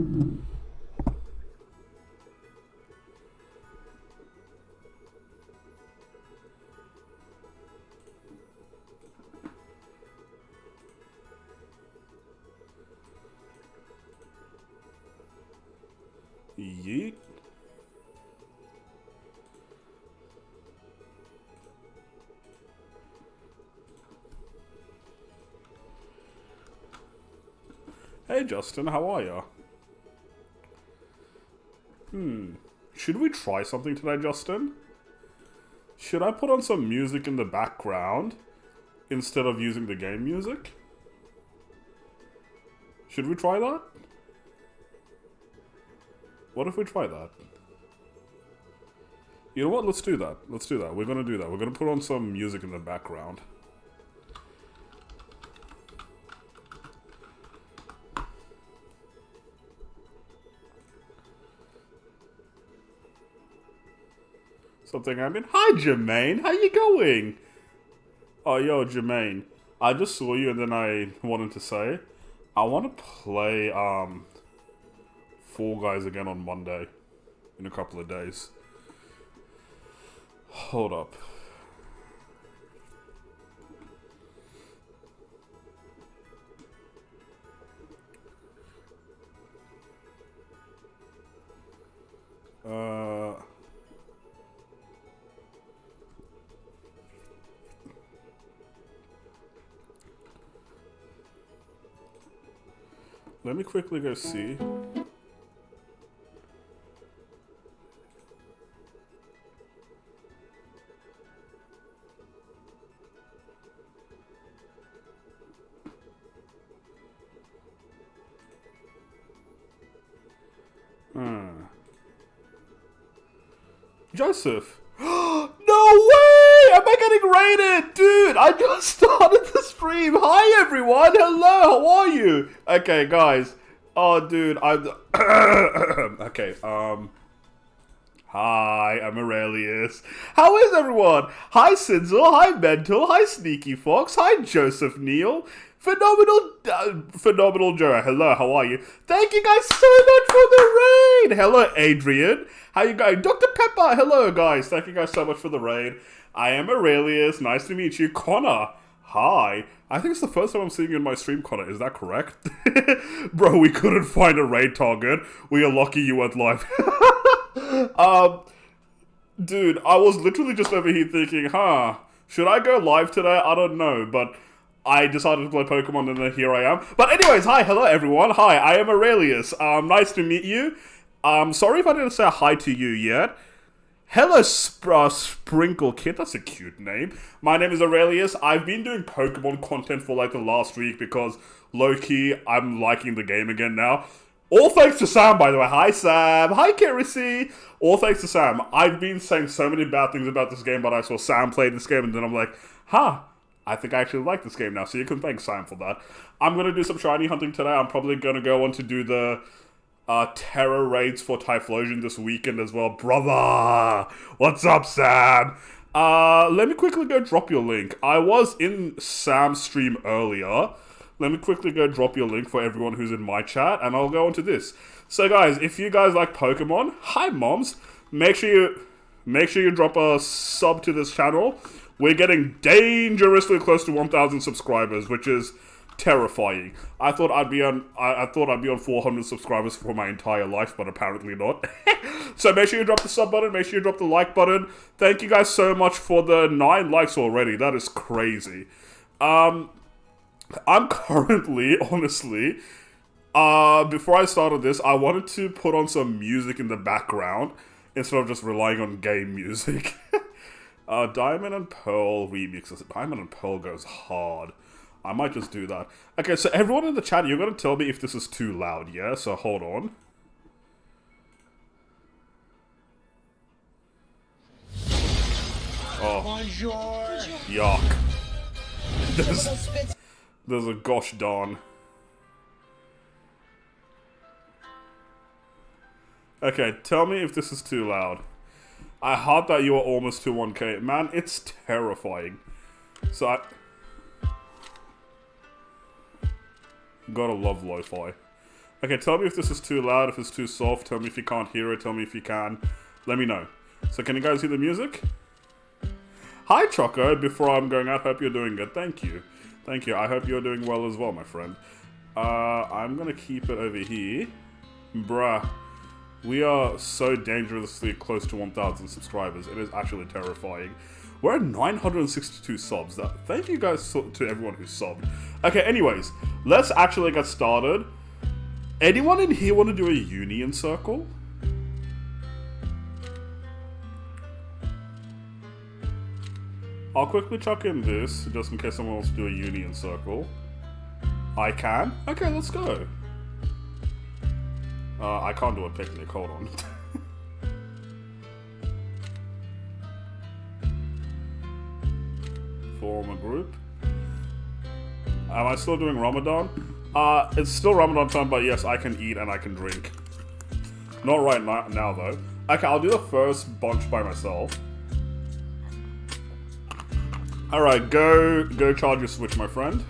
Yeet. Hey Justin, how are ya? Should we try something today, Justin? Should I put on some music in the background instead of using the game music? Should we try that? What if we try that? You know what? Let's do that. Let's do that. We're gonna do that. We're gonna put on some music in the background. Something I mean. Hi, Jermaine. How you going? Oh, yo, Jermaine. I just saw you, and then I wanted to say, I want to play Fall Guys again on Monday, in a couple of days. Hold up. Let me quickly go see. Joseph. No way! Am I getting raided? Dude, I just started the stream. Hi, everyone. Hello, how are you? Okay, guys. Oh, dude, I'm... okay, Hi, I'm Aurelius. How is everyone? Hi, Sinzel. Hi, Mental. Hi, Sneaky Fox. Hi, Joseph Neal. Phenomenal Joe. Hello, how are you? Thank you guys so much for the raid. Hello, Adrian. How you going? Dr. Pepper. Hello, guys. Thank you guys so much for the raid. I am Aurelius. Nice to meet you. Connor. Hi. I think it's the first time I'm seeing you in my stream, Connor. Is that correct? Bro, we couldn't find a raid target. We are lucky you weren't live. Dude, I was literally just over here thinking, should I go live today? I don't know, but I decided to play Pokemon and then here I am. But anyways, hi, hello everyone. Hi, I am Aurelius. Nice to meet you. Sorry if I didn't say hi to you yet. Hello, Sprinkle Kid. That's a cute name. My name is Aurelius. I've been doing Pokemon content for like the last week because, low-key, I'm liking the game again now. All thanks to Sam, by the way. Hi, Sam. Hi, Kerisi. All thanks to Sam. I've been saying so many bad things about this game, but I saw Sam play this game, and then I'm like, I think I actually like this game now, so you can thank Sam for that. I'm going to do some shiny hunting today. I'm probably going to go on to do the terror raids for Typhlosion this weekend as well. Brother! What's up, Sam? Let me quickly go drop your link. I was in Sam's stream earlier. Let me quickly go drop your link for everyone who's in my chat, and I'll go on to this. So guys, if you guys like Pokemon, hi moms, make sure you drop a sub to this channel. We're getting dangerously close to 1,000 subscribers, which is terrifying. I thought I'd be on 400 subscribers for my entire life, but apparently not. So make sure you drop the sub button, make sure you drop the like button. Thank you guys so much for the 9 likes already. That is crazy. I'm currently, honestly, before I started this, I wanted to put on some music in the background instead of just relying on game music. Diamond and Pearl remixes. Diamond and Pearl goes hard. I might just do that. Okay, so everyone in the chat, you're going to tell me if this is too loud, yeah? So hold on. Oh. Bonjour. Yuck. There's a gosh darn. Okay, tell me if this is too loud. I heard that you are almost to 1k. Man, it's terrifying. So I... Gotta love lo-fi. Okay, tell me if this is too loud, if it's too soft. Tell me if you can't hear it. Tell me if you can. Let me know. So can you guys hear the music? Hi, Choco. Before I'm going out, hope you're doing good. Thank you. Thank you. I hope you're doing well as well, my friend. I'm gonna keep it over here. Bruh. We are so dangerously close to 1,000 subscribers. It is actually terrifying. We're at 962 subs. Thank you guys to everyone who subbed. Okay, anyways. Let's actually get started. Anyone in here want to do a union circle? I'll quickly chuck in this, just in case someone wants to do a union circle. I can? Okay, let's go. I can't do a picnic, hold on. Form a group. Am I still doing Ramadan? It's still Ramadan time, but yes, I can eat and I can drink. Not right now, though. Okay, I'll do the first bunch by myself. Alright, go charge your Switch, my friend.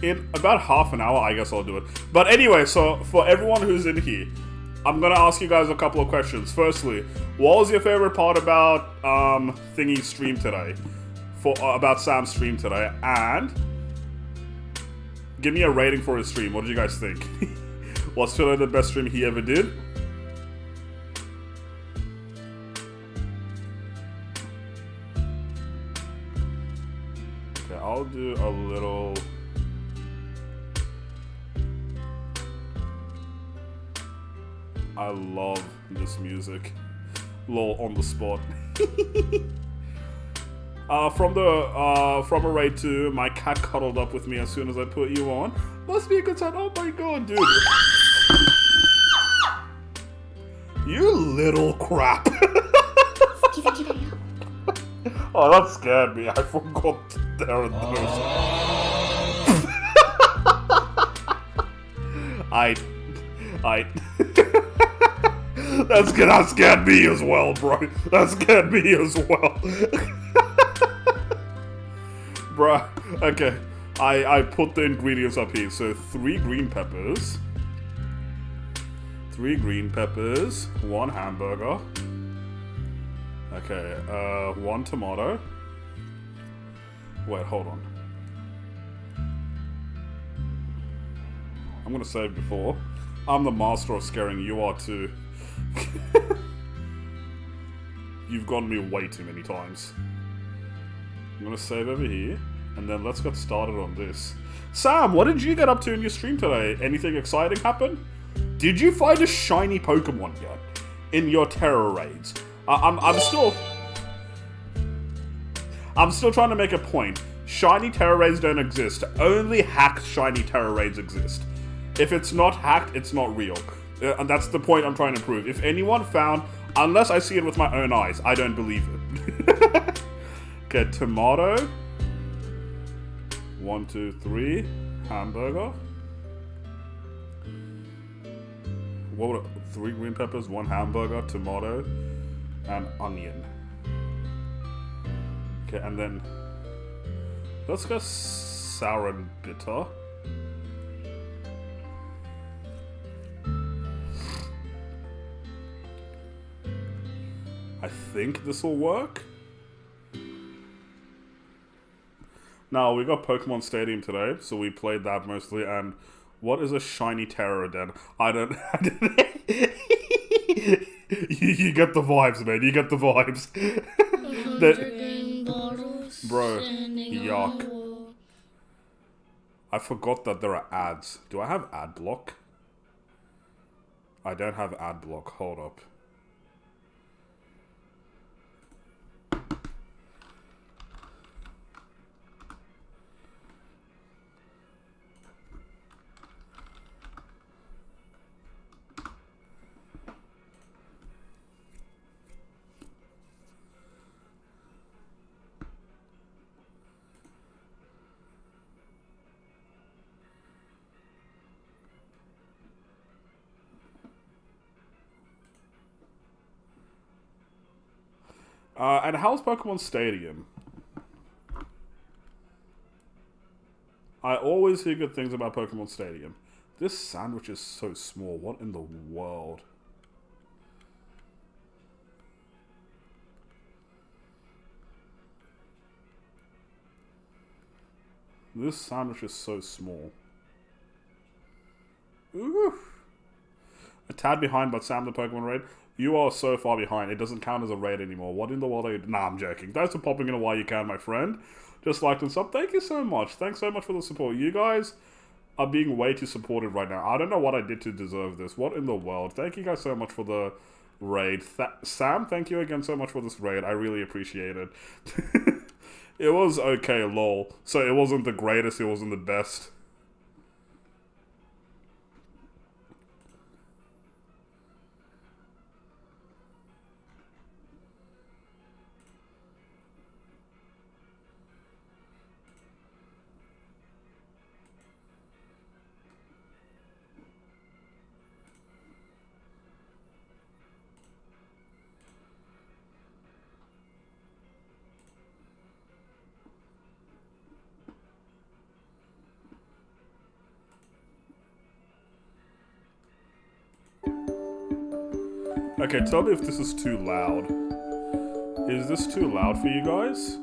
In about half an hour, I guess I'll do it. But anyway, so for everyone who's in here, I'm gonna ask you guys a couple of questions. Firstly, what was your favorite part about Thingy's stream today? About Sam's stream today? And give me a rating for his stream. What did you guys think? Was today the best stream he ever did? Okay, I'll do a little. I love this music. Lol, on the spot. From a raid 2, my cat cuddled up with me as soon as I put you on. Must be a good time. Oh my god, dude. You little crap. Oh, that scared me. I forgot there and That scared me as well, bro. That scared me as well. Bruh, okay. I put the ingredients up here. So 3 green peppers. 3 green peppers. 1 hamburger. Okay, 1 tomato. Wait, hold on. I'm gonna save before. I'm the master of scaring, you are too. You've gotten me way too many times. I'm gonna save over here, and then let's get started on this. Sam, what did you get up to in your stream today? Anything exciting happen? Did you find a shiny Pokémon yet? In your terror raids? I'm still trying to make a point. Shiny terror raids don't exist. Only hacked shiny terror raids exist. If it's not hacked, it's not real. And that's the point I'm trying to prove. If anyone found, unless I see it with my own eyes, I don't believe it. Okay, tomato. 1, 2, 3. Hamburger. What would 3 green peppers, 1 hamburger, tomato, and onion. Okay, and then let's go sour and bitter. I think this will work. Now, we got Pokemon Stadium today, so we played that mostly, and what is a shiny Pterodon? I don't... you get the vibes, man, you get the vibes. Bro, yuck. I forgot that there are ads. Do I have ad block? I don't have ad block, hold up. And how's Pokemon Stadium? I always hear good things about Pokemon Stadium. This sandwich is so small. What in the world? This sandwich is so small. Ooh. A tad behind, but Sam the Pokemon raid. You are so far behind, it doesn't count as a raid anymore. What in the world are you... Nah, I'm joking. Thanks for popping in while you can, my friend. Just liked and sub. Thank you so much. Thanks so much for the support. You guys are being way too supportive right now. I don't know what I did to deserve this. What in the world? Thank you guys so much for the raid. Sam, thank you again so much for this raid. I really appreciate it. It was okay, lol. So it wasn't the greatest, it wasn't the best. Okay, tell me if this is too loud. Is this too loud for you guys?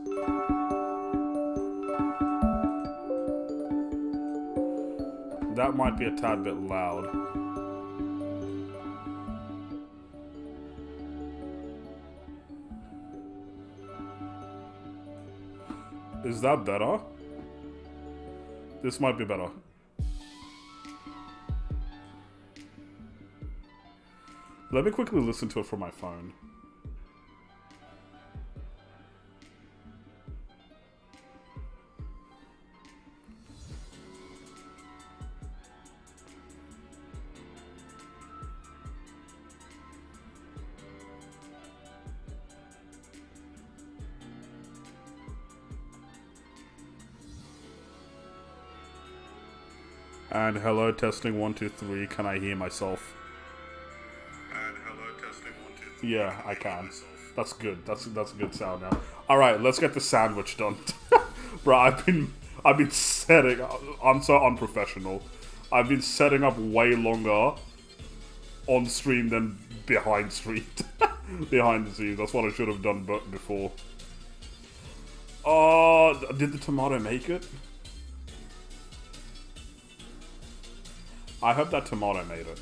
That might be a tad bit loud. Is that better? This might be better. Let me quickly listen to it from my phone. And hello, testing 1, 2, 3. Can I hear myself? Yeah, I can. That's good. That's a good sound now. All right, let's get the sandwich done. Bro, I've been setting. I'm so unprofessional. I've been setting up way longer on stream than behind stream. Behind the scenes. That's what I should have done before. Did the tomato make it? I hope that tomato made it.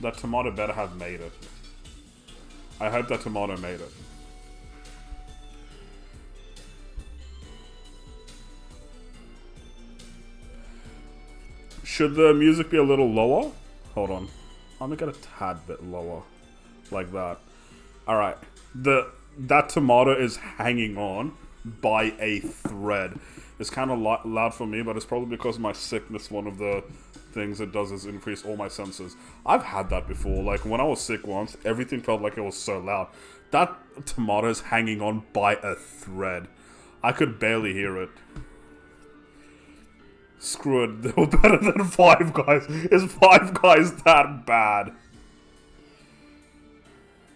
That tomato better have made it. I hope that tomato made it. Should the music be a little lower? Hold on. I'm gonna get a tad bit lower. Like that. Alright. That tomato is hanging on by a thread. It's kind of loud for me, but it's probably because of my sickness. One of the things it does is increase all my senses. I've had that before. Like, when I was sick once, everything felt like it was so loud. That tomato is hanging on by a thread. I could barely hear it. Screw it. They were better than Five Guys. Is Five Guys that bad?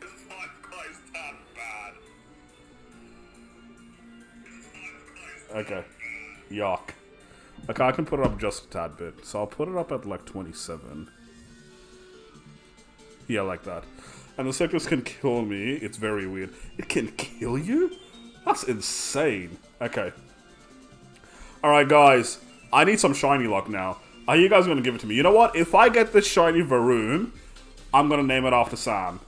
Is Five Guys that bad? Okay. Yuck. Okay, I can put it up just a tad bit. So I'll put it up at like 27. Yeah, like that. And the sickness can kill me. It's very weird. It can kill you? That's insane. Okay. Alright, guys. I need some shiny luck now. Are you guys going to give it to me? You know what? If I get this shiny VAROOM, I'm going to name it after Sam.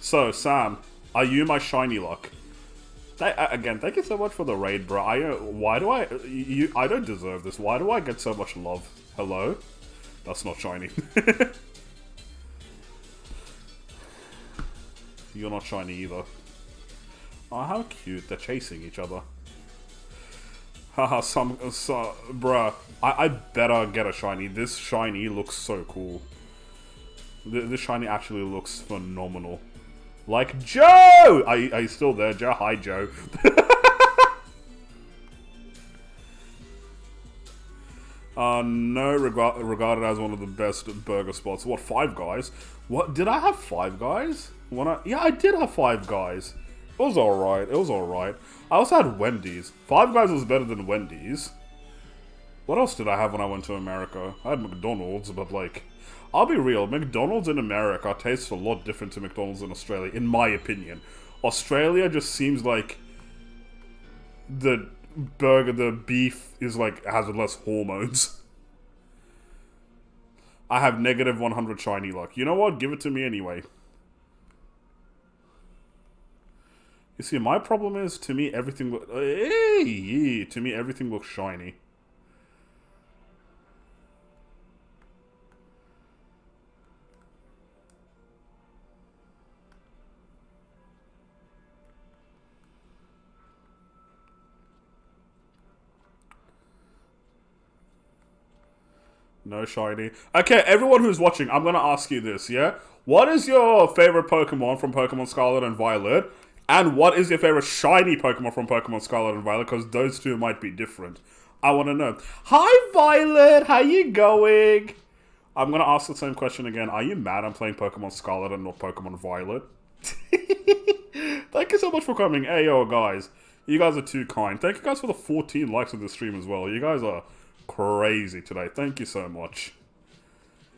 So, Sam, are you my shiny luck? Again, thank you so much for the raid, bro. I don't deserve this. Why do I get so much love? Hello? That's not shiny. You're not shiny either. Oh, how cute. They're chasing each other. Haha, bruh. I better get a shiny. This shiny looks so cool. This shiny actually looks phenomenal. Like Joe! Are you still there, Joe? Hi, Joe. No, regarded as one of the best burger spots. What, Five Guys? What, did I have Five Guys? Yeah, I did have Five Guys. It was alright, it was alright. I also had Wendy's. Five Guys was better than Wendy's. What else did I have when I went to America? I had McDonald's, but like, I'll be real, McDonald's in America tastes a lot different to McDonald's in Australia, in my opinion. Australia just seems like the beef is like, has less hormones. I have negative 100 shiny luck. You know what? Give it to me anyway. You see, my problem is, to me, everything looks shiny. No shiny. Okay, everyone who's watching, I'm gonna ask you this, yeah? What is your favorite Pokemon from Pokemon Scarlet and Violet? And what is your favorite shiny Pokemon from Pokemon Scarlet and Violet? Because those two might be different. I want to know. Hi, Violet! How you going? I'm gonna ask the same question again. Are you mad I'm playing Pokemon Scarlet and not Pokemon Violet? Thank you so much for coming. Hey, yo, guys. You guys are too kind. Thank you guys for the 14 likes on the stream as well. You guys are crazy today. Thank you so much.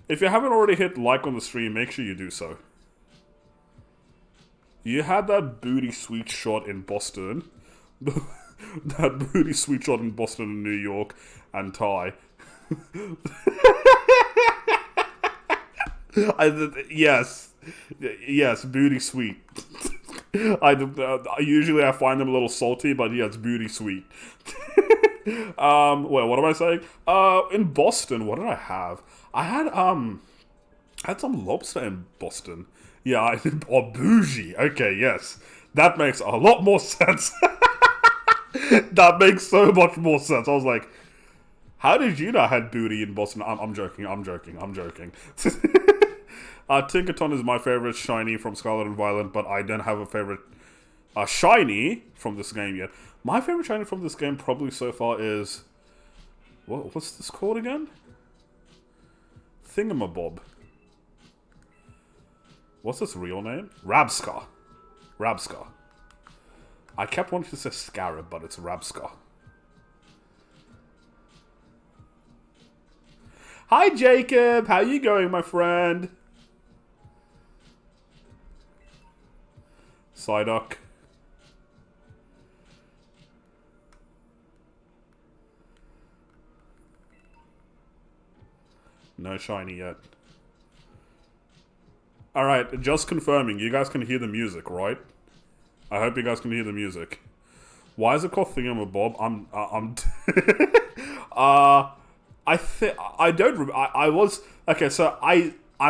If you haven't already hit like on the stream, make sure you do so. You had that booty sweet shot in Boston. That booty sweet shot in Boston and New York and Thai. Yes, booty sweet. Usually I find them a little salty, but yeah, it's booty sweet. Wait, what am I saying? In Boston, what did I have? I had some lobster in Boston. Yeah, I did. Oh, bougie. Okay, yes. That makes a lot more sense. That makes so much more sense. I was like, how did you know I had booty in Boston? I'm joking. Tinkaton is my favorite shiny from Scarlet and Violet, but I don't have a favorite shiny from this game yet. My favorite shiny from this game probably so far is... What's this called again? Thingamabob. What's its real name? Rabscar. I kept wanting to say Scarlet, but it's Rabscar. Hi, Jacob! How you going, my friend? Psyduck. No shiny yet. Alright, just confirming. You guys can hear the music, right? I hope you guys can hear the music. Why is it called Thingamabob? I'm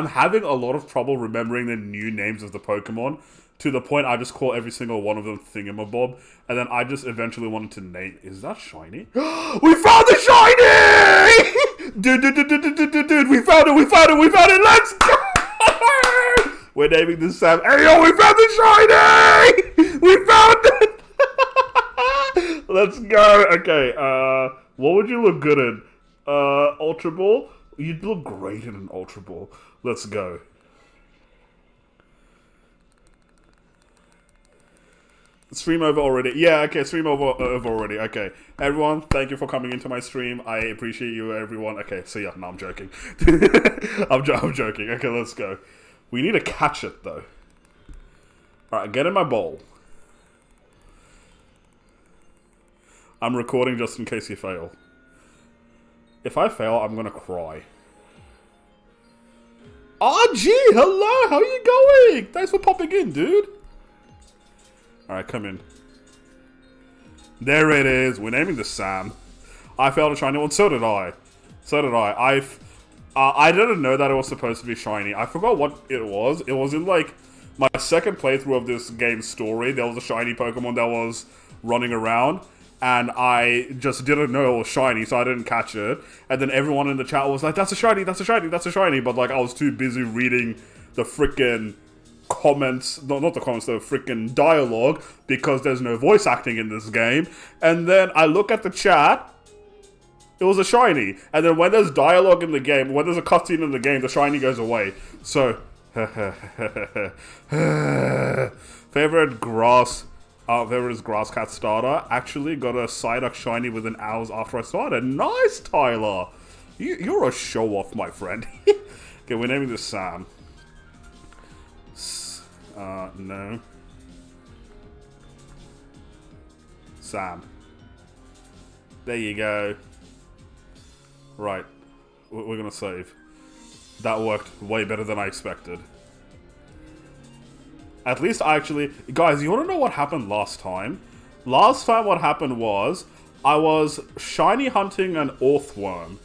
having a lot of trouble remembering the new names of the Pokemon, to the point I just call every single one of them Thingamabob, and then I just eventually wanted to name... Is that shiny? We found the shiny! Dude, we found it, let's go! We're naming this Sam. Hey, yo, we found the shiny! We found it! Let's go. Okay, what would you look good in? Ultra Ball? You'd look great in an Ultra Ball. Let's go. Stream over already. Yeah, okay, stream over already. Okay. Everyone, thank you for coming into my stream. I appreciate you, everyone. Okay, so yeah, no, I'm joking. I'm joking. Okay, let's go. We need to catch it, though. Alright, get in my bowl. I'm recording just in case you fail. If I fail, I'm gonna cry. RG, hello! How are you going? Thanks for popping in, dude. Alright, come in. There it is. We're naming this Sam. I failed a shiny one. So did I. I didn't know that it was supposed to be shiny. I forgot what it was. It was in, like, my second playthrough of this game's story. There was a shiny Pokemon that was running around, and I just didn't know it was shiny, so I didn't catch it. And then everyone in the chat was like, that's a shiny, but, like, I was too busy reading the frickin' comments, not the comments, the freaking dialogue, because there's no voice acting in this game. And then I look at the chat, it was a shiny. And then when there's dialogue in the game, when there's a cutscene in the game, the shiny goes away. So, favorite grass There is Grasscat starter. Actually got a Psyduck shiny within hours after I started. Nice, Tyler! You're a show-off, my friend. Okay, we're naming this Sam. No. Sam. There you go. Right. We're gonna save. That worked way better than I expected. At least I actually... Guys, you wanna know what happened last time? Last time what happened was... I was shiny hunting an Orthworm.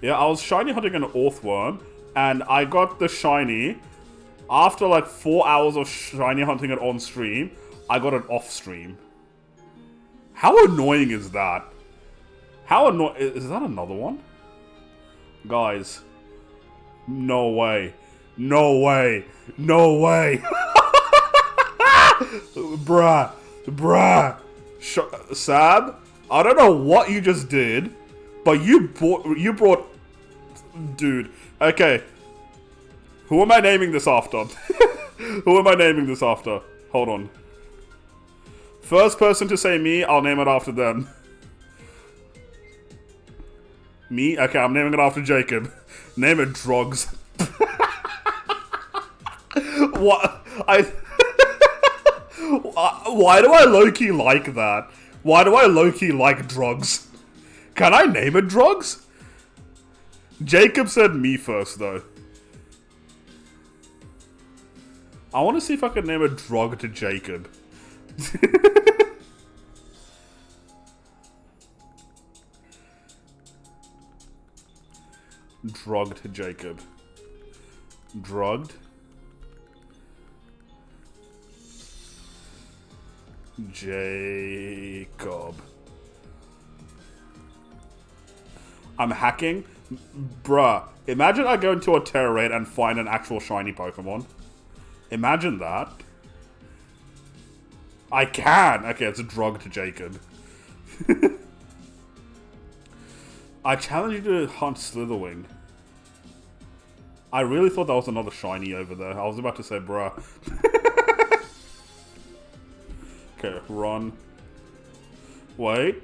Yeah, I was shiny hunting an Orthworm. And I got the shiny... After like 4 hours of shiny hunting it on stream, I got it off stream. How annoying is that? How annoying... Is that another one? Guys. No way. No way. No way. Bruh. Bruh. Sab, I don't know what you just did, but you brought... Dude. Okay. Who am I naming this after? Who am I naming this after? Hold on. First person to say me, I'll name it after them. Me? Okay, I'm naming it after Jacob. Name it Drugs. What? Why do I low-key like that? Why do I low-key like Drugs? Can I name it Drugs? Jacob said me first, though. I want to see if I can name a drug to Jacob. Drugged Jacob. Drugged. Jacob. I'm hacking? Bruh. Imagine I go into a terror raid and find an actual shiny Pokemon. Imagine that. I can! Okay, it's a drug to Jacob. I challenge you to hunt Slitherwing. I really thought that was another shiny over there. I was about to say, bruh. Okay, run. Wait.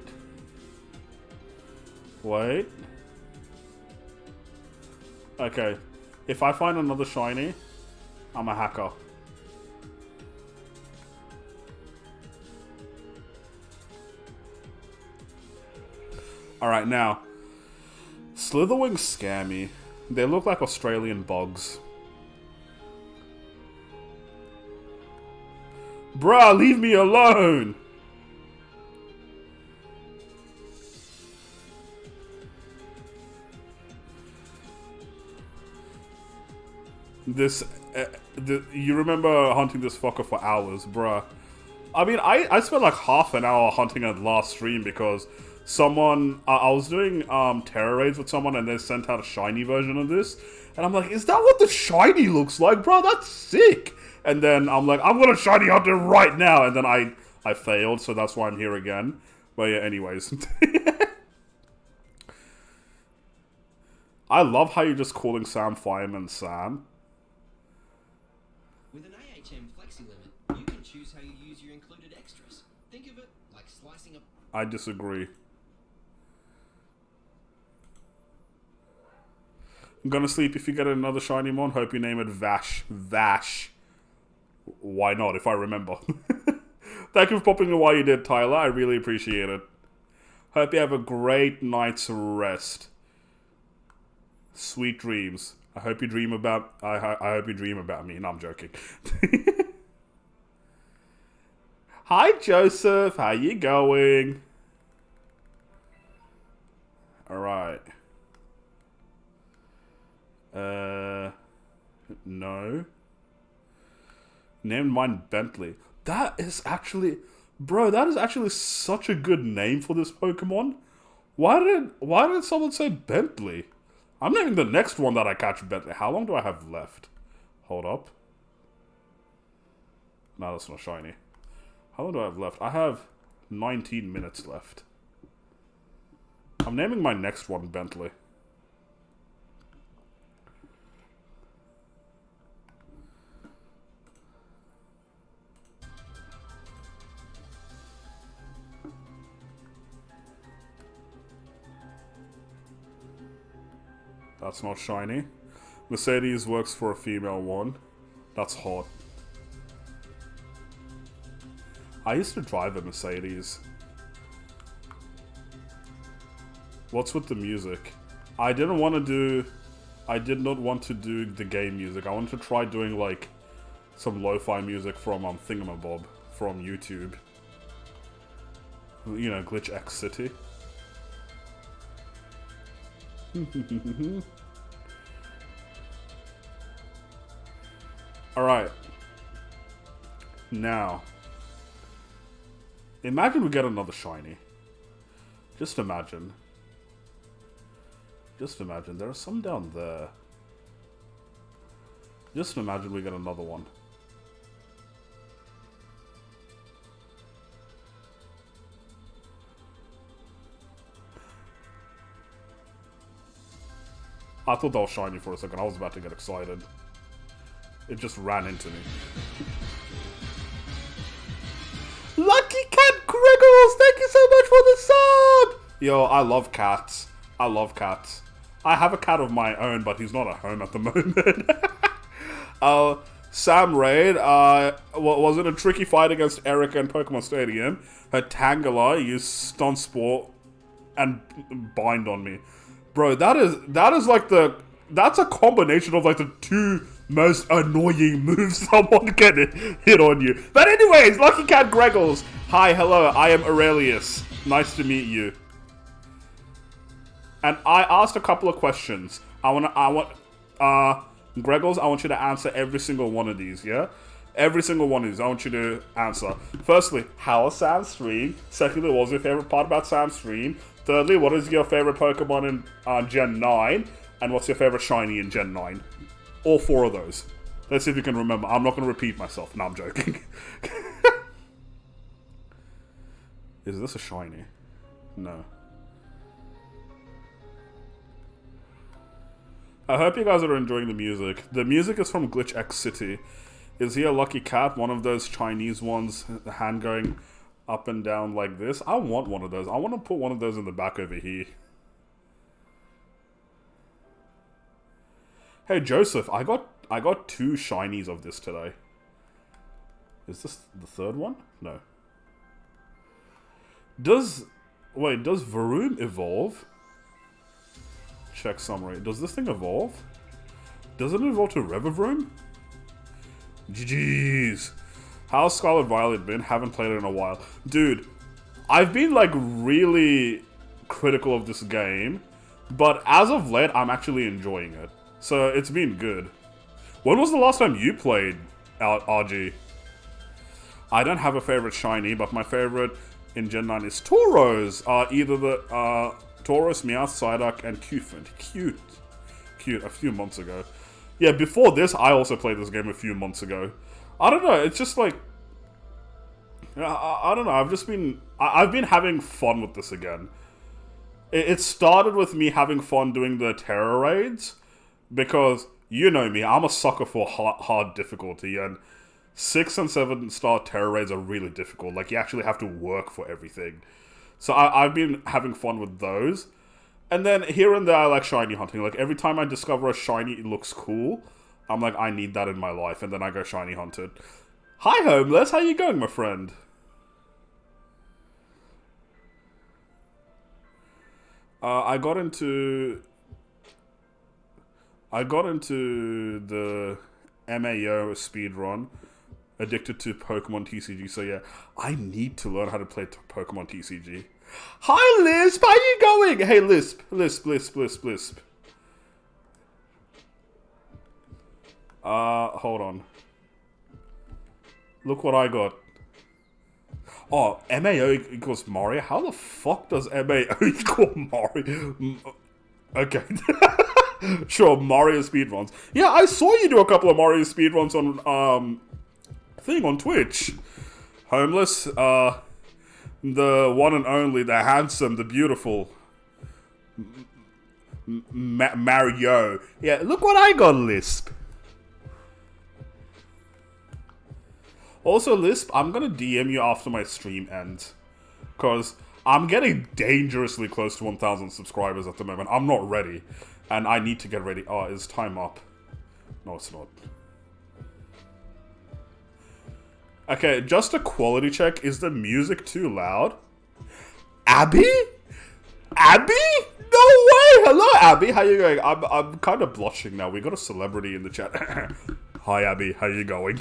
Wait. Okay. If I find another shiny, I'm a hacker. Alright, now. Slitherwings scare me. They look like Australian bugs. Bruh, leave me alone! This... you remember hunting this fucker for hours, bruh. I mean, I spent like half an hour hunting it last stream because someone... I was doing terror raids with someone and they sent out a shiny version of this. And I'm like, is that what the shiny looks like? Bro, that's sick! And then I'm like, I'm gonna shiny hunt it right now! And then I failed, so that's why I'm here again. But yeah, anyways. I love how you're just calling Sam Fireman Sam. With an AHM flexi limit, you can choose how you use your included extras. Think of it like slicing a... I disagree. I'm gonna sleep if you get another shiny mon. Hope you name it Vash. Vash. Why not, if I remember. Thank you for popping in while you did, Tyler. I really appreciate it. Hope you have a great night's rest. Sweet dreams. I hope you dream about... I hope you dream about me. No, I'm joking. Hi, Joseph. How you going? Alright. No. Named mine Bentley. That is actually... Bro, that is actually such a good name for this Pokemon. Why did someone say Bentley? I'm naming the next one that I catch Bentley. How long do I have left? Hold up. No, that's not shiny. How long do I have left? I have 19 minutes left. I'm naming my next one Bentley. That's not shiny. Mercedes works for a female one. That's hot. I used to drive a Mercedes. What's with the music? I did not want to do the game music. I wanted to try doing like some lo-fi music from Thingamabob from YouTube. You know, Glitch X City. Alright. Now. Imagine we get another shiny. Just imagine. Just imagine. There are some down there. Just imagine we get another one. I thought that was shiny for a second. I was about to get excited. It just ran into me. Lucky Cat Griggles! Thank you so much for the sub! Yo, I love cats. I love cats. I have a cat of my own, but he's not at home at the moment. Sam Raid, was in a tricky fight against Erica in Pokemon Stadium. Her Tangela used Stun Sport and Bind on me. Bro, that is like that's a combination of like the two most annoying moves someone can hit on you. But anyways, Lucky Cat Greggles. Hi, hello, I am Aurelius. Nice to meet you. And I asked a couple of questions. Greggles, I want you to answer every single one of these, yeah? Every single one of these, I want you to answer. Firstly, how was Sam's stream? Secondly, what was your favorite part about Sam's stream? Thirdly, what is your favorite Pokemon in Gen 9? And what's your favorite shiny in Gen 9? All four of those. Let's see if you can remember. I'm not going to repeat myself. No, I'm joking. Is this a shiny? No. I hope you guys are enjoying the music. The music is from Glitch X City. Is he a lucky cat? One of those Chinese ones, the hand going up and down like this? I want one of those. I want to put one of those in the back over here. Hey Joseph, I got two shinies of this today. Is this the third one? No. Does VAROOM evolve? Check summary. Does this thing evolve? Does it evolve to Revavroom? GG's. How's Scarlet Violet been? Haven't played it in a while. Dude, I've been like really critical of this game, but as of late, I'm actually enjoying it. So it's been good. When was the last time you played RG? I don't have a favorite shiny, but my favorite in Gen 9 is Tauros. Either the Tauros, Meowth, Psyduck, and Cufant. Cute, a few months ago. Yeah, before this, I also played this game a few months ago. I don't know, it's just like... I don't know, I've been having fun with this again. It started with me having fun doing the terror raids, because, you know me, I'm a sucker for hard difficulty, and 6 and 7 star terror raids are really difficult. Like, you actually have to work for everything. So I've been having fun with those. And then here and there I like shiny hunting. Like every time I discover a shiny, it looks cool. I'm like, I need that in my life. And then I go shiny hunt it. Hi Homeless, how you going, my friend? I got into the MAO speedrun. Addicted to Pokemon TCG, so yeah, I need to learn how to play Pokemon TCG. Hi Lisp, how you going? Hey Lisp. Hold on. Look what I got. Oh, MAO equals Mario? How the fuck does MAO equal Mario? Okay. Sure, Mario speedruns. Yeah, I saw you do a couple of Mario speedruns on, on Twitch. Homeless, the one and only, the handsome, the beautiful Mario. Yeah, look what I got, Lisp. Also, Lisp, I'm gonna DM you after my stream ends, because I'm getting dangerously close to 1,000 subscribers at the moment. I'm not ready. And I need to get ready. Oh, is time up? No, it's not. Okay, just a quality check. Is the music too loud? Abby? Abby? No way! Hello, Abby. How you going? I'm kind of blushing now. We got a celebrity in the chat. Hi, Abby. How you going?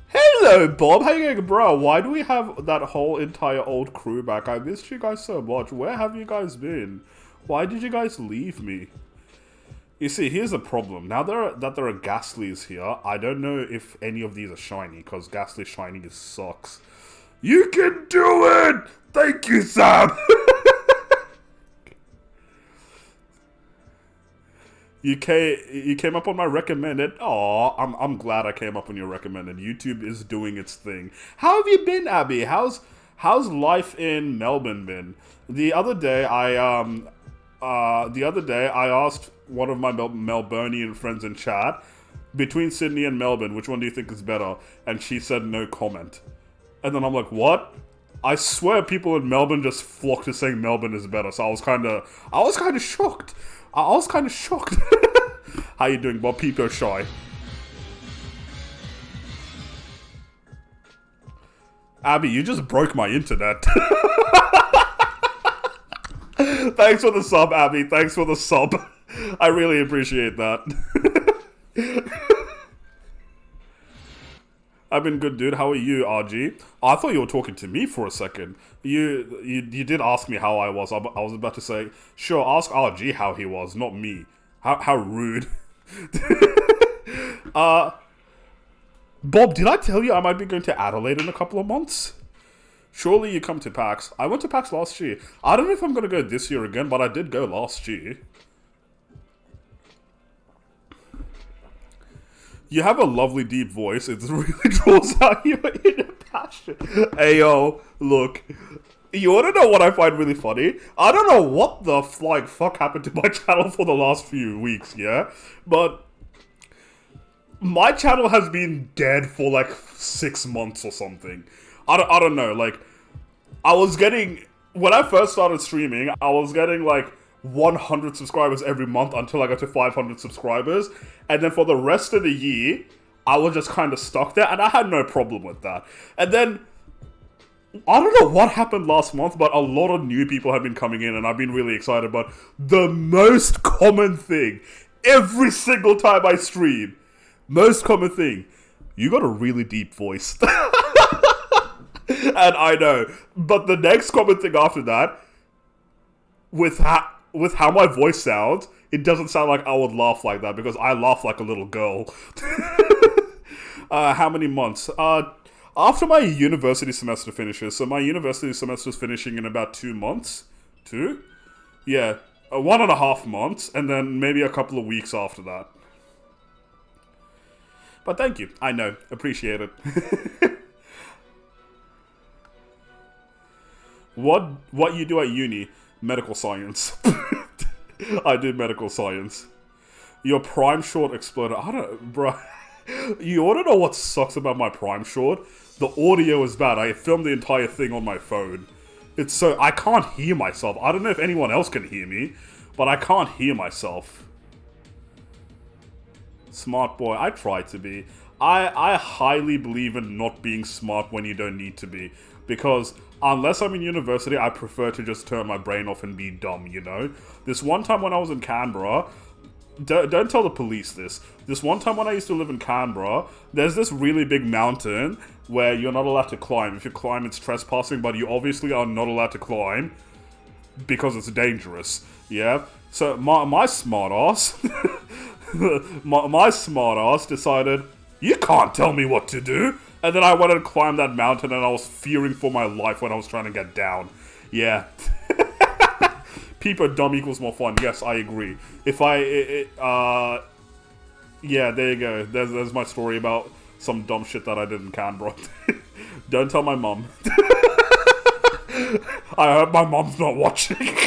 Hello, Bob. How you going, bro? Why do we have that whole entire old crew back? I missed you guys so much. Where have you guys been? Why did you guys leave me? You see, here's the problem. Now that there are Ghastlies here, I don't know if any of these are shiny, because Ghastly shiny sucks. You can do it! Thank you, Sam! You came up on my recommended. Aw, I'm glad I came up on your recommended. YouTube is doing its thing. How have you been, Abby? How's life in Melbourne been? The other day I asked one of my Melburnian friends in chat, between Sydney and Melbourne, which one do you think is better? And she said no comment. And then I'm like, what? I swear people in Melbourne just flock to saying Melbourne is better. So I was kind of shocked. I was kind of shocked. How you doing, Bob? Pico shy. Abby, you just broke my internet. Thanks for the sub, Abby. Thanks for the sub. I really appreciate that. I've been good, dude. How are you, RG? Oh, I thought you were talking to me for a second. You did ask me how I was. I was about to say, sure, ask RG how he was, not me. How rude. Bob, did I tell you I might be going to Adelaide in a couple of months? Surely you come to PAX. I went to PAX last year. I don't know if I'm going to go this year again, but I did go last year. You have a lovely deep voice. It really draws out your inner passion. Hey, yo, look. You want to know what I find really funny? I don't know what the fuck happened to my channel for the last few weeks, yeah? But my channel has been dead for like 6 months or something. I don't know, like, when I first started streaming, I was getting like 100 subscribers every month until I got to 500 subscribers. And then for the rest of the year, I was just kind of stuck there, and I had no problem with that. And then, I don't know what happened last month, but a lot of new people have been coming in, and I've been really excited. But the most common thing, every single time I stream, most common thing, you got a really deep voice. And I know. But the next common thing after that, with how my voice sounds, it doesn't sound like I would laugh like that, because I laugh like a little girl. How many months? After my university semester finishes, so my university semester is finishing in about 2 months. 2? Yeah, 1.5 months, and then maybe a couple of weeks after that. But thank you. I know. Appreciate it. What you do at uni? Medical science. I did medical science. Your prime short exploded. I don't... Bruh. You wanna know what sucks about my prime short? The audio is bad. I filmed the entire thing on my phone. It's so... I can't hear myself. I don't know if anyone else can hear me, but I can't hear myself. Smart boy. I try to be. I highly believe in not being smart when you don't need to be. Because unless I'm in university, I prefer to just turn my brain off and be dumb, you know? This one time when I was in Canberra... Don't tell the police this. This one time when I used to live in Canberra, there's this really big mountain where you're not allowed to climb. If you climb, it's trespassing, but you obviously are not allowed to climb because it's dangerous. Yeah? So my smart ass, my smart ass decided, you can't tell me what to do. And then I went and climbed that mountain, and I was fearing for my life when I was trying to get down. Yeah. People dumb equals more fun. Yes, I agree. If yeah, there you go. There's my story about some dumb shit that I did in Canberra. Don't tell my mum. I hope my mom's not watching.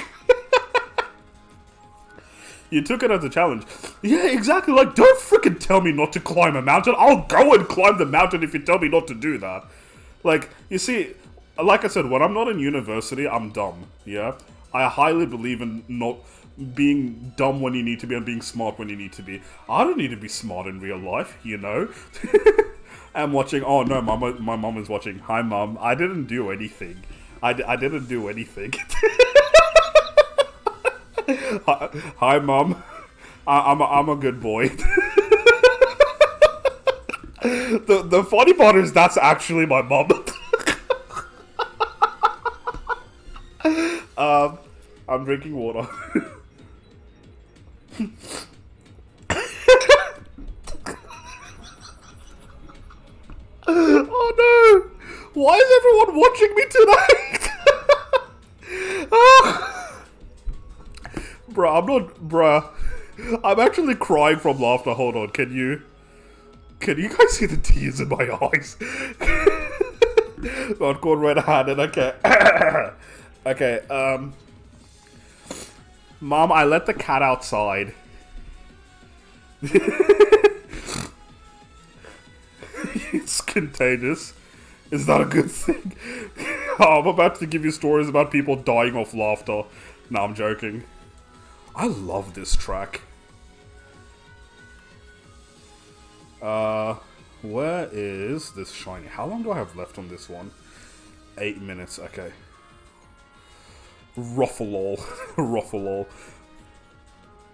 You took it as a challenge. Yeah, exactly. Like, don't freaking tell me not to climb a mountain. I'll go and climb the mountain if you tell me not to do that. Like, you see, like I said, when I'm not in university, I'm dumb. Yeah? I highly believe in not being dumb when you need to be and being smart when you need to be. I don't need to be smart in real life, you know? I'm watching, oh no, my mom is watching. Hi mom, I didn't do anything. I didn't do anything. Hi mom, I'm a good boy. The funny part is that's actually my mom. I'm drinking water. Oh no! Why is everyone watching me tonight? Bruh, I'm actually crying from laughter. Hold on, can you guys see the tears in my eyes? Got caught red-handed, okay. Okay, Mom, I let the cat outside. It's contagious. Is that a good thing? Oh, I'm about to give you stories about people dying of laughter. No, I'm joking. I love this track. Where is this shiny? How long do I have left on this one? 8 minutes, okay. Ruffle-all. Ruffle-all.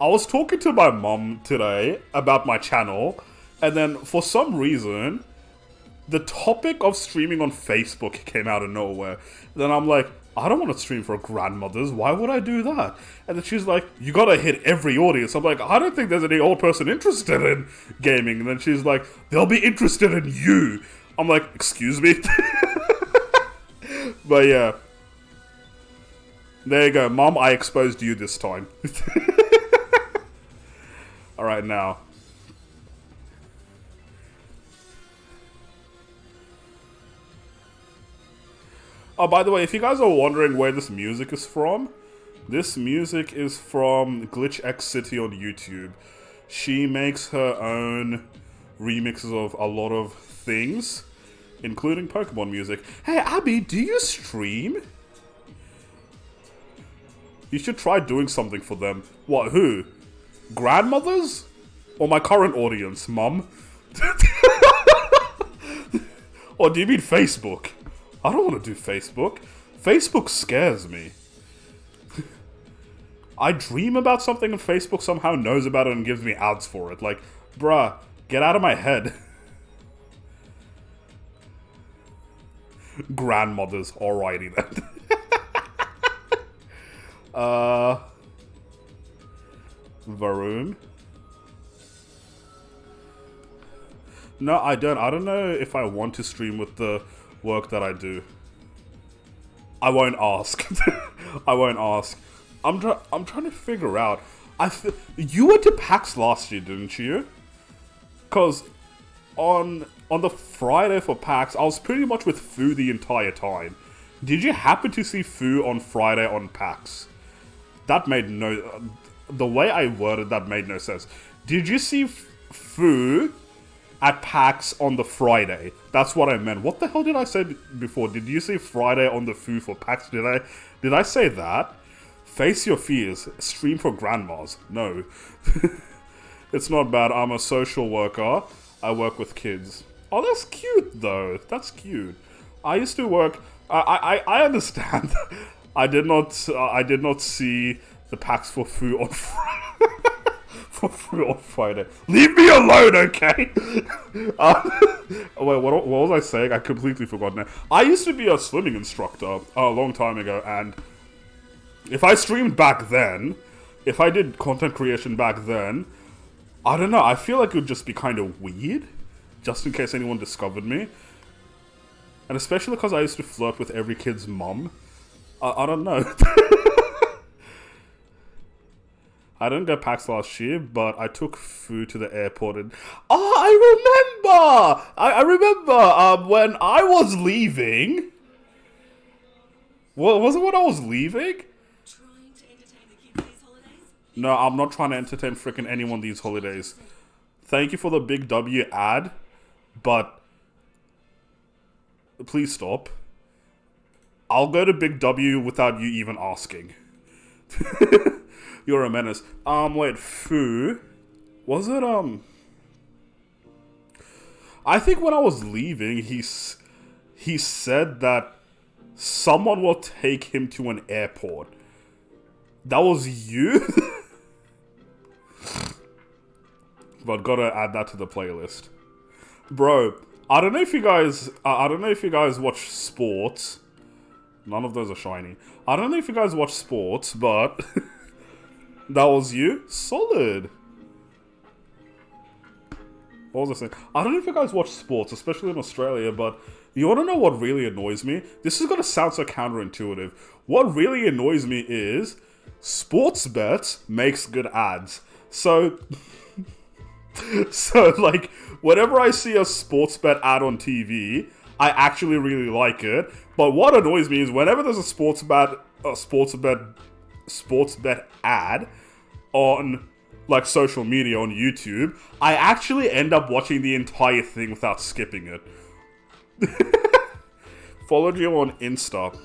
I was talking to my mum today about my channel, and then for some reason, the topic of streaming on Facebook came out of nowhere. Then I'm like, I don't want to stream for grandmothers, why would I do that? And then she's like, you gotta hit every audience. I'm like, I don't think there's any old person interested in gaming. And then she's like, they'll be interested in you. I'm like, excuse me? But yeah. There you go, Mom, I exposed you this time. Alright, now. Oh, by the way, if you guys are wondering where this music is from, this music is from Glitch X City on YouTube. She makes her own remixes of a lot of things, including Pokemon music. Hey, Abby, do you stream? You should try doing something for them. What, who? Grandmothers? Or my current audience, Mum? Or do you mean Facebook? I don't want to do Facebook. Facebook scares me. I dream about something and Facebook somehow knows about it and gives me ads for it. Like, bruh, get out of my head. Grandmothers, alrighty then. VAROOM? No, I don't. I don't know if I want to stream with the work that I do. I won't ask. I won't ask. I'm trying to figure out. You went to PAX last year, didn't you? Because on the Friday for PAX, I was pretty much with Fu the entire time. Did you happen to see Fu on Friday on PAX? That made no... The way I worded that made no sense. Did you see Fu at PAX on the Friday? That's what I meant. What the hell did I say before? Did you see Friday on the Fu for PAX? Did I say that? Face your fears. Stream for grandmas. No. It's not bad. I'm a social worker. I work with kids. Oh, that's cute though. That's cute. I used to work... I understand. I did not see the PAX for Fu on Friday. Leave me alone, okay? Wait, what was I saying? I completely forgot now. I used to be a swimming instructor a long time ago, and if I streamed back then, if I did content creation back then, I don't know, I feel like it would just be kind of weird, just in case anyone discovered me. And especially because I used to flirt with every kid's mum. I don't know. I didn't go PAX last year, but I took Fu to the airport and... Oh, I remember! I remember when I was leaving... Was it when I was leaving? Trying to entertain the kids these holidays? No, I'm not trying to entertain frickin' anyone these holidays. Thank you for the Big W ad, but... Please stop. I'll go to Big W without you even asking. You're a menace. Wait, Foo. Was it, I think when I was leaving, he said that someone will take him to an airport. That was you? But gotta add that to the playlist. Bro, I don't know if you guys watch sports. None of those are shiny. I don't know if you guys watch sports, but that was you? Solid. What was I saying? I don't know if you guys watch sports, especially in Australia, but you want to know what really annoys me? This is going to sound so counterintuitive. What really annoys me is sports bets makes good ads. So, like, whenever I see a sports bet ad on TV, I actually really like it. But what annoys me is whenever there's a sports bet ad on like social media on YouTube, I actually end up watching the entire thing without skipping it. Followed you on Insta.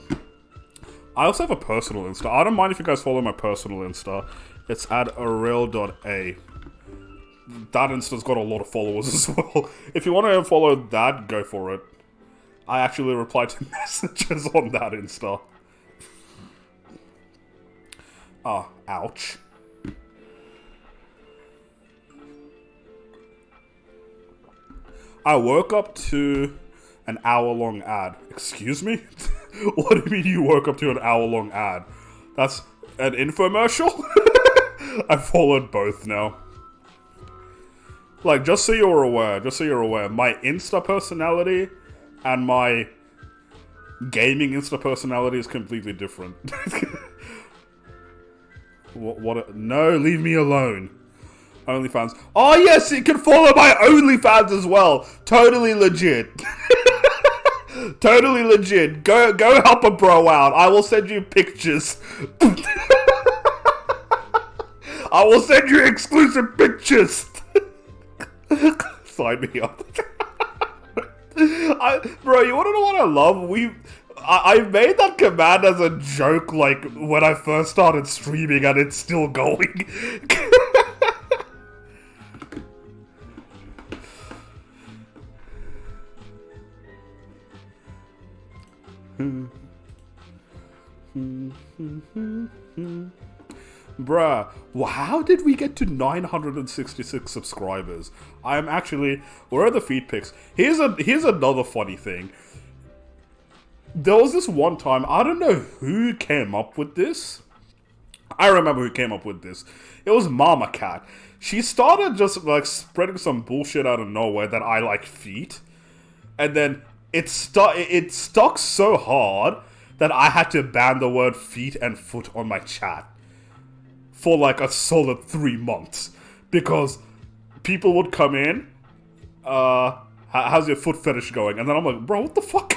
I also have a personal Insta. I don't mind if you guys follow my personal Insta. It's at aurel.a. That Insta's got a lot of followers as well. If you want to follow that, go for it. I actually reply to messages on that Insta. Ouch. I woke up to an hour-long ad. Excuse me? What do you mean you woke up to an hour-long ad? That's an infomercial? I followed both now. Like, just so you're aware, my Insta personality and my gaming Insta personality is completely different. No, leave me alone. OnlyFans. Oh yes, you can follow my OnlyFans as well. Totally legit. Totally legit. Go help a bro out. I will send you pictures. I will send you exclusive pictures. Sign me up. Bro, you wanna know what I love? I made that command as a joke, like, when I first started streaming, and it's still going. Bruh, how did we get to 966 subscribers? I'm actually... Where are the feed pics? Here's another funny thing. There was this one time, I don't know who came up with this. I remember who came up with this. It was Mama Cat. She started just, like, spreading some bullshit out of nowhere that I like feet. And then it stuck so hard that I had to ban the word feet and foot on my chat for like a solid 3 months, because people would come in, how's your foot fetish going? And then I'm like, bro, what the fuck?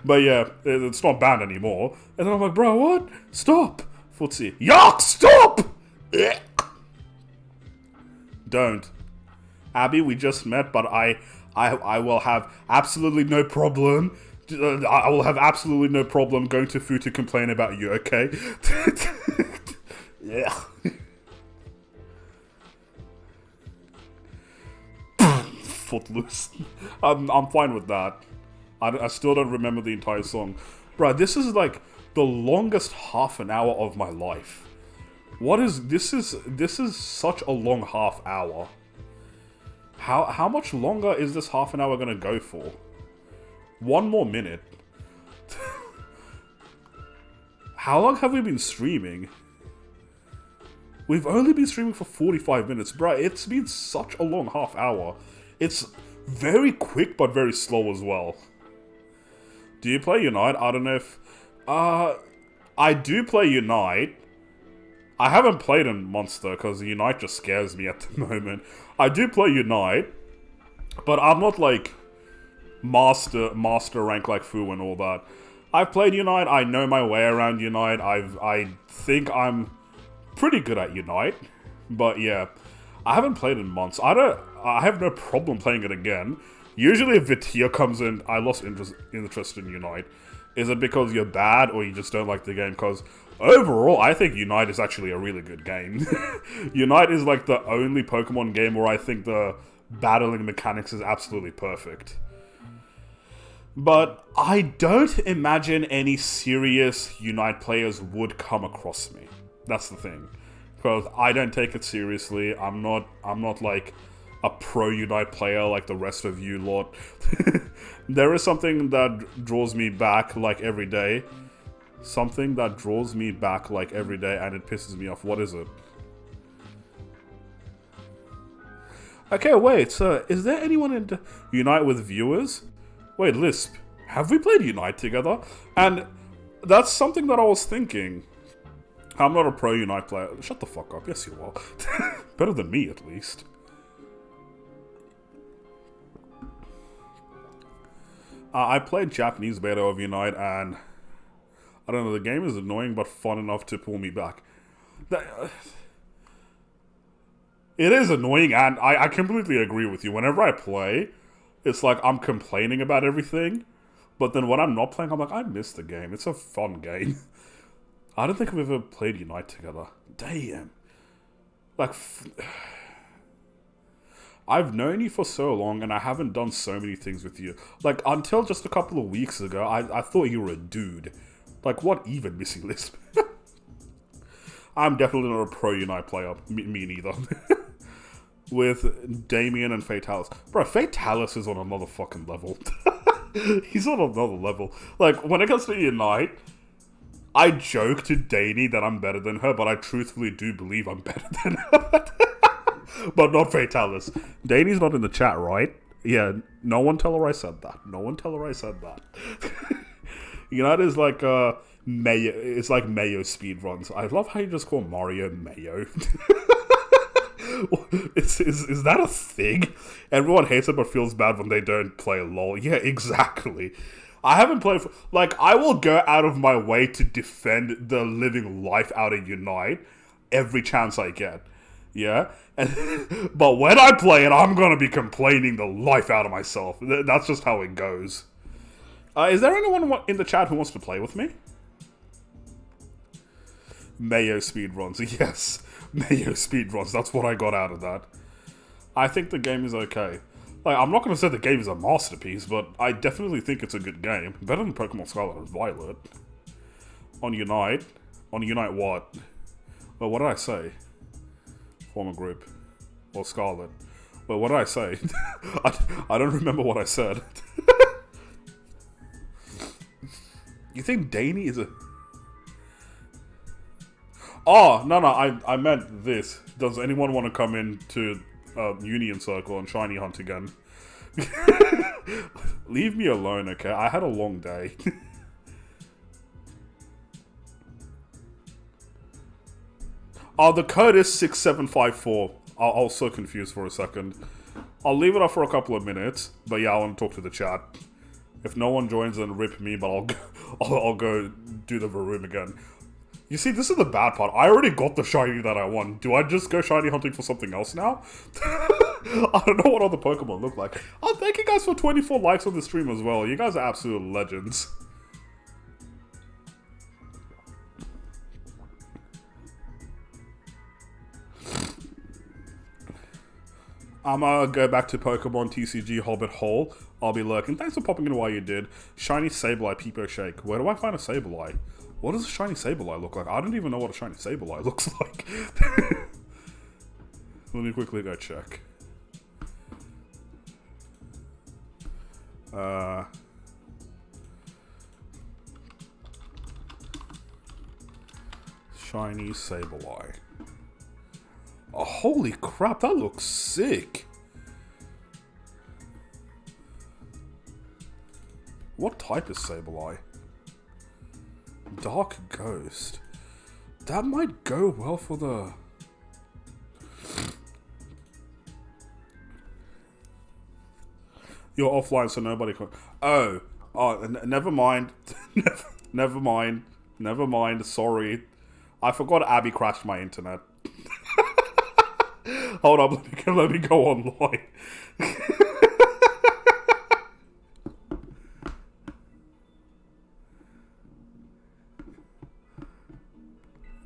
But yeah, it's not banned anymore. And then I'm like, bro, what? Stop. Footsie. Yuck, stop! Don't. Abby, we just met, but I will have absolutely no problem. I will have absolutely no problem going to Fu to complain about you, okay? Yeah. Footloose. I'm fine with that. I still don't remember the entire song. Bro, this is like the longest half an hour of my life. This is such a long half hour. How much longer is this half an hour gonna go for? 1 more minute. How long have we been streaming? We've only been streaming for 45 minutes, bruh. It's been such a long half hour. It's very quick, but very slow as well. Do you play Unite? I don't know if... I do play Unite. I haven't played in Monster, because Unite just scares me at the moment. I do play Unite, but I'm not, like, master rank like Fu and all that. I've played Unite, I know my way around Unite, I think I'm pretty good at Unite, but yeah, I haven't played in months. I have no problem playing it again. Usually if Vitia comes in, I lost interest in Unite. Is it because you're bad or you just don't like the game? Because Overall, I think Unite is actually a really good game. Unite is like the only Pokemon game where I think the battling mechanics is absolutely perfect. But I don't imagine any serious Unite players would come across me. That's the thing. Because I don't take it seriously. I'm not like a pro Unite player like the rest of you lot. There is something that draws me back like every day. Something that draws me back like every day and it pisses me off. What is it? Okay, wait, so is there anyone in Unite with viewers? Wait, Lisp, have we played Unite together? And that's something that I was thinking. I'm not a pro Unite player. Shut the fuck up. Yes, you are. Better than me, at least. I played Japanese beta of Unite, and I don't know, the game is annoying but fun enough to pull me back. It is annoying, and I completely agree with you. Whenever I play, it's like I'm complaining about everything, but then when I'm not playing, I'm like, I miss the game. It's a fun game. I don't think we've ever played Unite together. Damn. Like, I've known you for so long, and I haven't done so many things with you. Like, until just a couple of weeks ago, I thought you were a dude. Like, what even, Missy Lisp? I'm definitely not a pro Unite player. Me neither. With Damien and Fatalis. Bro, Fatalis is on another fucking level. He's on another level. Like, when it comes to Unite, I joke to Dani that I'm better than her, but I truthfully do believe I'm better than her. But not Fatalis. Dani's not in the chat, right? Yeah, no one tell her I said that. No one tell her I said that. Unite is like Mayo. It's like Mayo speedruns. I love how you just call Mario Mayo. Is that a thing? Everyone hates it but feels bad when they don't play LOL. Yeah, exactly. I haven't played for... Like, I will go out of my way to defend the living life out of Unite every chance I get. Yeah? But when I play it, I'm gonna be complaining the life out of myself. That's just how it goes. Is there anyone in the chat who wants to play with me? Mayo speedruns. Yes. Mayo speedruns. That's what I got out of that. I think the game is okay. Like, I'm not going to say the game is a masterpiece, but I definitely think it's a good game. Better than Pokemon Scarlet and Violet. On Unite. On Unite what? Well, what did I say? Form a group. Or Scarlet. Well, what did I say? I don't remember what I said. You think Dani is a... Oh, no, I meant this. Does anyone want to come into Union Circle and Shiny Hunt again? Leave me alone, okay? I had a long day. Oh, the code is 6754. I was so confused for a second. I'll leave it up for a couple of minutes, but yeah, I want to talk to the chat. If no one joins, then rip me, but I'll go do the VAROOM again. You see, this is the bad part. I already got the shiny that I want. Do I just go shiny hunting for something else now? I don't know what other Pokemon look like. Oh, thank you guys for 24 likes on the stream as well. You guys are absolute legends. I'm gonna go back to Pokemon TCG Hobbit Hole. I'll be lurking. Thanks for popping in while you did. Shiny Sableye Peepo Shake. Where do I find a Sableye? What does a shiny Sableye look like? I don't even know what a shiny Sableye looks like. Let me quickly go check. Shiny Sableye. Oh, holy crap, that looks sick. What type is Sableye? Dark Ghost. That might go well for the... You're offline, so nobody can... Oh, never mind. Never mind. Never mind. Sorry. I forgot Abby crashed my internet. Hold up, let me go online.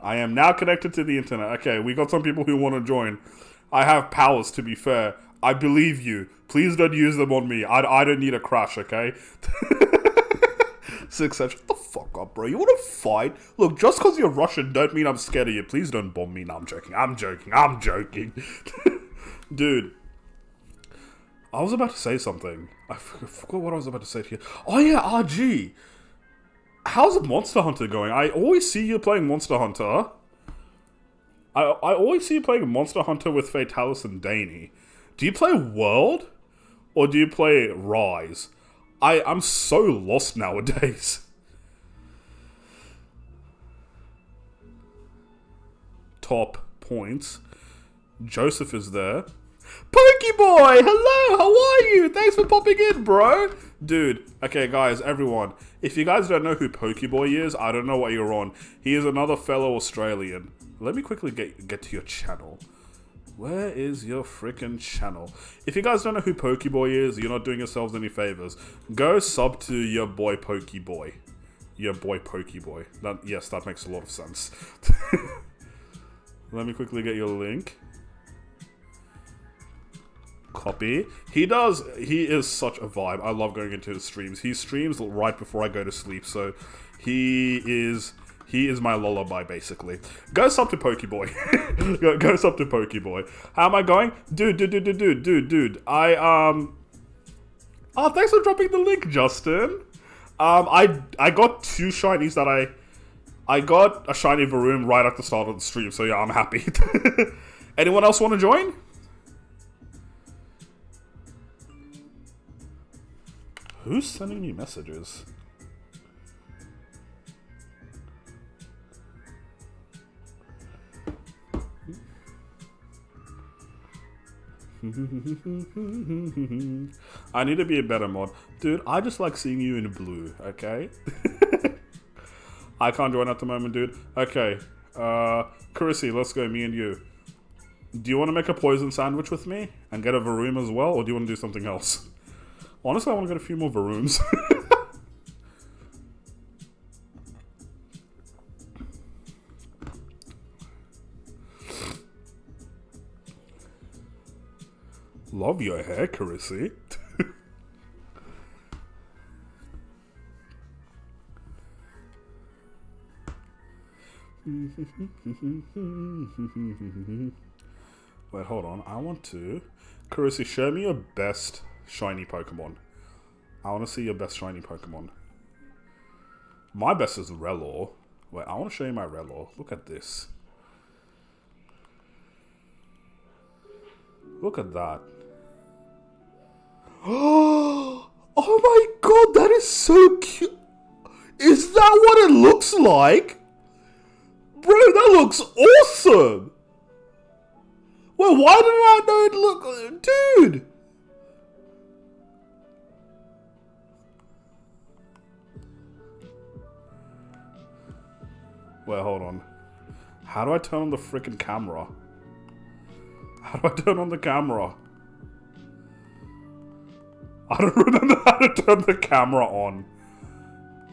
I am now connected to the internet. Okay, we got some people who want to join. I have powers, to be fair. I believe you. Please don't use them on me. I don't need a crash, okay? Shut the fuck up, bro. You want to fight? Look, just because you're Russian don't mean I'm scared of you. Please don't bomb me. No, I'm joking. Dude. I was about to say something. I forgot what I was about to say to you. Oh yeah, RG. How's Monster Hunter going? I always see you playing Monster Hunter. I always see you playing Monster Hunter with Fatalis and Danny. Do you play World? Or do you play Rise? I'm so lost nowadays. Top points. Joseph is there. Pokeboy! Hello! How are you? Thanks for popping in, bro! Dude, okay guys, everyone. If you guys don't know who Pokeboy is, I don't know what you're on. He is another fellow Australian. Let me quickly get to your channel. Where is your freaking channel? If you guys don't know who Pokeboy is, you're not doing yourselves any favors. Go sub to your boy Pokeboy. Your boy Pokeboy. Yes, that makes a lot of sense. Let me quickly get your link. Copy. He is such a vibe. I love going into his streams. He streams right before I go to sleep, so he is my lullaby, basically. Go sub to Pokeboy. go sub to Pokeboy. How am I going? Dude. Oh, thanks for dropping the link, Justin. I got 2 shinies that I got a shiny VAROOM right at the start of the stream, so yeah, I'm happy. Anyone else want to join? Who's sending me messages? I need to be a better mod. Dude, I just like seeing you in blue, okay? I can't join at the moment, dude. Okay. Carissy, let's go, me and you. Do you want to make a poison sandwich with me? And get a VAROOM as well? Or do you want to do something else? Honestly, I want to get a few more VAROOMs. Love your hair, Carissy. Wait, hold on. I want to... Carissy, show me your best shiny Pokemon. I want to see your best shiny Pokemon. My best is Relor. Wait, I want to show you my Relor. Look at this. Look at that. Oh my god, that is so cute. Is that what it looks like? Bro, that looks awesome. Well, why didn't I know it look... Dude. Wait, hold on. How do I turn on the freaking camera? How do I turn on the camera? I don't remember how to turn the camera on.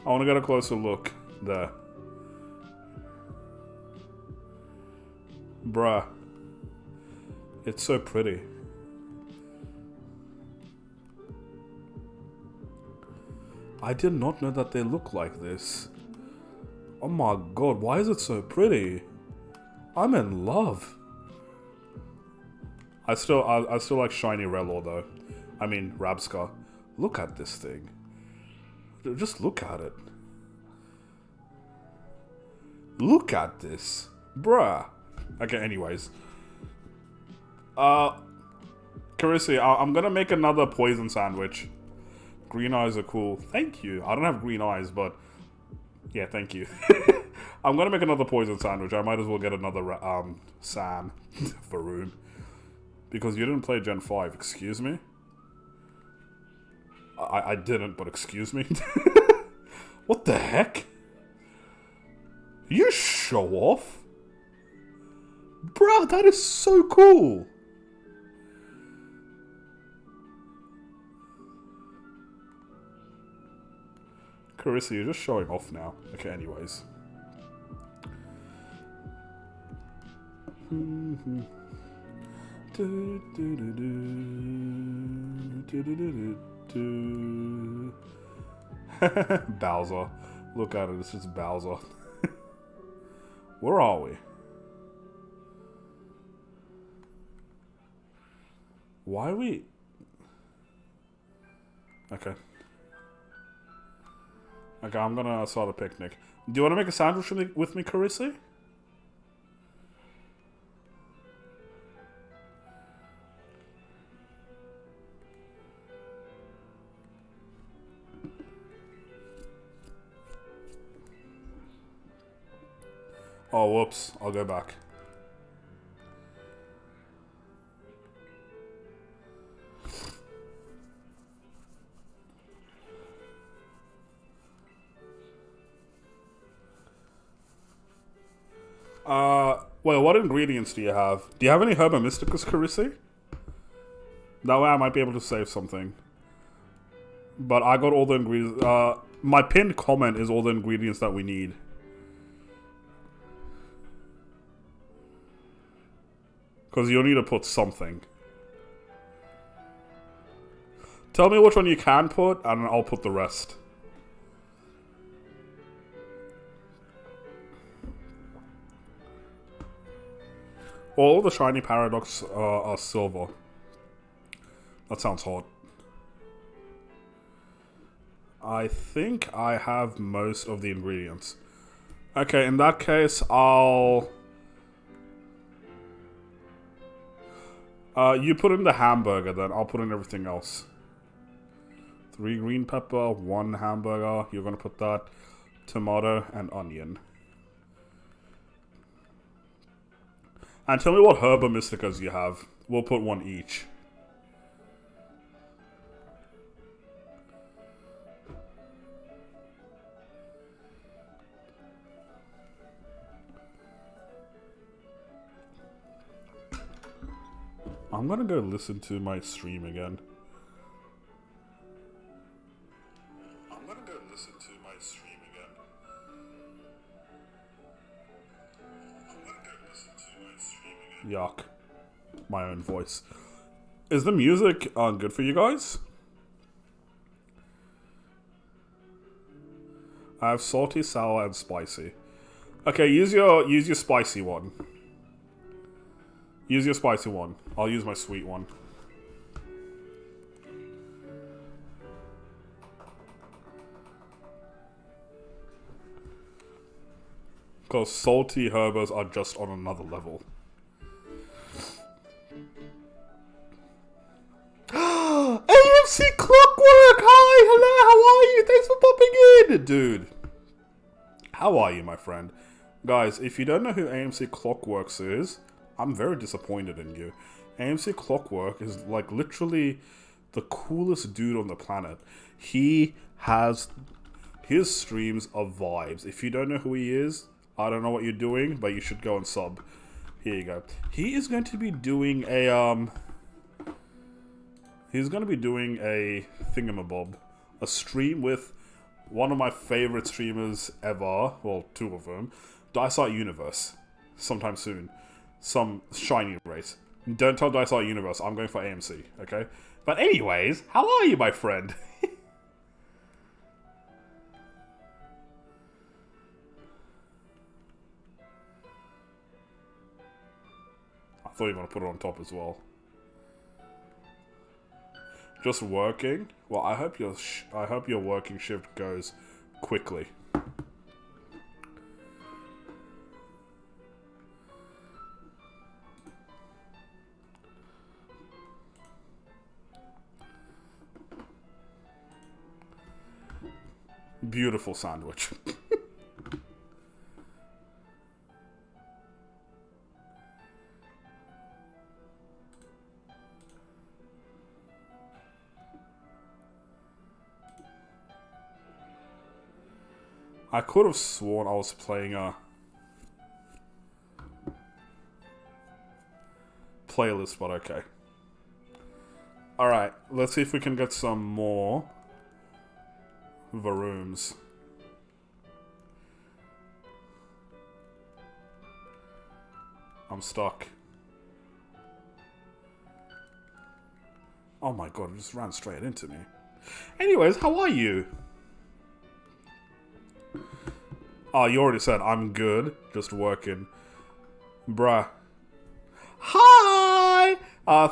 I want to get a closer look. There. Bruh. It's so pretty. I did not know that they look like this. Oh my god, why is it so pretty? I'm in love. I still like shiny Relor though. I mean, Rabscar. Look at this thing. Just look at it. Look at this. Bruh. Okay, anyways. Carissy, I'm gonna make another poison sandwich. Green eyes are cool. Thank you. I don't have green eyes, but... Yeah, thank you. I'm gonna make another poison sandwich. I might as well get another, Sam. VAROOM. Because you didn't play Gen 5, excuse me? I didn't, but excuse me? What the heck? You show off? Bro, that is so cool! Carissa, you're just showing off now. Okay, anyways. Do, do, do, do. Do, do, do, do, do. Bowser. Look at it, it's just Bowser. Where are we? Why are we... Okay. Okay, I'm gonna start a picnic. Do you want to make a sandwich with me, Carissy? Oh, whoops. I'll go back. Well, what ingredients do you have? Do you have any Herba Mysticus, Carissy? That way I might be able to save something. But I got all the ingredients. My pinned comment is all the ingredients that we need. Because you'll need to put something. Tell me which one you can put, and I'll put the rest. All the shiny paradox are silver. That sounds hot. I think I have most of the ingredients. Okay, in that case, I'll... you put in the hamburger, then I'll put in everything else. 3 green pepper, 1 hamburger. You're gonna put that. Tomato and onion. And tell me what Herba Mysticas you have. We'll put 1 each. I'm gonna go listen to my stream again. Yuck. My own voice. Is the music good for you guys? I have salty, sour, and spicy. Okay, use your spicy one. Use your spicy one. I'll use my sweet one. Because salty herbers are just on another level. AMC Clockwork! Hi, hello, how are you? Thanks for popping in! Dude, how are you, my friend? Guys, if you don't know who AMC Clockworks is, I'm very disappointed in you. AMC Clockwork is like literally the coolest dude on the planet. He has... his streams are vibes. If you don't know who he is, I don't know what you're doing, but you should go and sub. Here you go. He is going to be doing a, he's going to be doing a thingamabob. A stream with one of my favorite streamers ever. Well, 2 of them. Dice Universe. Sometime soon. Some shiny race. Don't tell Dice Universe. I'm going for AMC, okay? But anyways, how are you, my friend? I thought you were going to put it on top as well. Just working? Well, I hope your working shift goes quickly. Beautiful sandwich. I could have sworn I was playing a playlist, but okay. Alright, let's see if we can get some more VAROOMs. I'm stuck. Oh my god, it just ran straight into me. Anyways, how are you? Oh, you already said I'm good. Just working. Bruh. Hi!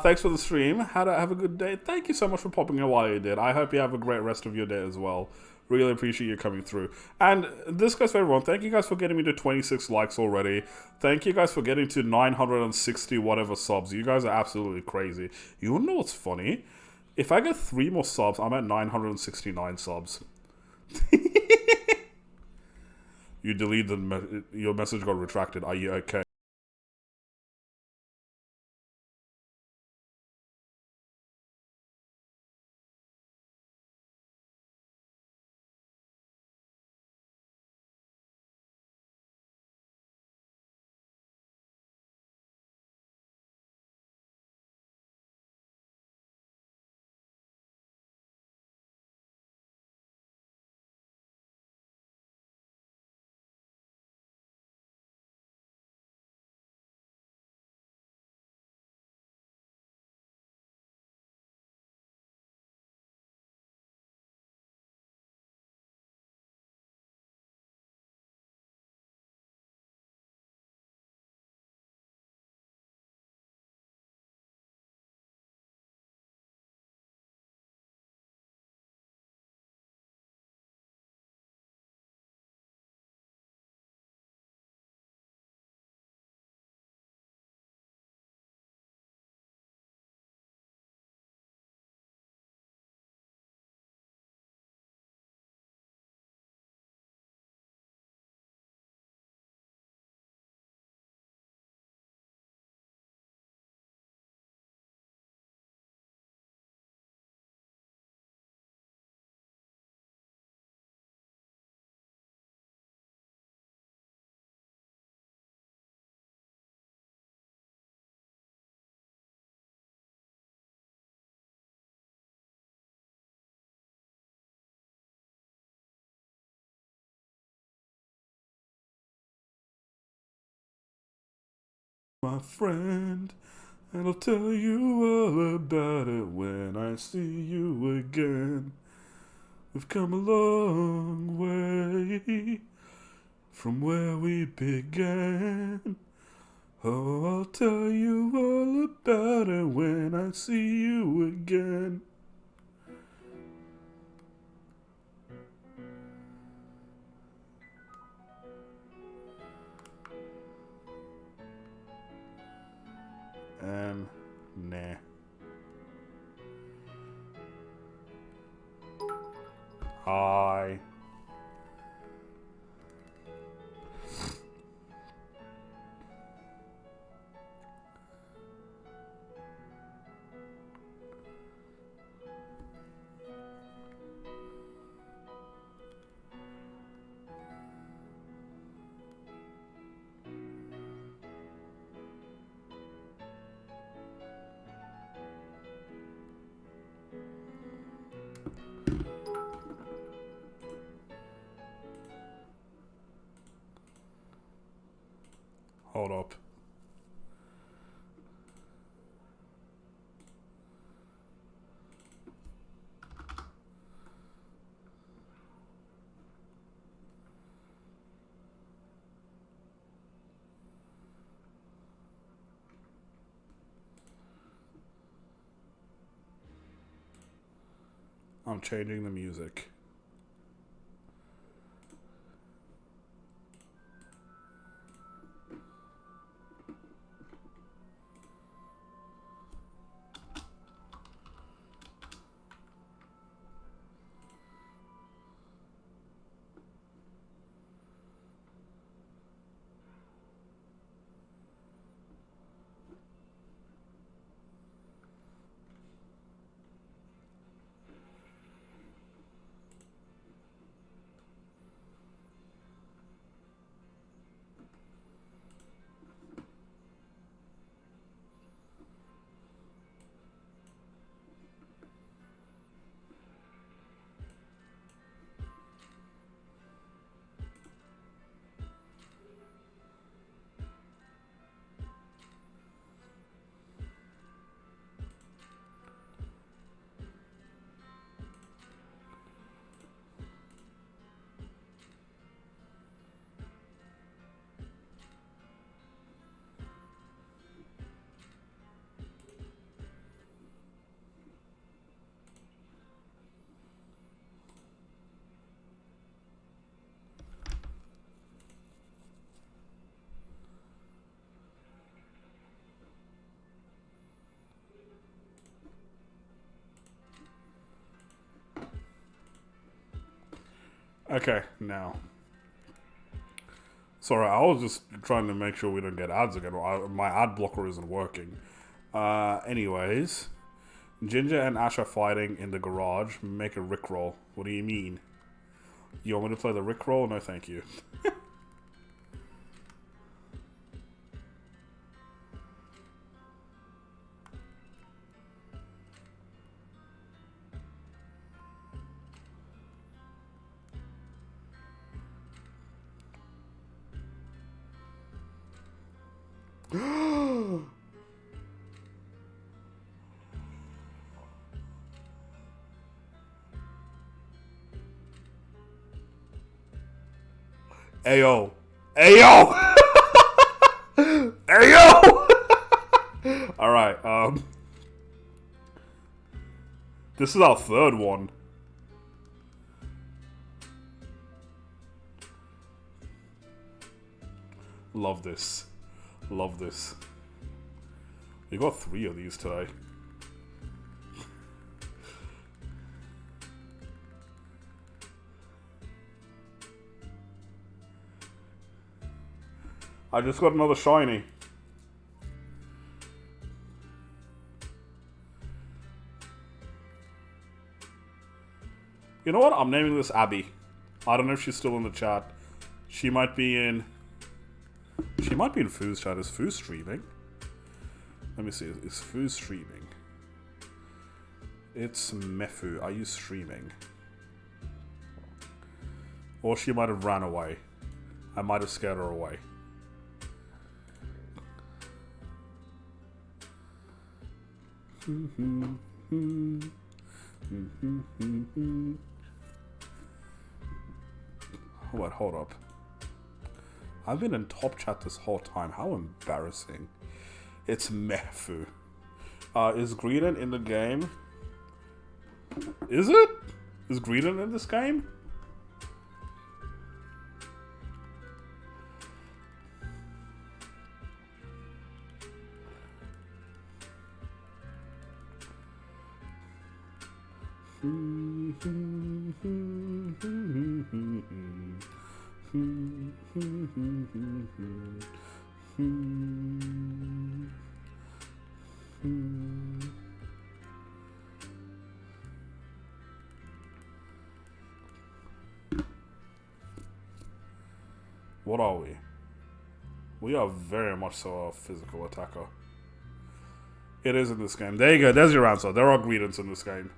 Thanks for the stream. Have a good day. Thank you so much for popping in while you did. I hope you have a great rest of your day as well. Really appreciate you coming through. And this goes for everyone. Thank you guys for getting me to 26 likes already. Thank you guys for getting to 960 whatever subs. You guys are absolutely crazy. You wanna know what's funny? If I get 3 more subs, I'm at 969 subs. You deleted your message got retracted. Are you okay? My friend, and I'll tell you all about it when I see you again. We've come a long way from where we began. Oh, I'll tell you all about it when I see you again. Nah. Hi. Hold up. I'm changing the music. Okay, now. Sorry, I was just trying to make sure we don't get ads again. My ad blocker isn't working. Anyways. Ginger and Ash are fighting in the garage. Make a Rickroll. What do you mean? You want me to play the Rickroll? No, thank you. Ayo. Ayo! Ayo! Alright, this is our third one. Love this. Love this. We got 3 of these today. I just got another shiny. You know what? I'm naming this Abby. I don't know if she's still in the chat. She might be in... She might be in Foo's chat. Is Foo streaming? Let me see. Is Foo streaming? It's Mefu. Are you streaming? Or she might have ran away. I might have scared her away. Wait, hold up. I've been in top chat this whole time. How embarrassing. It's Mefu. Is Greedent in the game? Is it? Is Greedent in this game? What are we? We are very much so a physical attacker. It is in this game. There you go. There's your answer. There are Greedents in this game.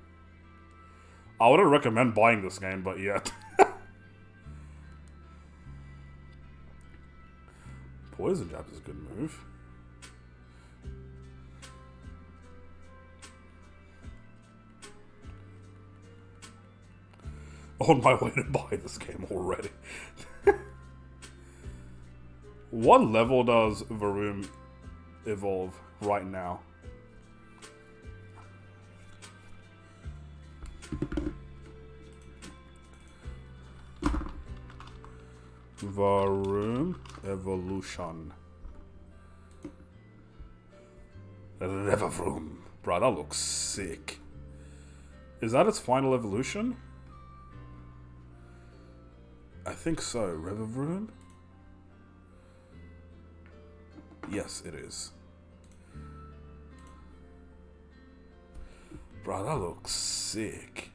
I wouldn't recommend buying this game, but yet. Poison Jab is a good move. On my way to buy this game already. What level does VAROOM evolve right now? VAROOM evolution. Revavroom. Bro, that looks sick. Is that its final evolution? I think so. Revavroom? Yes, it is. Bro, that looks sick.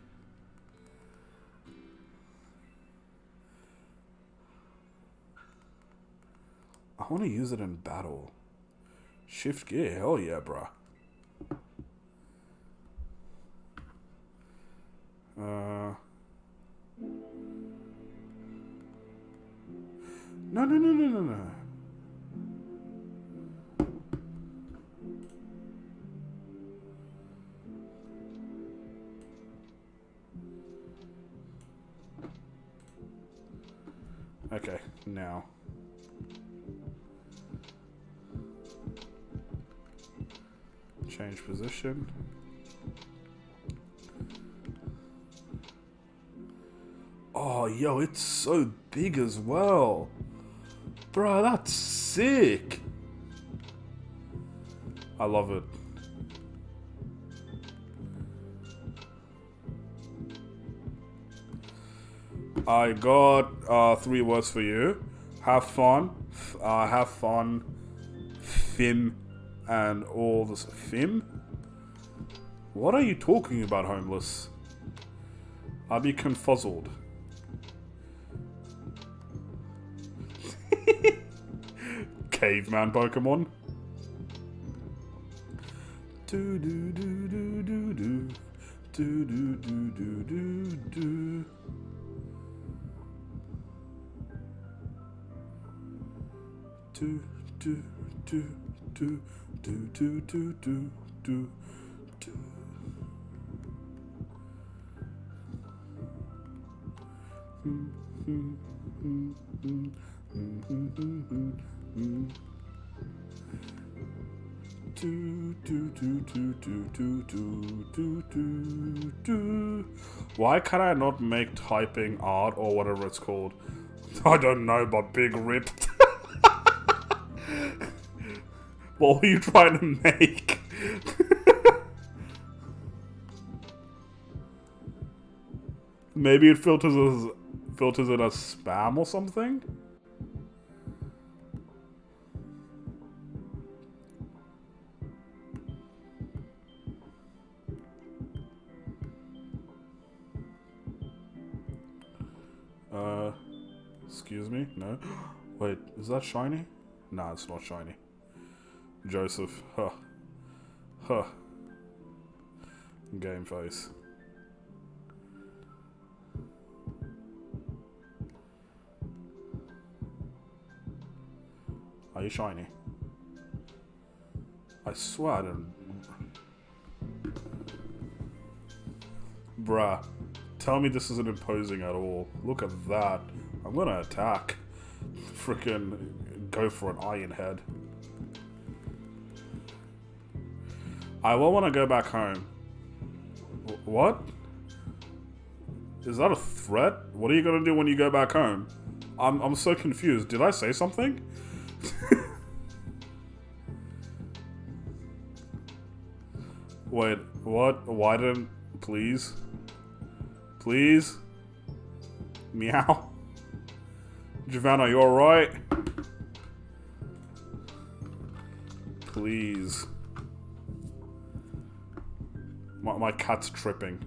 I want to use it in battle. Shift gear, hell yeah, bro. No. Okay, now. Change position. Oh, yo, it's so big as well. Bro, that's sick. I love it. I got 3 words for you. Have fun. Have fun. Fim. And all this. Fim? What are you talking about, homeless? I'll be confuzzled. Caveman Pokemon. Do do do do do do do do do do do do. Do do do do do do do do do do. Why can I not make typing art or whatever it's called? I don't know, but big rip. What were you trying to make? Maybe it filters it as spam or something? Excuse me? No? Wait, is that shiny? Nah, it's not shiny. Joseph. Huh. Huh. Game face. Are you shiny? I swear I didn't... Bruh. Tell me this isn't imposing at all. Look at that. I'm gonna attack. Frickin' go for an iron head. I will want to go back home. What? Is that a threat? What are you gonna do when you go back home? I'm so confused. Did I say something? Wait, what? Why didn't... Please? Please? Meow? Giovanna, you alright? Please. My cat's tripping.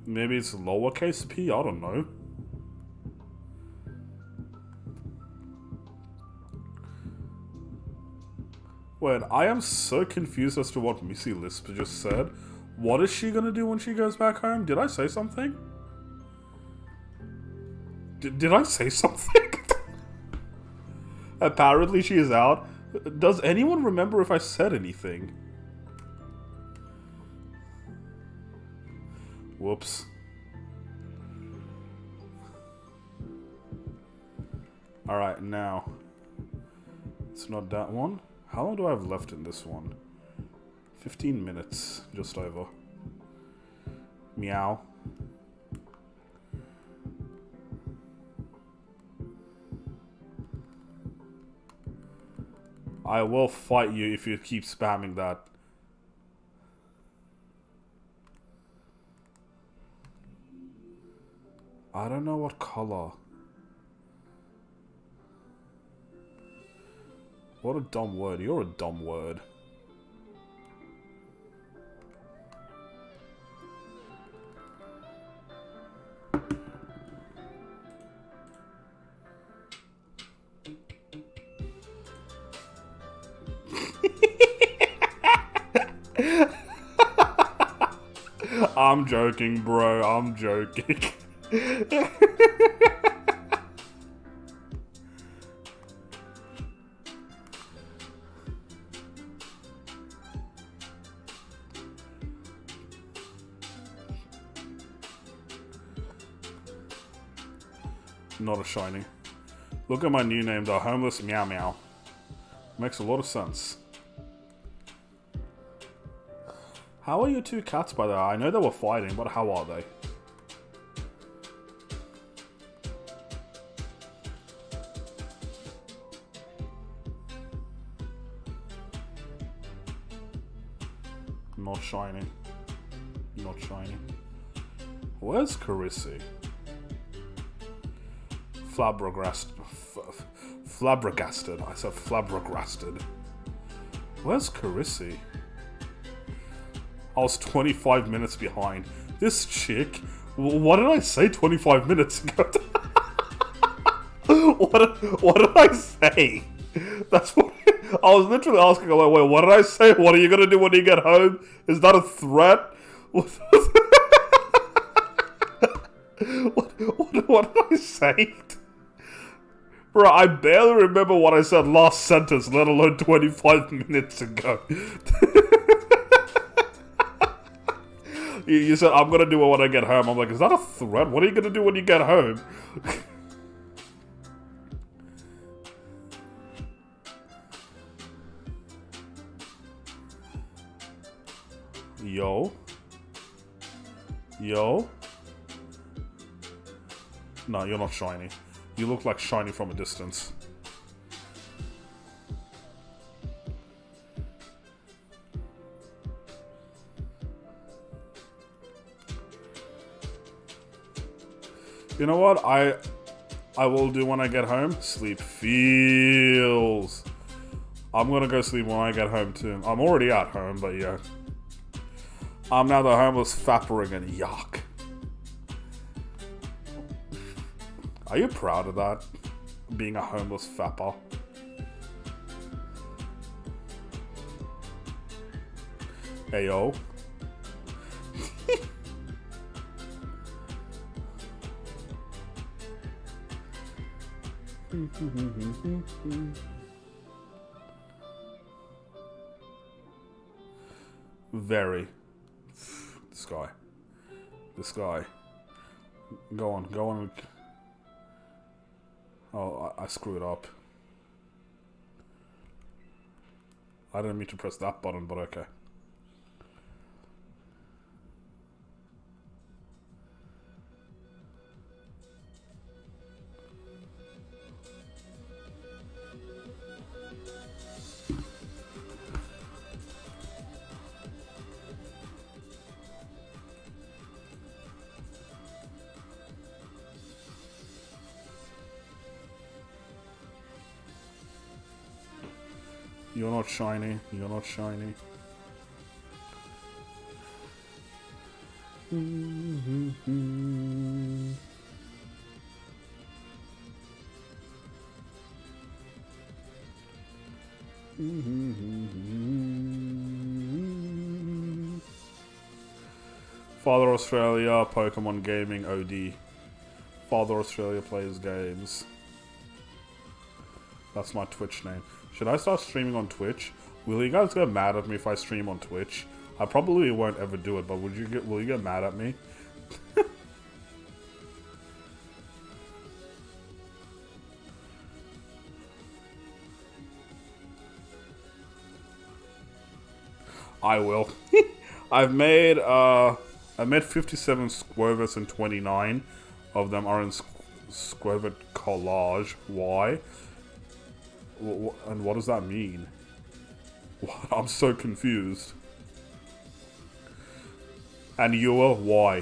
Maybe it's lowercase p? I don't know. Wait, I am so confused as to what Missy Lisp just said. What is she gonna do when she goes back home? Did I say something? Did I say something? Apparently she is out. Does anyone remember if I said anything? Whoops. Alright, now. It's not that one. How long do I have left in this one? 15 minutes, just over. Meow. I will fight you if you keep spamming that. I don't know what color. What a dumb word. You're a dumb word. I'm joking, bro. I'm joking. Not a shiny. Look at my new name, the Homeless Meow Meow. Makes a lot of sense. How are your two cats, by the way? I know they were fighting, but how are they? Not shiny. Not shiny. Where's Carissy? Flabbergasted. I said flabbergasted. Where's Carissy? I was 25 minutes behind. This chick... What did I say 25 minutes ago? What did I say? That's what... I was literally asking, like, wait, what did I say? What are you gonna do when you get home? Is that a threat? What did I say? Bro, I barely remember what I said last sentence, let alone 25 minutes ago. You said, I'm gonna do it when I get home. I'm like, is that a threat? What are you gonna do when you get home? Yo. Yo. No, you're not shiny. You look like shiny from a distance. You know what? I will do when I get home. Sleep feels. I'm gonna go sleep when I get home too. I'm already at home, but yeah. I'm now the homeless fappering and yuck. Are you proud of that? Being a homeless fapper? Ayo. Very. This guy. Go on. Oh, I screwed up. I didn't mean to press that button, but okay. You're not shiny. You're not shiny. Father Australia, Pokemon Gaming OD. Father Australia plays games. That's my Twitch name. Should I start streaming on Twitch? Will you guys get mad at me if I stream on Twitch? I probably won't ever do it, but will you get mad at me? I will. I've made 57 Squirvets and 29 of them are in Squirvet collage. Why? And what does that mean? I'm so confused. And you will? Why?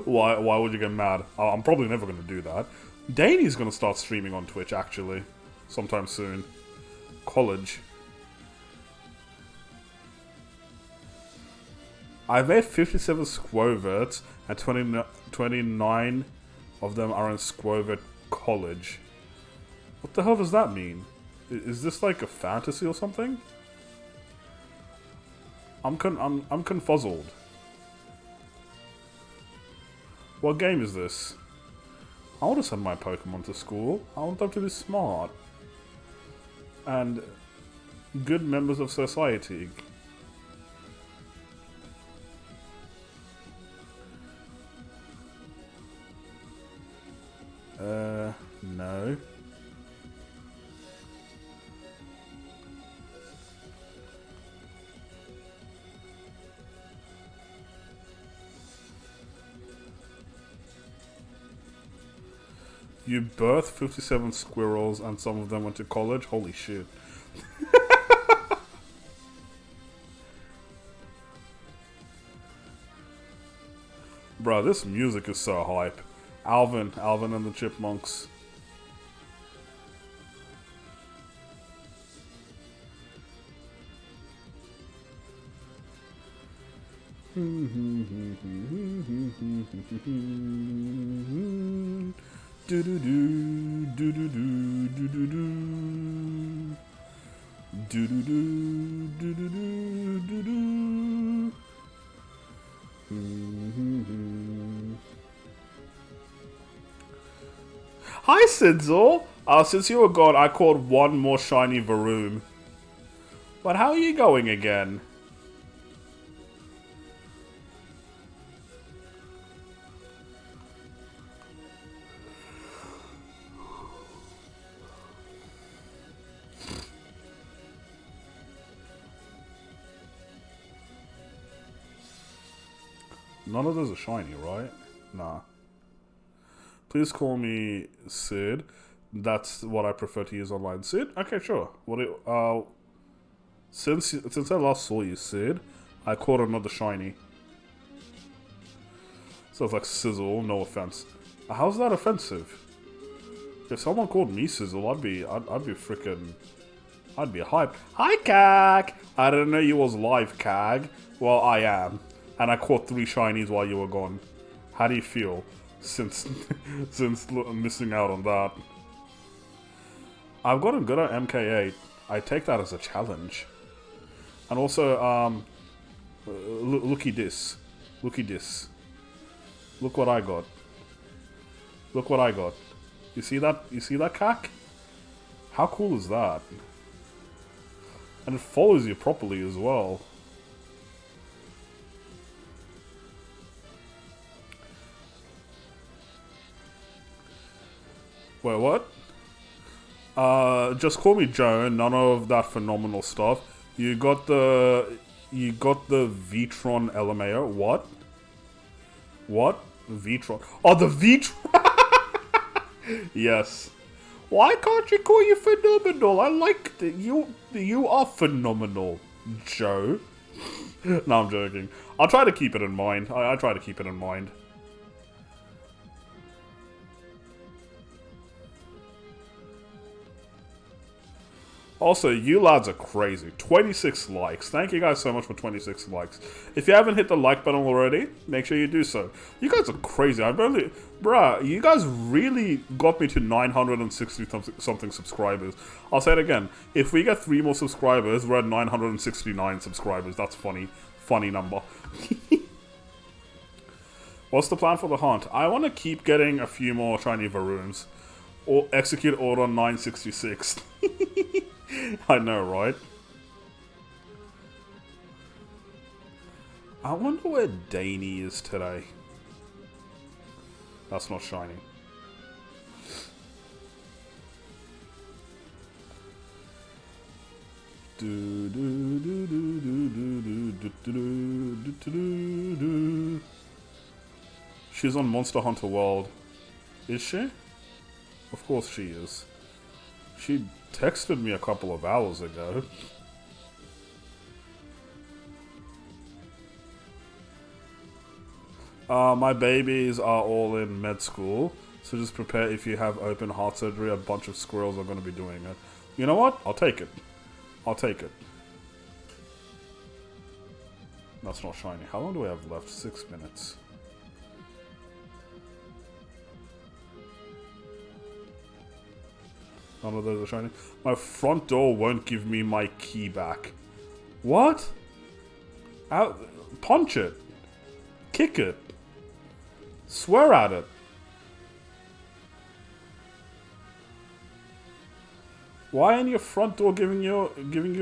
Why would you get mad? I'm probably never going to do that. Danny's going to start streaming on Twitch, actually. Sometime soon. College. I've made 57 Squirvets, and 29 of them are in Squirvet College. What the hell does that mean? Is this like a fantasy or something? I'm confuzzled. What game is this? I want to send my Pokemon to school. I want them to be smart. And good members of society. No. You birthed 57 squirrels and some of them went to college? Holy shit. Bro, this music is so hype. Alvin and the Chipmunks. Hi, Sidzor. Since you were gone, I caught one more shiny VAROOM. But how are you going again? None of those are shiny, right? Nah. Please call me Sid. That's what I prefer to use online. Sid? Okay, sure. Since I last saw you, Sid, I caught another shiny. So it's like Sizzle, no offense. How's that offensive? If someone called me Sizzle, I'd be freaking... I'd be hyped. Hi, Cag! I didn't know you was live, Cag. Well, I am. And I caught 3 shinies while you were gone. How do you feel since missing out on that? I've gotten good at MK8. I take that as a challenge. And also, looky this. Looky this. Look what I got. Look what I got. You see that? You see that, Cack? How cool is that? And it follows you properly as well. Wait, what? Just call me Joe. None of that phenomenal stuff. You got the Vitron LMAO. What? What? Vitron. Oh, the Vitron. Yes. Why can't you call you phenomenal? I like that you are phenomenal, Joe. No, I'm joking. I'll try to keep it in mind. I try to keep it in mind. Also, you lads are crazy. 26 likes. Thank you guys so much for 26 likes. If you haven't hit the like button already, make sure you do so. You guys are crazy. Bruh, you guys really got me to 960 something subscribers. I'll say it again. If we get 3 more subscribers, we're at 969 subscribers. That's funny. Funny number. What's the plan for the hunt? I want to keep getting a few more shiny VAROOMs. Or execute order 966. I know, right? I wonder where Daney is today. That's not shiny. She's on Monster Hunter World. Is she? Of course she is. She texted me a couple of hours ago. My babies are all in med school, so just prepare if you have open heart surgery. A bunch of squirrels are going to be doing it. You know what? I'll take it. I'll take it. That's not shiny. How long do we have left? 6 minutes. None of those are shiny. My front door won't give me my key back. What? Punch it. Kick it. Swear at it. Why ain't your front door giving you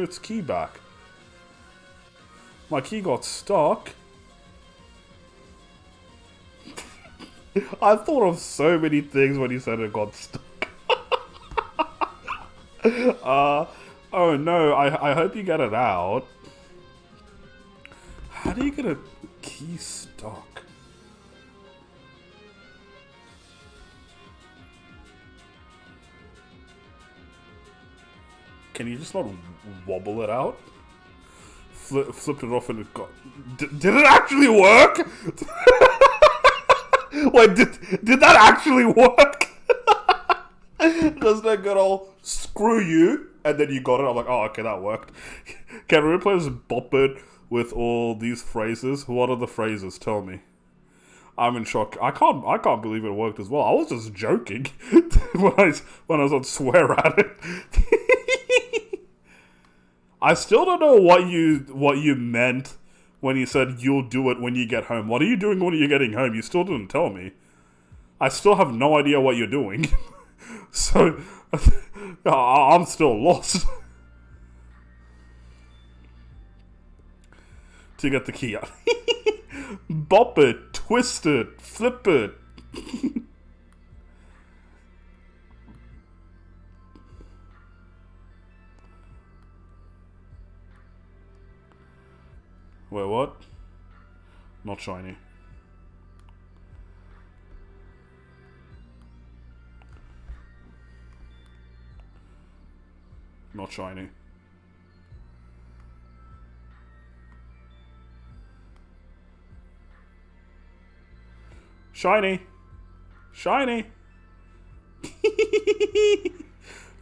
its key back? My key got stuck. I thought of so many things when you said it got stuck. Oh no, I hope you get it out. How do you get a key stuck? Can you just not wobble it out? Flipped it off and it got... Did it actually work? Wait, did that actually work? There's no good old screw you, and then you got it. I'm like, oh, okay, that worked. Can we replace Bop It with all these phrases? What are the phrases? Tell me. I'm in shock. I can't believe it worked as well. I was just joking when I was on swear at it. I still don't know what you meant when you said you'll do it when you get home. What are you doing when you're getting home? You still didn't tell me. I still have no idea what you're doing. So I'm still lost. To get the key out. Bop it, twist it, flip it. Wait, what? Not shiny. Not shiny. Shiny! Shiny!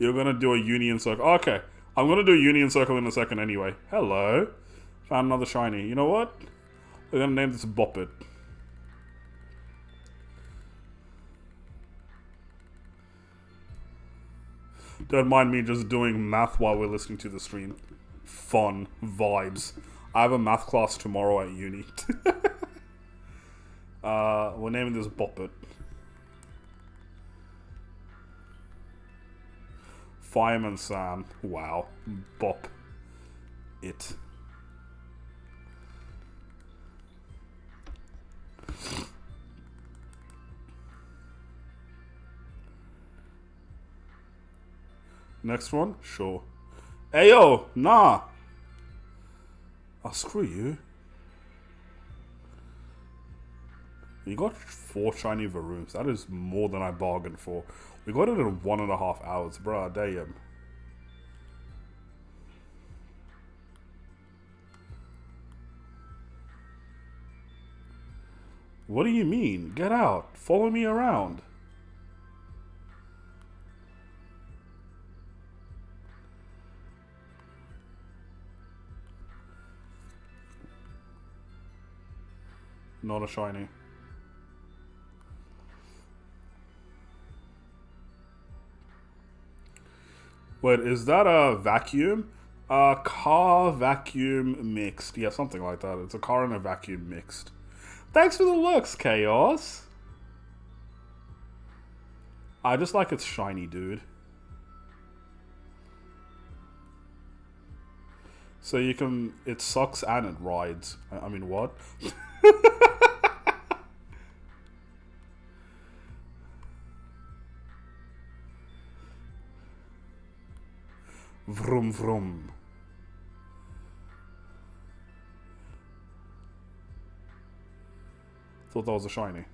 You're gonna do a union circle. Okay. I'm gonna do a union circle in a second anyway. Hello. Found another shiny. You know what? We're gonna name this Bop It. Don't mind me just doing math while we're listening to the stream. Fun. Vibes. I have a math class tomorrow at uni. We're naming this Bop It. Fireman Sam. Wow. Bop It. Next one? Sure. Ayo! Nah! Oh, screw you. You got 4 shiny Varooms. That is more than I bargained for. We got it in 1.5 hours, bruh. Damn. What do you mean? Get out. Follow me around. Not a shiny. Wait, is that a vacuum? A car vacuum mixed. Yeah, something like that. It's a car and a vacuum mixed. Thanks for the looks, Chaos. I just like it's shiny, dude. So you can... It sucks and it rides. I mean, what? Vroom vroom. Thought that was a shiny.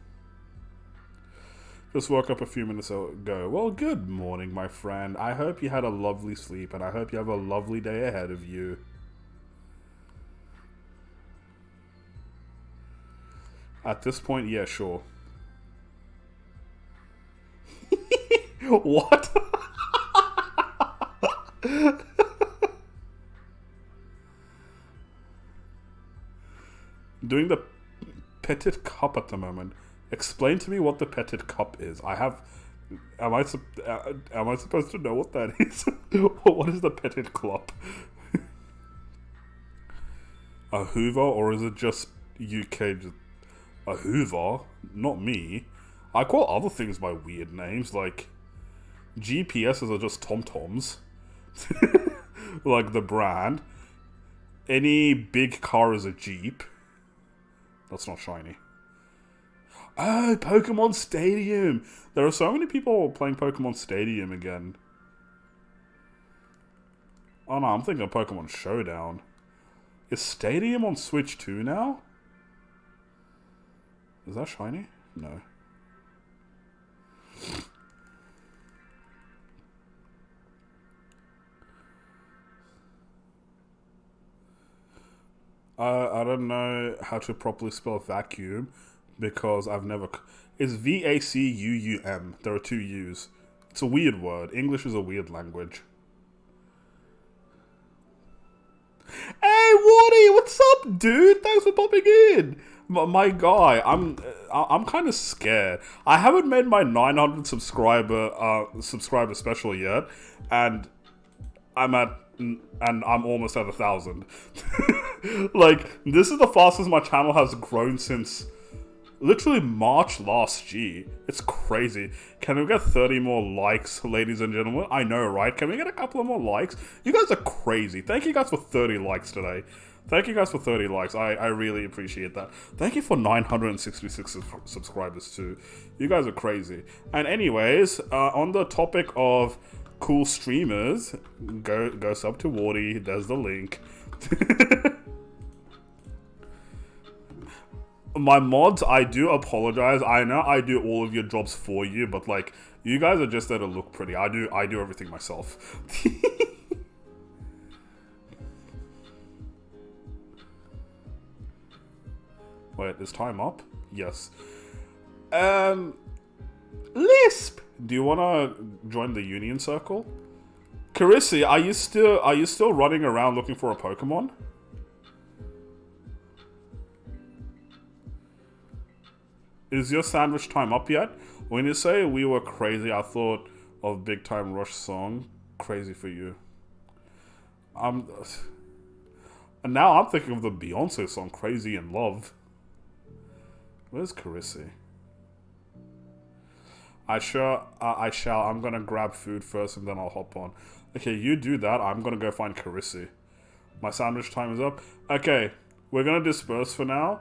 Just woke up a few minutes ago. Well, good morning, my friend. I hope you had a lovely sleep, and I hope you have a lovely day ahead of you. At this point, yeah, sure. What? Doing the Petit Cup at the moment. Explain to me what the Petit Cup is. Am I supposed to know what that is? What is the Petit Cup? A Hoover, or is it just UK? A Hoover? Not me. I call other things by weird names, like GPSs are just TomToms. Like the brand. Any big car is a Jeep. That's not shiny. Oh, Pokemon Stadium! There are so many people playing Pokemon Stadium again. Oh no, I'm thinking of Pokemon Showdown. Is Stadium on Switch 2 now? Is that shiny? No. I don't know how to properly spell vacuum, because I've never... It's VACUUM. There are 2 U's. It's a weird word. English is a weird language. Hey, Woody! What's up, dude? Thanks for popping in! My guy, I'm kind of scared. I haven't made my 900 subscriber special yet, and I'm almost at 1,000. Like, this is the fastest my channel has grown since literally March last year. It's crazy. Can we get 30 more likes, ladies and gentlemen? I know, right? Can we get a couple of more likes? You guys are crazy. Thank you guys for 30 likes today. Thank you guys for 30 likes. I really appreciate that. Thank you for 966 subscribers too. You guys are crazy. And anyways, on the topic of cool streamers, go sub to Wardy. There's the link. My mods, I do apologize. I know I do all of your jobs for you, but like, you guys are just there to look pretty. I do everything myself. Wait, is time up? Yes. Lisp! Do you wanna join the Union Circle? Carissy, are you still running around looking for a Pokemon? Is your sandwich time up yet? When you say we were crazy, I thought of Big Time Rush song. Crazy for you. And now I'm thinking of the Beyonce song, Crazy in Love. Where's Carissy? I shall. I'm gonna grab food first and then I'll hop on. Okay, you do that. I'm gonna go find Carissy. My sandwich time is up. Okay, we're gonna disperse for now.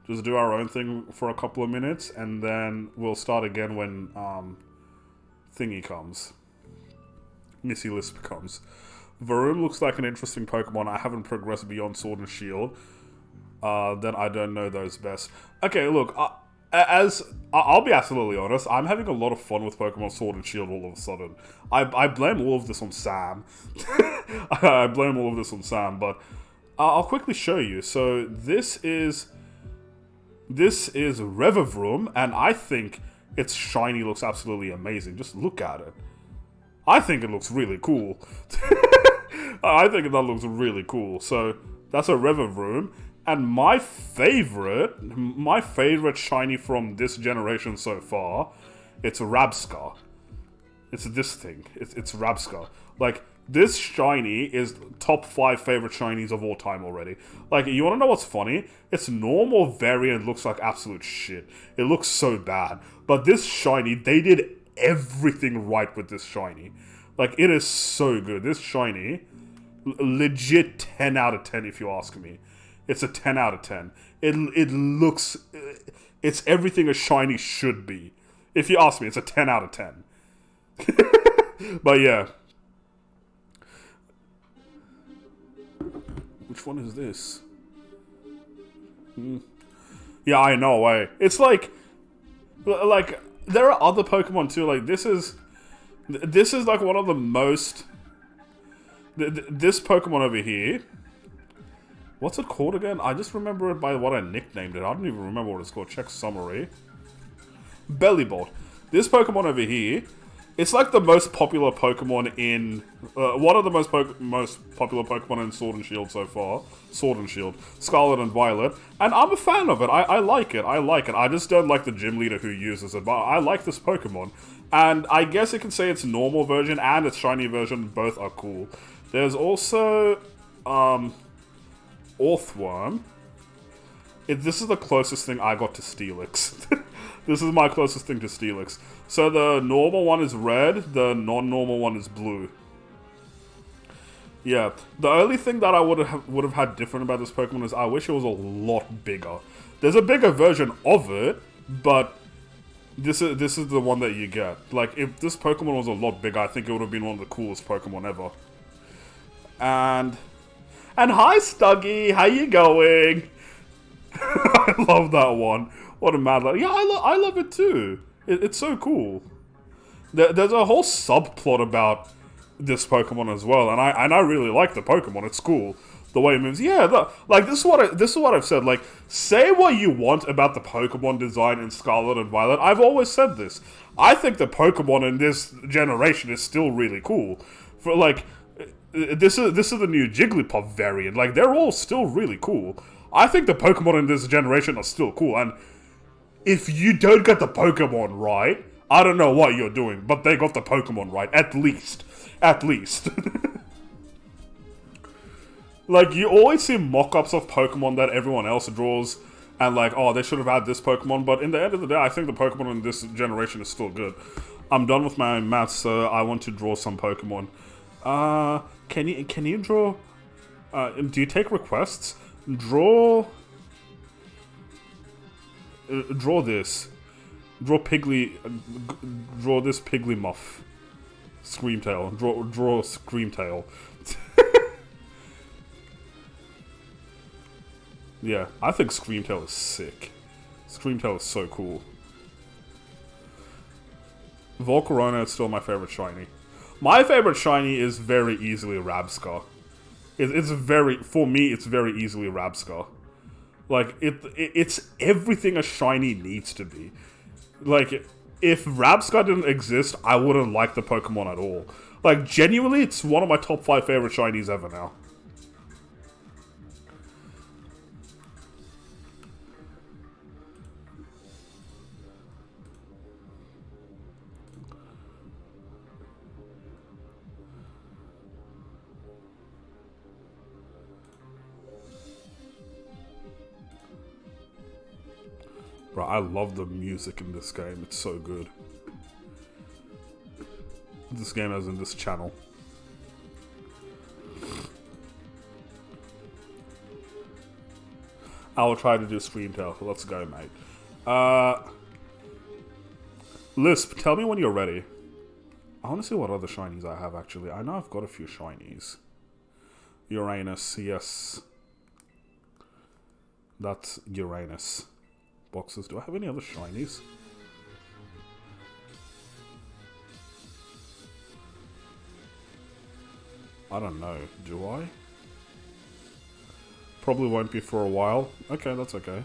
Just do our own thing for a couple of minutes, and then we'll start again when thingy comes. Missy Lisp comes. VAROOM looks like an interesting Pokemon. I haven't progressed beyond Sword and Shield. Then I don't know those best. Okay, look, I'll be absolutely honest, I'm having a lot of fun with Pokemon Sword and Shield all of a sudden. I blame all of this on Sam. I blame all of this on Sam, but I'll quickly show you. So this is VAROOM, and I think its shiny looks absolutely amazing. Just look at it. I think it looks really cool. I think that looks really cool. So that's a VAROOM, and my favorite shiny from this generation so far, it's Rabscar. It's this thing. It's Rabscar. Like, this shiny is top 5 favorite shinies of all time already. Like, you wanna know what's funny? Its normal variant looks like absolute shit. It looks so bad. But this shiny, they did everything right with this shiny. Like, it is so good. This shiny, legit 10 out of 10 if you ask me. It's a 10 out of 10. It looks... It's everything a shiny should be. If you ask me, it's a 10 out of 10. But yeah. Which one is this? Yeah, I know, eh? It's like, there are other Pokemon too, like, this is like one of the most, this Pokemon over here, what's it called again? I just remember it by what I nicknamed it. I don't even remember what it's called. Check summary. Bellibolt. This Pokemon over here, it's like the most popular Pokemon in... one of the most popular Pokemon in Sword and Shield so far. Sword and Shield. Scarlet and Violet. And I'm a fan of it. I like it. I like it. I just don't like the gym leader who uses it. But I like this Pokemon. And I guess you can say its normal version and its shiny version both are cool. There's also... Orthworm. This is the closest thing I got to Steelix. This is my closest thing to Steelix. So the normal one is red, the non-normal one is blue. Yeah, the only thing that I would have had different about this Pokemon is I wish it was a lot bigger. There's a bigger version of it, but this is the one that you get. Like, if this Pokemon was a lot bigger, I think it would have been one of the coolest Pokemon ever. And hi, Stuggy, how you going? I love that one. What a mad lad. Yeah, I love it too. It's so cool. There's a whole subplot about this Pokemon as well, and I really like the Pokemon. It's cool. The way it moves, yeah. Like this is what I've said. Like, say what you want about the Pokemon design in Scarlet and Violet. I've always said this. I think the Pokemon in this generation is still really cool. For like, this is the new Jigglypuff variant. Like, they're all still really cool. I think the Pokemon in this generation are still cool. And if you don't get the Pokemon right, I don't know what you're doing. But they got the Pokemon right, at least. At least. Like, you always see mock-ups of Pokemon that everyone else draws, and like, oh, they should have had this Pokemon, but in the end of the day, I think the Pokemon in this generation is still good. I'm done with my maths, so I want to draw some Pokemon. Can you draw, do you take requests? Draw this. Draw this Pigglymuff. Screamtail. Draw Screamtail. Yeah, I think Screamtail is sick. Screamtail is so cool. Volcarona is still my favorite shiny. My favorite shiny is very easily Rabscar. For me, it's very easily Rabscar. Like, it's everything a shiny needs to be. Like, if Rabscar didn't exist, I wouldn't like the Pokemon at all. Like, genuinely, it's one of my top 5 favorite shinies ever now. Bro, I love the music in this game. It's so good. This game as in this channel. I will try to do Screamtail. Let's go, mate. Lisp, tell me when you're ready. I want to see what other shinies I have, actually. I know I've got a few shinies. Uranus, yes. That's Uranus. Boxes. Do I have any other shinies? I don't know. Do I? Probably won't be for a while. Okay, that's okay.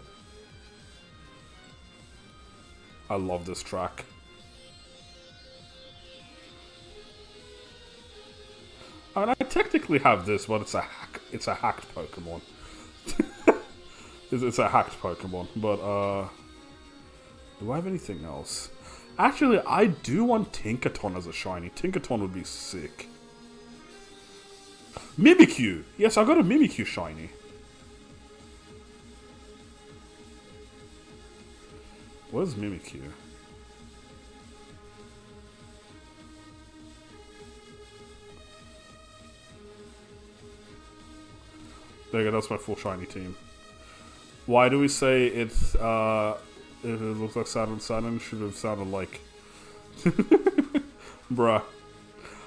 I love this track. I mean, I technically have this, but it's a hacked Pokemon. It's a hacked Pokemon, but do I have anything else? Actually, I do want Tinkaton as a shiny. Tinkaton would be sick. Mimikyu! Yes, I got a Mimikyu shiny. Where's Mimikyu? There you go, that's my full shiny team. Why do we say it's, if it looks like Saturn should have sounded like... Bruh.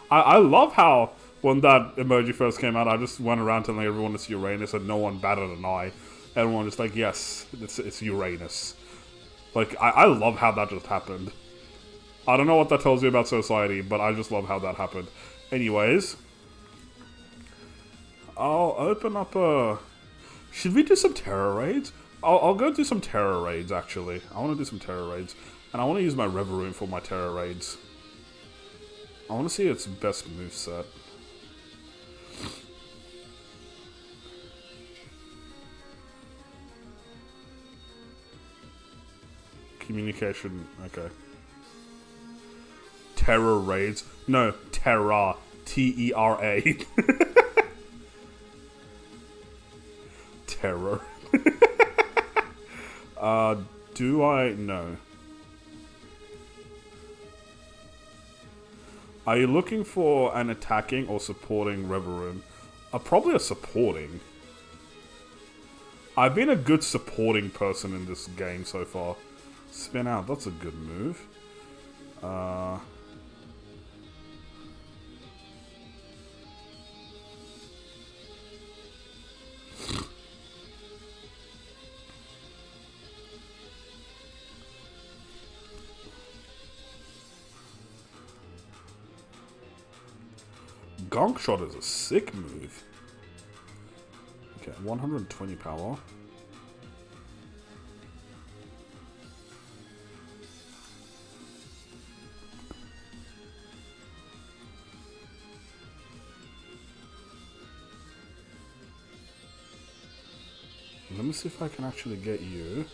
I love how, when that emoji first came out, I just went around telling everyone it's Uranus and no one batted an eye. Everyone just like, yes, it's Uranus. Like, I love how that just happened. I don't know what that tells you about society, but I just love how that happened. Anyways. I'll open up a... Should we do some Terror Raids? I'll go do some Terror Raids, actually. I want to do some Terror Raids. And I want to use my VAROOM for my Terror Raids. I want to see its best moveset. Communication, okay. Terror Raids. No, Terra. T-E-R-A. Terror. Do I? No. Are you looking for an attacking or supporting VAROOM? Probably a supporting. I've been a good supporting person in this game so far. Spin out, that's a good move. Gonk Shot is a sick move. 120 power. Let me see if I can actually get you.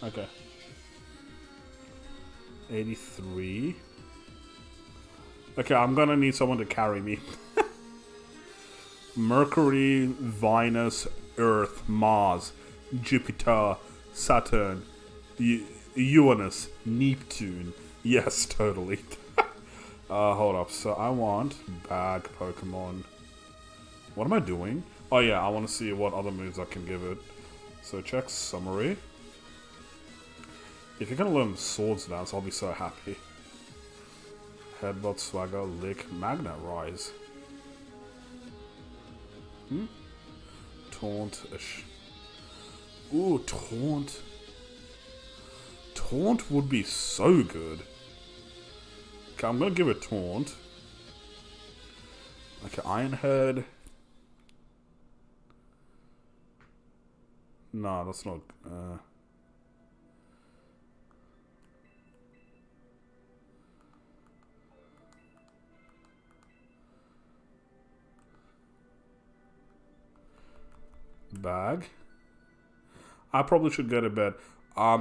Okay. 83. Okay, I'm gonna need someone to carry me. Mercury, Venus, Earth, Mars, Jupiter, Saturn, Uranus, Neptune. Yes, totally. Hold up. So I want bag Pokemon. What am I doing? Oh yeah, I want to see what other moves I can give it. So check summary. If you're gonna learn Swords Dance, I'll be so happy. Headbutt, Swagger, Lick, Magnet Rise. Taunt-ish. Ooh, Taunt. Taunt would be so good. Okay, I'm gonna give it Taunt. Okay, Iron Head. No, that's not... Bag. I probably should go to bed.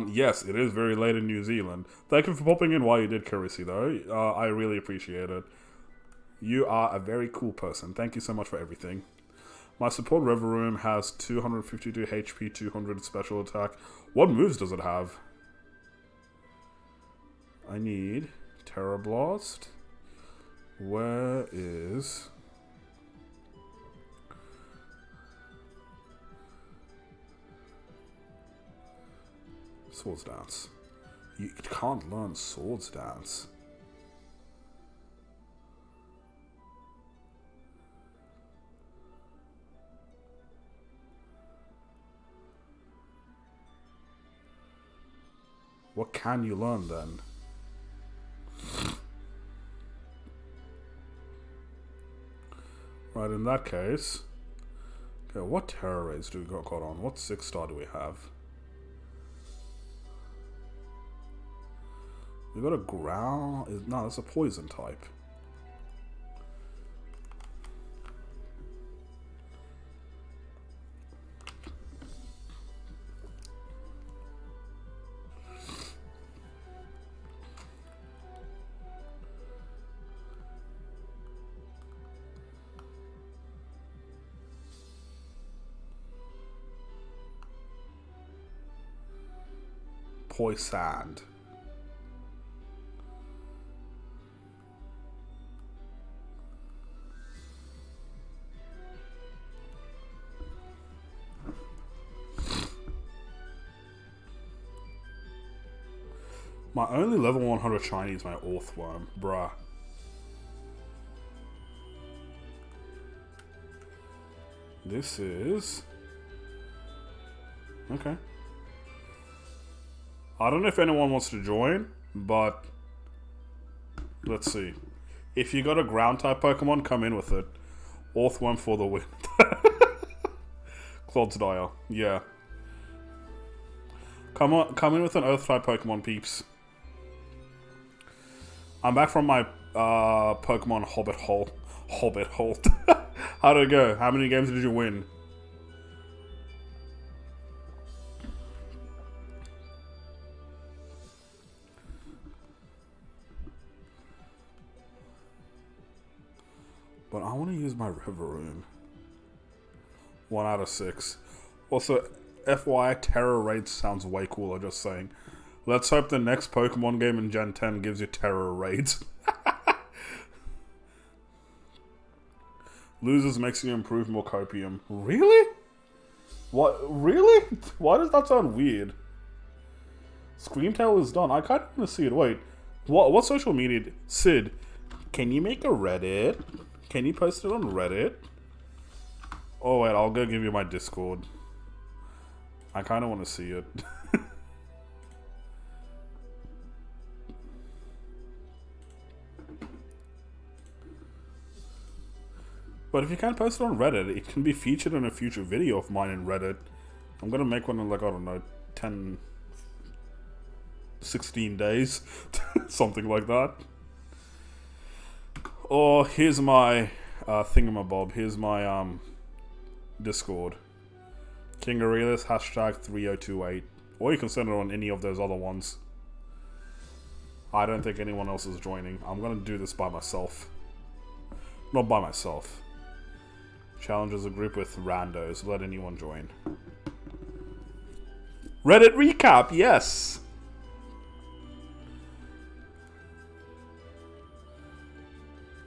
Yes, it is very late in New Zealand. Thank you for popping in while you did, Currency, though. I really appreciate it. You are a very cool person. Thank you so much for everything. My support VAROOM has 252 HP, 200 special attack. What moves does it have? I need Terra Blast. Where is... Swords Dance. You can't learn Swords Dance. What can you learn then? Right, in that case... Okay, what Terror Rays do we got on? What 6-star do we have? We got a growl. No, that's a poison type. Poisoned. My only level 100 shiny is my Orthworm, bruh. This is... Okay. I don't know if anyone wants to join, but... Let's see. If you got a ground-type Pokemon, come in with it. Orthworm for the win. Clodsdire, yeah. Come in with an Earth-type Pokemon, peeps. I'm back from my Pokemon Hobbit Hole. Hobbit Hole. How did it go? How many games did you win? But I want to use my VAROOM. 1 out of 6. Also, FYI, Terror Raids sounds way cooler, just saying. Let's hope the next Pokemon game in Gen 10 gives you Terror Raids. Losers makes you improve more copium. Really? What? Really? Why does that sound weird? Screamtail is done. I kind of want to see it. Wait. What social media? Sid, can you make a Reddit? Can you post it on Reddit? Oh wait, I'll go give you my Discord. I kind of want to see it. But if you can't post it on Reddit, it can be featured in a future video of mine in Reddit. I'm gonna make one in like, I don't know, 10, 16 days. Something like that. Or here's my thingamabob. Here's my Discord. King Aurelius, #3028. Or you can send it on any of those other ones. I don't think anyone else is joining. I'm gonna do this by myself. Not by myself. Challenge as a group with randos. Let anyone join. Reddit recap, yes!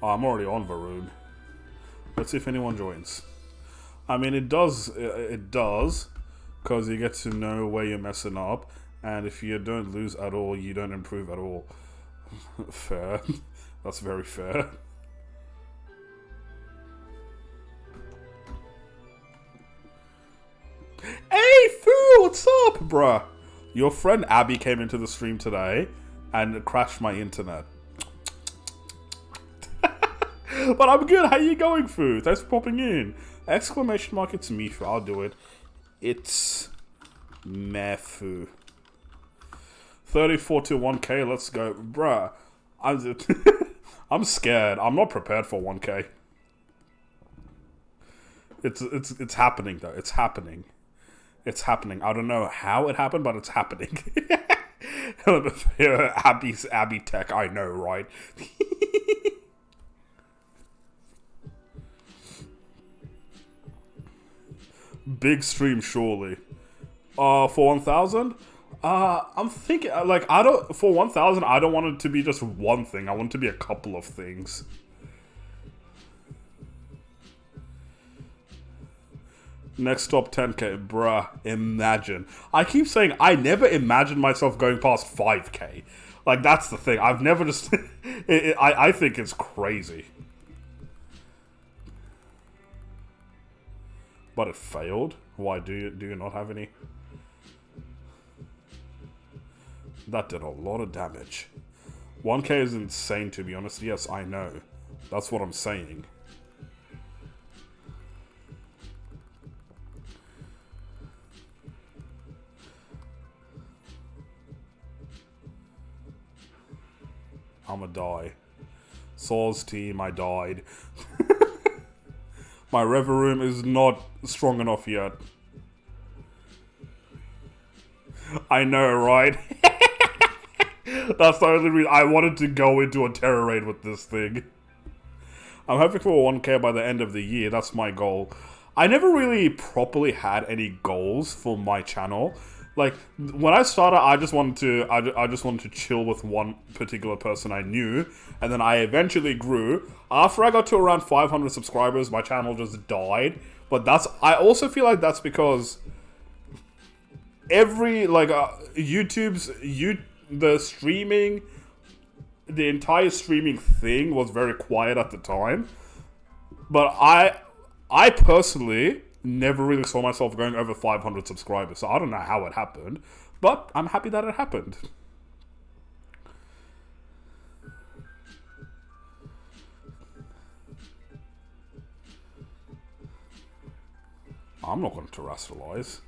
Oh, I'm already on VAROOM. Let's see if anyone joins. I mean, it does, because you get to know where you're messing up, and if you don't lose at all, you don't improve at all. Fair. That's very fair. Hey, Foo, what's up, bruh? Your friend Abby came into the stream today and crashed my internet. But I'm good. How you going, Foo? Thanks for popping in. Exclamation mark, it's me, Foo. I'll do it. It's meh, Foo. 34 to 1k, let's go. Bruh, I'm scared. I'm not prepared for 1k. It's happening, though. It's happening. It's happening. I don't know how it happened, but it's happening. Abby Tech, I know, right? Big stream, surely. For 1,000? I'm thinking, like, for 1,000, I don't want it to be just one thing. I want it to be a couple of things. Next top 10k, bruh, imagine. I keep saying I never imagined myself going past 5k. Like, that's the thing. I've never just... I think it's crazy. But it failed? Why, do you not have any? That did a lot of damage. 1k is insane, to be honest. Yes, I know. That's what I'm saying. I'ma die. Saul's team, I died. My VAROOM is not strong enough yet. I know, right? That's the only reason I wanted to go into a terror raid with this thing. I'm hoping for 1k by the end of the year. That's my goal. I never really properly had any goals for my channel. Like, when I started, I just wanted to chill with one particular person I knew, and then I eventually grew. After I got to around 500 subscribers, my channel just died. But I also feel like that's because the entire streaming thing was very quiet at the time. But I personally never really saw myself going over 500 subscribers, so I don't know how it happened, but I'm happy that it happened. I'm not going to terrestrialize.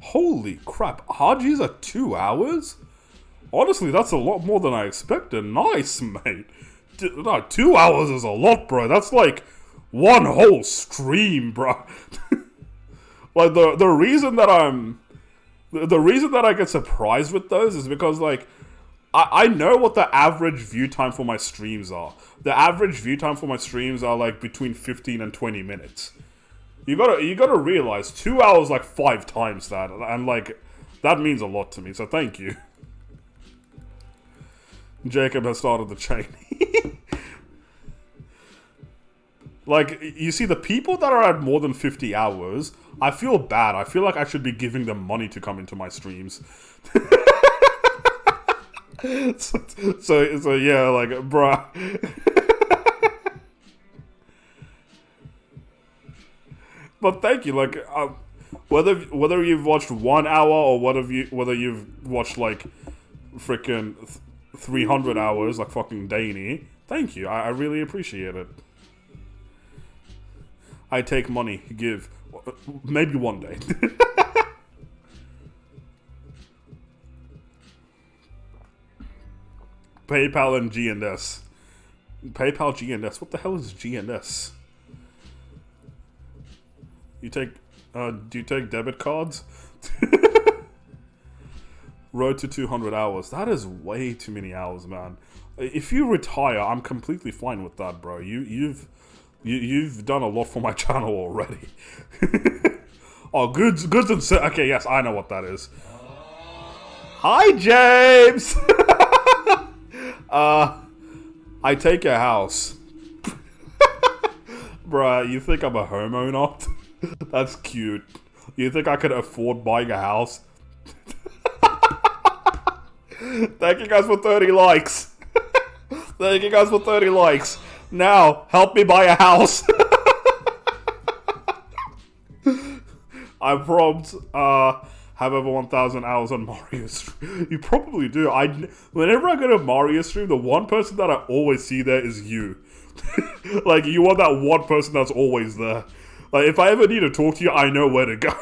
Holy crap, RGs are 2 hours? Honestly, that's a lot more than I expected. Nice, mate. No, 2 hours is a lot, bro. That's like one whole stream, bro. Like, the reason that I get surprised with those is because, like, I know what the average view time for my streams are. The average view time for my streams are like between 15 and 20 minutes. You gotta realize 2 hours, like 5 times that, and like that means a lot to me. So thank you. Jacob has started the chain. Like, you see, the people that are at more than 50 hours, I feel bad. I feel like I should be giving them money to come into my streams. so yeah, like, bruh. But thank you, like, whether you've watched 1 hour or whether you've watched like freaking 300 hours, like fucking Danny, Thank you. I really appreciate it. I take money, give. Maybe one day. PayPal and G&S. PayPal, G&S. What the hell is G&S? You take... do you take debit cards? Road to 200 hours. That is way too many hours, man. If you retire, I'm completely fine with that, bro. You've done a lot for my channel already. Oh, goods and okay, yes, I know what that is. Hi, James. I take a house. Bruh, you think I'm a homeowner? That's cute. You think I could afford buying a house? Thank you guys for 30 likes. Thank you guys for 30 likes. Now, help me buy a house. I prompt, have over 1,000 hours on Mario stream. You probably do. Whenever I go to Mario stream, the one person that I always see there is you. Like, you are that one person that's always there. Like, if I ever need to talk to you, I know where to go.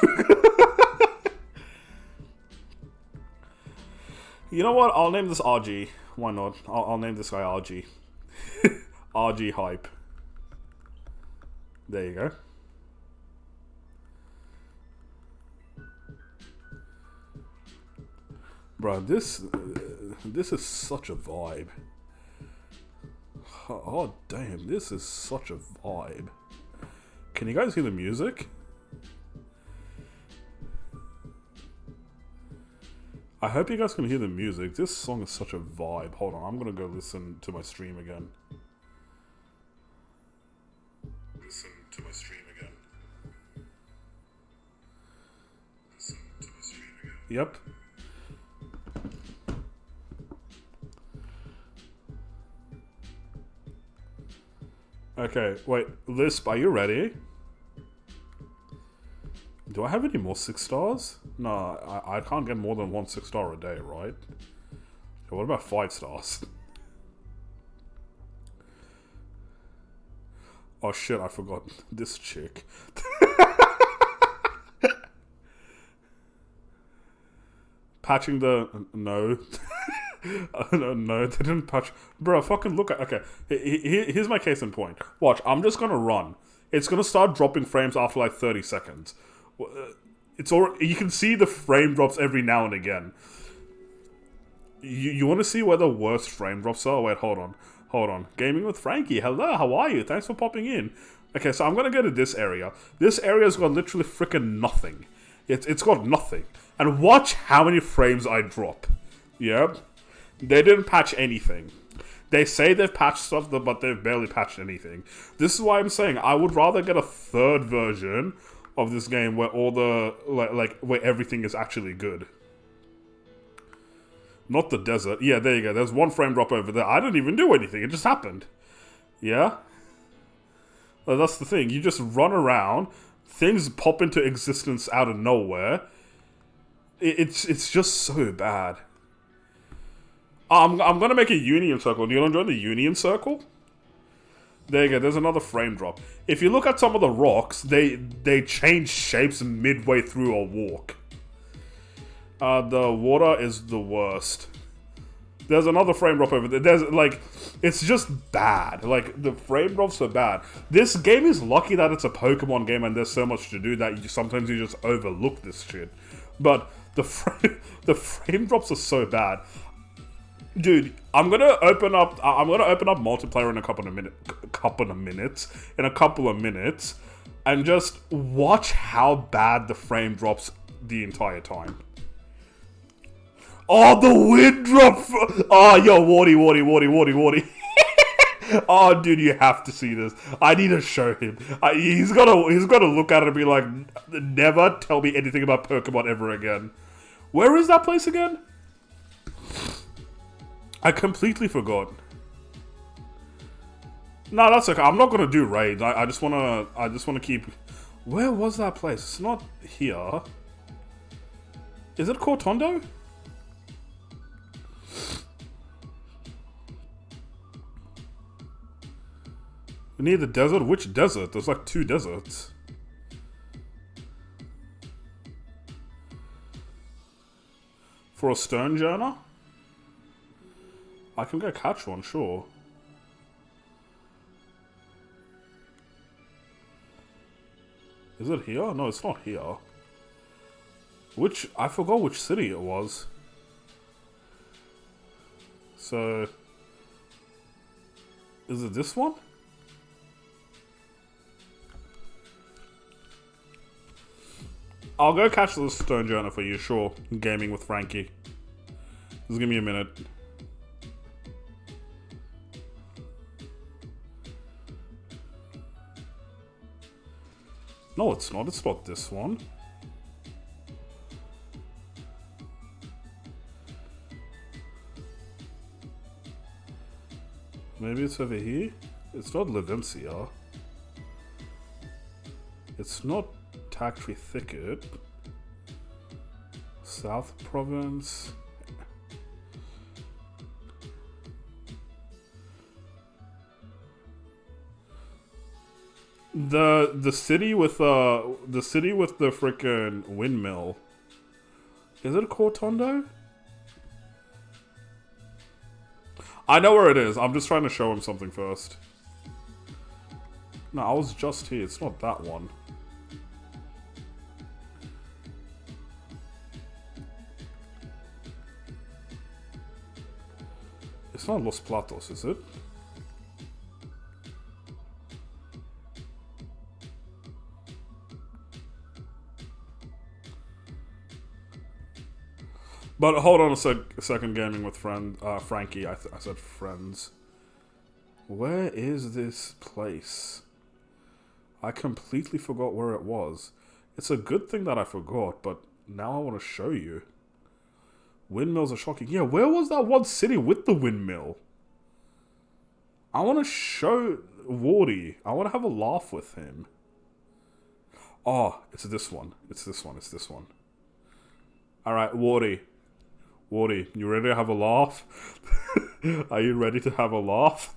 You know what? I'll name this RG. Why not? I'll name this guy RG. RG Hype. There you go. Bro, this is such a vibe. Oh damn, this is such a vibe. Can you guys hear the music? I hope you guys can hear the music. This song is such a vibe. Hold on, I'm gonna go listen to my stream again. Listen to my stream again. Listen to my stream again. Yep. Okay, wait, Lisp, are you ready? Do I have any more 6 stars? No, I can't get more than 1 6-star a day, right? Okay, what about 5 stars? Oh shit, I forgot this chick. Patching the... No. No, they didn't patch. Bro, fucking look at... Okay, here's my case in point. Watch, I'm just gonna run. It's gonna start dropping frames after like 30 seconds. It's already... You can see the frame drops every now and again. You want to see where the worst frame drops are? Wait, hold on. Hold on. Gaming with Frankie. Hello, how are you? Thanks for popping in. Okay, so I'm gonna go to this area. This area's got literally freaking nothing. It's got nothing. And watch how many frames I drop. Yep. They didn't patch anything. They say they've patched stuff, but they've barely patched anything. This is why I'm saying I would rather get a third version of this game where all the where everything is actually good. Not the desert. Yeah, there you go. There's 1 frame drop over there. I didn't even do anything. It just happened. Yeah? Well, that's the thing. You just run around. Things pop into existence out of nowhere. It's just so bad. I'm gonna make a union circle. Do you want to join the union circle? There you go. There's another frame drop. If you look at some of the rocks, they change shapes midway through a walk. The water is the worst. There's another frame drop over there. There's like, it's just bad. Like the frame drops are bad. This game is lucky that it's a Pokemon game and there's so much to do that sometimes you just overlook this shit. But the frame drops are so bad. Dude, I'm gonna open up multiplayer in a couple of minutes, and just watch how bad the frame drops the entire time. Oh, the wind drop! Oh, yo, Warty. Oh, dude, you have to see this. I need to show him. He's gotta look at it and be like, never tell me anything about Pokemon ever again. Where is that place again? I completely forgot. No, that's okay. I'm not gonna do raids. I just wanna keep... Where was that place? It's not here. Is it Cortondo? Near the desert? Which desert? There's like 2 deserts. For a stone journer? I can go catch one, sure. Is it here? No, it's not here. I forgot which city it was. So... Is it this one? I'll go catch the stone journal for you, sure. Gaming with Frankie. Just give me a minute. No, it's not. It's not this one. Maybe it's over here? It's not Levencia. It's not Tactry Thicket. South Province. The city with the frickin' windmill. Is it Cortondo? I know where it is. I'm just trying to show him something first. No, I was just here. It's not that one. It's not Los Platos, is it? But hold on a second, gaming with Frankie. I said friends. Where is this place? I completely forgot where it was. It's a good thing that I forgot, but now I want to show you. Windmills are shocking. Yeah, where was that one city with the windmill? I want to show Wardy. I want to have a laugh with him. Oh, it's this one. It's this one. It's this one. Alright, Wardy. Wardy, you ready to have a laugh? Are you ready to have a laugh?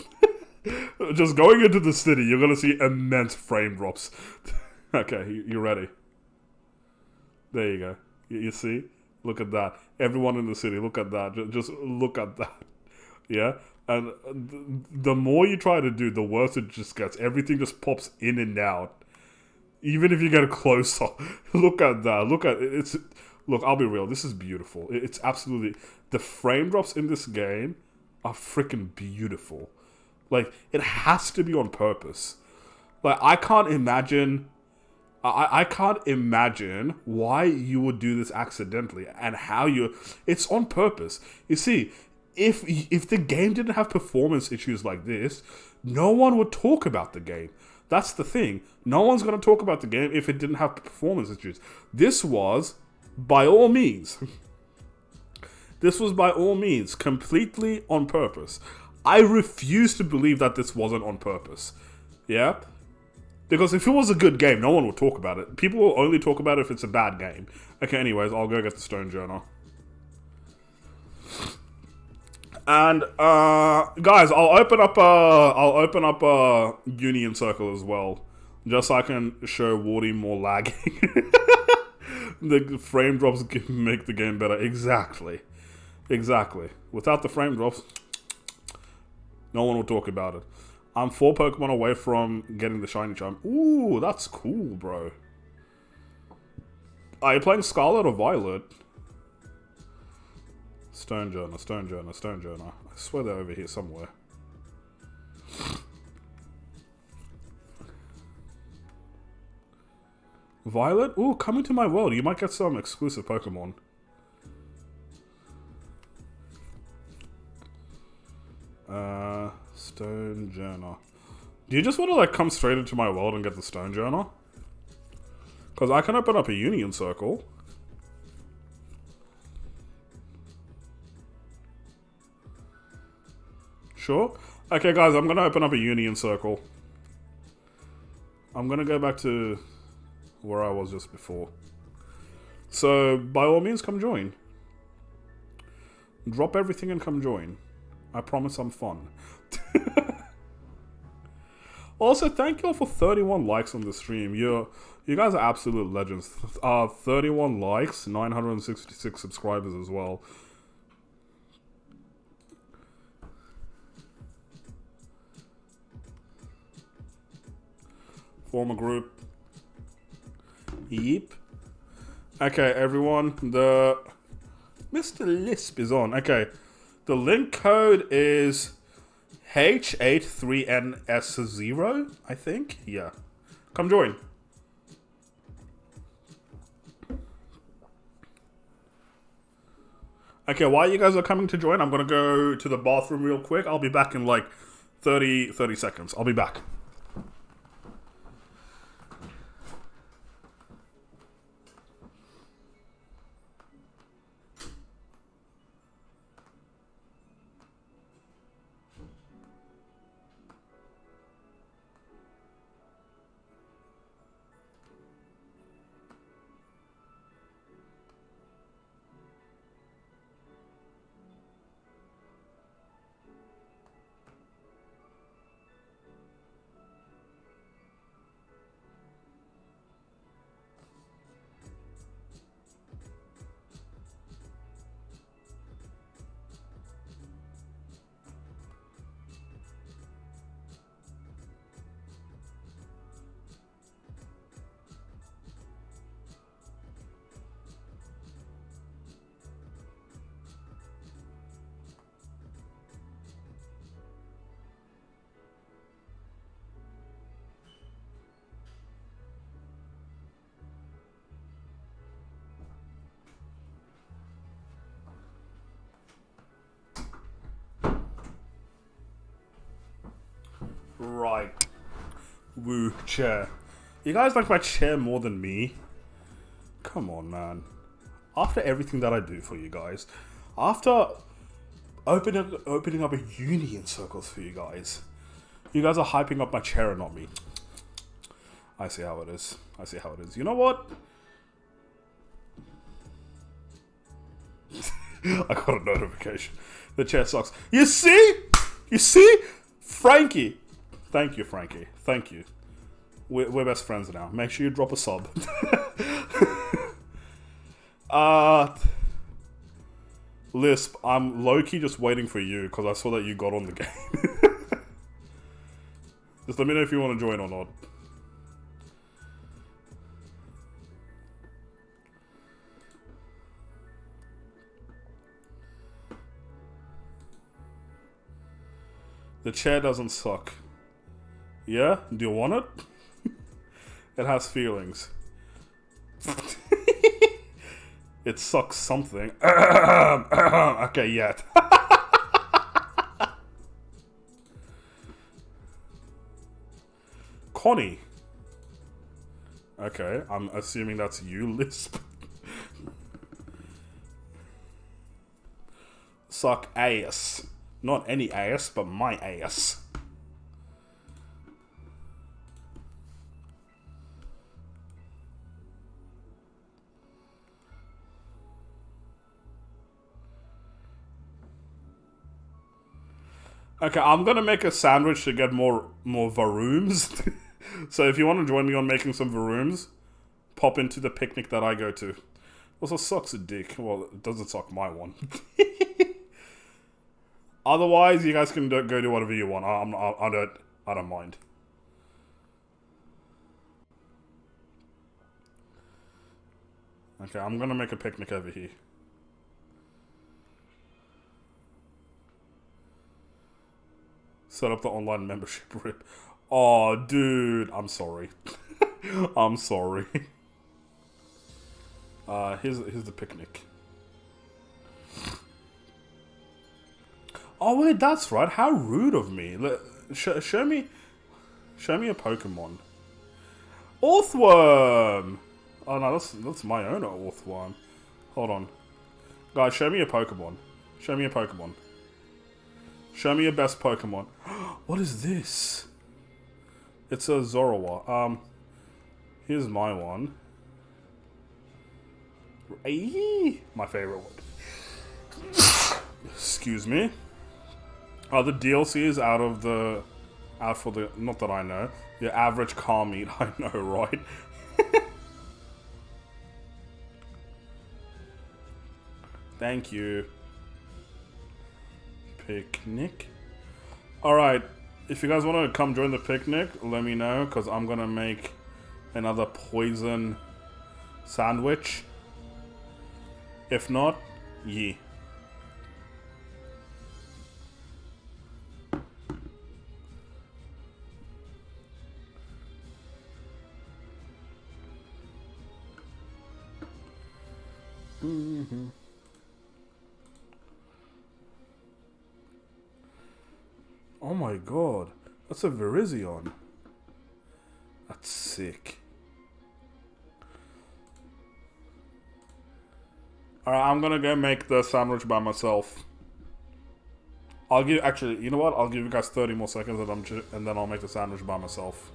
Just going into the city, you're going to see immense frame drops. Okay, you ready? There you go. You see? Look at that. Everyone in the city, look at that. Just look at that. Yeah? And the more you try to do, the worse it just gets. Everything just pops in and out. Even if you get closer. Look at that. Look at it. Look, I'll be real. This is beautiful. It's absolutely... The frame drops in this game are freaking beautiful. Like, it has to be on purpose. Like, I can't imagine... I can't imagine why you would do this accidentally and how you... It's on purpose. You see, if the game didn't have performance issues like this, no one would talk about the game. That's the thing. No one's going to talk about the game if it didn't have performance issues. This was... By all means. This was by all means completely on purpose. I refuse to believe that this wasn't on purpose. Yeah? Because if it was a good game, no one would talk about it. People will only talk about it if it's a bad game. Okay, anyways, I'll go get the stone journal. And guys, I'll open up a Union Circle as well. Just so I can show Wardy more lagging. The frame drops make the game better. Exactly. Exactly. Without the frame drops, no one will talk about it. I'm 4 Pokemon away from getting the shiny charm. Ooh, that's cool, bro. Are you playing Scarlet or Violet? Stone Journal, Stone Journal, Stone Journal. I swear they're over here somewhere. Violet? Ooh, come into my world. You might get some exclusive Pokemon. Stone Journal. Do you just want to, like, come straight into my world and get the Stone Journal? Because I can open up a Union Circle. Sure. Okay, guys, I'm going to open up a Union Circle. I'm going to go back to... where I was just before. So, by all means, come join. Drop everything and come join. I promise I'm fun. Also, thank you all for 31 likes on the stream. You guys are absolute legends. 31 likes, 966 subscribers as well. Form a group. Yep. Okay, everyone. The Mr. Lisp is on. Okay. The link code is H83NS0, I think. Yeah. Come join. Okay, while you guys are coming to join, I'm gonna go to the bathroom real quick. I'll be back in like 30 seconds. I'll be back. Right. Woo, chair. You guys like my chair more than me? Come on, man. After everything that I do for you guys, after opening up a uni in circles for you guys are hyping up my chair and not me. I see how it is. I see how it is. You know what? I got a notification. The chair sucks. You see? You see? Frankie. Thank you, Frankie. Thank you. We're best friends now. Make sure you drop a sub. Lisp, I'm low-key just waiting for you because I saw that you got on the game. Just let me know if you want to join or not. The chair doesn't suck. Yeah? Do you want it? It has feelings. It sucks something. Okay, yeah. Connie. Okay, I'm assuming that's you, Lisp. Suck ass. Not any ass, but my ass. Okay, I'm gonna make a sandwich to get more VAROOMs. So if you want to join me on making some VAROOMs, pop into the picnic that I go to. Also sucks a dick. Well, it doesn't suck my one. Otherwise, you guys can go do whatever you want. I don't mind. Okay, I'm gonna make a picnic over here. Set up the online membership rip. Oh, dude, I'm sorry. I'm sorry. Here's the picnic. Oh wait, that's right. How rude of me. Show me a Pokemon. Orthworm. Oh no, that's my own Orthworm. Hold on, guys. Show me a Pokemon. Show me a Pokemon. Show me your best Pokemon. What is this? It's a Zoroark. Here's my one. My favorite one. Excuse me. The DLC is out of the Out for the... Not that I know. Your average car meat, I know, right? Thank you. Picnic. Alright, if you guys want to come join the picnic, let me know, because I'm going to make another poison sandwich. If not, ye. Oh my god, that's a Virizion. That's sick. Alright, I'm gonna go make the sandwich by myself. I'll give, actually, you know what? I'll give you guys 30 more seconds and then I'll make the sandwich by myself.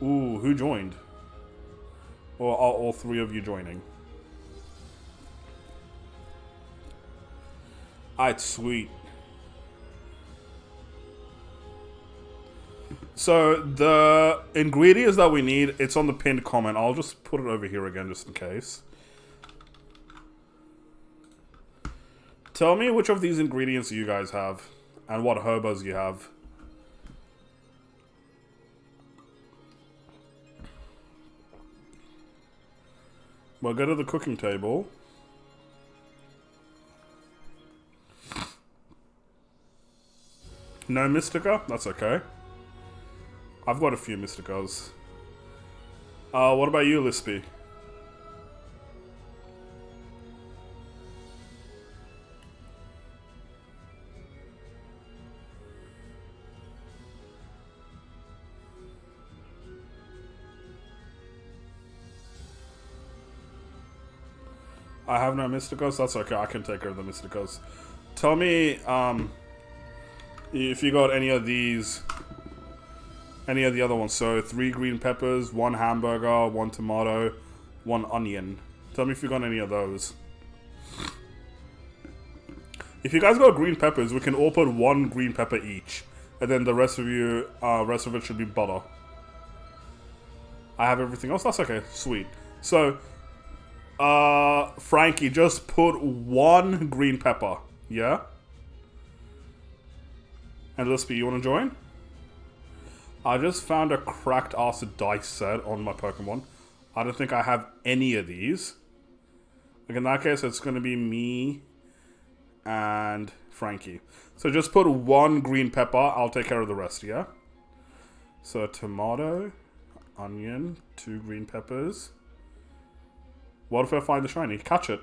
Ooh, who joined? Or are all three of you joining? Alright, sweet. So, the ingredients that we need, it's on the pinned comment. I'll just put it over here again, just in case. Tell me which of these ingredients you guys have, and what herbas you have. We'll go to the cooking table. No Mystica? That's okay. I've got a few Mysticas. What about you, Lispy? I have no Mysticos? That's okay, I can take care of the Mysticos. Tell me, if you got any of these, any of the other ones. So 3 green peppers, 1 hamburger, 1 tomato, 1 onion. Tell me if you got any of those. If you guys got green peppers, we can all put 1 green pepper each, and then the rest of it should be butter. I have everything else. That's okay. Sweet. So, Frankie, just put 1 green pepper. Yeah. And Lispy, you want to join? I just found a cracked ass dice set on my Pokemon. I don't think I have any of these. Like in that case, it's going to be me and Frankie. So just put 1 green pepper. I'll take care of the rest, yeah? So tomato, onion, 2 green peppers. What if I find the shiny? Catch it.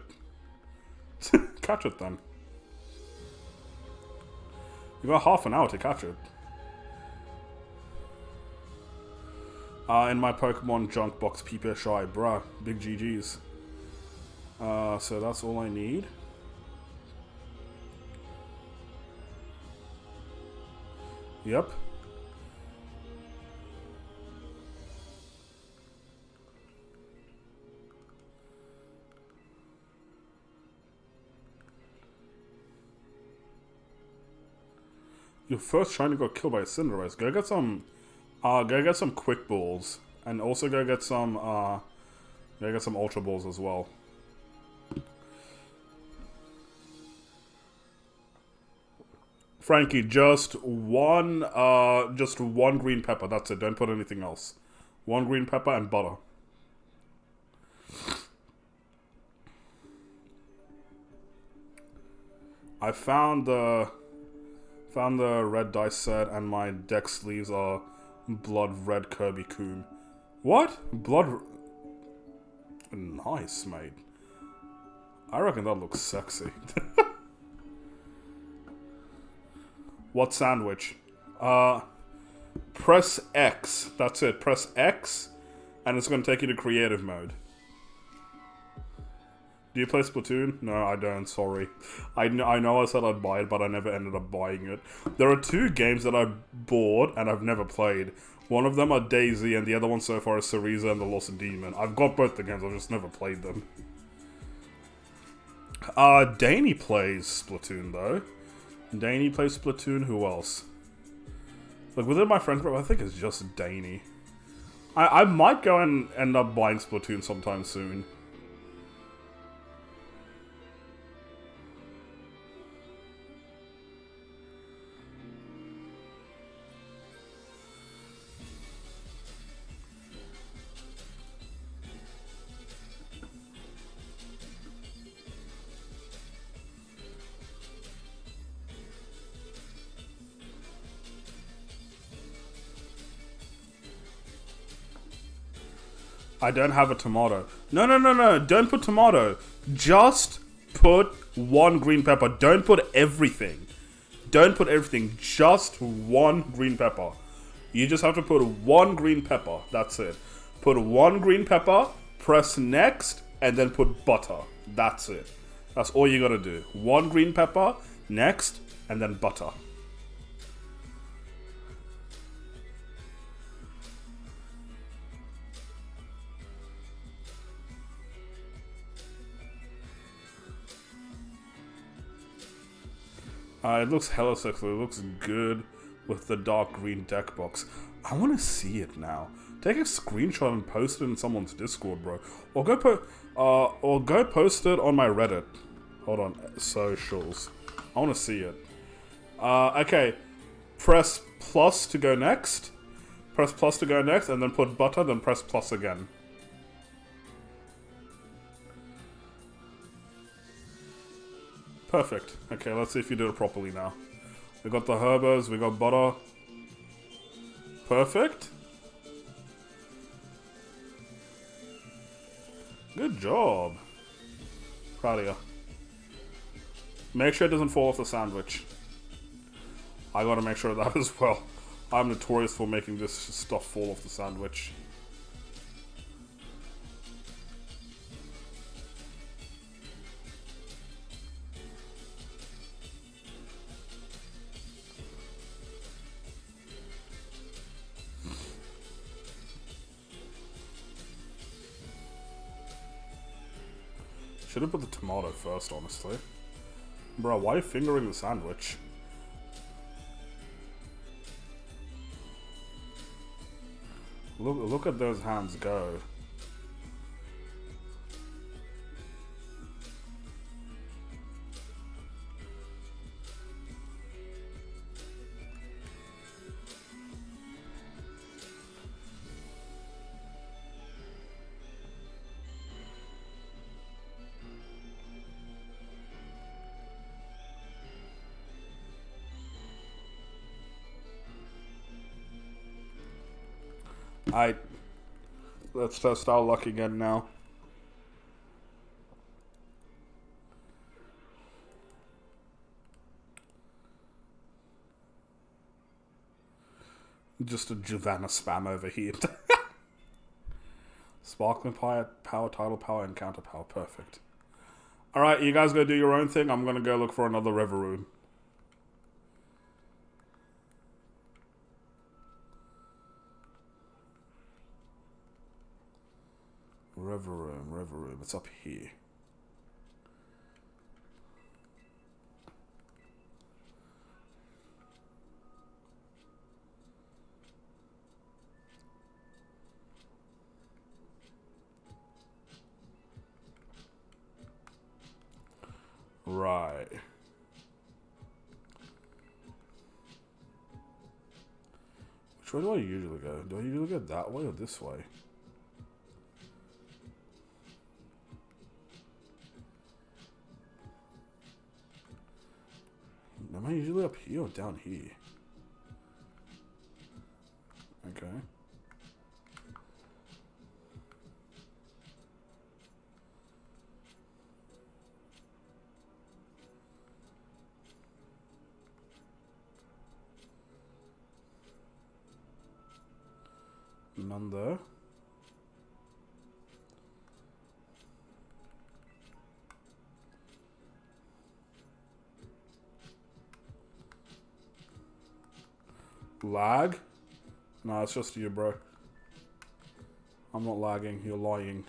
Catch it then. You got half an hour to catch it. In my Pokemon junk box, PP shy, bruh. Big GG's. So that's all I need. Yep. Your first shiny got killed by a Cinderace. Go get some quick balls, and also go get some ultra balls as well. Frankie, just one green pepper. That's it. Don't put anything else. 1 green pepper and butter. I found the red dice set, and my deck sleeves are blood red Kirby Coon. What? Blood... Nice, mate. I reckon that looks sexy. What sandwich? Press X. That's it. Press X, and it's going to take you to creative mode. Do you play Splatoon? No, I don't, sorry. I know I said I'd buy it, but I never ended up buying it. There are 2 games that I bought and I've never played. One of them are DayZ, and the other one so far is Cereza and the Lost Demon. I've got both the games, I've just never played them. Danny plays Splatoon, though. Danny plays Splatoon. Who else? Like, within my friend group, I think it's just Danny. I might go and end up buying Splatoon sometime soon. I don't have a tomato. No, no, no, no. Don't put tomato. Just put one green pepper. Don't put everything. Don't put everything. Just one green pepper. You just have to put one green pepper. That's it. Put one green pepper, press next, and then put butter. That's it. That's all you gotta do. One green pepper, next, and then butter. It looks hella sexy. It looks good with the dark green deck box. I want to see it now. Take a screenshot and post it in someone's Discord, bro. Or go post it on my Reddit. Hold on, socials. I want to see it. Okay. Press plus to go next. Press plus to go next, and then put butter. Then press plus again. Perfect. Okay, let's see if you do it properly now. We got the herbers, we got butter. Perfect. Good job. Proud of you. Make sure it doesn't fall off the sandwich. I gotta make sure of that as well. I'm notorious for making this stuff fall off the sandwich. Should have put the tomato first, honestly. Bro, why are you fingering the sandwich? Look at those hands go. Let's test our luck again now. Just a Giovanna spam over here. Sparkling power, tidal power, and counter power. Perfect. Alright, you guys go do your own thing. I'm gonna go look for another VAROOM. VAROOM, it's up here. Right. Which way do I usually go? Do I usually go that way or this way? Am I usually up here or down here? Okay. None there. Lag? No, it's just you, bro. I'm not lagging, you're lying.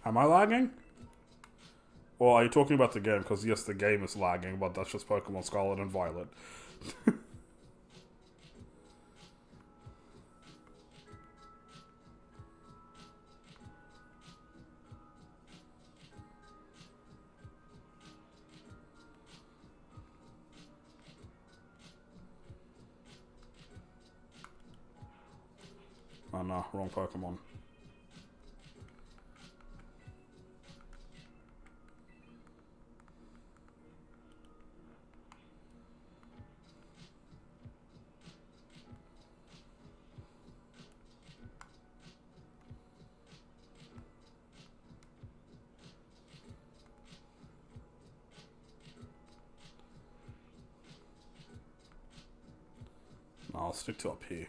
Am I lagging? Or are you talking about the game? Because yes, the game is lagging, but that's just Pokemon Scarlet and Violet. Oh no, wrong Pokemon. No, I'll stick to up here.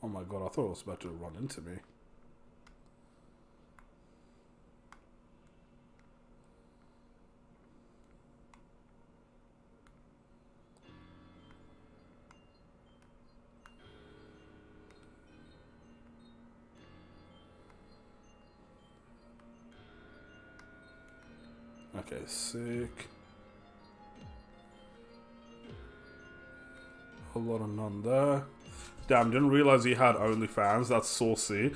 Oh my god, I thought it was about to run into me. Okay, sick. A lot of none there. Damn, didn't realize he had OnlyFans. That's saucy.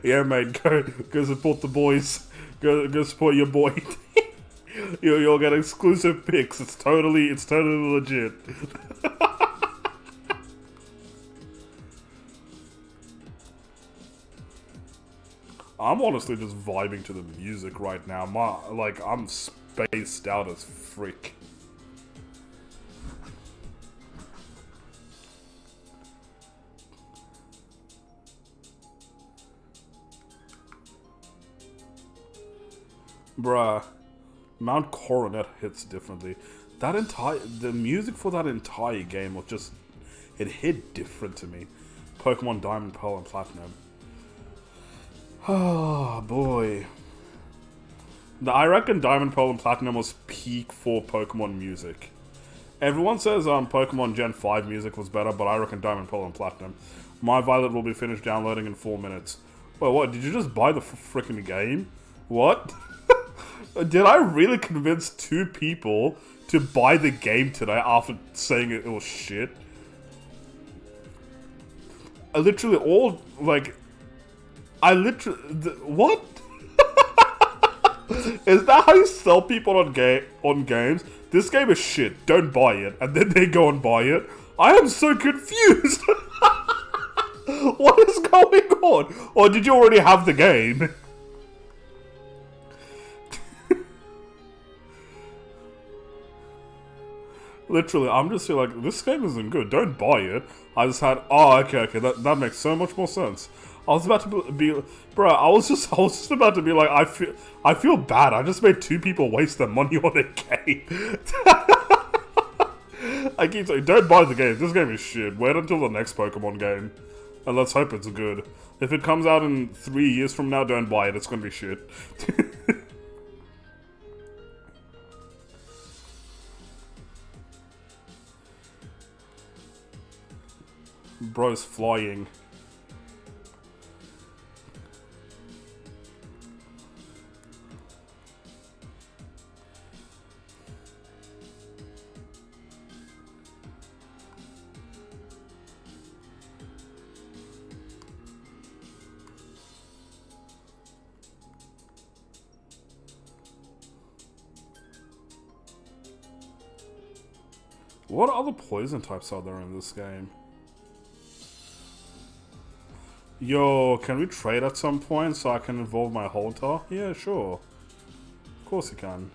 Yeah, mate, go support the boys. Go support your boy. You'll get exclusive pics. It's totally legit. I'm honestly just vibing to the music right now. I'm spaced out as frick. Bruh, Mount Coronet hits differently. The music for that entire game was just, it hit different to me. Pokemon Diamond, Pearl, and Platinum. Oh boy. I reckon Diamond, Pearl, and Platinum was peak for Pokemon music. Everyone says Pokemon Gen 5 music was better, but I reckon Diamond, Pearl, and Platinum. My Violet will be finished downloading in 4 minutes. Wait, what? Did you just buy the freaking game? What? Did I really convince 2 people to buy the game today after saying it was shit? I literally what? Is that how you sell people on games? This game is shit, don't buy it. And then they go and buy it? I am so confused. What is going on? Or did you already have the game? Literally, I'm just here like, this game isn't good, don't buy it. I just had, oh, okay, that makes so much more sense. I was about to be bro, I was just about to be like, I feel bad, I just made 2 people waste their money on a game. I keep saying, don't buy the game, this game is shit, wait until the next Pokemon game. And let's hope it's good. If it comes out in 3 years from now, don't buy it, it's gonna be shit. Bro's flying. What other poison types are there in this game? Yo, can we trade at some point so I can evolve my Holter? Yeah, sure. Of course you can.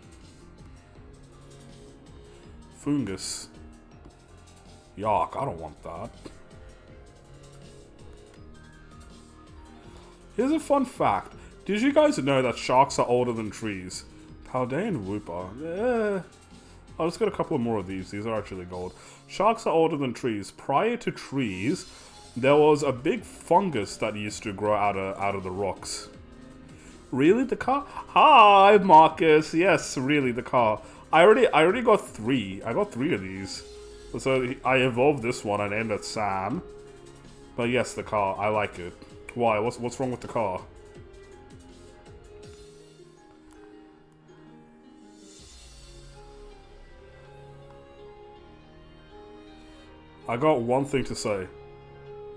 Fungus. Yuck, I don't want that. Here's a fun fact. Did you guys know that sharks are older than trees? Paldean Whooper. I'll just get a couple more of these. These are actually gold. Sharks are older than trees. Prior to trees, there was a big fungus that used to grow out of the rocks. Really, the car? Hi, Marcus. Yes, really, the car. I already got 3. I got 3 of these. So I evolved this one. I named it Sam. But yes, the car. I like it. Why? What's wrong with the car? I got one thing to say.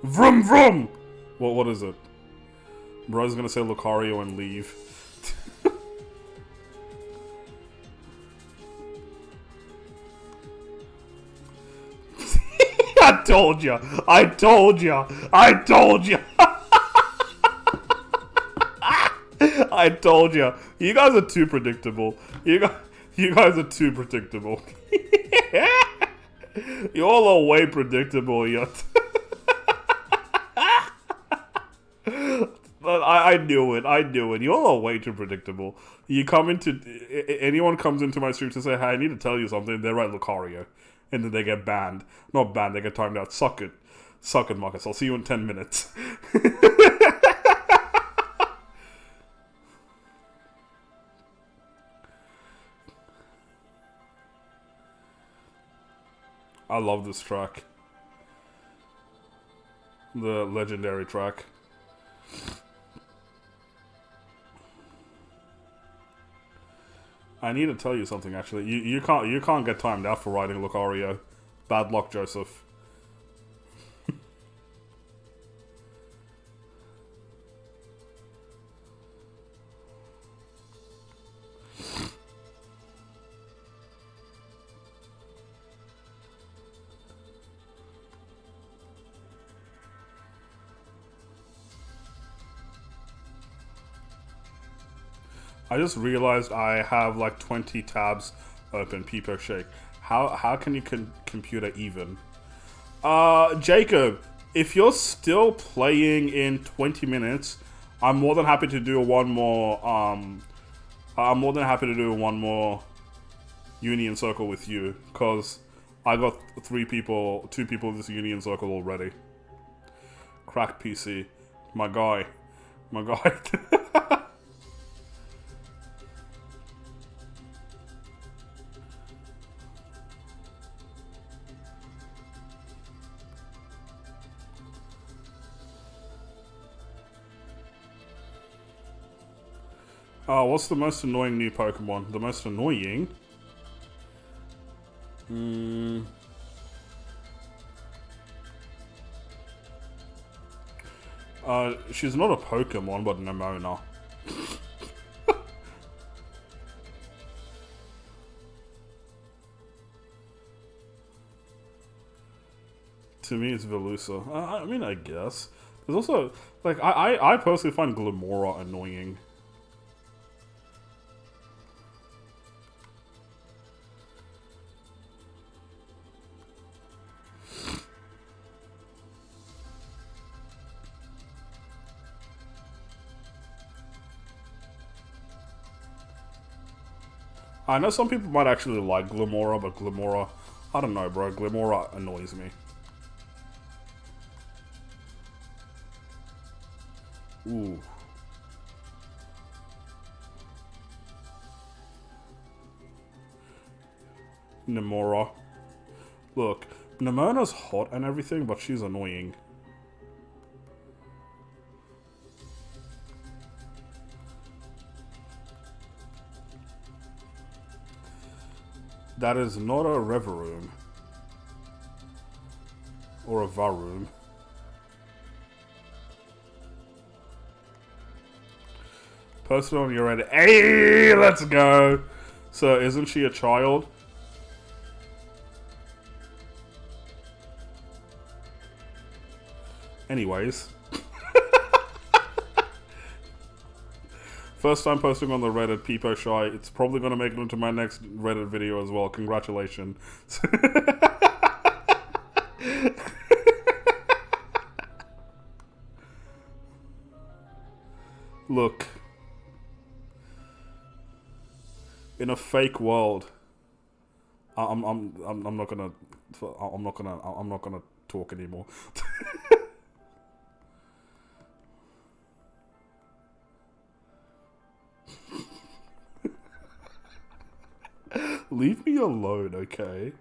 Vroom vroom! What is it? Bro's gonna say Lucario and leave. I told you! I told you! I told you! I told you! You guys are too predictable. You guys are too predictable. You all are way predictable, yet. I knew it. I knew it. You all are way too predictable. You come into... Anyone comes into my stream to say, hey, I need to tell you something, they write Lucario. And then they get banned. Not banned, they get timed out. Suck it. Suck it, Marcus. I'll see you in 10 minutes. I love this track. The legendary track. I need to tell you something actually. You can't get timed out for writing Lucario. Bad luck, Joseph. I just realized I have like 20 tabs open. Peepo Shake. How can you computer even? Jacob, if you're still playing in 20 minutes, I'm more than happy to do one more. I'm more than happy to do one more Union Circle with you, cause I got 2 people in this Union Circle already. Cracked PC, my guy. What's the most annoying new Pokemon? The most annoying? She's not a Pokemon, but Nemona. To me, it's Velusa. I mean, I guess. There's also, like, I personally find Glimora annoying. I know some people might actually like Glimora, but Glimora, I don't know, bro. Glimora annoys me. Ooh. Nemora. Look, Nemona's hot and everything, but she's annoying. That is not a VAROOM. Or a VAROOM. Post it on your Reddit. Hey, let's go! So, isn't she a child? Anyways. First time posting on the Reddit, Peepo Shy. It's probably going to make it into my next Reddit video as well. Congratulations. Look. In a fake world, I'm not gonna talk anymore. Leave me alone, okay?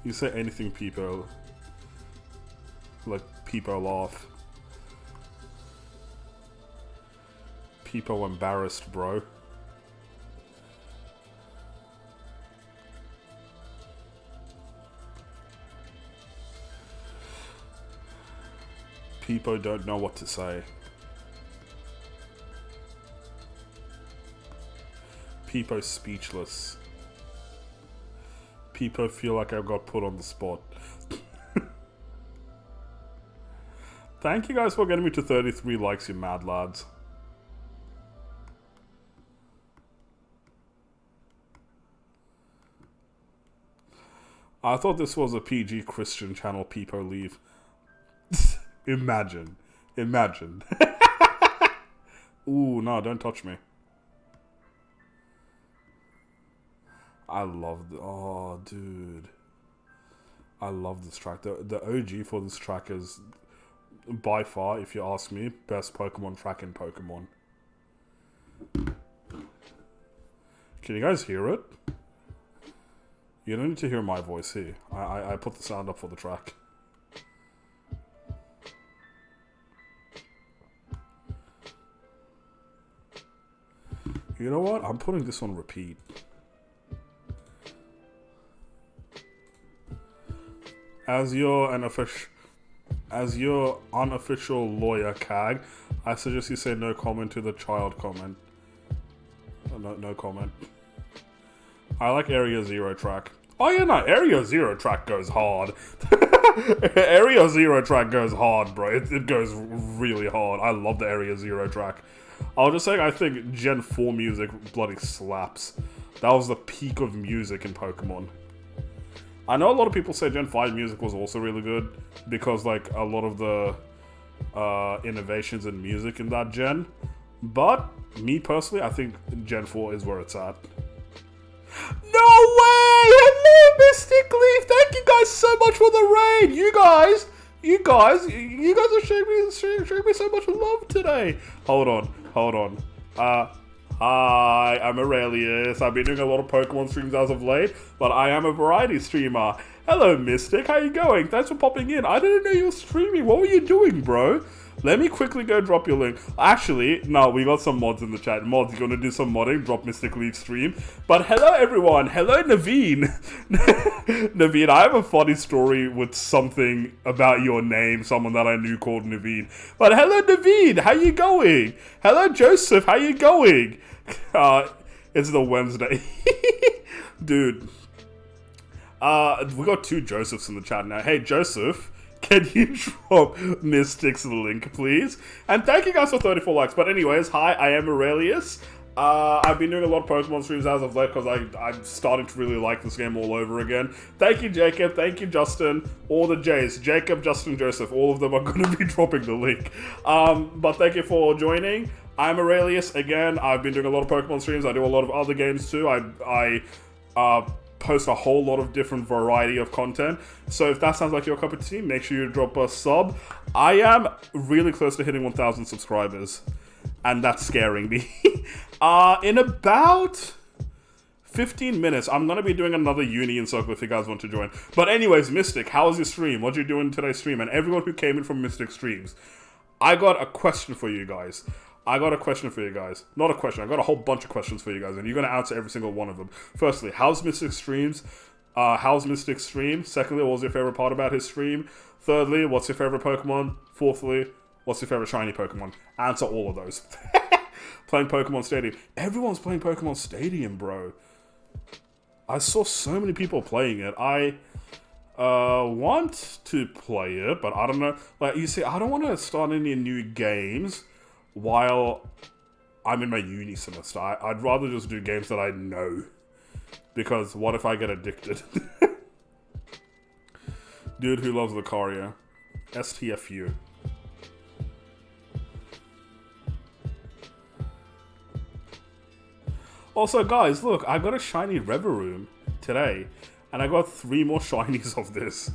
You say anything, people. Like, people laugh. People embarrassed, bro. People don't know what to say. People speechless. People feel like I got put on the spot. Thank you guys for getting me to 33 likes, you mad lads. I thought this was a PG Christian channel, people leave. Imagine. Imagine. Ooh, no, don't touch me. I love oh, dude. I love this track. The OG for this track is, by far, if you ask me, best Pokemon track in Pokemon. Can you guys hear it? You don't need to hear my voice here. I put the sound up for the track. You know what? I'm putting this on repeat. As your unofficial lawyer, CAG, I suggest you say no comment to the child comment. No comment. I like Area Zero track. Oh yeah, no, Area Zero track goes hard. Area Zero track goes hard, bro. It goes really hard. I love the Area Zero track. I'll just say I think Gen 4 music bloody slaps. That was the peak of music in Pokemon. I know a lot of people say Gen 5 music was also really good because like a lot of the innovations in music in that gen. But me personally, I think Gen 4 is where it's at. No way! Hello, Mystic Leaf! Thank you guys so much for the raid! You guys are showing me so much love today! Hold on. Hi, I'm Aurelius. I've been doing a lot of Pokemon streams as of late, but I am a variety streamer. Hello, Mystic. How you going? Thanks for popping in. I didn't know you were streaming. What were you doing, bro? Let me quickly go drop your link. Actually, no, we got some mods in the chat. Mods, you gonna do some modding? Drop Mystic Leaf stream. But hello, everyone. Hello, Naveen. Naveen, I have a funny story with something about your name. Someone that I knew called Naveen. But hello, Naveen. How you going? Hello, Joseph. How you going? It's the Wednesday. Dude. We got two Josephs in the chat now. Hey, Joseph. Can you drop Mystic's link, please? And thank you guys for 34 likes. But anyways, hi, I am Aurelius. I've been doing a lot of Pokemon streams as of late because I'm starting to really like this game all over again. Thank you, Jacob. Thank you, Justin. All the J's. Jacob, Justin, Joseph. All of them are going to be dropping the link. But thank you for joining. I'm Aurelius. Again, I've been doing a lot of Pokemon streams. I do a lot of other games too. I post a whole lot of different variety of content. So if that sounds like your cup of tea, make sure you drop a sub. I am really close to hitting 1,000 subscribers, and that's scaring me. In about 15 minutes, I'm going to be doing another Union Circle if you guys want to join. But anyways, Mystic, how was your stream? What you doing today's stream? And everyone who came in from Mystic streams, I got a question for you guys. Not a question, I got a whole bunch of questions for you guys, and you're going to answer every single one of them. Firstly, how's Mystic streams? How's Mystic stream? Secondly, what was your favorite part about his stream? Thirdly, what's your favorite Pokemon? Fourthly, what's your favorite shiny Pokemon? Answer all of those. Playing Pokemon Stadium. Everyone's playing Pokemon Stadium, bro. I saw so many people playing it. I want to play it, but I don't know. Like, you see, I don't want to start any new games while I'm in my uni semester. I'd rather just do games that I know. Because what if I get addicted? Dude who loves the car, yeah. STFU. Also, guys, look, I got a shiny VAROOM today, and I got 3 more shinies of this.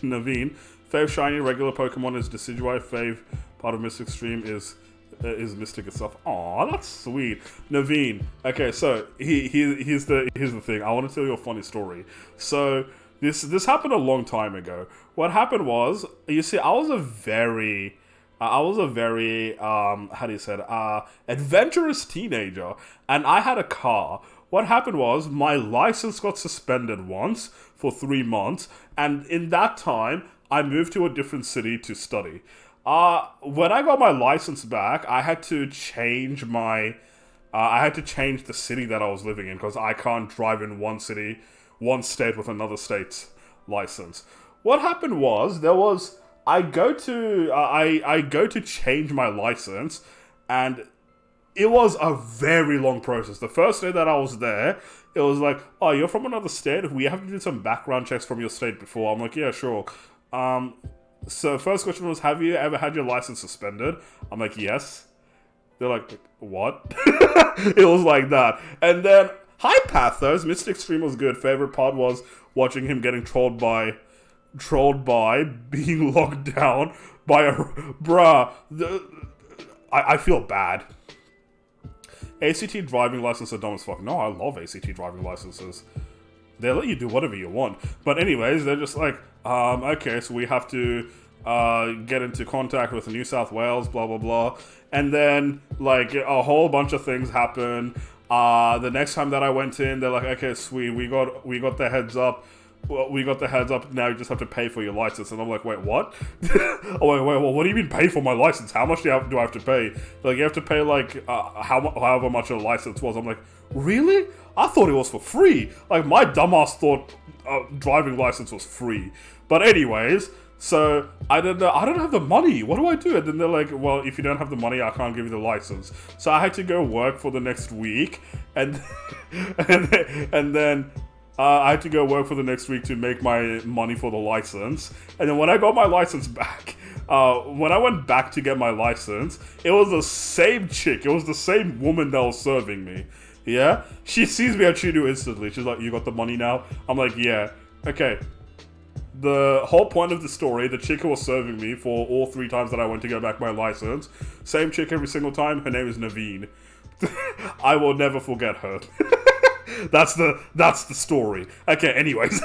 Naveen, fave shiny regular Pokemon is Decidueye. Fave part of Mystic Stream is Mystic itself. Aw, that's sweet. Naveen. Okay, so here's the thing. I want to tell you a funny story. So this happened a long time ago. What happened was, you see, I was a very how do you say it, adventurous teenager, and I had a car. What happened was, my license got suspended once for 3 months, and in that time, I moved to a different city to study. When I got my license back, I had to change the city that I was living in, because I can't drive in one state with another state's license. What happened was, I go to change my license, and it was a very long process. The first day that I was there, it was like, oh, you're from another state? We have to do some background checks from your state before. I'm like, yeah, sure. So first question was, have you ever had your license suspended? I'm like, yes. They're like, what? It was like that. And then, hi Pathos, Mystic Stream was good. Favorite part was watching him getting trolled by being locked down by a... Bruh. I feel bad. ACT driving license are dumb as fuck. No, I love ACT driving licenses. They let you do whatever you want. But anyways, they're just like, okay, so we have to get into contact with New South Wales, blah, blah, blah. And then, like, a whole bunch of things happen. The next time that I went in, they're like, okay, sweet, we got the heads up. Well, we got the heads up, now you just have to pay for your license. And I'm like, wait, what? Oh, wait, well, what do you mean pay for my license? How much do I have to pay? Like, you have to pay, like, however much your license was. I'm like, really? I thought it was for free. Like, my dumbass thought driving license was free. But anyways, so I don't have the money. What do I do? And then they're like, well, if you don't have the money, I can't give you the license. So I had to go work for the next week. And then I had to go work for the next week to make my money for the license. And then when I got my license back, when I went back to get my license, it was the same chick. It was the same woman that was serving me. Yeah? She sees me and she knew instantly. She's like, you got the money now? I'm like, yeah. Okay. The whole point of the story, the chick who was serving me for all 3 times that I went to get back my license, same chick every single time, her name is Naveen. I will never forget her. That's the story. Okay, anyways.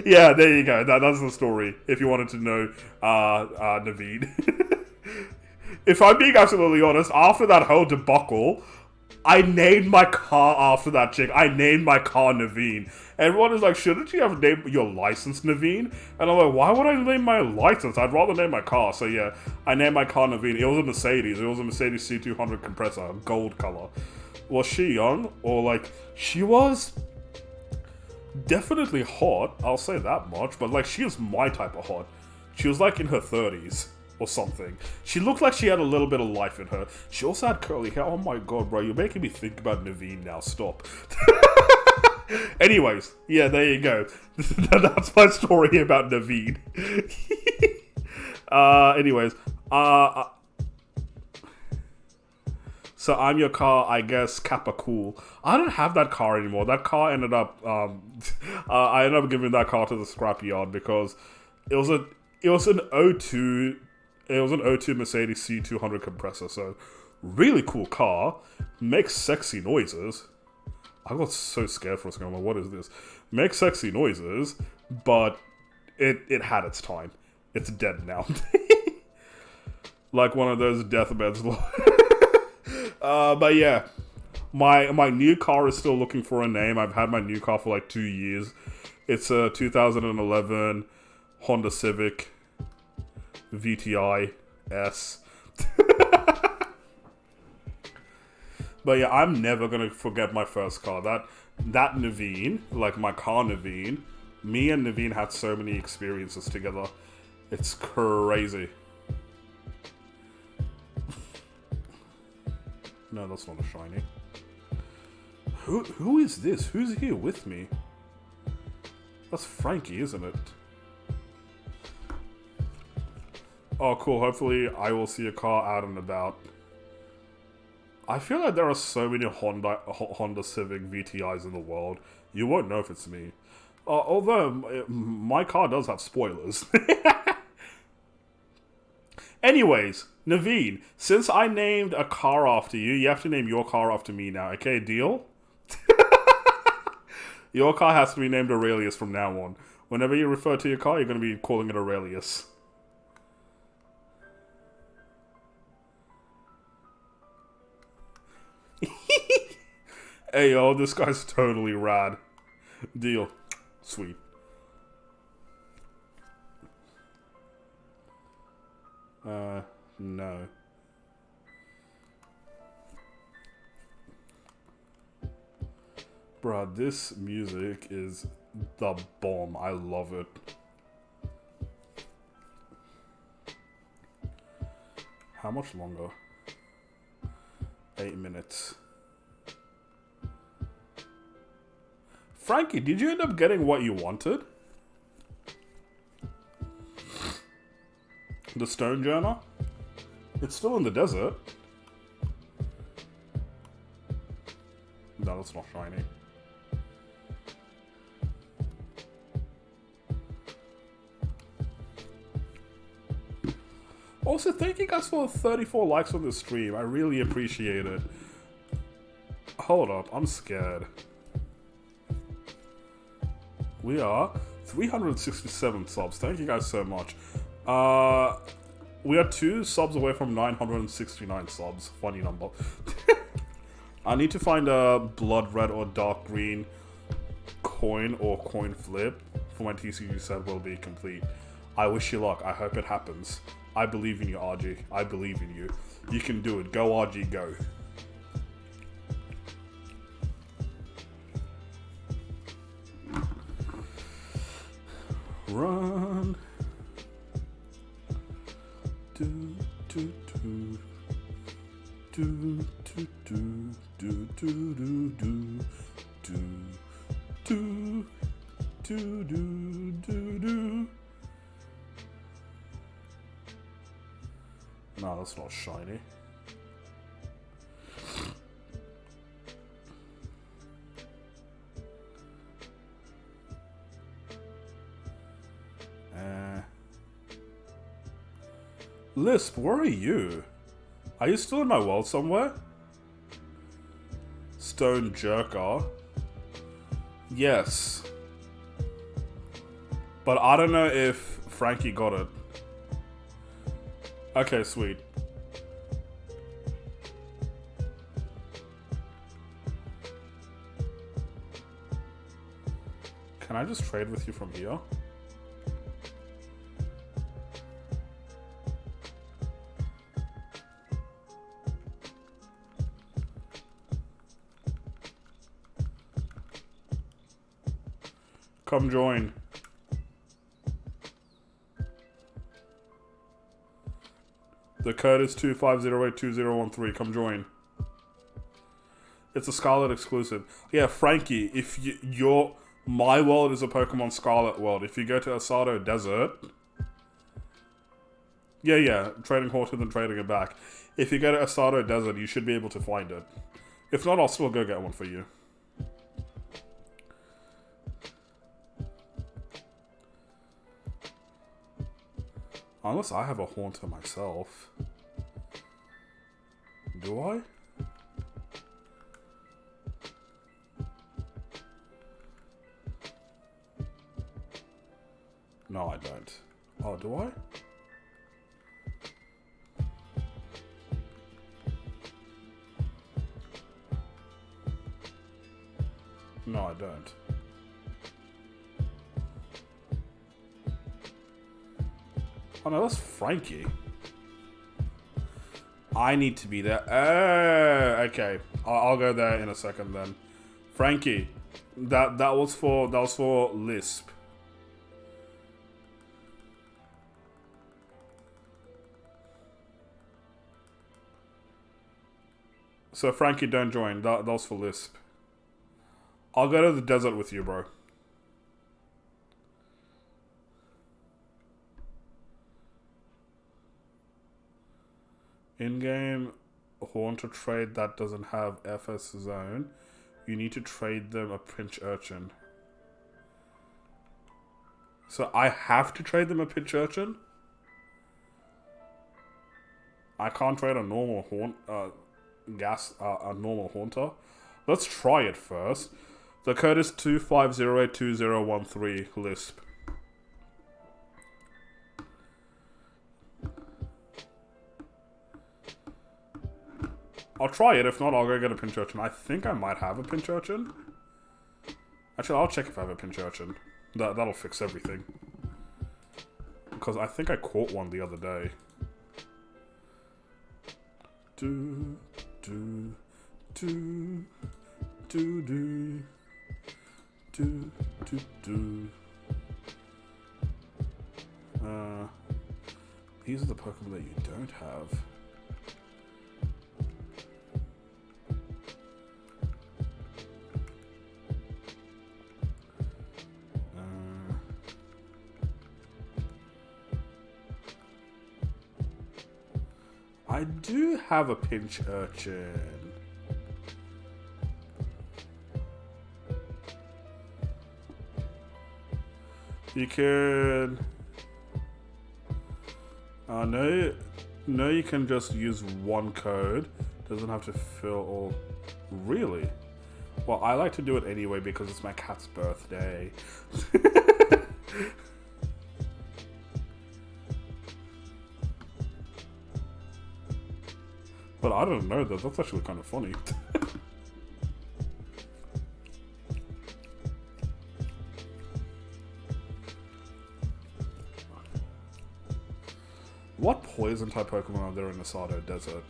Yeah, there you go. That's the story, if you wanted to know Naveen. If I'm being absolutely honest, after that whole debacle, I named my car after that chick. I named my car Naveen. Everyone is like, shouldn't you have named your license Naveen? And I'm like, why would I name my license? I'd rather name my car. So yeah, I named my car Naveen. It was a Mercedes. It was a Mercedes C200 compressor, gold color. Was she young? Or like, she was definitely hot. I'll say that much. But like, she was my type of hot. She was like in her 30s. Or something. She looked like she had a little bit of life in her. She also had curly hair. Oh my god, bro, you're making me think about Naveen now. Stop. Anyways, yeah, there you go. That's my story about Naveen. Anyways, so I'm your car, I guess, Kappa Cool. I don't have that car anymore. That car ended up, I ended up giving that car to the scrapyard because it was an O2. It was an O2 Mercedes C200 compressor, so really cool car. Makes sexy noises. I got so scared for a second. I'm like, what is this? Makes sexy noises, but it had its time. It's dead now. Like one of those deathbeds. But yeah, my new car is still looking for a name. I've had my new car for like 2 years. It's a 2011 Honda Civic VTI S. But yeah, I'm never gonna forget my first car. That Naveen, like my car Naveen, me and Naveen had so many experiences together. It's crazy. No, that's not a shiny. Who is this? Who's here with me? That's Frankie, isn't it? Oh, cool. Hopefully I will see a car out and about. I feel like there are so many Honda Civic VTIs in the world. You won't know if it's me. Although, my car does have spoilers. Anyways, Naveen, since I named a car after you, you have to name your car after me now, okay? Deal? Your car has to be named Aurelius from now on. Whenever you refer to your car, you're going to be calling it Aurelius. Hey yo, this guy's totally rad. Deal. Sweet. No. Bruh, this music is the bomb. I love it. How much longer? 8 minutes. Frankie, did you end up getting what you wanted? The stone journal? It's still in the desert. No, that's not shiny. Also, thank you guys for 34 likes on the stream. I really appreciate it. Hold up, I'm scared. We are 367 subs. Thank you guys so much. We are 2 subs away from 969 subs. Funny number. I need to find a blood red or dark green coin or coin flip for my TCG set will be complete. I wish you luck. I hope it happens. I believe in you, RG. I believe in you. You can do it. Go, RG, go. Run. Do do do do do do do do do do do do do do. No, that's not shiny. Lisp, where are you? Are you still in my world somewhere? Stone Jerker. Yes. But I don't know if Frankie got it. Okay, sweet. Can I just trade with you from here? Come join. The code is 25082013. Come join. It's a Scarlet exclusive. Yeah, Frankie, if my world is a Pokemon Scarlet world. If you go to Asado Desert... Yeah, trading horses and trading it back. If you go to Asado Desert, you should be able to find it. If not, I'll still go get one for you. Unless I have a Haunter myself. Do I? No, I don't. Oh, do I? No, I don't. Oh no, that's Frankie. I need to be there. Oh, okay. I'll go there in a second then. Frankie, that was for Lisp. So Frankie, don't join. That was for Lisp. I'll go to the desert with you, bro. In-game Haunter trade that doesn't have FS zone. You need to trade them a pinch urchin. So I have to trade them a pinch urchin? I can't trade a normal a normal Haunter. Let's try it first. The code is 2502013 Lisp. I'll try it. If not, I'll go get a pinch urchin. I think I might have a pinch urchin. Actually, I'll check if I have a pinch urchin. That'll fix everything. Because I think I caught one the other day. Do do do do do do do do. These are the Pokemon that you don't have. I do have a pinch urchin. You can... no, you can just use one code. Doesn't have to fill all... Really? Well, I like to do it anyway because it's my cat's birthday. But I don't know that. That's actually kind of funny. What poison type Pokemon are there in the Sado Desert?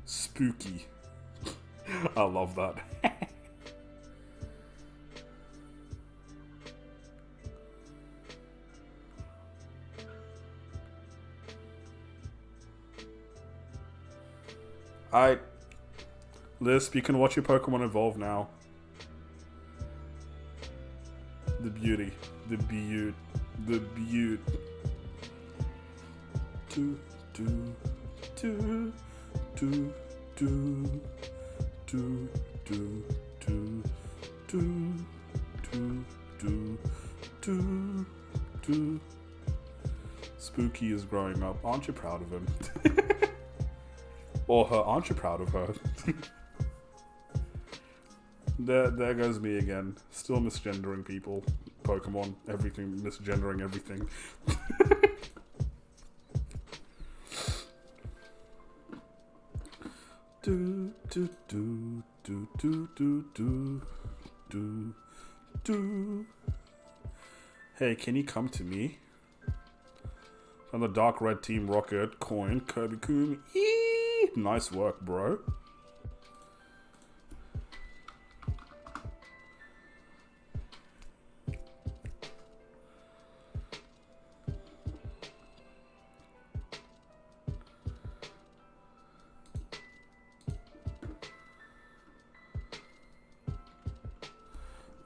Spooky. I love that. Lisp, you can watch your Pokemon evolve now. The beauty. The beaut. The beaut. Do, do, do, do, do, do, do, do, do, do, do, do, do. Spooky is growing up. Aren't you proud of him? Or her, aren't you proud of her? There goes me again. Still misgendering people. Pokemon, everything, misgendering everything. Do do do do do do do do do. Hey, can you come to me? On the Dark Red Team Rocket, coin, Kirby Coon. Nice work, bro.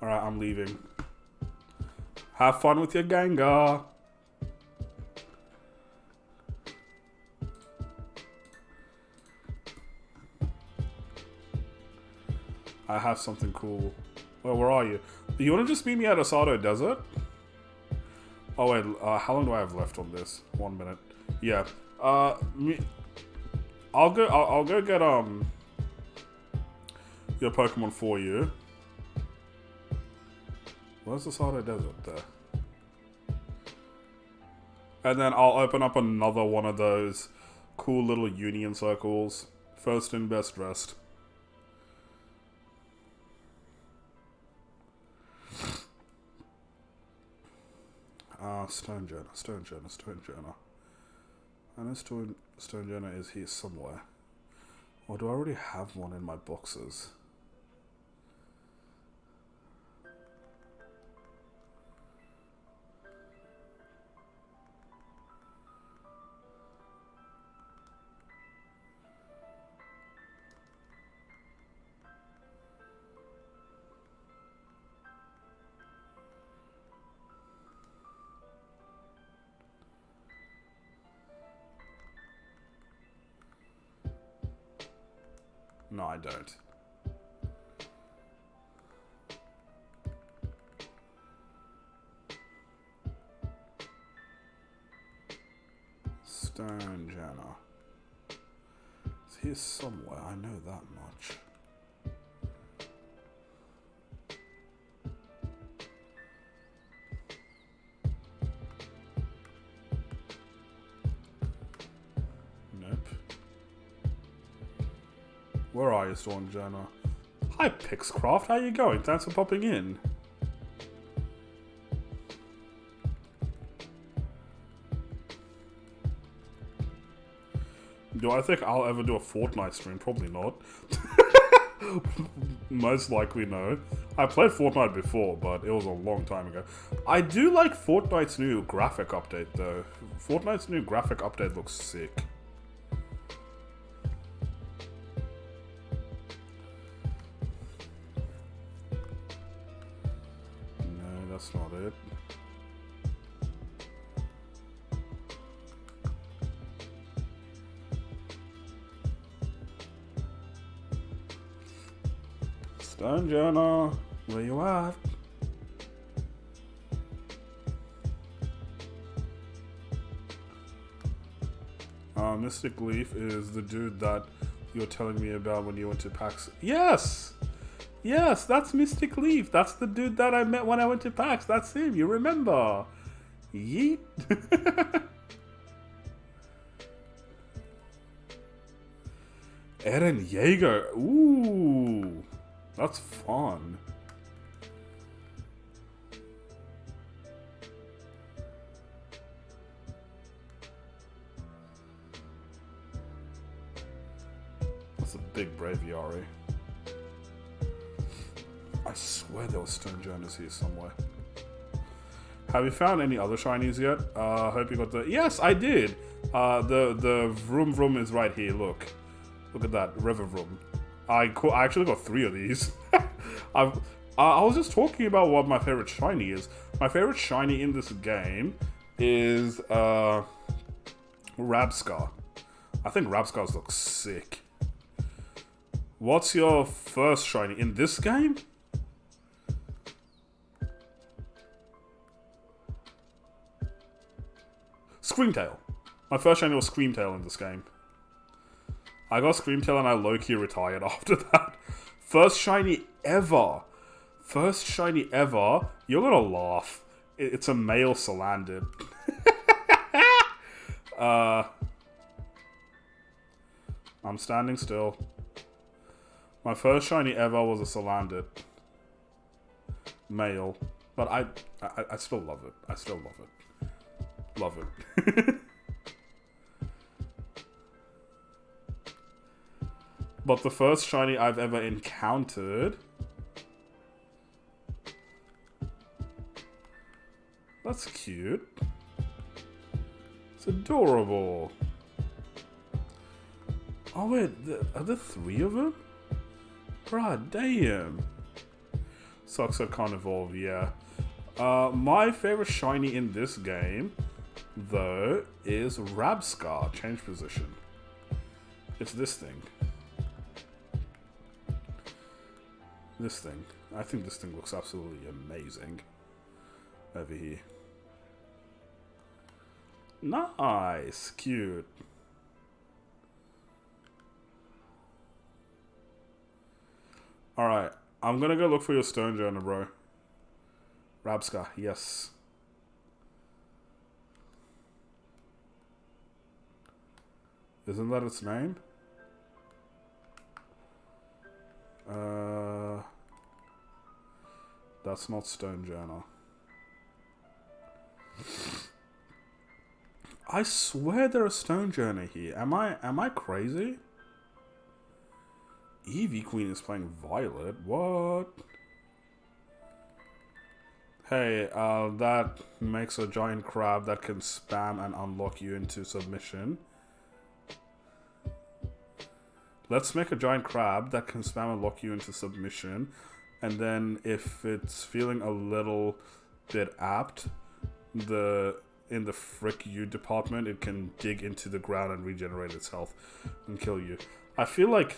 Alright, I'm leaving. Have fun with your Gengar. I have something cool. Well, where are you? You want to just meet me at Asado Desert? Oh wait, how long do I have left on this? 1 minute. Yeah. I'll go get your Pokemon for you. Where's Asado Desert there? And then I'll open up another one of those cool little union circles. First in, best dressed. Stonejourner. I know Stonejourner is here somewhere. Or do I already have one in my boxes? No, I don't. Stone Jana. It's here somewhere, I know that much. Nope. Where are you, Stone Jana? Hi, Pixcraft, how you going? Thanks for popping in. Do I think I'll ever do a Fortnite stream? Probably not. Most likely no. I played Fortnite before, but it was a long time ago. I do like Fortnite's new graphic update, though. Fortnite's new graphic update looks sick. No, that's not it. Stone Jonah, where you at? Mystic Leaf is the dude that you were telling me about when you went to PAX. Yes! Yes, that's Mystic Leaf. That's the dude that I met when I went to PAX. That's him, you remember. Yeet. Eren Yeager. Ooh. That's fun. That's a big braviary. I swear there was Stone Jonas here somewhere. Have you found any other shinies yet? Hope you got the... Yes, I did! The Vroom Vroom is right here, look. Look at that, River Vroom. I actually got 3 of these. I was just talking about what my favorite shiny is. My favorite shiny in this game is Rabscar. I think Rabscars look sick. What's your first shiny in this game? Screamtail. My first shiny was Screamtail in this game. I got Screamtail and I low-key retired after that. First shiny ever. First shiny ever. You're gonna laugh. It's a male Salandit. I'm standing still. My first shiny ever was a Salandit. Male. But I still love it. I still love it. Love it. But the first shiny I've ever encountered... That's cute. It's adorable. Oh wait, are there 3 of them? Bruh, damn. Sucks I can't evolve, yeah. My favorite shiny in this game, though, is Rabscar. Change position. It's this thing. This thing. I think this thing looks absolutely amazing. Over here. Nice. Cute. Alright. I'm gonna go look for your Stone Journal, bro. Rabscar. Yes. Isn't that its name? That's not Stone Journal. I swear there are Stone Journey here. Am I crazy? Eevee Queen is playing Violet. What? Hey, that makes a giant crab that can spam and unlock you into submission. Let's make a giant crab that can spam and lock you into submission. And then if it's feeling a little bit apt, in the frick you department, it can dig into the ground and regenerate its health and kill you. I feel like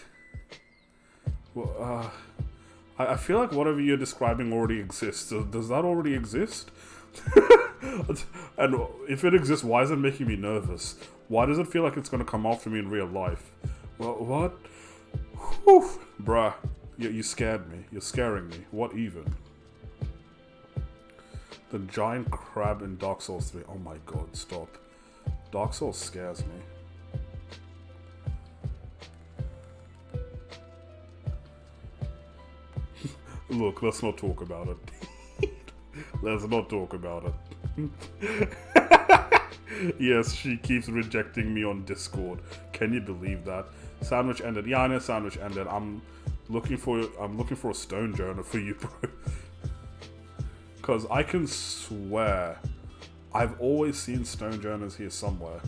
Well, I feel like whatever you're describing already exists. Does that already exist? And if it exists, why is it making me nervous? Why does it feel like it's going to come after me in real life? Well, what? Whew. Bruh, you scared me. You're scaring me. What even? The giant crab in Dark Souls 3. Oh my god, stop. Dark Souls scares me. Look, let's not talk about it. Let's not talk about it. Yes, she keeps rejecting me on Discord. Can you believe that? Sandwich ended. Yeah, I know sandwich ended. I'm looking for a stone journal for you, bro. Cause I can swear I've always seen stone journals here somewhere.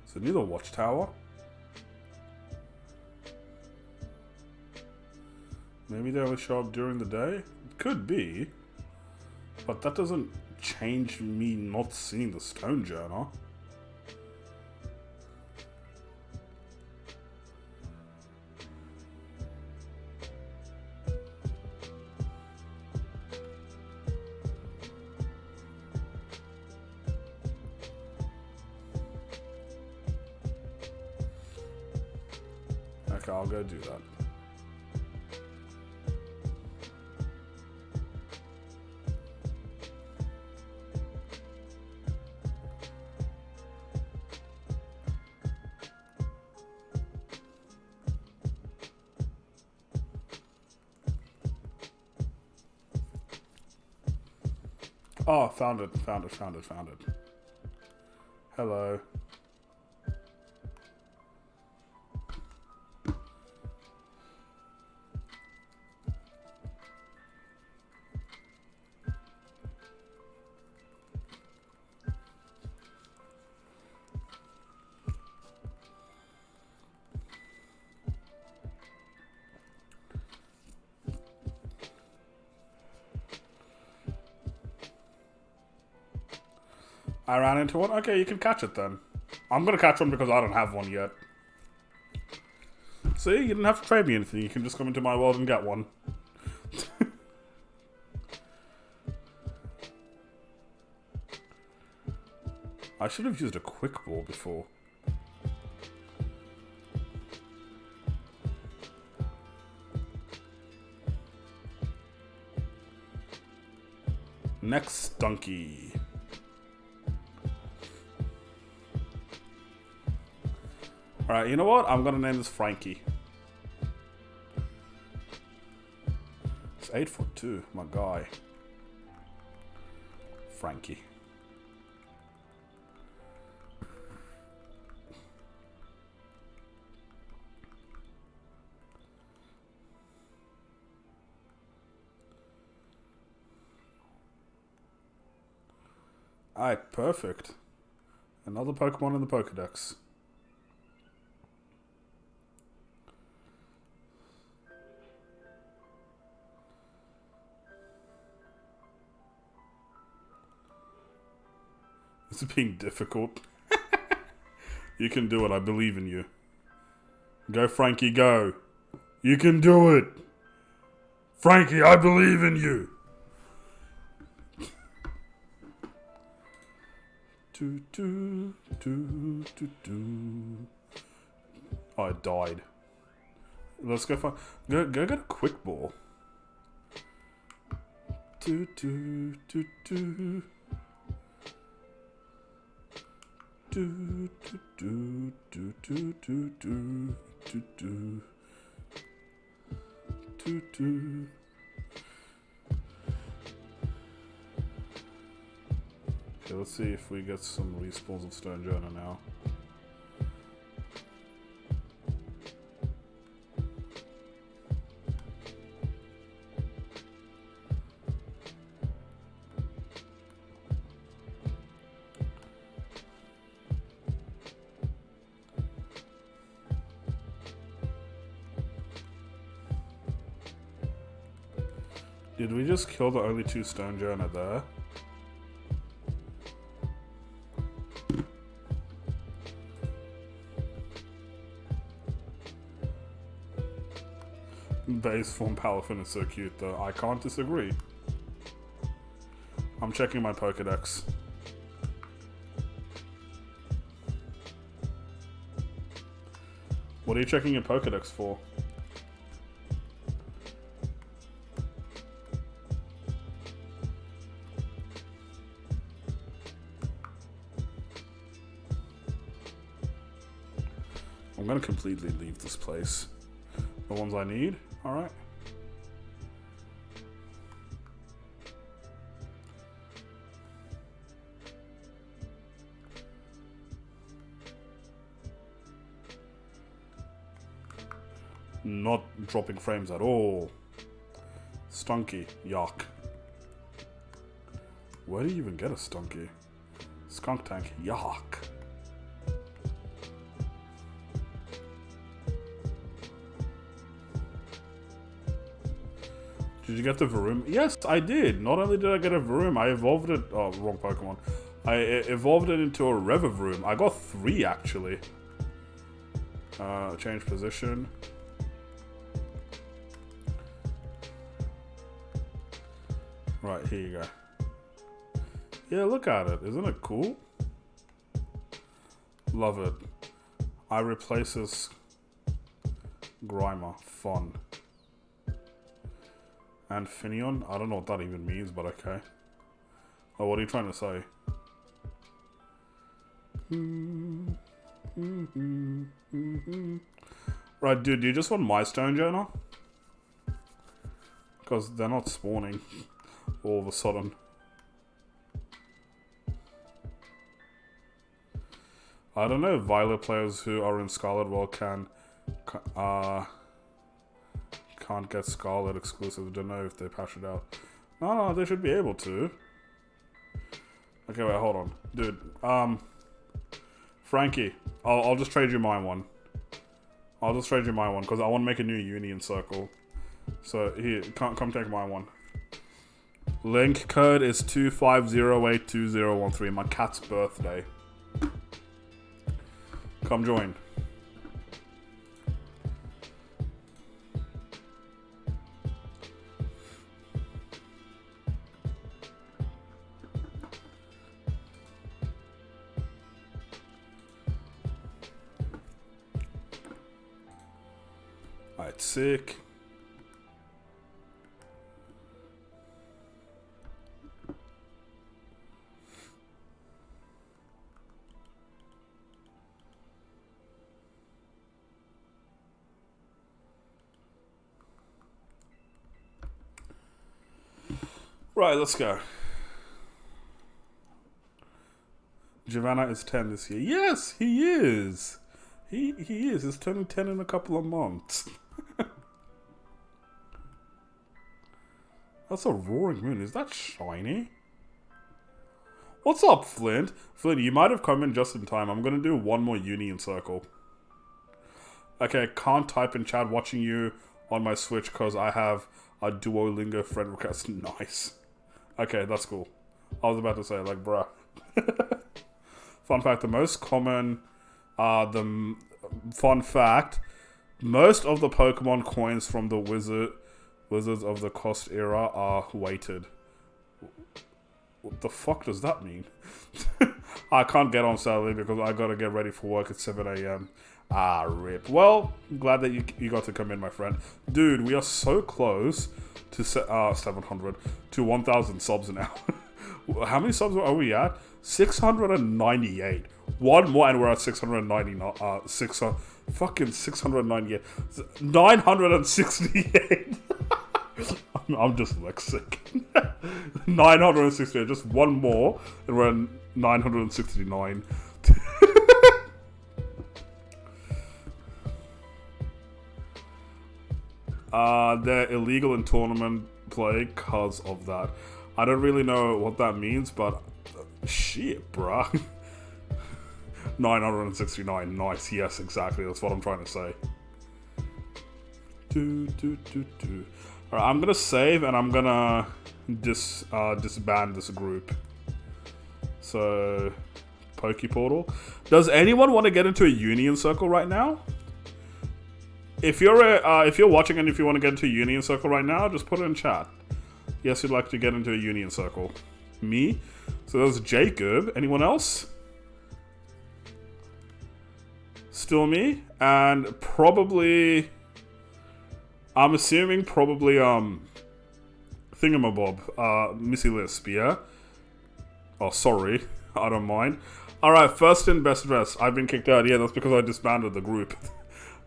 Is it near the watchtower? Maybe they only show up during the day? It could be. But that doesn't change me not seeing the stone journal. Okay, I'll go do that. Oh, found it. Hello. I ran into one? Okay, you can catch it then. I'm gonna catch one because I don't have one yet. See, you didn't have to trade me anything. You can just come into my world and get one. I should have used a quick ball before. Next donkey. Alright, you know what? I'm gonna name this Frankie. It's 8'2", my guy. Frankie. Alright, perfect. Another Pokemon in the Pokedex. It's being difficult. You can do it, I believe in you. Go, Frankie, go. You can do it. Frankie, I believe in you. Oh, I died. Let's go find. Go get a quick ball. Okay, let's see if we get some respawns of Stone Journal now. Did we just kill the only 2 stone journer there? Base form Palafin is so cute though. I can't disagree. I'm checking my Pokedex. What are you checking your Pokedex for? I'm gonna completely leave this place. The ones I need? Alright. Not dropping frames at all. Stunky. Yuck. Where do you even get a Stunky? Skunk Tank. Yuck. Did you get the VAROOM? Yes, I did. Not only did I get a VAROOM, I evolved it... Oh, wrong Pokemon. I evolved it into a Revavroom. I got 3, actually. Change position. Right, here you go. Yeah, look at it. Isn't it cool? Love it. I replace this Grimer. Fun. And Finion? I don't know what that even means, but okay. Oh, what are you trying to say? Right, dude, do you just want my Stone Journer? Because they're not spawning all of a sudden. I don't know if Violet players who are in Scarlet World can't get Scarlet exclusive. Don't know if they patch it out. No, they should be able to. Okay, wait, hold on. Dude, Frankie, I'll just trade you my one. I'll just trade you my one, because I want to make a new Union Circle. So, here, come take my one. Link code is 25082013, my cat's birthday. Come join. Alright, sick. Right, let's go. Giovanna is 10 this year. Yes, he is. He is. He's turning 10 in a couple of months. That's a roaring moon. Is that shiny? What's up, Flint? Flint, you might have come in just in time. I'm going to do one more Union Circle. Okay, can't type in chat watching you on my Switch because I have a Duolingo friend request. Nice. Okay, that's cool. I was about to say, like, bruh. Fun fact, the most common... fun fact, most of the Pokemon coins from the Wizards of the Coast era are weighted. What the fuck does that mean? I can't get on Saturday because I gotta get ready for work at 7 AM. Ah, rip. Well, I'm glad that you got to come in, my friend. Dude, we are so close to 700 to 1,000 subs now. How many subs are we at? 698. One more and we're at 699. Fucking 698. 968. I'm dyslexic. 968. Just one more and we're at 969. They're illegal in tournament play because of that. I don't really know what that means, but shit, bruh. 969, nice, yes, exactly, that's what I'm trying to say. Alright, I'm gonna save and I'm gonna disband this group. So, Pokeportal. Does anyone want to get into a Union Circle right now? If you're watching and if you want to get into a Union Circle right now, just put it in chat. Yes, you'd like to get into a Union Circle. Me? So there's Jacob. Anyone else? Still me? And probably... I'm assuming probably, Thingamabob. Missy Lisp, yeah? Oh, sorry. I don't mind. Alright, first in, best dress. I've been kicked out. Yeah, that's because I disbanded the group.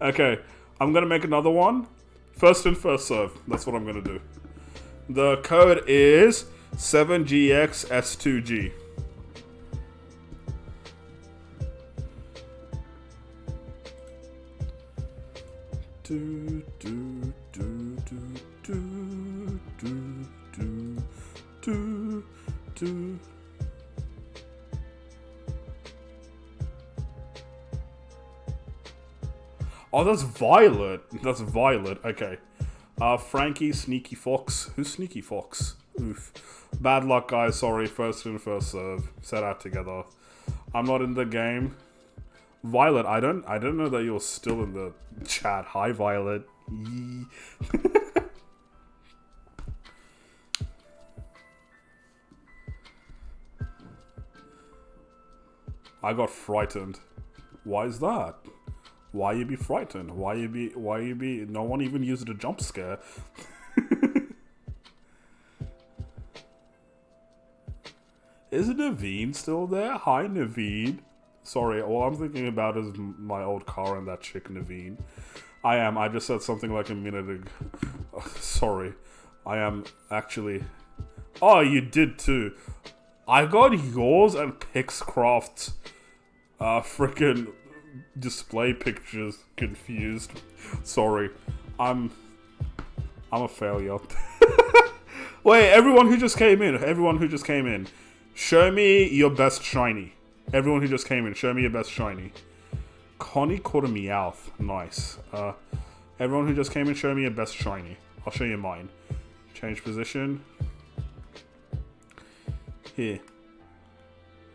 Okay, I'm gonna make another one. First in, first serve. That's what I'm gonna do. The code is 7GXS2G. Do, do, do, do, do, do, do, do, do. Oh, that's Violet. That's Violet. Okay. Frankie, Sneaky Fox. Who's Sneaky Fox? Oof. Bad luck, guys. Sorry. First in, first serve. Set out together. I'm not in the game. Violet, I don't know that you're still in the chat. Hi, Violet. Yee. I got frightened. Why is that? Why you be frightened? Why you be? No one even used a jump scare. Is Naveen still there? Hi, Naveen. Sorry, all I'm thinking about is my old car and that chick, Naveen. I just said something like a minute ago. Oh, sorry. I am actually... Oh, you did too. I got yours and Pixcraft's freaking display pictures confused. Sorry. I'm a failure. Wait, everyone who just came in. Show me your best shiny. Everyone who just came in, show me your best shiny. Connie caught a Meowth. Nice. Everyone who just came in, show me your best shiny. I'll show you mine. Change position. Here.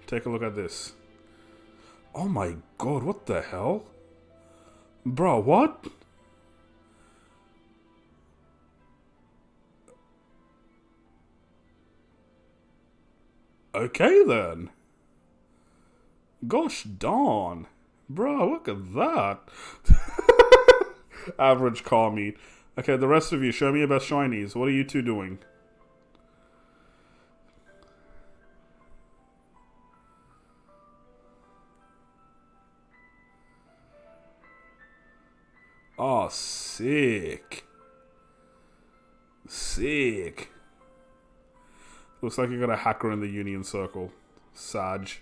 Take a look at this. Oh my god, what the hell? Bro, what? Okay then. Gosh darn. Bro, look at that. Average car meet. Okay, the rest of you, show me your best shinies. What are you two doing? Oh, sick. Sick. Looks like you got a hacker in the Union Circle. Sag.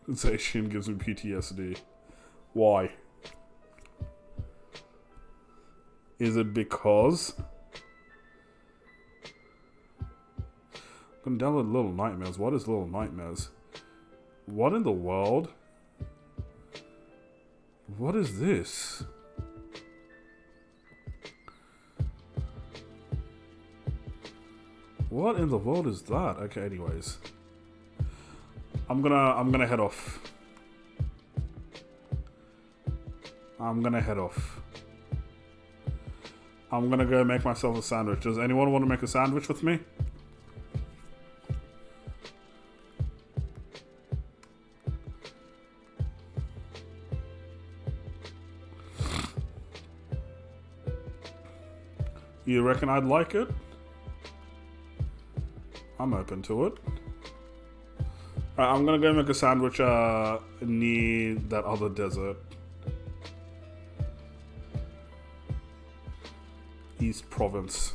Zacian gives me PTSD. Why? Is it because? I'm gonna download Little Nightmares. What is Little Nightmares? What in the world? What is this? What in the world is that? Okay, anyways. I'm gonna head off. I'm gonna go make myself a sandwich. Does anyone want to make a sandwich with me? You reckon I'd like it? I'm open to it. Alright, I'm gonna go make a sandwich near that other desert. East Province.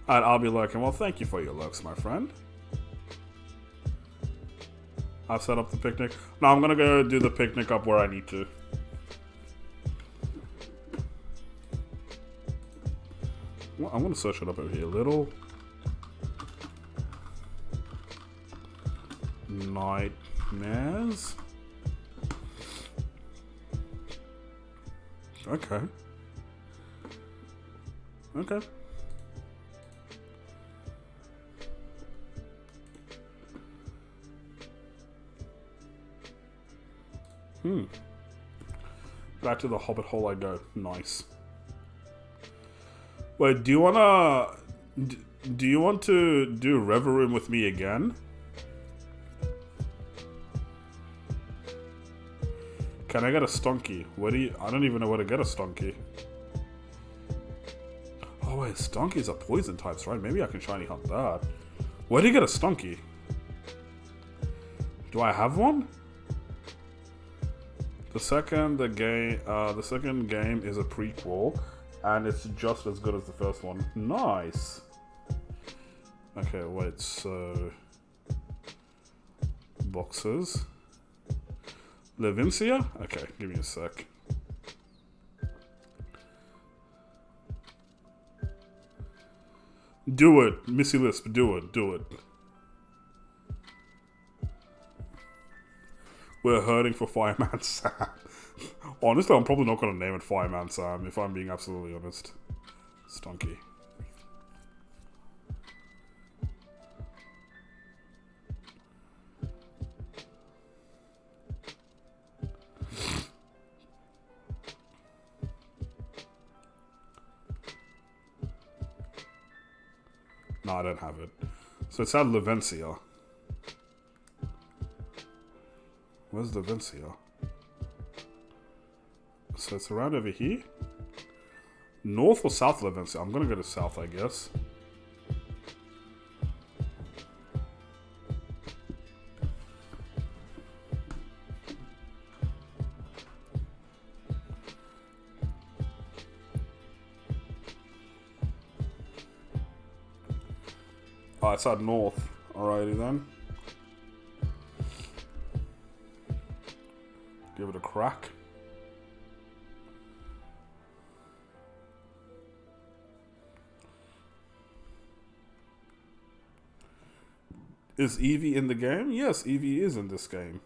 And I'll be lurking. Well, thank you for your lurks, my friend. I've set up the picnic. No, I'm gonna go do the picnic up where I need to. Well, I'm gonna search it up over here. Little Nightmares. Okay. Okay. Back to the Hobbit hole I go. Nice. Wait, do you wanna... Do you want to do VAROOM with me again? Can I get a Stonky? Where do you... I don't even know where to get a Stonky. Oh wait, Stonkies are poison types, right? Maybe I can shiny hunt that. Where do you get a Stonky? Do I have one? The second game is a prequel, and it's just as good as the first one. Nice. Okay, wait. So boxes. Levincia? Okay, give me a sec. Do it, Missy Lisp. Do it. Do it. We're hurting for Fireman Sam. Honestly, I'm probably not going to name it Fireman Sam, if I'm being absolutely honest. Stonky. No, I don't have it. So it's at Levincia. Where's Levincia? So it's around over here? North or south Levincia? I'm gonna go to south, I guess. Oh, it's at north. Alrighty then. Give it a crack. Is Eevee in the game? Yes, Eevee is in this game.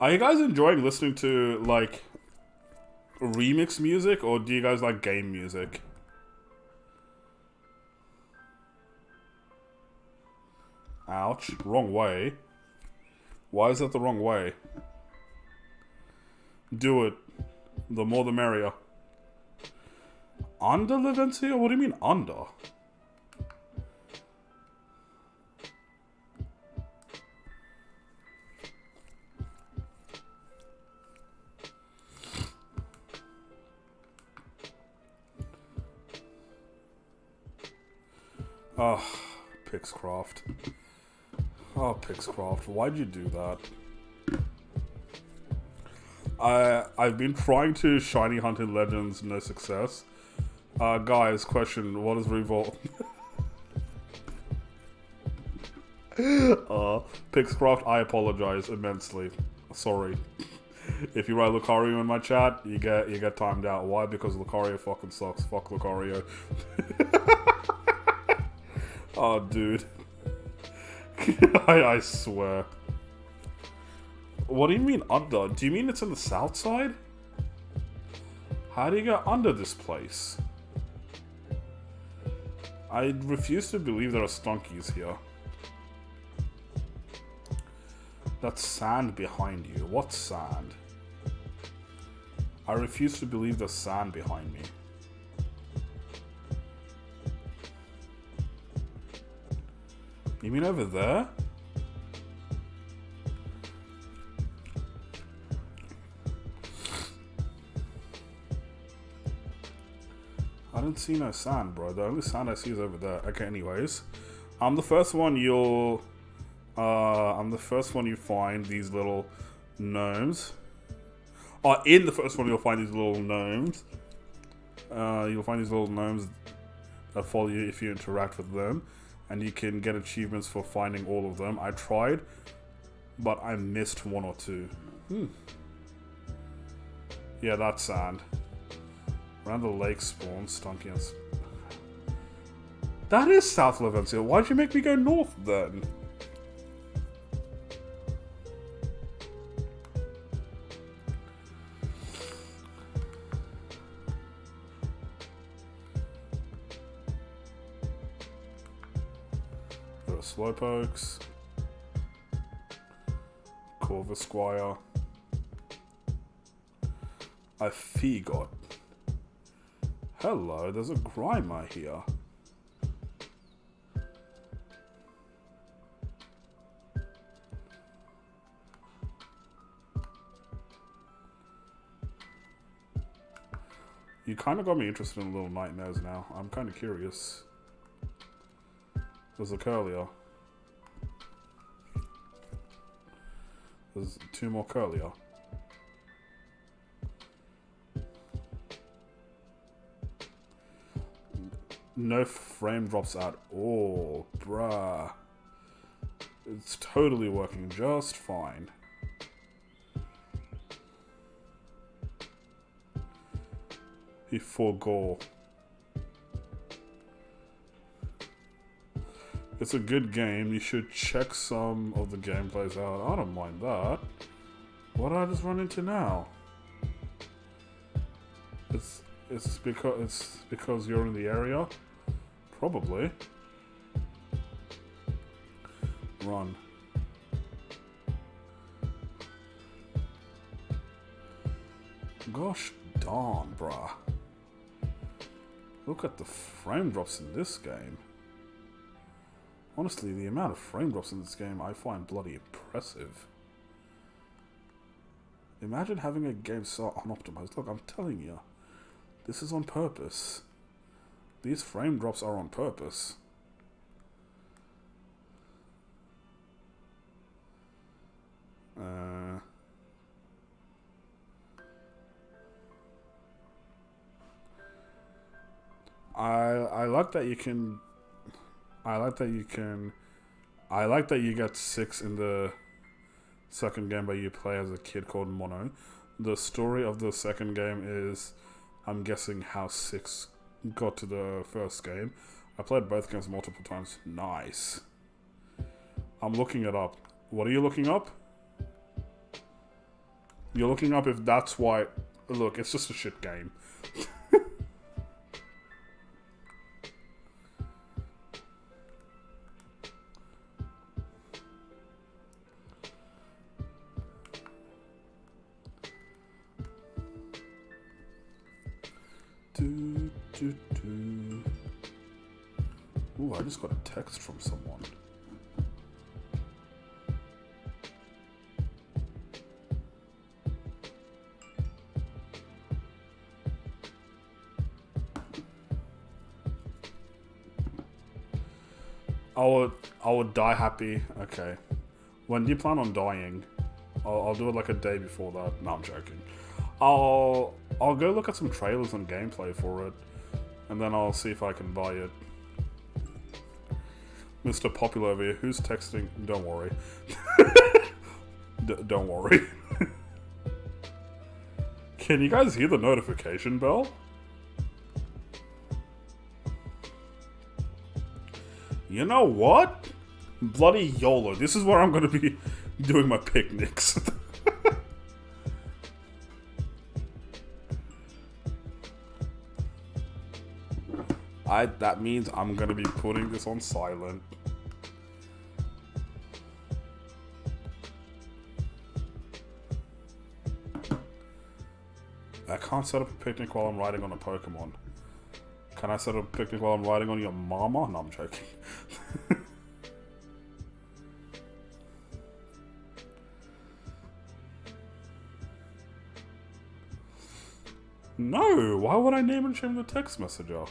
Are you guys enjoying listening to, like, remix music, or do you guys like game music? Ouch. Wrong way. Why is that the wrong way? Do it. The more the merrier. Under Levincia? What do you mean under? Oh, Pixcraft. Oh, Pixcraft, why'd you do that? I've been trying to shiny hunt in Legends, no success. Guys, question, what is Revolt? Pixcraft, I apologize immensely. Sorry. If you write Lucario in my chat, you get timed out. Why? Because Lucario fucking sucks. Fuck Lucario. Oh, dude. I swear. What do you mean under? Do you mean it's on the south side? How do you get under this place? I refuse to believe there are stonkies here. That's sand behind you. What sand? I refuse to believe there's sand behind me. You mean over there? I don't see no sand, bro. The only sand I see is over there. Okay, anyways. I'm the first one you find these little gnomes. In the first one you'll find these little gnomes. You'll find these little gnomes that follow you if you interact with them. And you can get achievements for finding all of them. I tried, but I missed one or two. Yeah, that's sand. Around the lake spawn, stunky and... That is South Leventia. Why'd you make me go north then? There are Slowpokes. Corvus Squire. I forgot. Hello, there's a Grimer here. You kind of got me interested in Little Nightmares now. I'm kind of curious. There's a Curlier. There's 2 more Curlier. No frame drops at all, bruh. It's totally working just fine. He forgo. It's a good game. You should check some of the gameplays out. I don't mind that. What did I just run into now? It's because you're in the area? Probably. Run. Gosh darn, bruh. Look at the frame drops in this game. Honestly, the amount of frame drops in this game I find bloody impressive. Imagine having a game so unoptimized. Look, I'm telling you. This is on purpose. These frame drops are on purpose. I like that you can. I like that you get 6 in the second game, but you play as a kid called Mono. The story of the second game is, I'm guessing, how 6 got to the first game. I played both games multiple times. Nice. I'm looking it up. What are you looking up? You're looking up if that's why... Look, it's just a shit game. Ooh, I just got a text from someone. I would die happy. Okay. When do you plan on dying? I'll do it like a day before that. No, I'm joking. I'll go look at some trailers and gameplay for it, and then I'll see if I can buy it. Mr. Popular over here, who's texting? Don't worry. Don't worry. Can you guys hear the notification bell? You know what? Bloody YOLO. This is where I'm going to be doing my picnics. That means I'm going to be putting this on silent. I can't set up a picnic while I'm riding on a Pokémon. Can I set up a picnic while I'm riding on your mama? No, I'm joking. No, why would I name and shame the text messenger?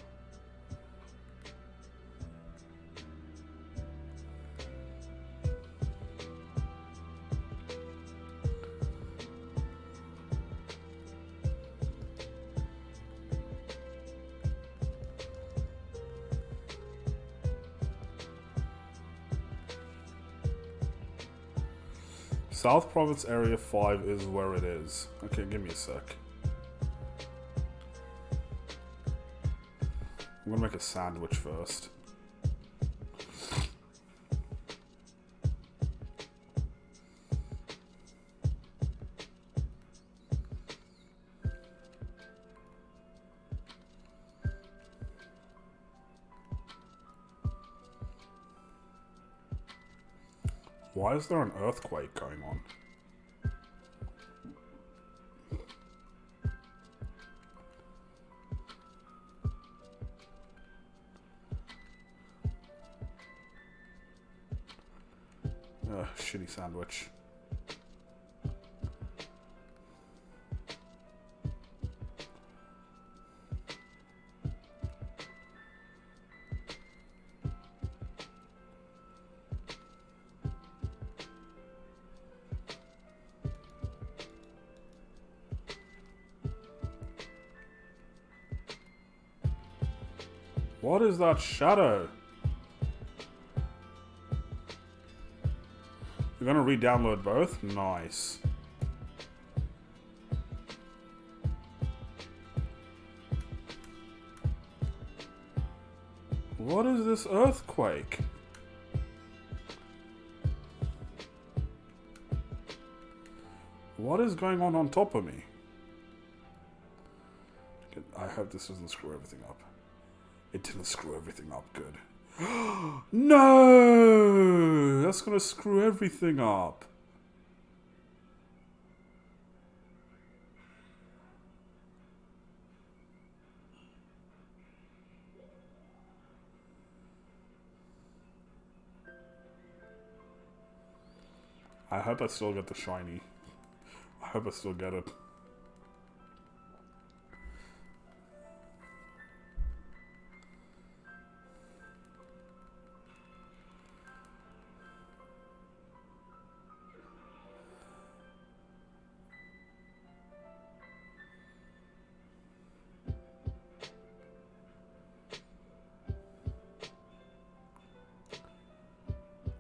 South Province Area 5 is where it is. Okay, give me a sec. I'm gonna make a sandwich first. Why is there an earthquake going on? Shitty sandwich. What is that shadow? You're gonna re-download both? Nice. What is this earthquake? What is going on top of me? I hope this doesn't screw everything up. It didn't screw everything up, good. No! That's gonna screw everything up. I hope I still get the shiny. I hope I still get it.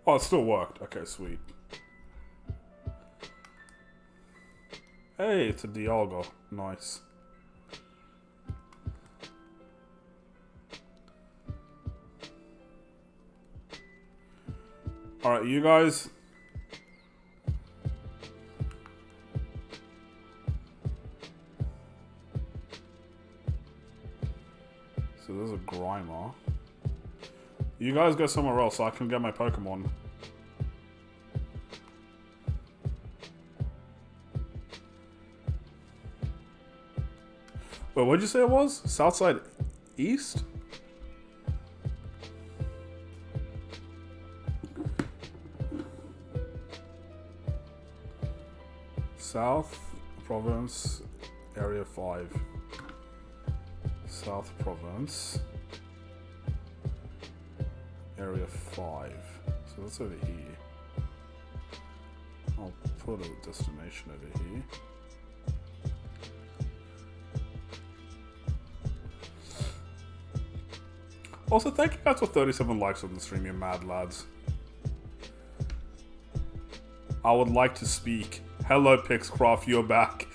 Oh, it still worked. Okay, sweet. Hey, it's a Dialga. Nice. Alright, you guys. So there's a Grimer. You guys go somewhere else so I can get my Pokemon. Wait, what'd you say it was? Southside East? South Province, Area 5. South Province, Area 5. So that's over here. I'll put a destination over here. Also, thank you guys for 37 likes on the stream, you mad lads. I would like to speak. Hello, Pixcraft, you're back.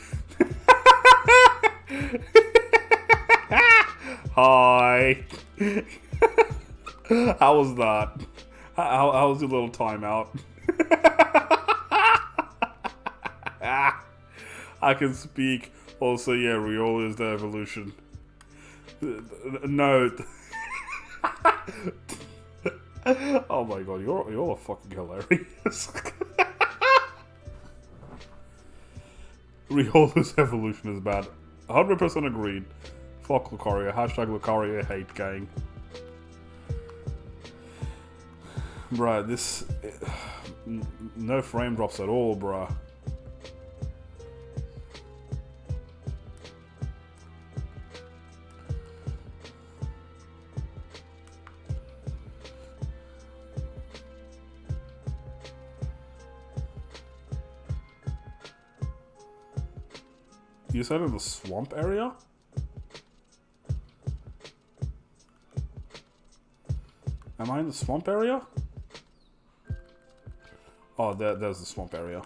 Hi. How was that? How was your little timeout? I can speak. Also, yeah, Riol is the evolution. No. Oh my god, you're fucking hilarious. Riola's evolution is bad. 100% agreed. Fuck Lucario. Hashtag Lucario hate gang. Bruh, this... no frame drops at all, bruh. You said in the swamp area? Am I in the swamp area? Oh, there's the swamp area.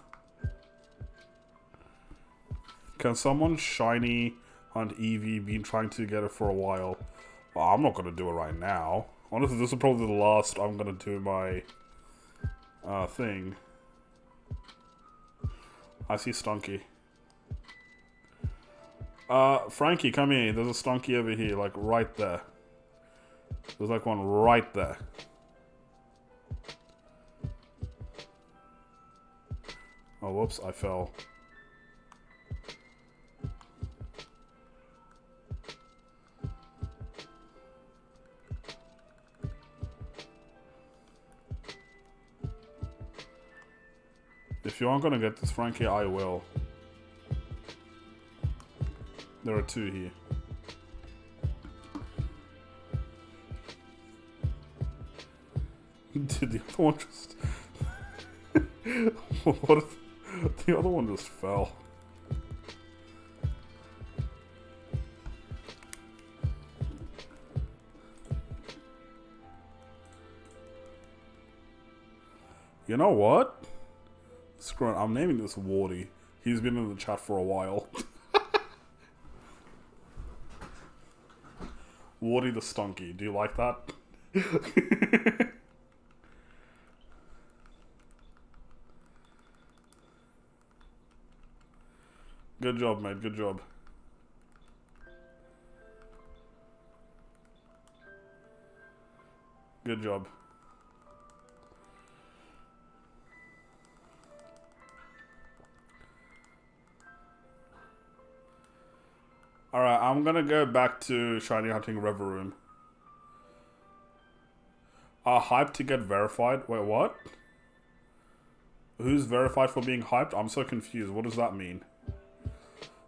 Can someone shiny hunt Eevee? Been trying to get it for a while. I'm not gonna do it right now. Honestly, this is probably the last I'm gonna do my thing. I see Stunky. Frankie, come here. There's a Stunky over here, like right there. There's like one right there. Oh, whoops, I fell. If you aren't gonna get this, Frankie, I will. There are two here. Did the other one just... what if... The other one just fell. You know what? Screw it, I'm naming this Wardy. He's been in the chat for a while. Wardy the Stunky. Do you like that? Good job, mate. Good job. Good job. Alright, I'm gonna go back to shiny hunting VAROOM. Hyped to get verified? Wait, what? Who's verified for being hyped? I'm so confused. What does that mean?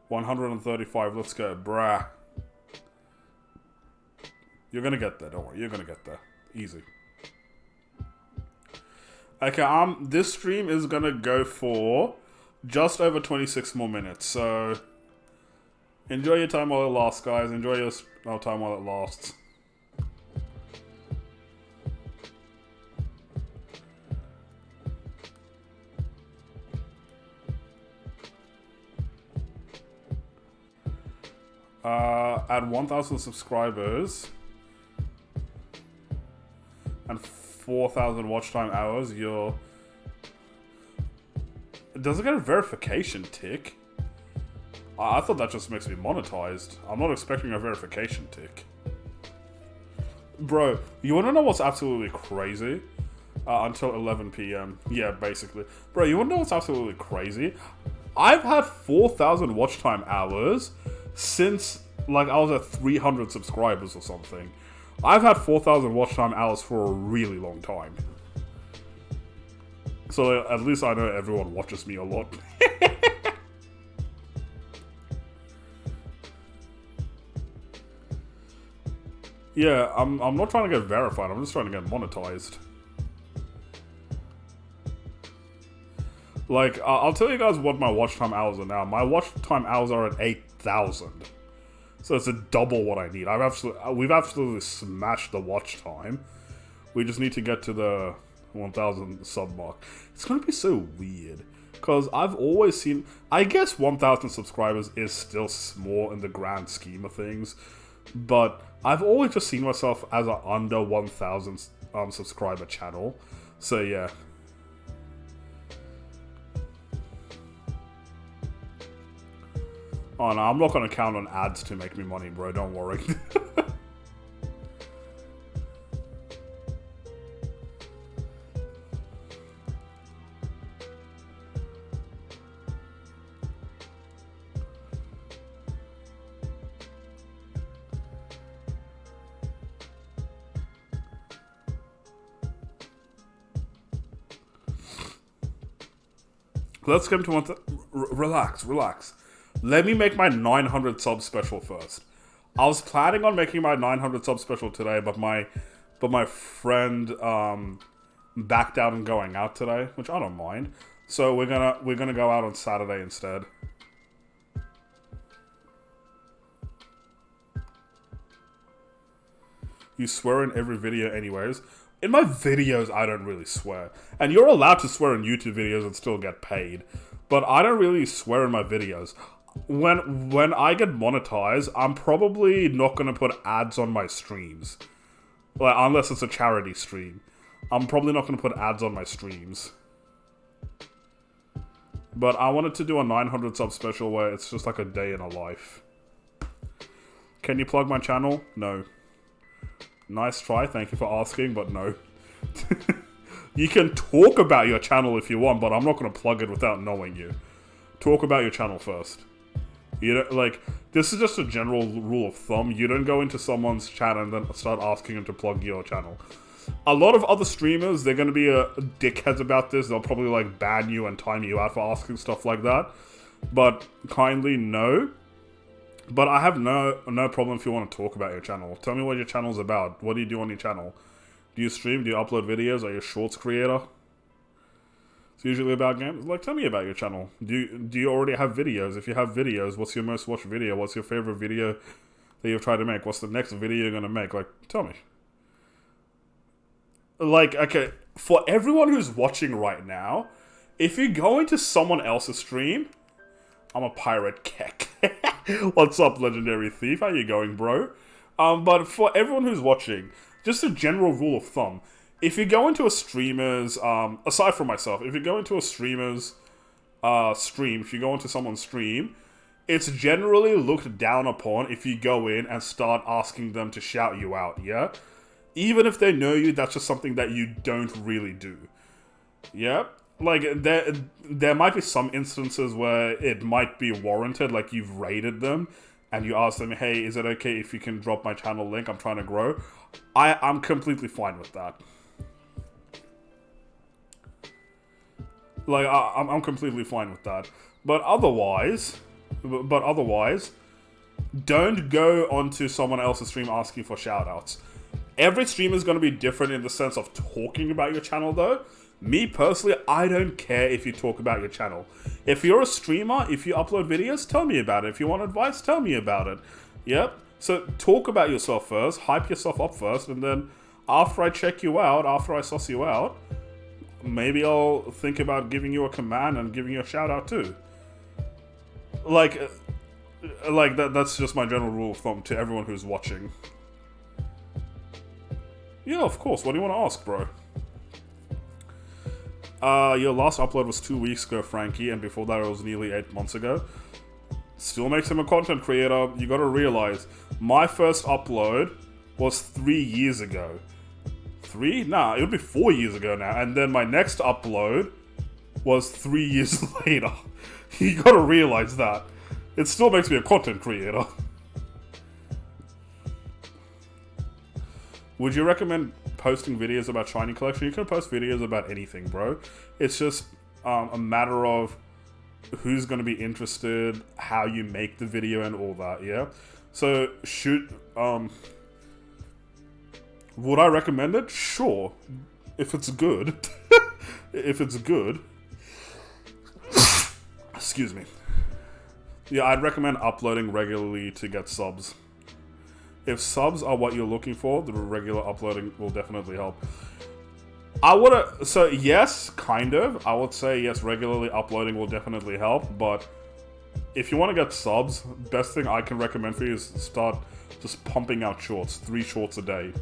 135, let's go. Brah. You're gonna get there, don't worry. You're gonna get there. Easy. Okay, this stream is gonna go for just over 26 more minutes, so... Enjoy your time while it lasts, guys. Enjoy your time while it lasts. At 1,000 subscribers and 4,000 watch time hours, you're... Does it get a verification tick? I thought that just makes me monetized. I'm not expecting a verification tick. Bro, you wanna know what's absolutely crazy? Until 11 PM. Yeah, basically. Bro, you wanna know what's absolutely crazy? I've had 4,000 watch time hours since, like, I was at 300 subscribers or something. I've had 4,000 watch time hours for a really long time. So at least I know everyone watches me a lot. Yeah, I'm not trying to get verified, I'm just trying to get monetized. Like, I'll tell you guys what my watch time hours are now. My watch time hours are at 8,000. So it's a double what I need. We've absolutely smashed the watch time. We just need to get to the 1,000 sub mark. It's gonna be so weird. Because I've always seen... I guess 1,000 subscribers is still small in the grand scheme of things. But I've always just seen myself as an under 1,000 subscriber channel. So yeah. Oh no, I'm not gonna count on ads to make me money, bro, don't worry. Let's get into one. Relax. Let me make my 900 sub special first. I was planning on making my 900 sub special today, but my friend backed out and going out today, which I don't mind. So we're gonna go out on Saturday instead. You swear in every video anyways. In my videos, I don't really swear. And you're allowed to swear in YouTube videos and still get paid. But I don't really swear in my videos. when I get monetized, I'm probably not gonna put ads on my streams. Like, unless it's a charity stream. I'm probably not gonna put ads on my streams. But I wanted to do a 900 sub special where it's just like a day in a life. Can you plug my channel? No. Nice try, thank you for asking, but no. You can talk about your channel if you want, but I'm not gonna plug it without knowing you. Talk about your channel first. You know, like, this is just a general rule of thumb. You don't go into someone's chat and then start asking them to plug your channel. A lot of other streamers, they're going to be dickheads about this. They'll probably, like, ban you and time you out for asking stuff like that. But kindly no. But I have no problem if you want to talk about your channel. Tell me what your channel's about. What do you do on your channel? Do you stream? Do you upload videos? Are you a shorts creator? It's usually about games. Like, tell me about your channel. Do you already have videos? If you have videos, what's your most watched video? What's your favorite video that you've tried to make? What's the next video you're going to make? Like, tell me. Like, okay, for everyone who's watching right now, if you go into someone else's stream, I'm a pirate keck. What's up, Legendary Thief? How you going, bro? But for everyone who's watching, just a general rule of thumb, if you go into a streamer's, aside from myself, if you go into a streamer's stream, if you go into someone's stream, it's generally looked down upon if you go in and start asking them to shout you out, yeah? Even if they know you, that's just something that you don't really do. Yeah? Like, there might be some instances where it might be warranted, like you've raided them, and you ask them, hey, is it okay if you can drop my channel link? I'm trying to grow. I'm completely fine with that. Like, I'm completely fine with that. But otherwise, don't go onto someone else's stream asking for shoutouts. Every stream is going to be different in the sense of talking about your channel, though. Me, personally, I don't care if you talk about your channel. If you're a streamer, if you upload videos, tell me about it. If you want advice, tell me about it. Yep. So talk about yourself first, hype yourself up first, and then after I check you out, after I suss you out, maybe I'll think about giving you a command and giving you a shout out too. Like that's just my general rule of thumb to everyone who's watching. Yeah, of course. What do you want to ask, bro? Your last upload was 2 weeks ago, Frankie, and before that it was nearly 8 months ago. Still makes him a content creator. You gotta realize, my first upload was 3 years ago. 3? Nah, it would be 4 years ago now. And then my next upload was 3 years later. You gotta realize that. It still makes me a content creator. Would you recommend posting videos about Shiny Collection? You can post videos about anything, bro. It's just a matter of who's going to be interested, how you make the video, and all that, yeah? So, would I recommend it? Sure. If it's good. If it's good. Excuse me. Yeah, I'd recommend uploading regularly to get subs. If subs are what you're looking for, the regular uploading will definitely help. So yes, kind of. I would say yes, regularly uploading will definitely help, but if you want to get subs, best thing I can recommend for you is start just pumping out shorts, 3 shorts a day.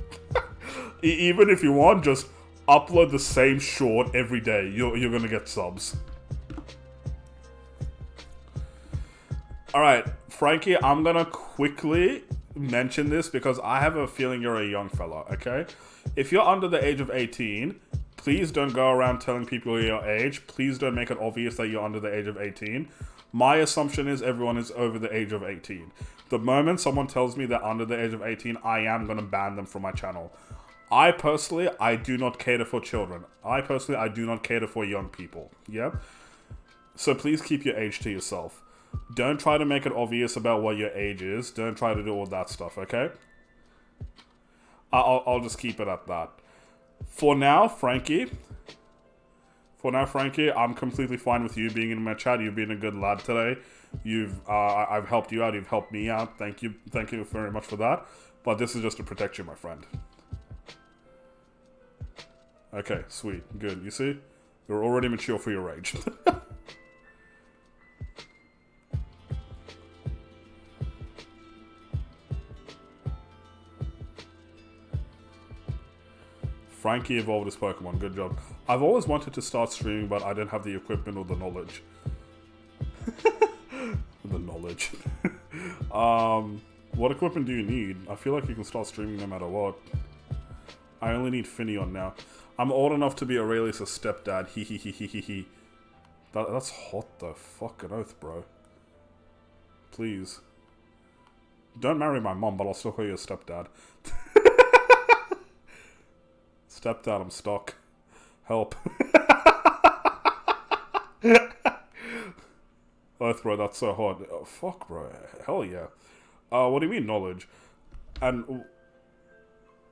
Even if you want, just upload the same short every day. You're gonna get subs. Alright, Frankie, I'm gonna quickly mention this because I have a feeling you're a young fella, okay? If you're under the age of 18, please don't go around telling people your age. Please don't make it obvious that you're under the age of 18. My assumption is everyone is over the age of 18. The moment someone tells me they're under the age of 18, I am going to ban them from my channel. I do not cater for children. I do not cater for young people, yeah? So please keep your age to yourself. Don't try to make it obvious about what your age is. Don't try to do all that stuff, okay? I'll just keep it at that. For now, Frankie, I'm completely fine with you being in my chat. You've been a good lad today. I've helped you out. You've helped me out. Thank you very much for that. But this is just to protect you, my friend. Okay, sweet, good. You see, you're already mature for your age. Frankie evolved his Pokemon. Good job. I've always wanted to start streaming, but I didn't have the equipment or the knowledge. The knowledge. What equipment do you need? I feel like you can start streaming no matter what. I only need Finneon now. I'm old enough to be Aurelius' stepdad. He he he he he he. That's hot though. Fucking oath, bro. Please. Don't marry my mom, but I'll still call you a stepdad. Stepdad, I'm stuck. Help. Oath, bro, that's so hot. Oh, fuck, bro. Hell yeah. What do you mean, knowledge? And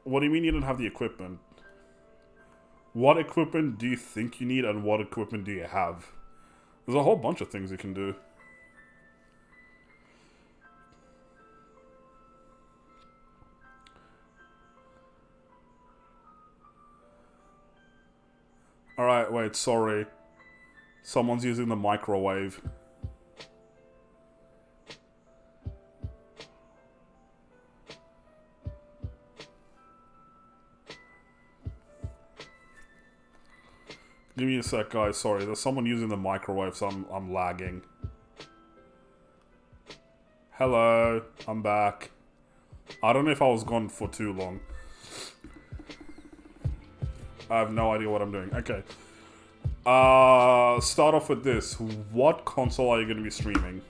what do you mean you didn't have the equipment? What equipment do you think you need, and what equipment do you have? There's a whole bunch of things you can do. Alright, wait, sorry. Someone's using the microwave. Give me a sec, guys. Sorry, there's someone using the microwave, so I'm lagging. Hello, I'm back. I don't know if I was gone for too long. I have no idea what I'm doing. Okay. Start off with this. What console are you going to be streaming?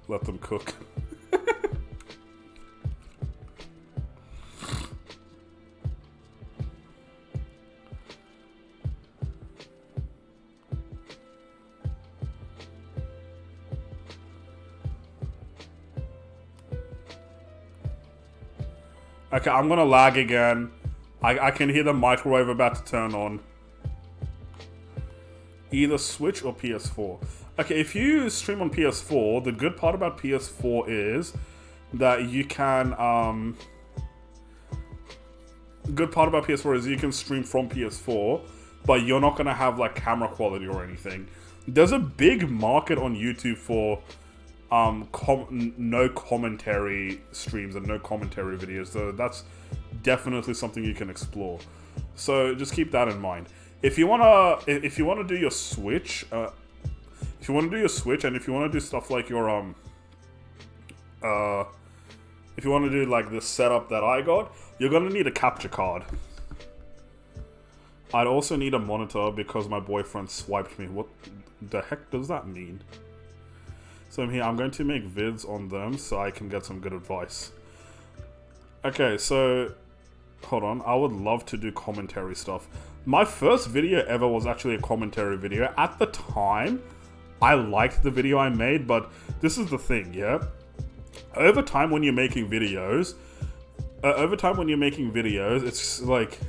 Let them cook. Okay, I'm gonna lag again. I can hear the microwave about to turn on. Either Switch or PS4. Okay, if you stream on PS4, the good part about PS4 is that you can, good part about PS4 is you can stream from PS4, but you're not gonna have, like, camera quality or anything. There's a big market on YouTube for no commentary streams and no commentary videos, so that's definitely something you can explore. So just keep that in mind. If you wanna do your Switch, and if you wanna do stuff like your if you wanna do like the setup that I got, you're gonna need a capture card. I'd also need a monitor because my boyfriend swiped me. What the heck does that mean? So I'm going to make vids on them so I can get some good advice. Okay, so hold on. I would love to do commentary stuff. My first video ever was actually a commentary video. At the time, I liked the video I made, but this is the thing, yeah? Over time when you're making videos, it's like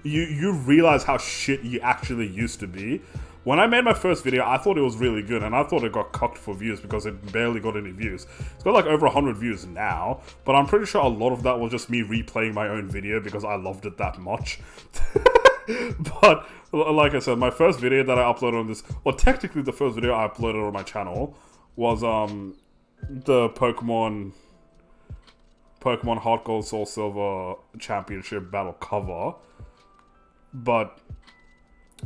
you realize how shit you actually used to be. When I made my first video, I thought it was really good, and I thought it got cucked for views because it barely got any views. It's got like over 100 views now, but I'm pretty sure a lot of that was just me replaying my own video because I loved it that much. But, like I said, my first video that I uploaded on this, or technically the first video I uploaded on my channel, was the Pokemon Heart Gold Soul Silver Championship Battle cover. But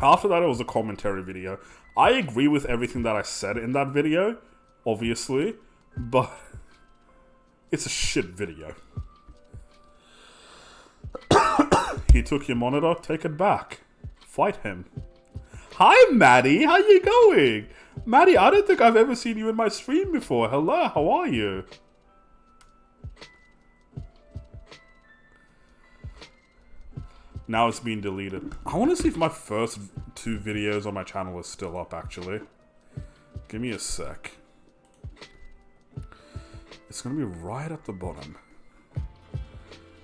after that, it was a commentary video. I agree with everything that I said in that video, obviously, but it's a shit video. He took your monitor, take it back. Fight him. Hi, Maddie, how you going? Maddie, I don't think I've ever seen you in my stream before. Hello, how are you? Now it's been deleted. I want to see if my first 2 videos on my channel is still up, actually. Give me a sec. It's going to be right at the bottom.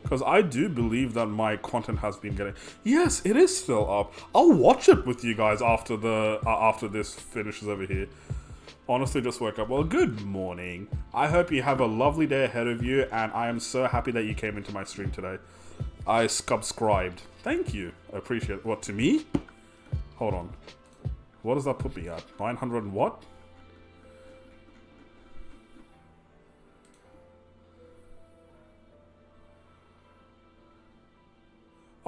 Because I do believe that my content has been getting... Yes, it is still up. I'll watch it with you guys after this finishes over here. Honestly, just woke up. Well, good morning. I hope you have a lovely day ahead of you, and I am so happy that you came into my stream today. I subscribed. Thank you. I appreciate it. What, to me? Hold on. What does that put me at? 900 and what?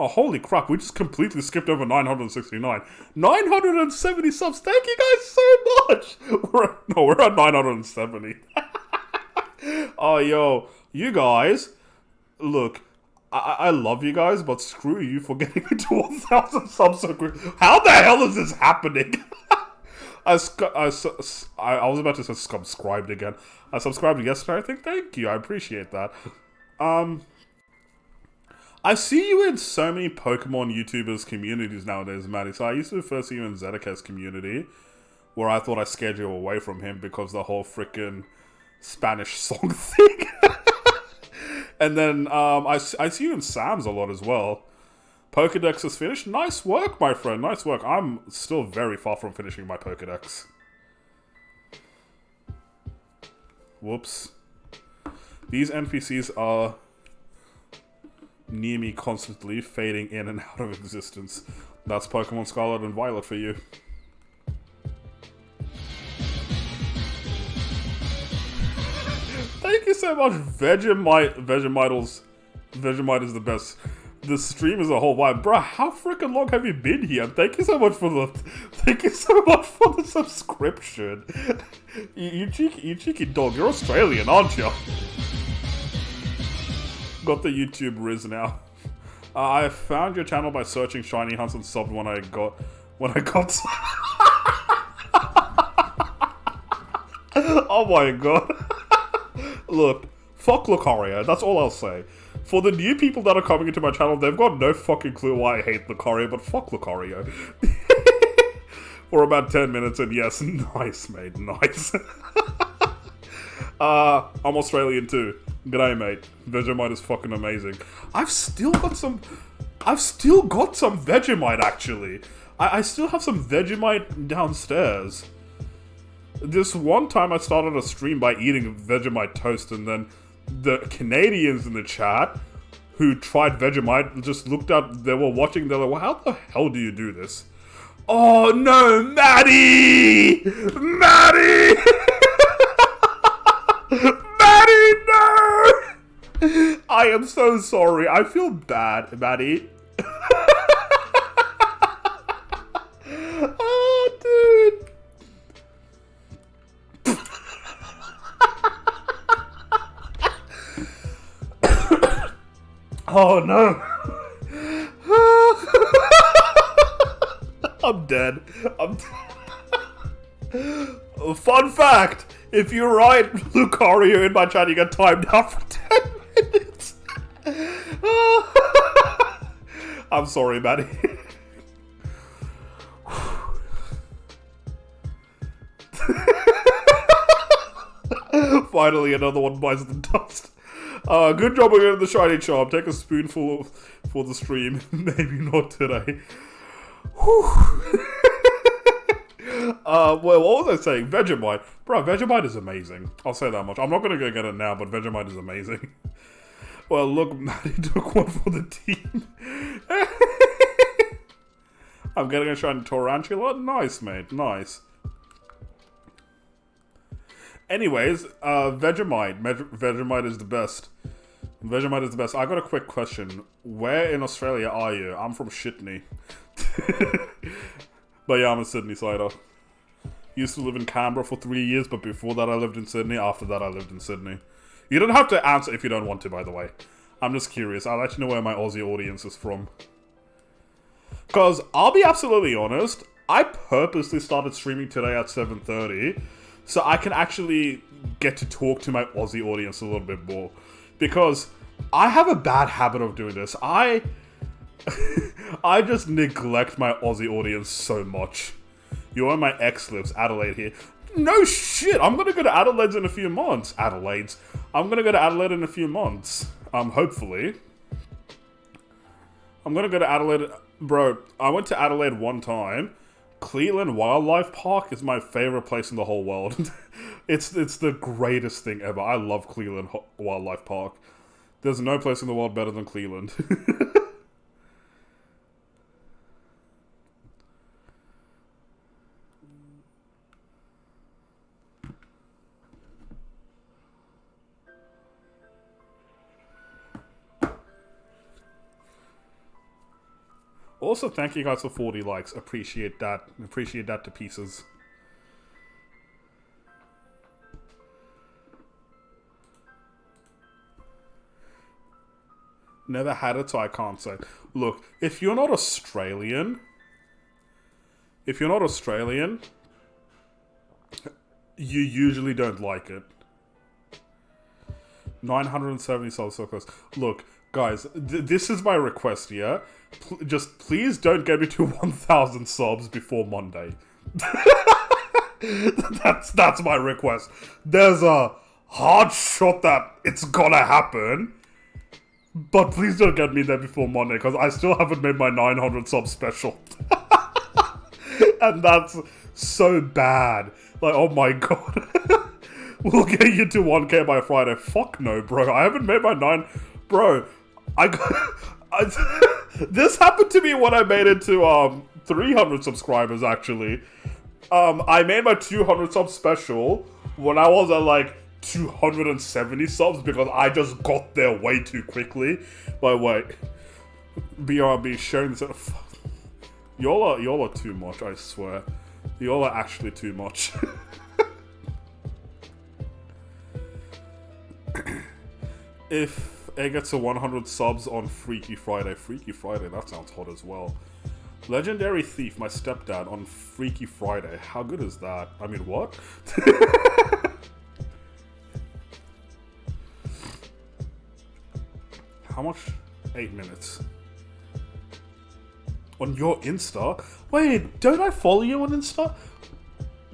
Oh, holy crap, we just completely skipped over 969. 970 subs, thank you guys so much! We're at 970. Oh, yo, you guys, look, I love you guys, but screw you for getting me to 1,000 subs so quick. How the hell is this happening? I was about to say subscribed again. I subscribed yesterday, I think. Thank you, I appreciate that. I see you in so many Pokemon YouTubers communities nowadays, Maddie. So I used to first see you in Zedek's community, where I thought I scared you away from him because the whole freaking Spanish song thing. And then I see you in Sam's a lot as well. Pokedex is finished. Nice work, my friend. Nice work. I'm still very far from finishing my Pokedex. Whoops. These NPCs are near me constantly, fading in and out of existence. That's Pokemon Scarlet and Violet for you. Thank you so much, Vegemite is the best. The stream is a whole vibe. Bruh, how freaking long have you been here? Thank you so much for the subscription. You cheeky dog. You're Australian, aren't you? Got the YouTube Riz now. I found your channel by searching Shiny Hunts and subbed when I got. Oh my god. Look, fuck Lucario, that's all I'll say. For the new people that are coming into my channel, they've got no fucking clue why I hate Lucario, but fuck Lucario. For about 10 minutes, and yes, nice, mate, nice. I'm Australian too. G'day, mate. Vegemite is fucking amazing. I've still got some Vegemite, actually. I still have some Vegemite downstairs. This one time I started a stream by eating Vegemite toast, and then the Canadians in the chat who tried Vegemite just looked up, they were watching, they're like, well, how the hell do you do this? Oh no, Maddie! Maddie! Maddie, no! I am so sorry. I feel bad, Maddie. Oh, dude. Oh no. I'm dead. Fun fact, if you write Lucario in my chat, you get timed out for 10 minutes. I'm sorry, Maddie. Finally, another one bites the dust. Good job of getting the shiny charm. Take a spoonful for the stream. Maybe not today. Well, what was I saying? Vegemite. Bro, Vegemite is amazing. I'll say that much. I'm not going to go get it now, but Vegemite is amazing. Well, look, Maddie took one for the team. I'm getting a shiny Tarantula. Nice, mate. Nice. Anyways, Vegemite. Vegemite is the best. Vegemite is the best. I got a quick question. Where in Australia are you? I'm from Shitney. But yeah, I'm a Sydney sider. Used to live in Canberra for 3 years, but before that I lived in Sydney. After that I lived in Sydney. You don't have to answer if you don't want to, by the way. I'm just curious. I'll let you know where my Aussie audience is from. Because, I'll be absolutely honest, I purposely started streaming today at 7:30, so I can actually get to talk to my Aussie audience a little bit more. Because I have a bad habit of doing this. I just neglect my Aussie audience so much. You're my ex lives, Adelaide here. No shit, I'm gonna go to Adelaide in a few months. I'm gonna go to Adelaide in a few months. Hopefully. I'm gonna go to Adelaide. Bro, I went to Adelaide one time. Cleveland Wildlife Park is my favorite place in the whole world. It's the greatest thing ever. I love Cleveland Wildlife Park. There's no place in the world better than Cleveland. Also, thank you guys for 40 likes. Appreciate that. Appreciate that to pieces. Never had it, so I can't say. Look, if you're not Australian, you usually don't like it. 970 subs so close. Look, guys, this is my request, yeah? Just please don't get me to 1,000 subs before Monday. That's my request. There's a hard shot that it's gonna happen, but please don't get me there before Monday, because I still haven't made my 900 sub special. And that's so bad. Like, oh my god. We'll get you to 1k by Friday. Fuck no, bro. I haven't made my 9... Bro, this happened to me when I made it to 300 subscribers, actually. I made my 200 sub special when I was at like 270 subs because I just got there way too quickly. But wait, BRB sharing this. Y'all are too much, I swear. Y'all are actually too much. If it gets to 100 subs on Freaky Friday, that sounds hot as well. Legendary Thief, my stepdad, on Freaky Friday. How good is that? I mean, what? How much? 8 minutes. On your Insta? Wait, don't I follow you on Insta?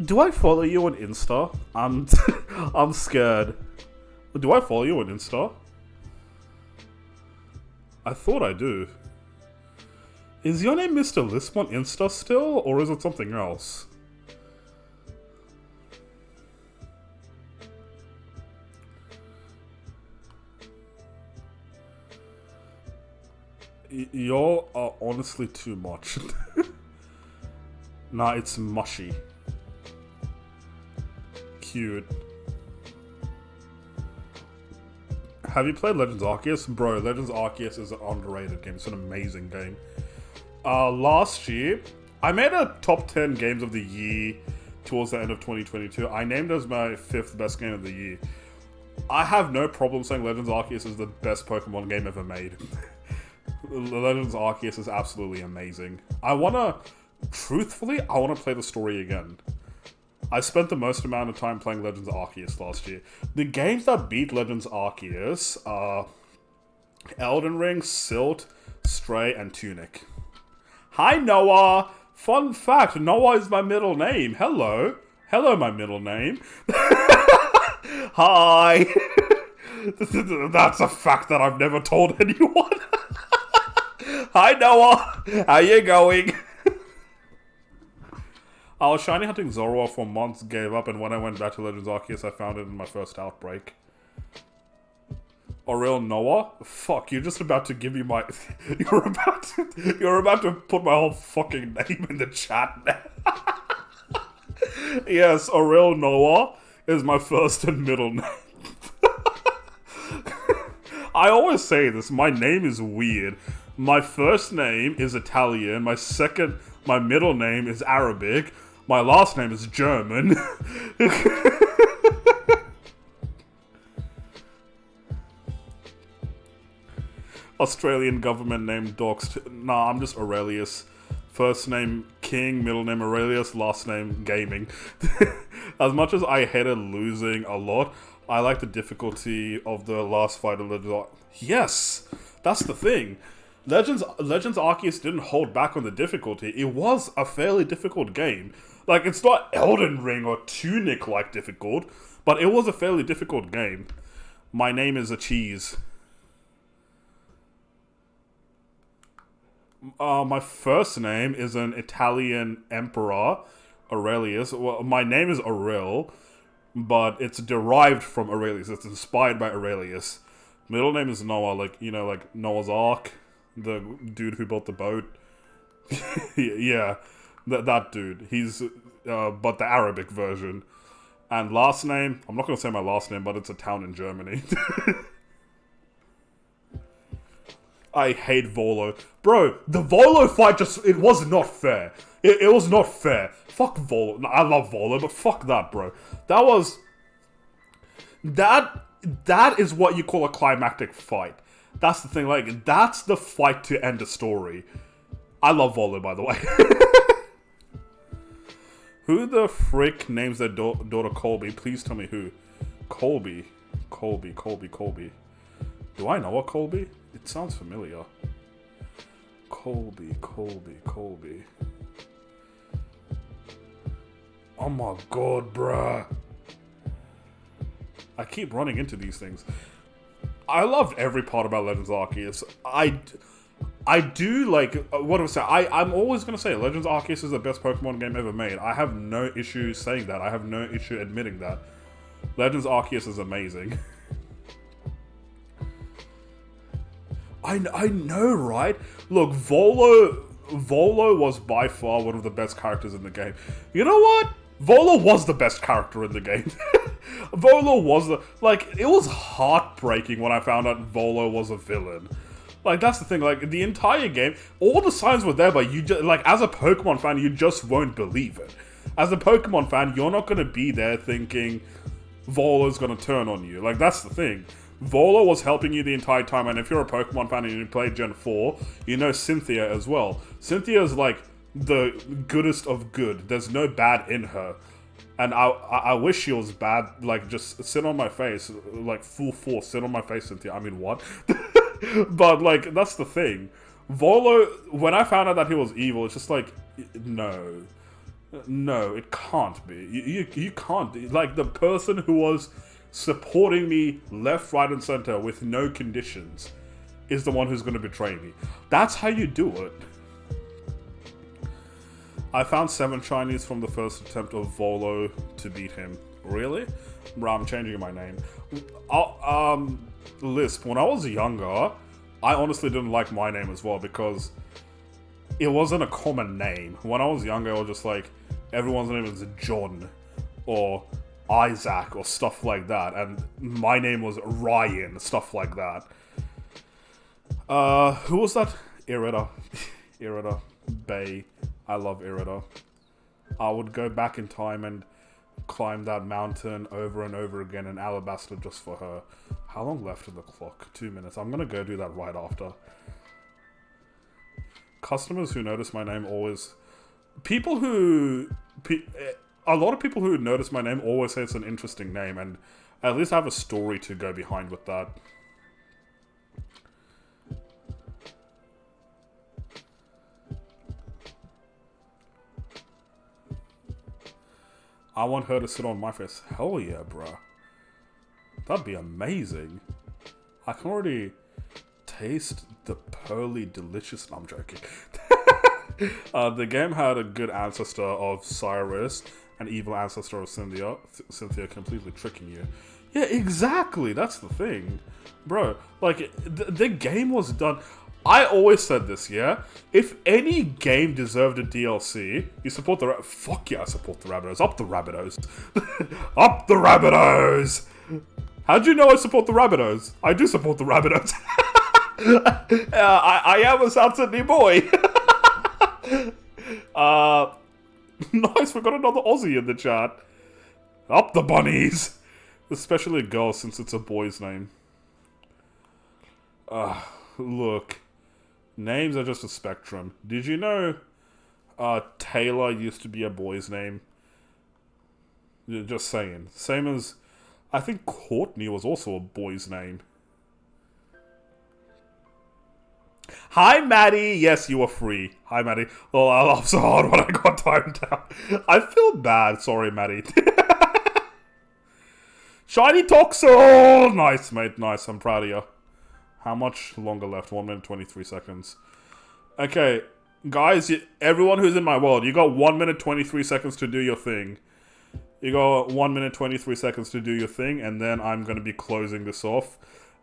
Do I follow you on Insta? I'm scared. Do I follow you on Insta? I thought I do. Is your name Mr. Lisp on Insta still, or is it something else? Y'all are honestly too much. Nah, it's mushy. Cute. Have you played Legends Arceus? Bro, Legends Arceus is an underrated game. It's an amazing game. Last year, I made a top 10 games of the year towards the end of 2022. I named it as my 5th best game of the year. I have no problem saying Legends Arceus is the best Pokemon game ever made. Legends Arceus is absolutely amazing. Truthfully, I want to play the story again. I spent the most amount of time playing Legends Arceus last year. The games that beat Legends Arceus are Elden Ring, Silt, Stray, and Tunic. Hi, Noah! Fun fact, Noah is my middle name. Hello. Hello, my middle name. Hi! That's a fact that I've never told anyone. Hi, Noah! How you going? I was shiny hunting Zoroark for months, gave up, and when I went back to Legends Arceus, I found it in my first outbreak. Aurel Noah? Fuck, you're just about to give me my... You're about to put my whole fucking name in the chat now. Yes, Aurel Noah is my first and middle name. I always say this, my name is weird. My first name is Italian, my middle name is Arabic, my last name is German. Australian government name doxed. Nah, I'm just Aurelius. First name King, middle name Aurelius, last name Gaming. As much as I hated losing a lot, I like the difficulty of the last fight of Legends. Yes! That's the thing. Legends Arceus didn't hold back on the difficulty. It was a fairly difficult game. Like, it's not Elden Ring or Tunic-like difficult, but it was a fairly difficult game. My name is a cheese. My first name is an Italian emperor, Aurelius. Well, my name is Aurel, but it's derived from Aurelius. It's inspired by Aurelius. Middle name is Noah, like Noah's Ark. The dude who built the boat. Yeah, that dude. He's, but the Arabic version. And last name, I'm not going to say my last name, but it's a town in Germany. I hate Volo. Bro, the Volo fight it was not fair. It was not fair. Fuck Volo. No, I love Volo, but fuck that, bro. That is what you call a climactic fight. That's the thing, like, that's the fight to end a story. I love Volo, by the way. Who the frick names their daughter Colby? Please tell me who. Colby. Do I know a Colby? It sounds familiar. Colby. Oh my god, bruh. I keep running into these things. I loved every part about Legends Arceus. I do like, what do I say? I'm always going to say Legends Arceus is the best Pokemon game ever made. I have no issue saying that. I have no issue admitting that. Legends Arceus is amazing. I know, right? Look, Volo was by far one of the best characters in the game. You know what? Volo was the best character in the game. Volo was it was heartbreaking when I found out Volo was a villain. Like, that's the thing, like, the entire game, all the signs were there, but you just, like, as a Pokemon fan, you just won't believe it. As a Pokemon fan, you're not gonna be there thinking Volo's gonna turn on you. Like, that's the thing. Volo was helping you the entire time, and if you're a Pokemon fan and you played Gen 4, you know Cynthia as well. Cynthia's, like, the goodest of good. There's no bad in her. And I wish she was bad, like, just sit on my face, like, full force, sit on my face, Cynthia. I mean, what? But, like, that's the thing. Volo, when I found out that he was evil, it's just like, no. No, it can't be. You can't. Like, the person who was supporting me left, right, and center with no conditions is the one who's going to betray me. That's how you do it. I found 7 shinies from the first attempt of Volo to beat him. Really? Bro, I'm changing my name. Lisp, when I was younger, I honestly didn't like my name as well because it wasn't a common name. When I was younger, I was just like, everyone's name is John or Isaac or stuff like that, and my name was Ryan, stuff like that. Who was that? Irida. Irida. Bay. I love Irida. I would go back in time and climb that mountain over and over again in Alabasta just for her. How long left in the clock? 2 minutes. I'm gonna go do that right after. Customers who notice my name always... a lot of people who notice my name always say it's an interesting name, and at least I have a story to go behind with that. I want her to sit on my face. Hell yeah, bruh. That'd be amazing. I can already taste the pearly delicious... No, I'm joking. The game had a good ancestor of Cyrus, an evil ancestor of Cynthia. Cynthia completely tricking you. Yeah, exactly. That's the thing. Bro, like, the game was done... I always said this, yeah? If any game deserved a DLC, you support the... Fuck yeah, I support the Rabbitohs. Up the Rabbitohs. Up the Rabbitohs! How'd you know I support the Rabbitohs? I do support the Rabbitohs. I am a South Sydney boy. Nice, we got another Aussie in the chat. Up the bunnies! Especially a girl, since it's a boy's name. Look. Names are just a spectrum. Did you know Taylor used to be a boy's name? Just saying. Same as... I think Courtney was also a boy's name. Hi, Maddie! Yes, you are free. Hi, Maddie. Oh, I laughed so hard when I got timed out. I feel bad. Sorry, Maddie. Shiny Toxel! Nice, mate. Nice. I'm proud of you. How much longer left? 1 minute, 23 seconds. Okay, guys, everyone who's in my world, you got 1 minute, 23 seconds to do your thing. You got 1 minute, 23 seconds to do your thing, and then I'm going to be closing this off.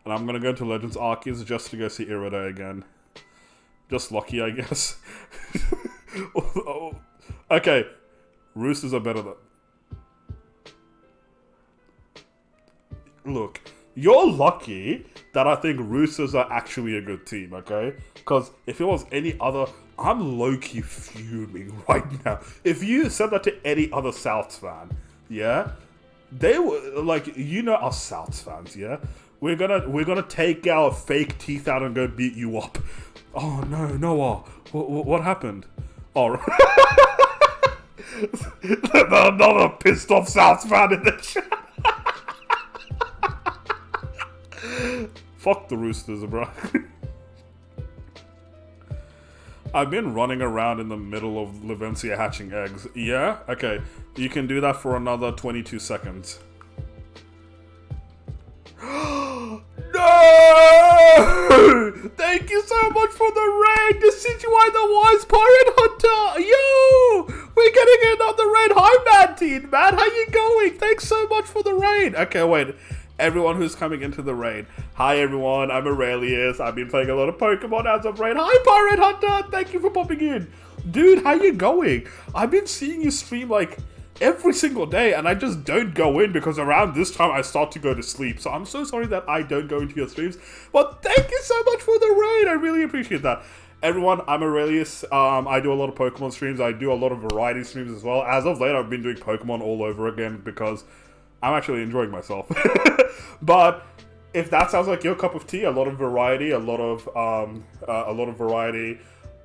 And I'm going to go to Legends Arceus just to go see Irida again. Just lucky, I guess. Okay, roosters are better than... Look, You're lucky that I think Roosters are actually a good team, okay? Because if it was any other, I'm low-key fuming right now. If you said that to any other Souths fan, yeah? They were, like, you know us Souths fans, yeah? We're gonna take our fake teeth out and go beat you up. Oh no, Noah, what happened? Oh, another pissed off Souths fan in the chat. Fuck the Roosters, bro. I've been running around in the middle of Levencia hatching eggs. Yeah? Okay. You can do that for another 22 seconds. No! Thank you so much for the raid! This is why the Wise Pirate Hunter! Yo! We're getting another raid! Hi, Mantine, man! How you going? Thanks so much for the raid! Okay, wait. Everyone who's coming into the raid. Hi everyone, I'm Aurelius. I've been playing a lot of Pokemon as of raid. Hi Pirate Hunter, thank you for popping in. Dude, how you going? I've been seeing you stream like every single day and I just don't go in because around this time I start to go to sleep. So I'm so sorry that I don't go into your streams. But thank you so much for the raid. I really appreciate that. Everyone, I'm Aurelius. I do a lot of Pokemon streams. I do a lot of variety streams as well. As of late, I've been doing Pokemon all over again because I'm actually enjoying myself. But if that sounds like your cup of tea, a lot of variety, a lot of variety,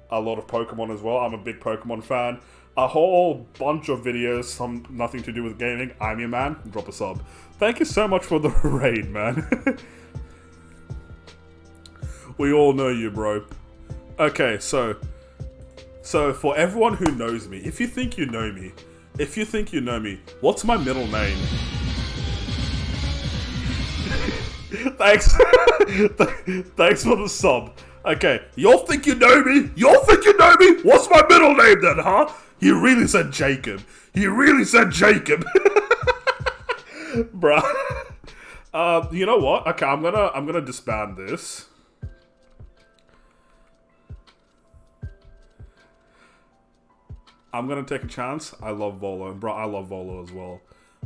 a lot of Pokemon as well. I'm a big Pokemon fan. A whole bunch of videos, some nothing to do with gaming. I'm your man. Drop a sub. Thank you so much for the raid, man. We all know you, bro. Okay, so for everyone who knows me, if you think you know me, what's my middle name? Thanks. Thanks for the sub. Okay, y'all think you know me? What's my middle name then, huh? He really said Jacob. Bruh. You know what? Okay, I'm gonna disband this. I'm gonna take a chance. I love Volo. Bro, I love Volo as well.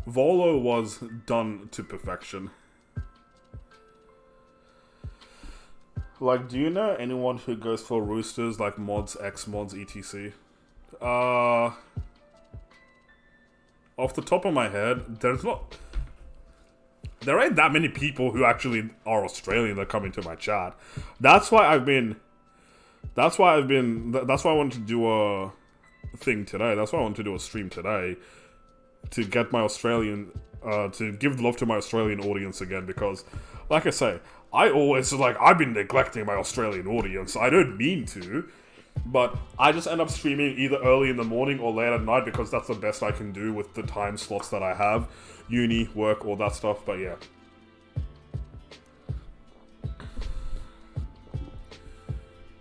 Volo was done to perfection. Like, do you know anyone who goes for Roosters, like mods, X mods, etc? Off the top of my head, there ain't that many people who actually are Australian that come into my chat. That's why I wanted to do a thing today. That's why I wanted to do a stream today. To get my Australian, to give love to my Australian audience again, because, like I say, I've been neglecting my Australian audience. I don't mean to, but I just end up streaming either early in the morning or late at night because that's the best I can do with the time slots that I have. Uni, work, all that stuff, but yeah.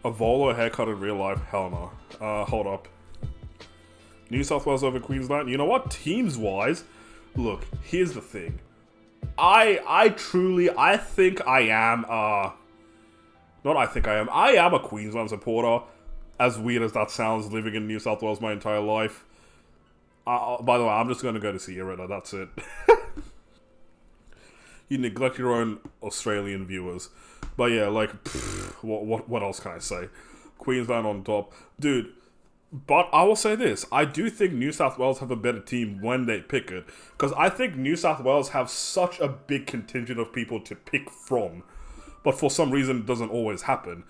A Volo haircut in real life? Hell no. Hold up. New South Wales over Queensland? You know what? Teams-wise, look, here's the thing. I am a Queensland supporter, as weird as that sounds, living in New South Wales my entire life. By the way, I'm just going to go to see Irida, that's it. You neglect your own Australian viewers. But yeah, like, what else can I say? Queensland on top. Dude, but I will say this, I do think New South Wales have a better team when they pick it. Because I think New South Wales have such a big contingent of people to pick from. But for some reason, it doesn't always happen.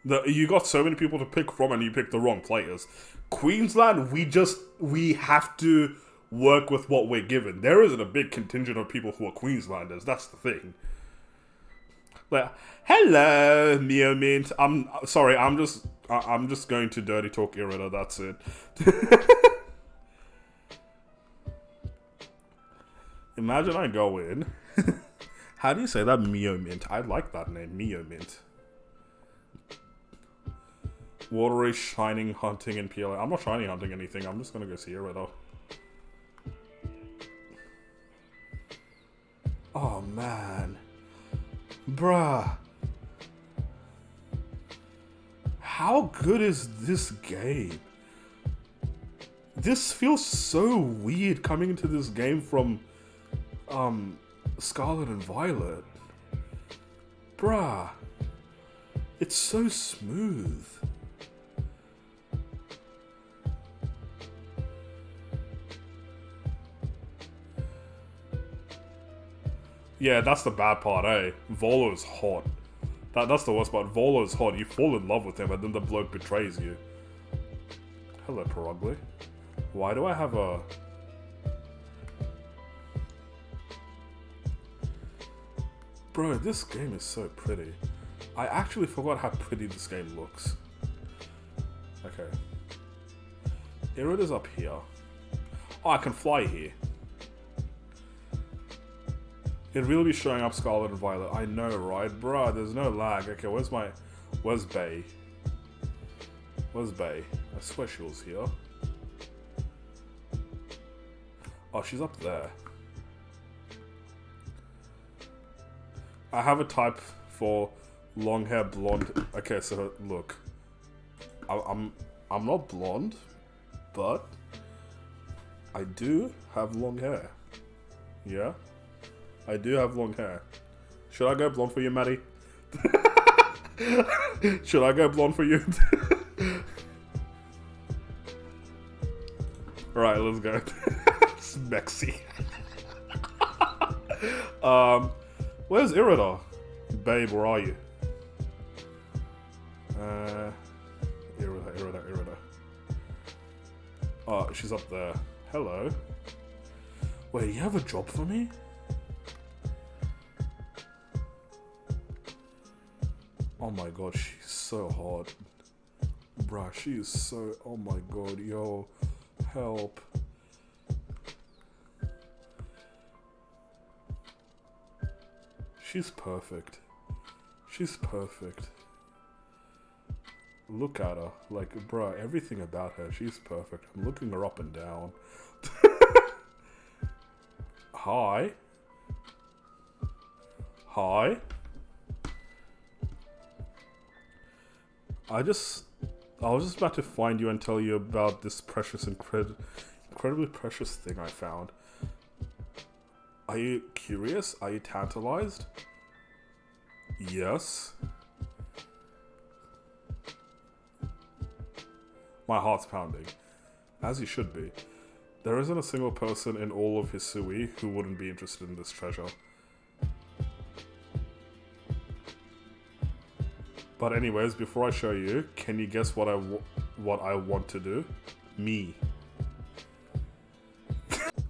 You got so many people to pick from and you pick the wrong players. Queensland, we have to work with what we're given. There isn't a big contingent of people who are Queenslanders, that's the thing. Like, hello, Mio Mint. I'm sorry, I'm just going to dirty talk Irida, that's it. Imagine I go in. How do you say that, Mio Mint? I like that name, Mio Mint. Watery, shining, hunting, and PLA. I'm not shining hunting anything, I'm just gonna go see Irida. Oh, man. Bruh. How good is this game? This feels so weird coming into this game from Scarlet and Violet. Bruh. It's so smooth. Yeah, that's the bad part, eh? Volo's hot. That's the worst part. Volo's hot. You fall in love with him and then the bloke betrays you. Hello, Perugly. Why do I have a... Bro, this game is so pretty. I actually forgot how pretty this game looks. Okay. Irida's up here. Oh, I can fly here. It'd really be showing up Scarlet and Violet. I know, right? Bruh, there's no lag. Okay, where's Bay? Where's Bay? I swear she was here. Oh, she's up there. I have a type for long hair blonde. Okay, so look. I'm not blonde, but I do have long hair. Yeah? I do have long hair. Should I go blonde for you, Maddie? Should I go blonde for you? Alright, let's go. It's Mexi. Where's Irida? Babe, where are you? Irida. Oh, she's up there. Hello. Wait, you have a job for me? Oh my god, she's so hot. Bruh, she is so... Oh my god, yo. Help. She's perfect. She's perfect. Look at her. Like, bruh, everything about her, she's perfect. I'm looking her up and down. Hi. Hi. I was just about to find you and tell you about this precious, incredibly precious thing I found. Are you curious? Are you tantalized? Yes. My heart's pounding. As you should be. There isn't a single person in all of Hisui who wouldn't be interested in this treasure. But anyways, before I show you, can you guess what I want to do? Me.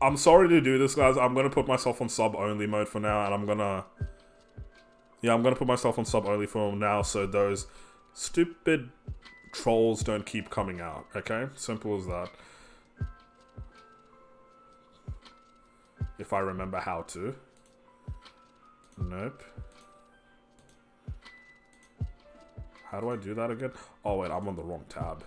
I'm sorry to do this, guys. I'm gonna put myself on sub-only mode for now, and I'm gonna put myself on sub-only for now, so those stupid trolls don't keep coming out, okay? Simple as that. If I remember how to. Nope. How do I do that again? Oh wait, I'm on the wrong tab.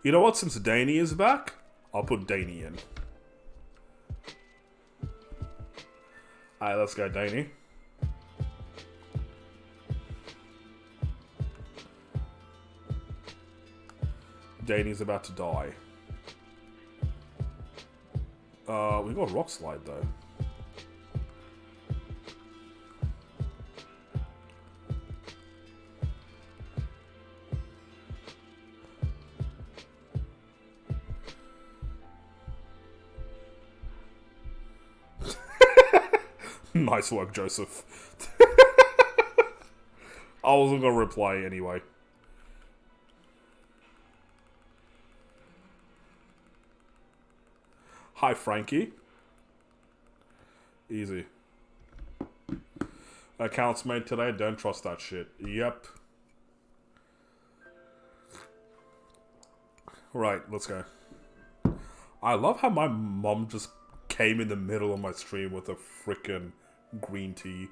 You know what? Since Danny is back, I'll put Danny in. Alright, let's go, Danny. Danny's about to die. We got Rock Slide though. Nice work, Joseph. I wasn't gonna reply anyway. Hi, Frankie. Easy. Accounts made today, don't trust that shit. Yep. Right, let's go. I love how my mom just came in the middle of my stream with a frickin' green tea.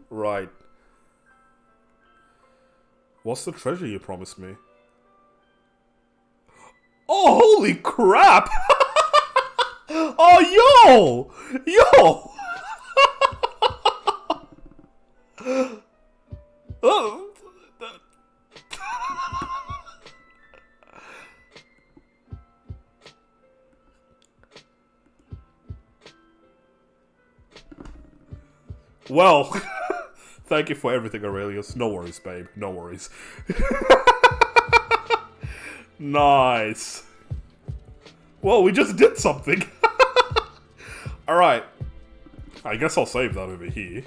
Right. What's the treasure you promised me? Oh, holy crap! Oh, yo! Yo! Oh. Well, thank you for everything, Aurelius. No worries, babe. No worries. Nice. Well, we just did something. Alright. I guess I'll save that over here.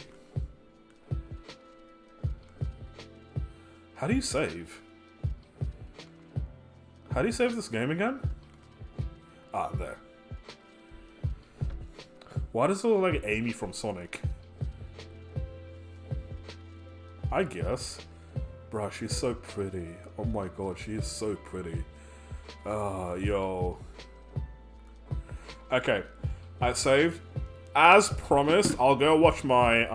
How do you save? How do you save this game again? Ah, there. Why does it look like Amy from Sonic? I guess. Bruh, she's so pretty. Oh my god, she is so pretty. Yo. Okay, I saved. As promised, I'll go watch my,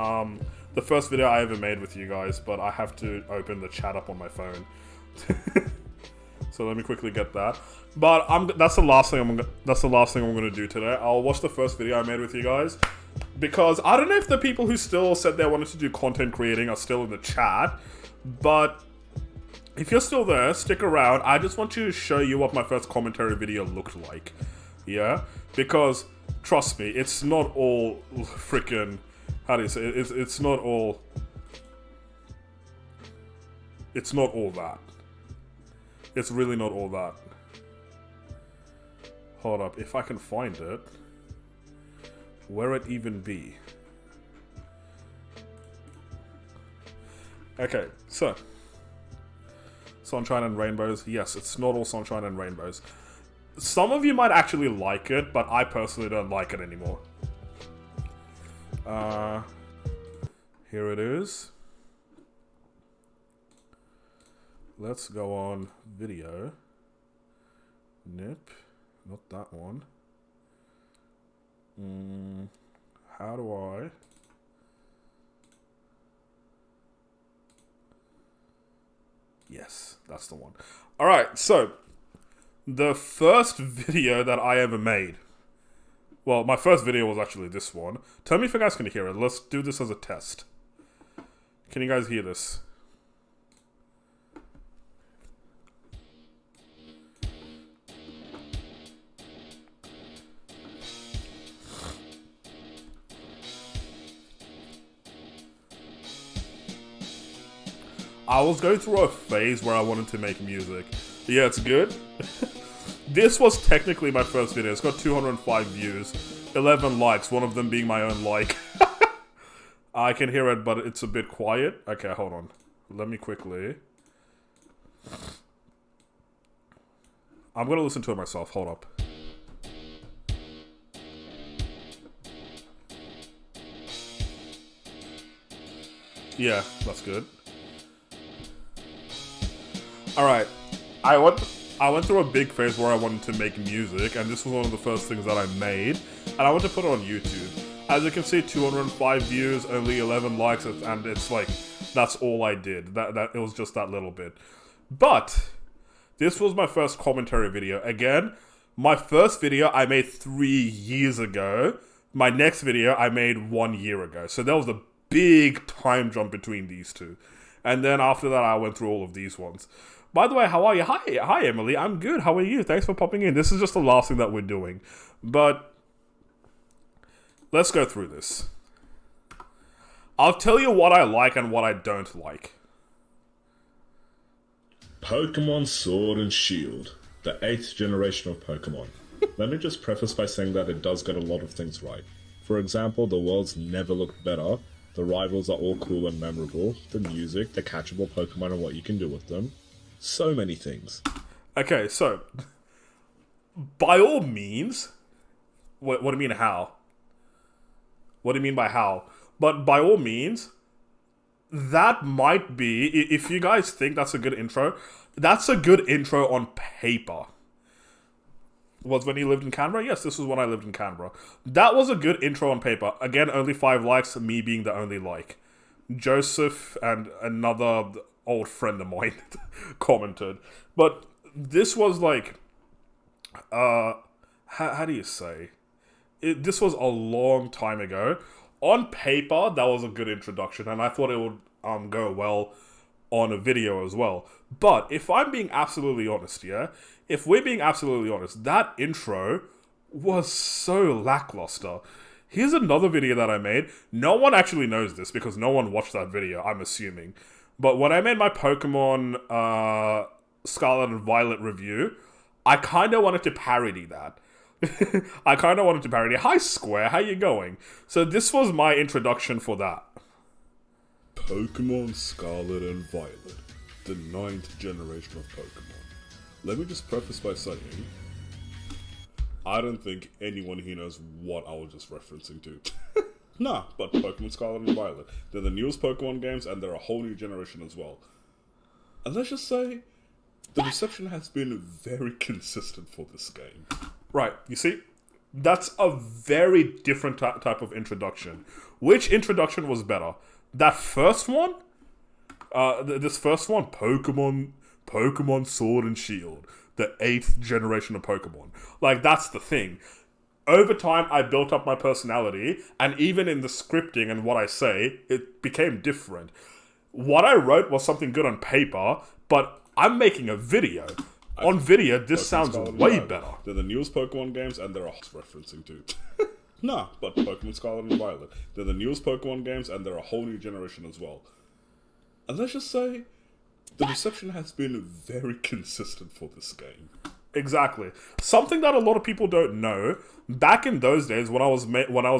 the first video I ever made with you guys, but I have to open the chat up on my phone. So let me quickly get that. But that's the last thing I'm gonna do today. I'll watch the first video I made with you guys. Because I don't know if the people who still said they wanted to do content creating are still in the chat, but if you're still there, stick around. I just want to show you what my first commentary video looked like. Yeah? Because, trust me, it's not all freaking... How do you say it? It's not all... It's not all that. It's really not all that. Hold up, if I can find it... Where it even be? Okay, so... Sunshine and Rainbows. Yes, it's not all Sunshine and Rainbows. Some of you might actually like it, but I personally don't like it anymore. Here it is. Let's go on video. Nip. Not that one. How do I... Yes, that's the one. Alright, so... The first video that I ever made... Well, my first video was actually this one. Tell me if you guys can hear it. Let's do this as a test. Can you guys hear this? I was going through a phase where I wanted to make music. Yeah, it's good. This was technically my first video. It's got 205 views, 11 likes, one of them being my own like. I can hear it, but it's a bit quiet. Okay, hold on. Let me quickly... I'm gonna listen to it myself. Hold up. Yeah, that's good. Alright, I went through a big phase where I wanted to make music, and this was one of the first things that I made, and I want to put it on YouTube. As you can see, 205 views, only 11 likes, and it's like, that's all I did. It was just that little bit. But, this was my first commentary video. Again, my first video I made 3 years ago. My next video I made 1 year ago. So there was a big time jump between these two. And then after that, I went through all of these ones. By the way, how are you? Hi, Emily. I'm good. How are you? Thanks for popping in. This is just the last thing that we're doing. But let's go through this. I'll tell you what I like and what I don't like. Pokemon Sword and Shield, the 8th generation of Pokemon. Let me just preface by saying that it does get a lot of things right. For example, the worlds never looked better, the rivals are all cool and memorable, the music, the catchable Pokemon and what you can do with them. So many things. Okay, so, by all means, what do you mean how? What do you mean by how? But by all means, that might be, if you guys think that's a good intro, that's a good intro on paper. Was when you lived in Canberra? Yes, this was when I lived in Canberra. That was a good intro on paper. Again, only 5 likes, me being the only like. Joseph and another old friend of mine commented. But this was like, how do you say? This was a long time ago. on paper, that was a good introduction, and I thought it would go well on a video as well. But if I'm being absolutely honest, yeah, if we're being absolutely honest, that intro was so lackluster. Here's another video that I made. No one actually knows this because no one watched that video, I'm assuming. But when I made my Pokemon Scarlet and Violet review, I kind of wanted to parody that. Hi Square, how you going? So this was my introduction for that. Pokemon Scarlet and Violet, the 9th generation of Pokemon. Let me just preface by saying, I don't think anyone here knows what I was just referencing to. Nah, but Pokemon Scarlet and Violet, they're the newest Pokemon games and they're a whole new generation as well. And let's just say, the reception has been very consistent for this game. Right, you see? That's a very different type of introduction. Which introduction was better? That first one? This first one? Pokemon Sword and Shield. The 8th generation of Pokemon. Like, that's the thing. Over time, I built up my personality, and even in the scripting and what I say, it became different. What I wrote was something good on paper, but I'm making a video. On video, this Pokemon sounds Scarlet way and Violet, better. they're the newest Pokemon games and they're a referencing to. Nah, but Pokemon Scarlet and Violet, they're the newest Pokemon games and they're a whole new generation as well. And let's just say, the reception has been very consistent for this game. Exactly. Something that a lot of people don't know, back in those days when I was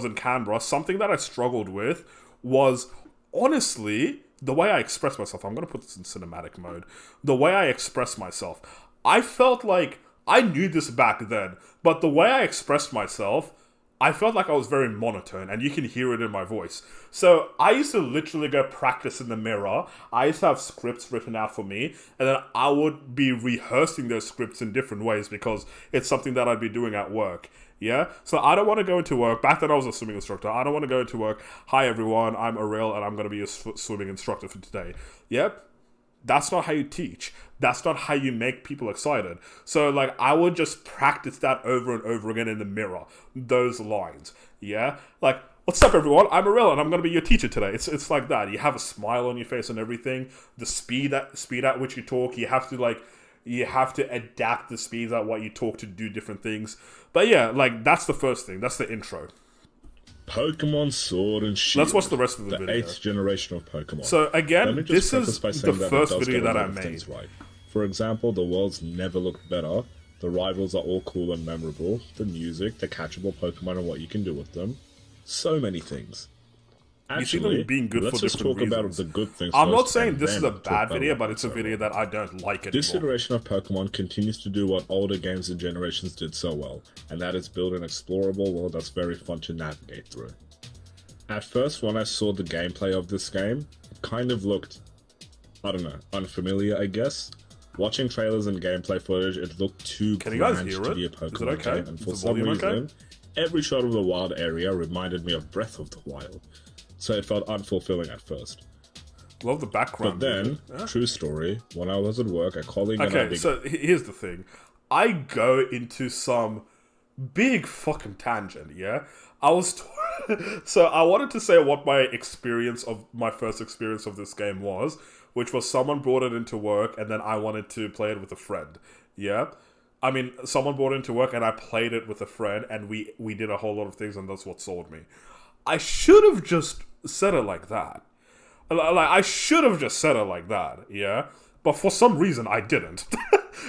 in Canberra, something that I struggled with was, honestly, the way I express myself. I'm going to put this in cinematic mode. The way I express myself. I felt like, I knew this back then, but the way I expressed myself, I felt like I was very monotone, and you can hear it in my voice. So I used to literally go practice in the mirror. I used to have scripts written out for me, and then I would be rehearsing those scripts in different ways because it's something that I'd be doing at work. Yeah? So I don't want to go into work. Back then I was a swimming instructor. I don't want to go into work. Hi everyone, I'm Aurel, and I'm going to be a swimming instructor for today. Yep. That's not how you teach. That's not how you make people excited. So, like, I would just practice that over and over again in the mirror. Those lines. Yeah? Like, what's up, everyone? I'm Aurel, and I'm going to be your teacher today. It's like that. You have a smile on your face and everything. The speed at which you talk, you have to adapt the speeds at what you talk to do different things. But yeah, like, that's the first thing. That's the intro. Pokemon Sword and Shield. Let's watch the rest of the video. 8th generation of Pokemon. So again, Let me this just preface is by the saying that first it does video get a that lot I of made. things right. For example, the worlds never looked better. The rivals are all cool and memorable. The music, the catchable Pokemon and what you can do with them. So many things. You see them Actually, being good let's for just different talk about reasons. the good things I'm not first, saying and this is then a talk bad about video, what but it's a so video well. that I don't like anymore. This iteration of Pokemon continues to do what older games and generations did so well, and that is build an explorable world that's very fun to navigate through. At first, when I saw the gameplay of this game, it kind of looked, I don't know, unfamiliar, I guess. Watching trailers and gameplay footage, it looked too Can you guys grand hear to it? be a Is it Pokemon okay? game, and Is for the some volume reason, okay? every shot of the wild area reminded me of Breath of the Wild, so it felt unfulfilling at first. Love the background. But then, music. Yeah. true story, when I was at work, a colleague and I Okay, so here's the thing. I go into some big fucking tangent, yeah? So I wanted to say what my first experience of this game was, which was someone brought it into work and then I wanted to play it with a friend, yeah? I mean, someone brought it into work and I played it with a friend and we did a whole lot of things and that's what sold me. I should have just said it like that. Like, I should have just said it like that, yeah? But for some reason, I didn't.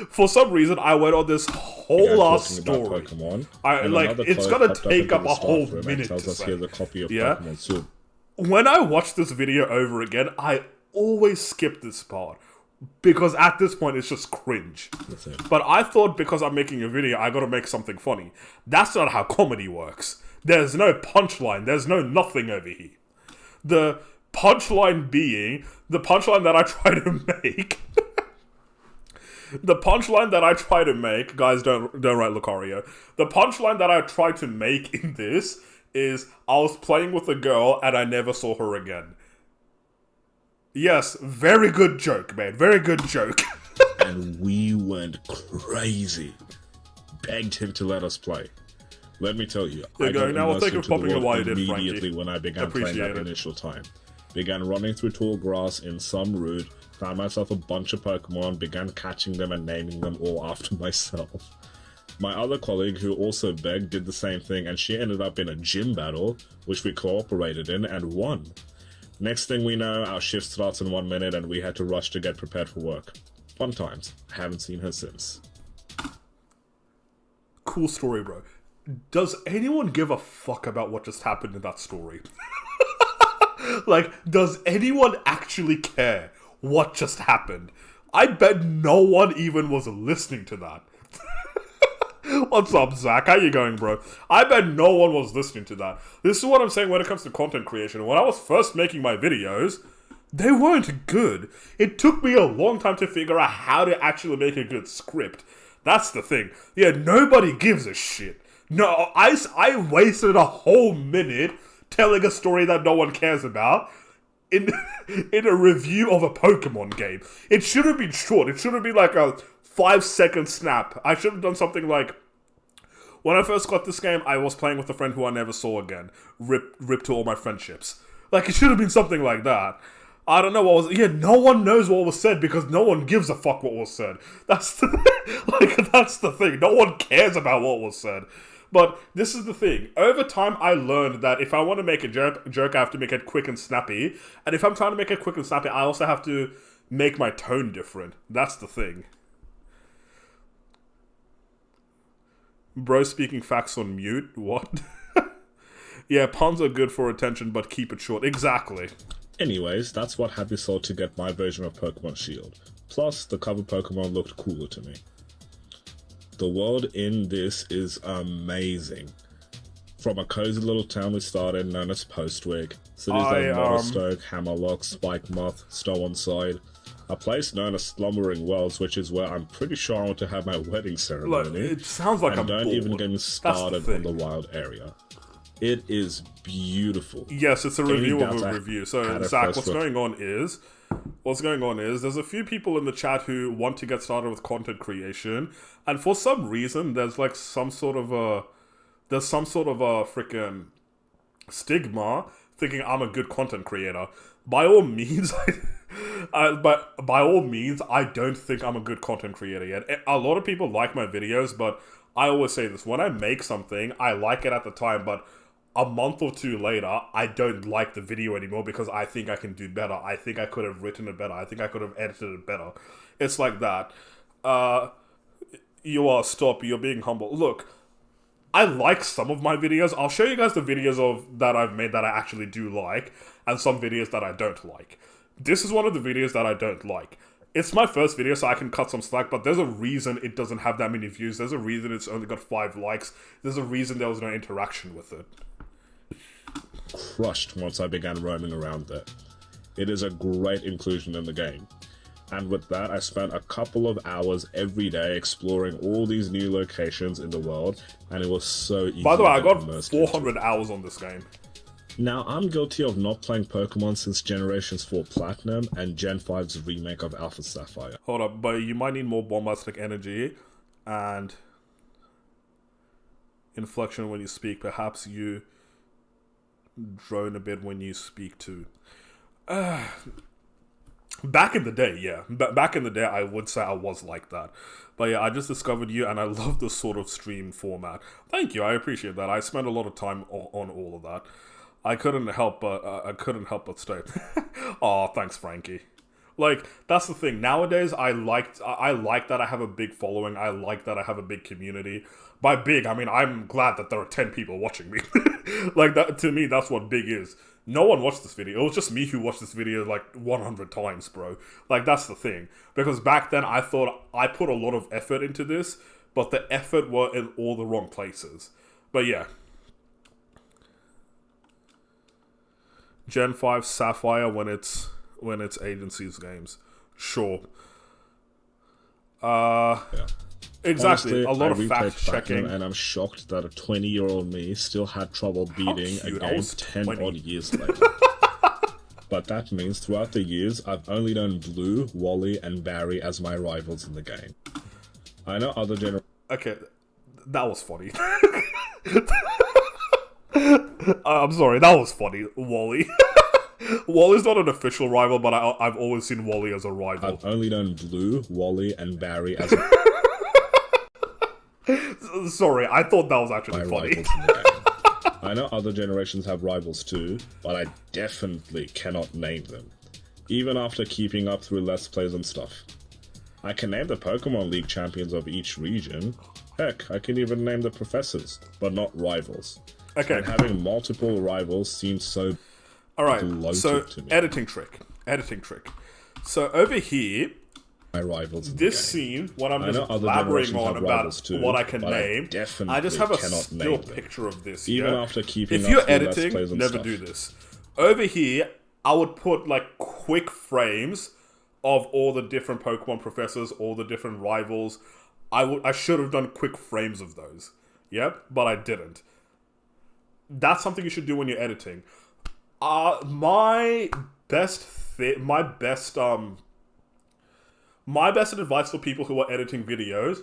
For some reason, I went on this whole ass story. Pokemon, it's gonna take up a whole minute to say. Here's a copy of Yeah? Pokemon Sword. When I watch this video over again, I always skip this part. Because at this point, it's just cringe. That's it. But I thought because I'm making a video, I gotta make something funny. That's not how comedy works. There's no punchline. There's no nothing over here. The punchline that I try to make... The punchline that I try to make... Guys, don't write Lucario. The punchline that I try to make in this is I was playing with a girl and I never saw her again. Yes, very good joke, man. Very good joke. And we went crazy. Begged him to let us play. Let me tell you, There I you go. got Now, well, immersed thank you for into the popping in while you world did, immediately Frankie. when I began playing Appreciate that it. initial time. Began running through tall grass in some route, found myself a bunch of Pokemon, began catching them and naming them all after myself. My other colleague, who also begged, did the same thing, and she ended up in a gym battle, which we cooperated in and won. Next thing we know, our shift starts in 1 minute and we had to rush to get prepared for work. Fun times. I haven't seen her since. Cool story, bro. Does anyone give a fuck about what just happened in that story? Like, does anyone actually care what just happened? I bet no one even was listening to that. What's up, Zach? How you going, bro? I bet no one was listening to that. This is what I'm saying when it comes to content creation. When I was first making my videos, they weren't good. It took me a long time to figure out how to actually make a good script. That's the thing. Yeah, nobody gives a shit. No, I wasted a whole minute telling a story that no one cares about in a review of a Pokemon game. It should have been short. It should have been like a 5-second snap. I should have done something like, when I first got this game, I was playing with a friend who I never saw again. Rip to all my friendships. Like, it should have been something like that. I don't know what was... Yeah, no one knows what was said because no one gives a fuck what was said. That's the thing. No one cares about what was said. But this is the thing. Over time, I learned that if I want to make a joke, I have to make it quick and snappy. And if I'm trying to make it quick and snappy, I also have to make my tone different. That's the thing. Bro speaking facts on mute? What? Yeah, puns are good for attention, but keep it short. Exactly. Anyways, that's what had me sold to get my version of Pokemon Shield. Plus, the cover Pokemon looked cooler to me. The world in this is amazing. From a cozy little town we started known as Postwig, cities like Motostoke, Hammerlock, Spikemoth, Stow-on-Side, a place known as Slumbering Wells, which is where I'm pretty sure I want to have my wedding ceremony. Look, it sounds like and I'm don't bored. even get me started on the wild area. It is beautiful. Yes, it's a review of a I review. So, had a Zach, first what's look. going on is there's a few people in the chat who want to get started with content creation, and for some reason, there's like some sort of a freaking stigma thinking I'm a good content creator. By all means, by all means, I don't think I'm a good content creator yet. A lot of people like my videos, but I always say this: when I make something, I like it at the time, but a month or two later, I don't like the video anymore because I think I can do better. I think I could have written it better. I think I could have edited it better. It's like that. You're being humble. Look, I like some of my videos. I'll show you guys the videos that I've made that I actually do like, and some videos that I don't like. This is one of the videos that I don't like. It's my first video, so I can cut some slack, but there's a reason it doesn't have that many views. There's a reason it's only got 5 likes. There's a reason there was no interaction with it. Crushed once I began roaming around there. It is a great inclusion in the game. And with that, I spent a couple of hours every day exploring all these new locations in the world, and it was so easy. By the way, I to got immerse 400 hours on this game. Now, I'm guilty of not playing Pokemon since Generations 4 Platinum and Gen 5's remake of Alpha Sapphire. Hold up, but you might need more bombastic energy and inflection when you speak. Perhaps you drone a bit when you speak too. Back in the day, yeah. Back in the day, I would say I was like that. But yeah, I just discovered you, and I love this sort of stream format. Thank you, I appreciate that. I spent a lot of time on all of that. I couldn't help but stay. Aw, thanks, Frankie. Like, that's the thing. Nowadays, I like that I have a big following. I like that I have a big community. By big, I mean I'm glad that there are 10 people watching me. Like, that to me, that's what big is. No one watched this video. It was just me who watched this video like 100 times, bro. Like, that's the thing. Because back then, I thought I put a lot of effort into this, but the effort were in all the wrong places. But yeah. Gen 5 Sapphire when it's agencies games. Sure. Yeah. Exactly. Honestly, a lot I of replayed fact checking. Platinum, and I'm shocked that a 20-year-old me still had trouble beating a cute. I game was 10 20. odd years later. But that means throughout the years, I've only known Blue, Wally, and Barry as my rivals in the game. I know other generations. Okay, that was funny. I'm sorry, that was funny, Wally. Wally's not an official rival, but I've always seen Wally as a rival. I've only known Blue, Wally, and Barry as Sorry, I thought that was actually my funny. rivals in the game. I know other generations have rivals too, but I definitely cannot name them, even after keeping up through Let's Plays and stuff. I can name the Pokemon League champions of each region. Heck, I can even name the professors, but not rivals. Okay. And having multiple rivals seems so Alright, bloated so to me. editing trick. So over here, My rivals in this the game. scene, what I'm I just know other elaborating generations on have about rivals too, what I can but name, definitely I just have a cannot still name them. picture of this. Even yeah? after keeping If up you're through Let's editing, Plays and never stuff. do this. Over here, I would put like quick frames of all the different Pokemon professors, all the different rivals. I should have done quick frames of those. Yep, but I didn't. That's something you should do when you're editing. My best advice for people who are editing videos: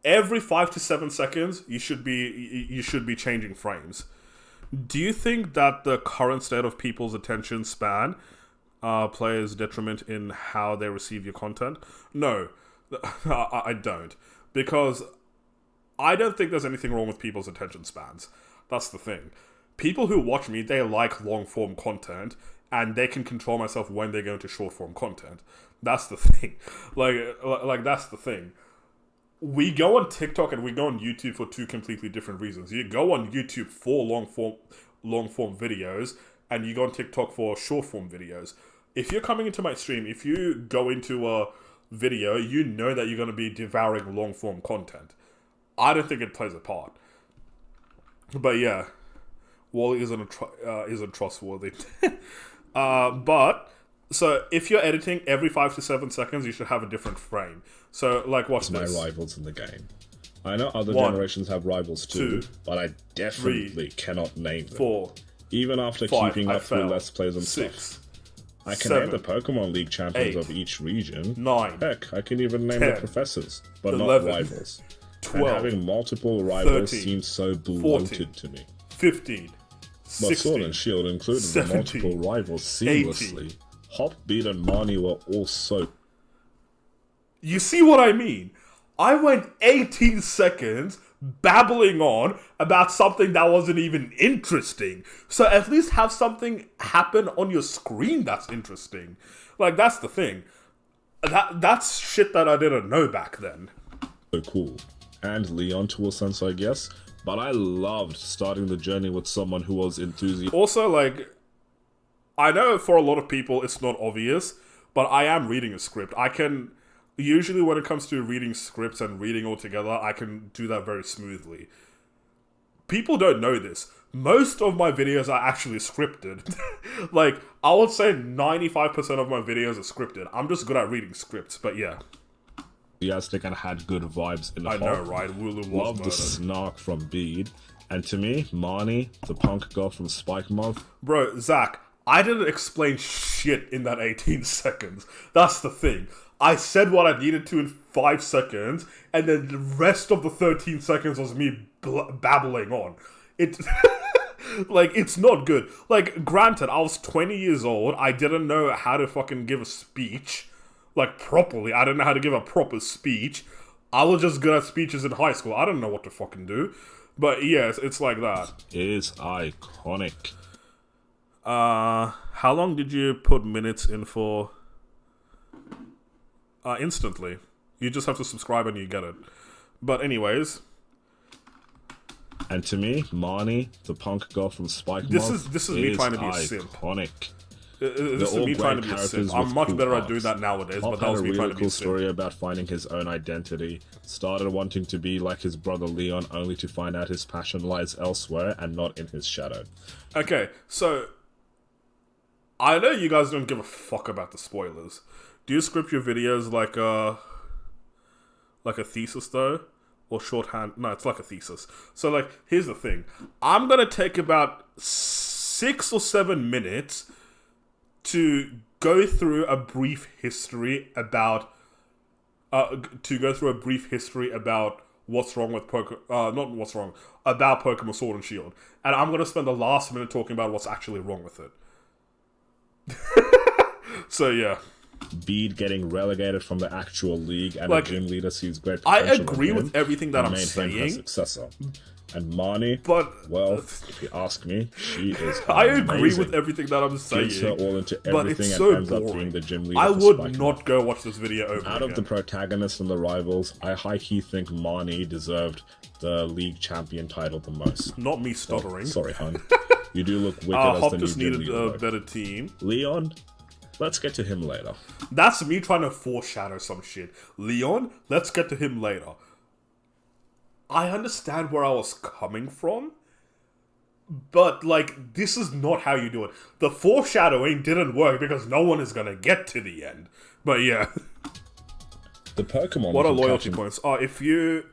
every 5 to 7 seconds, you should be changing frames. Do you think that the current state of people's attention span plays detriment in how they receive your content? No, I don't, because I don't think there's anything wrong with people's attention spans. That's the thing. People who watch me, they like long-form content, and they can control myself when they go into short-form content. That's the thing. Like that's the thing. We go on TikTok and we go on YouTube for two completely different reasons. You go on YouTube for long-form videos, and you go on TikTok for short-form videos. If you're coming into my stream, if you go into a video, you know that you're going to be devouring long-form content. I don't think it plays a part. But yeah, Wally isn't trustworthy. But so if you're editing every 5 to 7 seconds, you should have a different frame. So like, watch My this. rivals in the game. I know other 1, generations have rivals too, 2, but I definitely cannot name them. 4, Even after 5, keeping I up through failed. Let's Plays and 6, stuff. I can 7, name the Pokemon League champions 8, of each region. 9, Heck, I can even name 10, the professors, but 11, not rivals. 12, and having multiple rivals 13, seems so bloated 14, to me. 15, But 16, Sword and Shield included the 17, multiple rivals seamlessly. 18. Hop, Beat, and Marnie were all so... You see what I mean? I went 18 seconds babbling on about something that wasn't even interesting. So at least have something happen on your screen that's interesting. Like, that's the thing. That's shit that I didn't know back then. cool. And Leon to a sense, I guess. But I loved starting the journey with someone who was enthusiastic. Also, like, I know for a lot of people it's not obvious, but I am reading a script. I can... Usually when it comes to reading scripts and reading all together, I can do that very smoothly. People don't know this. Most of my videos are actually scripted. Like, I would say 95% of my videos are scripted. I'm just good at reading scripts, but yeah. And had good vibes in the I Hop. know, right? Wooloo was Loved the murdered. snark from Bede. And to me, Marnie, the punk girl from Spike Month, Bro, Zach, I didn't explain shit in that 18 seconds. That's the thing. I said what I needed to in 5 seconds, and then the rest of the 13 seconds was me babbling on. It, like, it's not good. Like, granted, I was 20 years old. I didn't know how to fucking give a speech, like, properly. I didn't know how to give a proper speech. I was just good at speeches in high school. I didn't know what to fucking do. But yes, it's like that. is iconic. How long did you put minutes in for? Instantly. You just have to subscribe and you get it. But anyways, And to me, Marnie, the punk girl from Spike This Month, is me trying to be a simp. iconic. this is all me trying to great be a characters simp. I'm with much cool better at arcs. doing that nowadays, Hop but that had was a me trying really to be cool a simp. story about finding his own identity. Started wanting to be like his brother Leon, only to find out his passion lies elsewhere and not in his shadow. Okay, so I know you guys don't give a fuck about the spoilers. Do you script your videos like a thesis though? Or shorthand? No, it's like a thesis. So like, here's the thing. I'm gonna take about 6 or 7 minutes to go through a brief history about what's wrong with not what's wrong, about Pokemon Sword and Shield. And I'm going to spend the last minute talking about what's actually wrong with it. So, yeah. Bede getting relegated from the actual league and Like, the gym leader sees great I potential agree in him with everything that and I'm made him her saying. successor. And Marnie, But well, if you ask me, she is I amazing. agree with everything that I'm saying. Gives her all into but everything it's and so ends up being boring. the gym leader I for would Spike not Left. go watch this video over Out again. of the protagonists and the rivals, I high-key think Marnie deserved the league champion title the most. Not me stuttering. Sorry, hun. You do look wicked as Hop the just new gym needed leader. a though. better team. Leon, let's get to him later. That's me trying to foreshadow some shit. Leon, let's get to him later. I understand where I was coming from, but, like, this is not how you do it. The foreshadowing didn't work because no one is gonna get to the end. But yeah. The Pokemon. What are can loyalty catch points? If you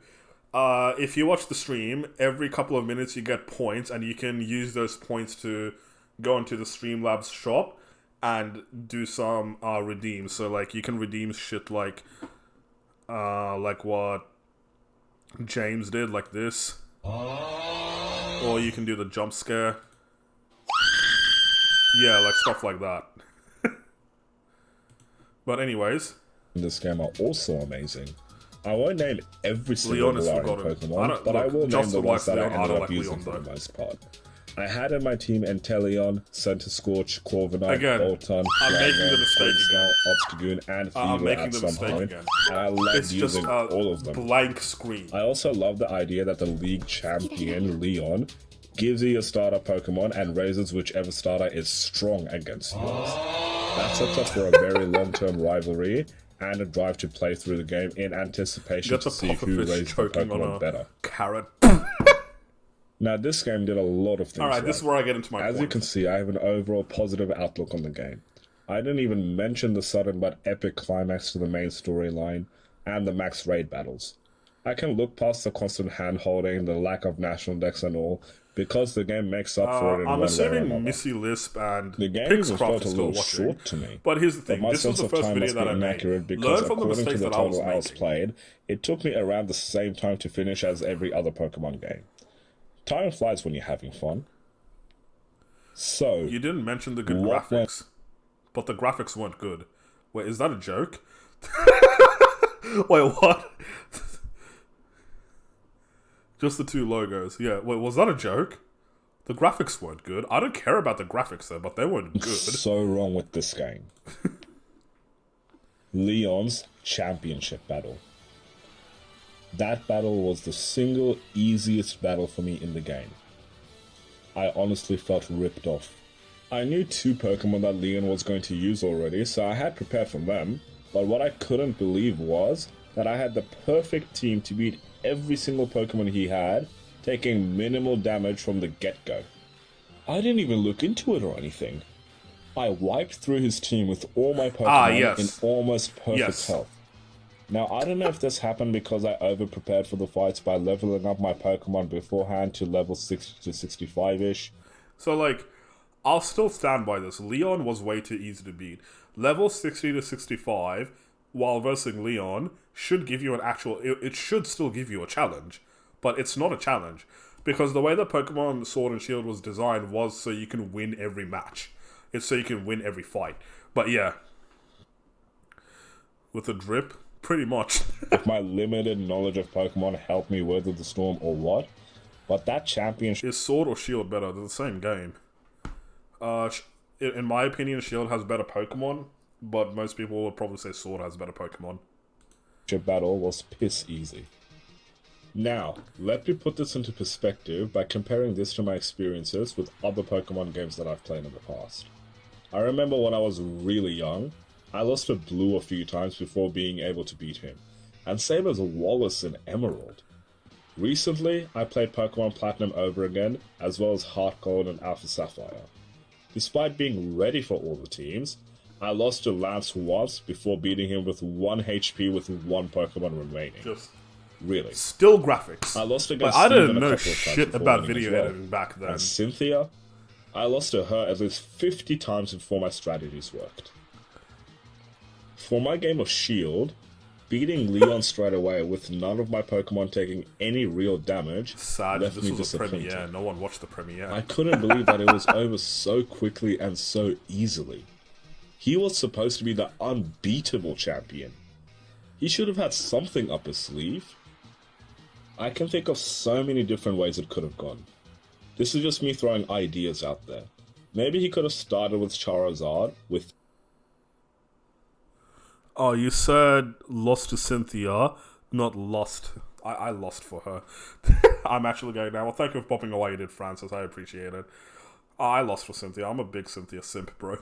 watch the stream, every couple of minutes you get points, and you can use those points to go into the Streamlabs shop and do some redeems. So, like, you can redeem shit like what James did, like this. Or you can do the jump scare. Yeah, like stuff like that. But anyways, in this game are also amazing. I won't name every single Leon is Galarian forgotten. Pokemon, but I will name just the for ones life, that I Leon, I ended don't up like using Leon, for though. the most part. I had in my team Enteleon, Centiskorch, Corviknight, Again, Bolton, I'm making the mistake Flamesnell, Obstagoon, and I'm Fever making at the some mistake point, again. and I loved It's just using a all of them. blank screen. I also love the idea that the league champion, Leon, gives you a starter Pokemon and raises whichever starter is strong against yours. That sets up for a very long-term rivalry and a drive to play through the game in anticipation Get to the see who pufferfish raised the choking on Pokemon a better. carrot. Now, this game did a lot of things Alright, right. this is where I get into my As point. you can see, I have an overall positive outlook on the game. I didn't even mention the sudden but epic climax to the main storyline and the max raid battles. I can look past the constant hand-holding, the lack of national decks and all, because the game makes up for it in I'm one way or assuming another. Missy Lisp and The game even Pixcraft felt a is still little watching. short to me. But here's the But thing, my this was sense the of first time video must that be I made. inaccurate because Learn from the according to mistakes the that I was total hours making. played, it took me around the same time to finish as every other Pokemon game. Time flies when you're having fun. So, You didn't mention the good What graphics. But the graphics weren't good. Wait, is that a joke? Wait, what? Just the two logos. Yeah, wait, was that a joke? The graphics weren't good. I don't care about the graphics though, but they weren't good. so wrong with this game. Leon's championship battle. That battle was the single easiest battle for me in the game. I honestly felt ripped off. I knew two Pokemon that Leon was going to use already, so I had prepared for them, but what I couldn't believe was that I had the perfect team to beat every single Pokemon he had, taking minimal damage from the get-go. I didn't even look into it or anything. I wiped through his team with all my Pokemon yes. in almost perfect Yes. health. Now, I don't know if this happened because I over-prepared for the fights by leveling up my Pokemon beforehand to level 60 to 65-ish. So, like, I'll still stand by this. Leon was way too easy to beat. Level 60 to 65, while versing Leon, should give you an actual... It should still give you a challenge. But it's not a challenge. Because the way that Pokemon Sword and Shield was designed was so you can win every match. It's so you can win every fight. But yeah. With a drip, pretty much. If my limited knowledge of Pokemon helped me weather the storm or what, but that championship Is Sword or Shield better? They're the same game. In my opinion, Shield has better Pokemon, but most people would probably say Sword has better Pokemon. battle was piss easy. Now, let me put this into perspective by comparing this to my experiences with other Pokemon games that I've played in the past. I remember when I was really young, I lost to Blue a few times before being able to beat him, and same as Wallace in Emerald. Recently, I played Pokemon Platinum over again, as well as Heart Gold and Alpha Sapphire. Despite being ready for all the teams, I lost to Lance once before beating him with 1 HP with 1 Pokemon remaining. Just Really. still graphics. I lost But against I Steven didn't a know couple of times shit before about winning as video well. editing back then. And Cynthia, I lost to her at least 50 times before my strategies worked. For my game of Shield, Beating Leon straight away with none of my Pokemon taking any real damage Sad, left this me was a disappointed. premiere. No one watched the premiere. I couldn't believe that it was over so quickly and so easily. He was supposed to be the unbeatable champion. He should have had something up his sleeve. I can think of so many different ways it could have gone. This is just me throwing ideas out there. Maybe he could have started with Charizard, with... Oh, you said lost to Cynthia, not lost. I lost for her. I'm actually going now. Well, thank you for popping away, you did, Francis. I appreciate it. I lost for Cynthia. I'm a big Cynthia simp, bro.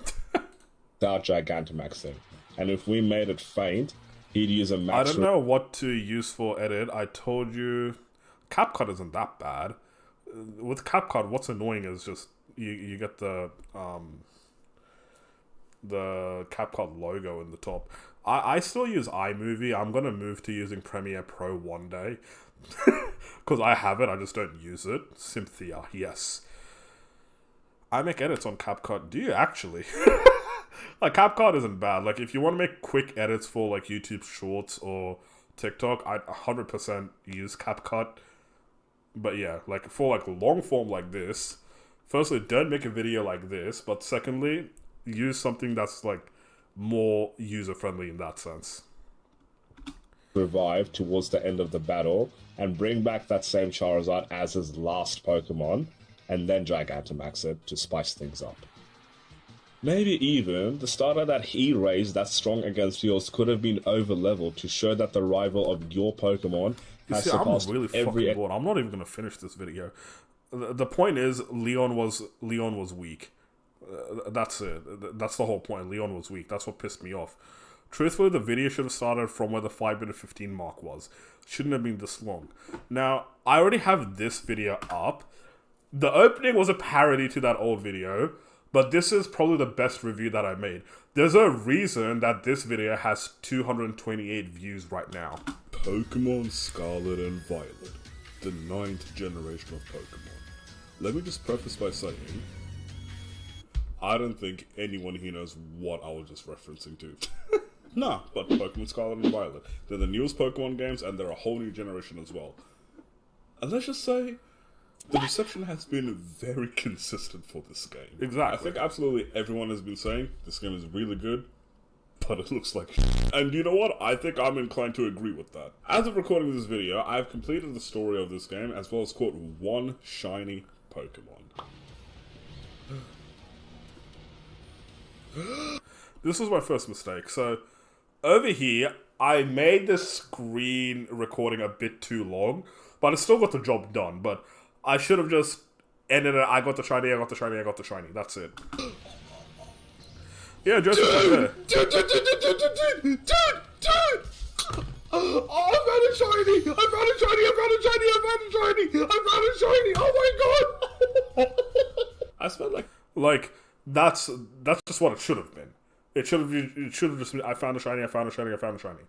without Gigantamaxing. And if we made it faint, he'd use a max... I don't know what to use for edit. I told you... CapCut isn't that bad. With CapCut, what's annoying is just... You get the CapCut logo in the top. I still use iMovie. I'm going to move to using Premiere Pro one day. Because I have it, I just don't use it. Cynthia, yes. I make edits on CapCut. Do you actually? Like, CapCut isn't bad. Like, if you want to make quick edits for, like, YouTube Shorts or TikTok, I'd 100% use CapCut. But yeah, like, for, like, long form like this, firstly, don't make a video like this. But secondly, use something that's, like, more user-friendly in that sense. Revive towards the end of the battle and bring back that same Charizard as his last Pokemon, and then Gigantamax it to spice things up. Maybe even the starter that he raised that's strong against yours could have been over-leveled to show that the rival of your Pokemon has surpassed I'm really fucking bored. I'm not even going to finish this video. The point is, Leon was weak. That's it. That's the whole point. Leon was weak. That's what pissed me off. Truthfully, the video should have started from where the 5-minute 15 mark was. Shouldn't have been this long. Now, I already have this video up. The opening was a parody to that old video, but this is probably the best review that I made. There's a reason that this video has 228 views right now. Pokemon Scarlet and Violet, the 9th generation of Pokemon. Let me just preface by saying, I don't think anyone here knows what I was just referencing to. Nah, but Pokemon Scarlet and Violet. They're the newest Pokemon games, and they're a whole new generation as well. And let's just say, the reception has been very consistent for this game. Exactly. I think absolutely everyone has been saying, this game is really good, but it looks like And you know what? I think I'm inclined to agree with that. As of recording this video, I've completed the story of this game, as well as caught one shiny Pokemon. This was my first mistake. So, over here, I made the screen recording a bit too long, but it still got the job done. But I should have just ended it. I got the shiny, I got the shiny, I got the shiny. That's it. Yeah, Joseph was there. Dude! Oh, I found a shiny! I found a shiny! I found a shiny! I found a shiny! I found a shiny! Oh my god! I spent Like, that's just what it should have been. It should have just been, I found a shiny, I found a shiny, I found a shiny.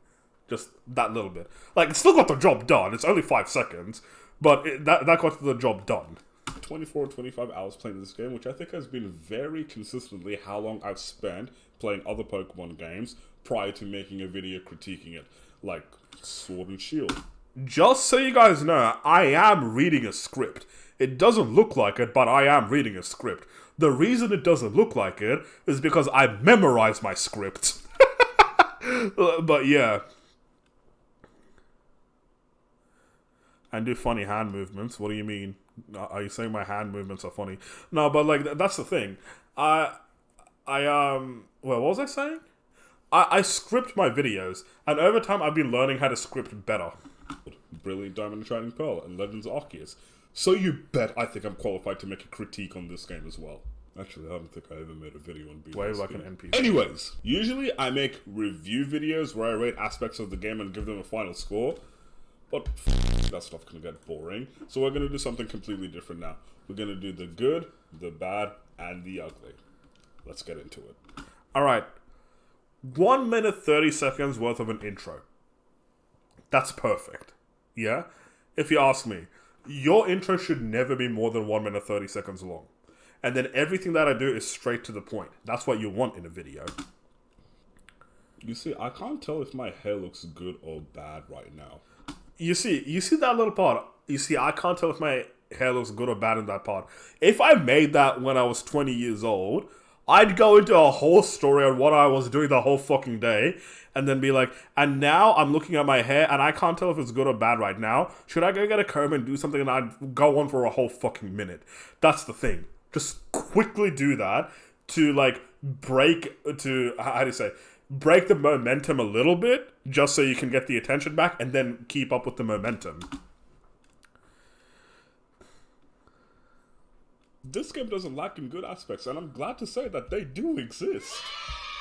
Just that little bit. Like, it still got the job done. It's only 5 seconds, but that got the job done. 24 or 25 hours playing this game, which I think has been very consistently how long I've spent playing other Pokemon games prior to making a video critiquing it, like Sword and Shield. Just so you guys know, I am reading a script. It doesn't look like it, but I am reading a script. The reason it doesn't look like it is because I memorized my script. But yeah. And do funny hand movements. What do you mean? Are you saying my hand movements are funny? No, but like, that's the thing. Well, what was I saying? I script my videos, and over time I've been learning how to script better. Brilliant Diamond and Shining Pearl and Legends Arceus. So you bet I think I'm qualified to make a critique on this game as well. Actually, I don't think I ever made a video on BDSP. Wave like an NPC. Anyways, usually I make review videos where I rate aspects of the game and give them a final score. But that stuff can get boring. So we're going to do something completely different now. We're going to do the good, the bad, and the ugly. Let's get into it. Alright. 1 minute 30 seconds worth of an intro. That's perfect. Yeah? If you ask me, your intro should never be more than 1 minute 30 seconds long. And then everything that I do is straight to the point. That's what you want in a video. You see, I can't tell if my hair looks good or bad right now. You see that little part. You see, I can't tell if my hair looks good or bad in that part. If I made that when I was 20 years old, I'd go into a whole story on what I was doing the whole fucking day, and then be like, and now I'm looking at my hair, and I can't tell if it's good or bad right now. Should I go get a comb and do something? And I'd go on for a whole fucking minute. That's the thing. Just quickly do that to, like, break the momentum a little bit, just so you can get the attention back, and then keep up with the momentum. This game doesn't lack in good aspects, and I'm glad to say that they do exist.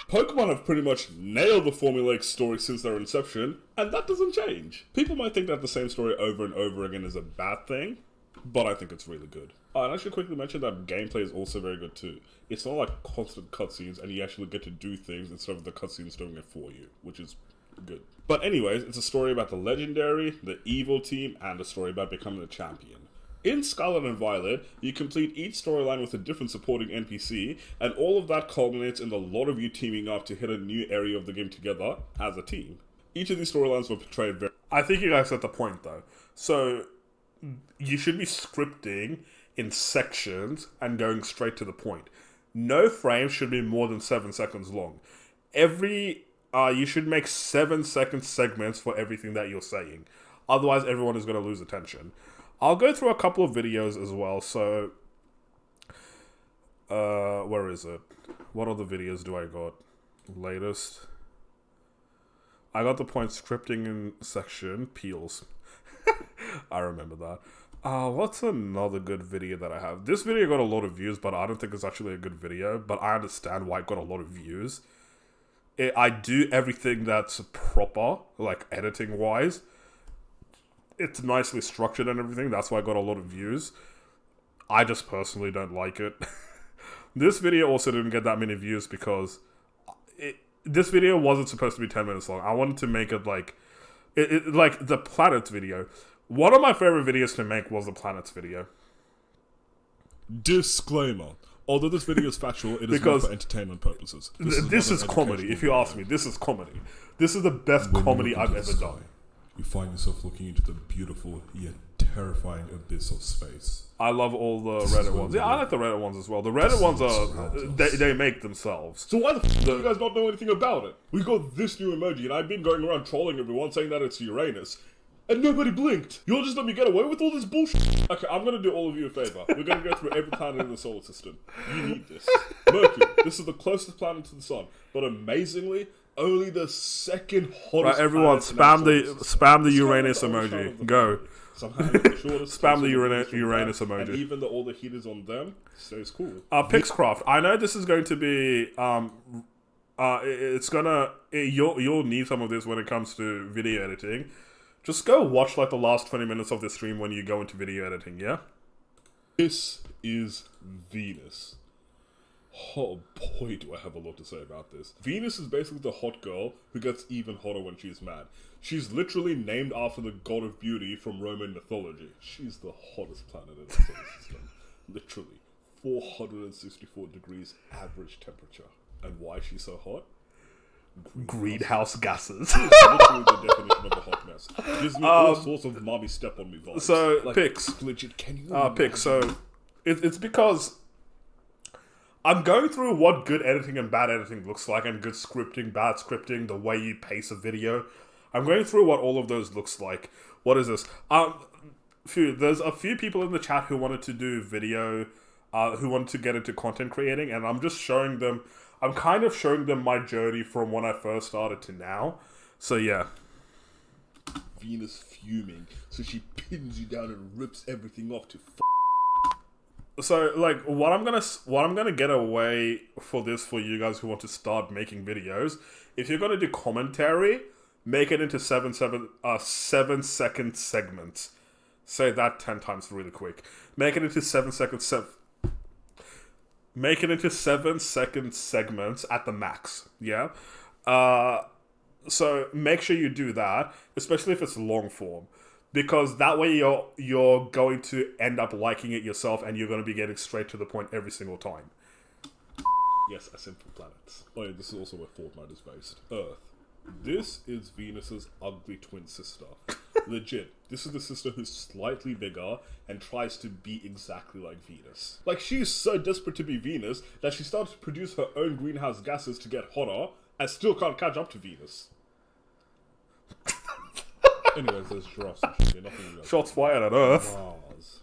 Pokemon have pretty much nailed the formulaic story since their inception, and that doesn't change. People might think that the same story over and over again is a bad thing, but I think it's really good. And I should quickly mention that gameplay is also very good too. It's not like constant cutscenes, and you actually get to do things instead of the cutscenes doing it for you, which is good. But anyways, it's a story about the legendary, the evil team, and a story about becoming the champion. In Scarlet and Violet, you complete each storyline with a different supporting NPC, and all of that culminates in the lot of you teaming up to hit a new area of the game together as a team. Each of these storylines were portrayed very... I think you guys got the point, though. So, you should be scripting in sections and going straight to the point. No frame should be more than 7 seconds long. You should make 7-second segments for everything that you're saying. Otherwise, everyone is going to lose attention. I'll go through a couple of videos as well, so... where is it? What other videos do I got? Latest. I got the point scripting in section. Peels. I remember that. What's another good video that I have? This video got a lot of views, but I don't think it's actually a good video. But I understand why it got a lot of views. I do everything that's proper, like editing-wise. It's nicely structured and everything. That's why I got a lot of views. I just personally don't like it. This video also didn't get that many views because this video wasn't supposed to be 10 minutes long. I wanted to make it like the planets video. One of my favorite videos to make was the planets video. Disclaimer. Although this video is factual, it is not for entertainment purposes. This is comedy, if you ask me. This is comedy. This is the best comedy I've ever done. You find yourself looking into the beautiful yet terrifying abyss of space. I love all the Reddit ones. Yeah, I like the Reddit ones as well. The Reddit ones they make themselves. So why the f*** do you guys not know anything about it? We got this new emoji, and I've been going around trolling everyone saying that it's Uranus. And nobody blinked. You'll just let me get away with all this bullshit? Okay, I'm gonna do all of you a favor. We're gonna go through every planet in the solar system. You need this. Mercury. This is the closest planet to the sun. But amazingly, only the second hottest. Right, everyone, spam the Uranus Scarlet, emoji. Go. Somehow the shortest. Spam the Uranus emoji. And even though all the heat is on them, stays cool. Pixcraft. I know this is going to be you'll need some of this when it comes to video editing. Just go watch like the last 20 minutes of the stream when you go into video editing, yeah? This is Venus. Oh boy, do I have a lot to say about this. Venus is basically the hot girl who gets even hotter when she's mad. She's literally named after the god of beauty from Roman mythology. She's the hottest planet in the solar system. Literally. 464 degrees average temperature. And why is she so hot? Greenhouse gases. Literally the definition of a hot mess. Gives me all sorts of mommy step on me vibes. So, like, Pix. Legit, can you Pix, so it's because I'm going through what good editing and bad editing looks like, and good scripting, bad scripting, the way you pace a video. I'm going through what all of those looks like. What is this? There's a few people in the chat who wanted to do video, who wanted to get into content creating, and I'm just showing them. I'm kind of showing them my journey from when I first started to now. So yeah. Venus fuming, so she pins you down and rips everything off to So like what I'm gonna get away for this for you guys who want to start making videos. If you're gonna do commentary, make it into 7-second segments. Say that 10 times really quick. Make it into 7-second Make it into 7-second segments at the max. Yeah. So make sure you do that, especially if it's long form, because that way you're going to end up liking it yourself, and you're going to be getting straight to the point every single time. Yes, a simple planet. Oh yeah, this is also where Fortnite is based. Earth. This is Venus's ugly twin sister. Legit, this is the sister who's slightly bigger and tries to be exactly like Venus. Like, she's so desperate to be Venus that she started to produce her own greenhouse gases to get hotter and still can't catch up to Venus. Anyways, there's giraffes and shit. Nothing else. Shots fired at Earth. Mars.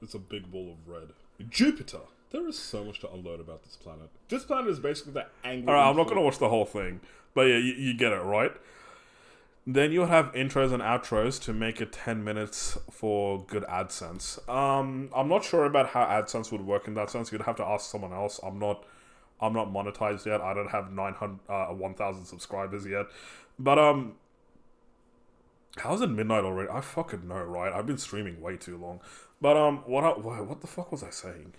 It's a big ball of red. Jupiter. There is so much to unload about this planet. This planet is basically the angry... Alright, I'm not gonna watch the whole thing. But yeah, you get it, right? Then you'll have intros and outros to make it 10 minutes for good AdSense. I'm not sure about how AdSense would work in that sense. You'd have to ask someone else. I'm not monetized yet. I don't have 1,000 subscribers yet. But how's it midnight already? I fucking know, right? I've been streaming way too long. But what the fuck was I saying?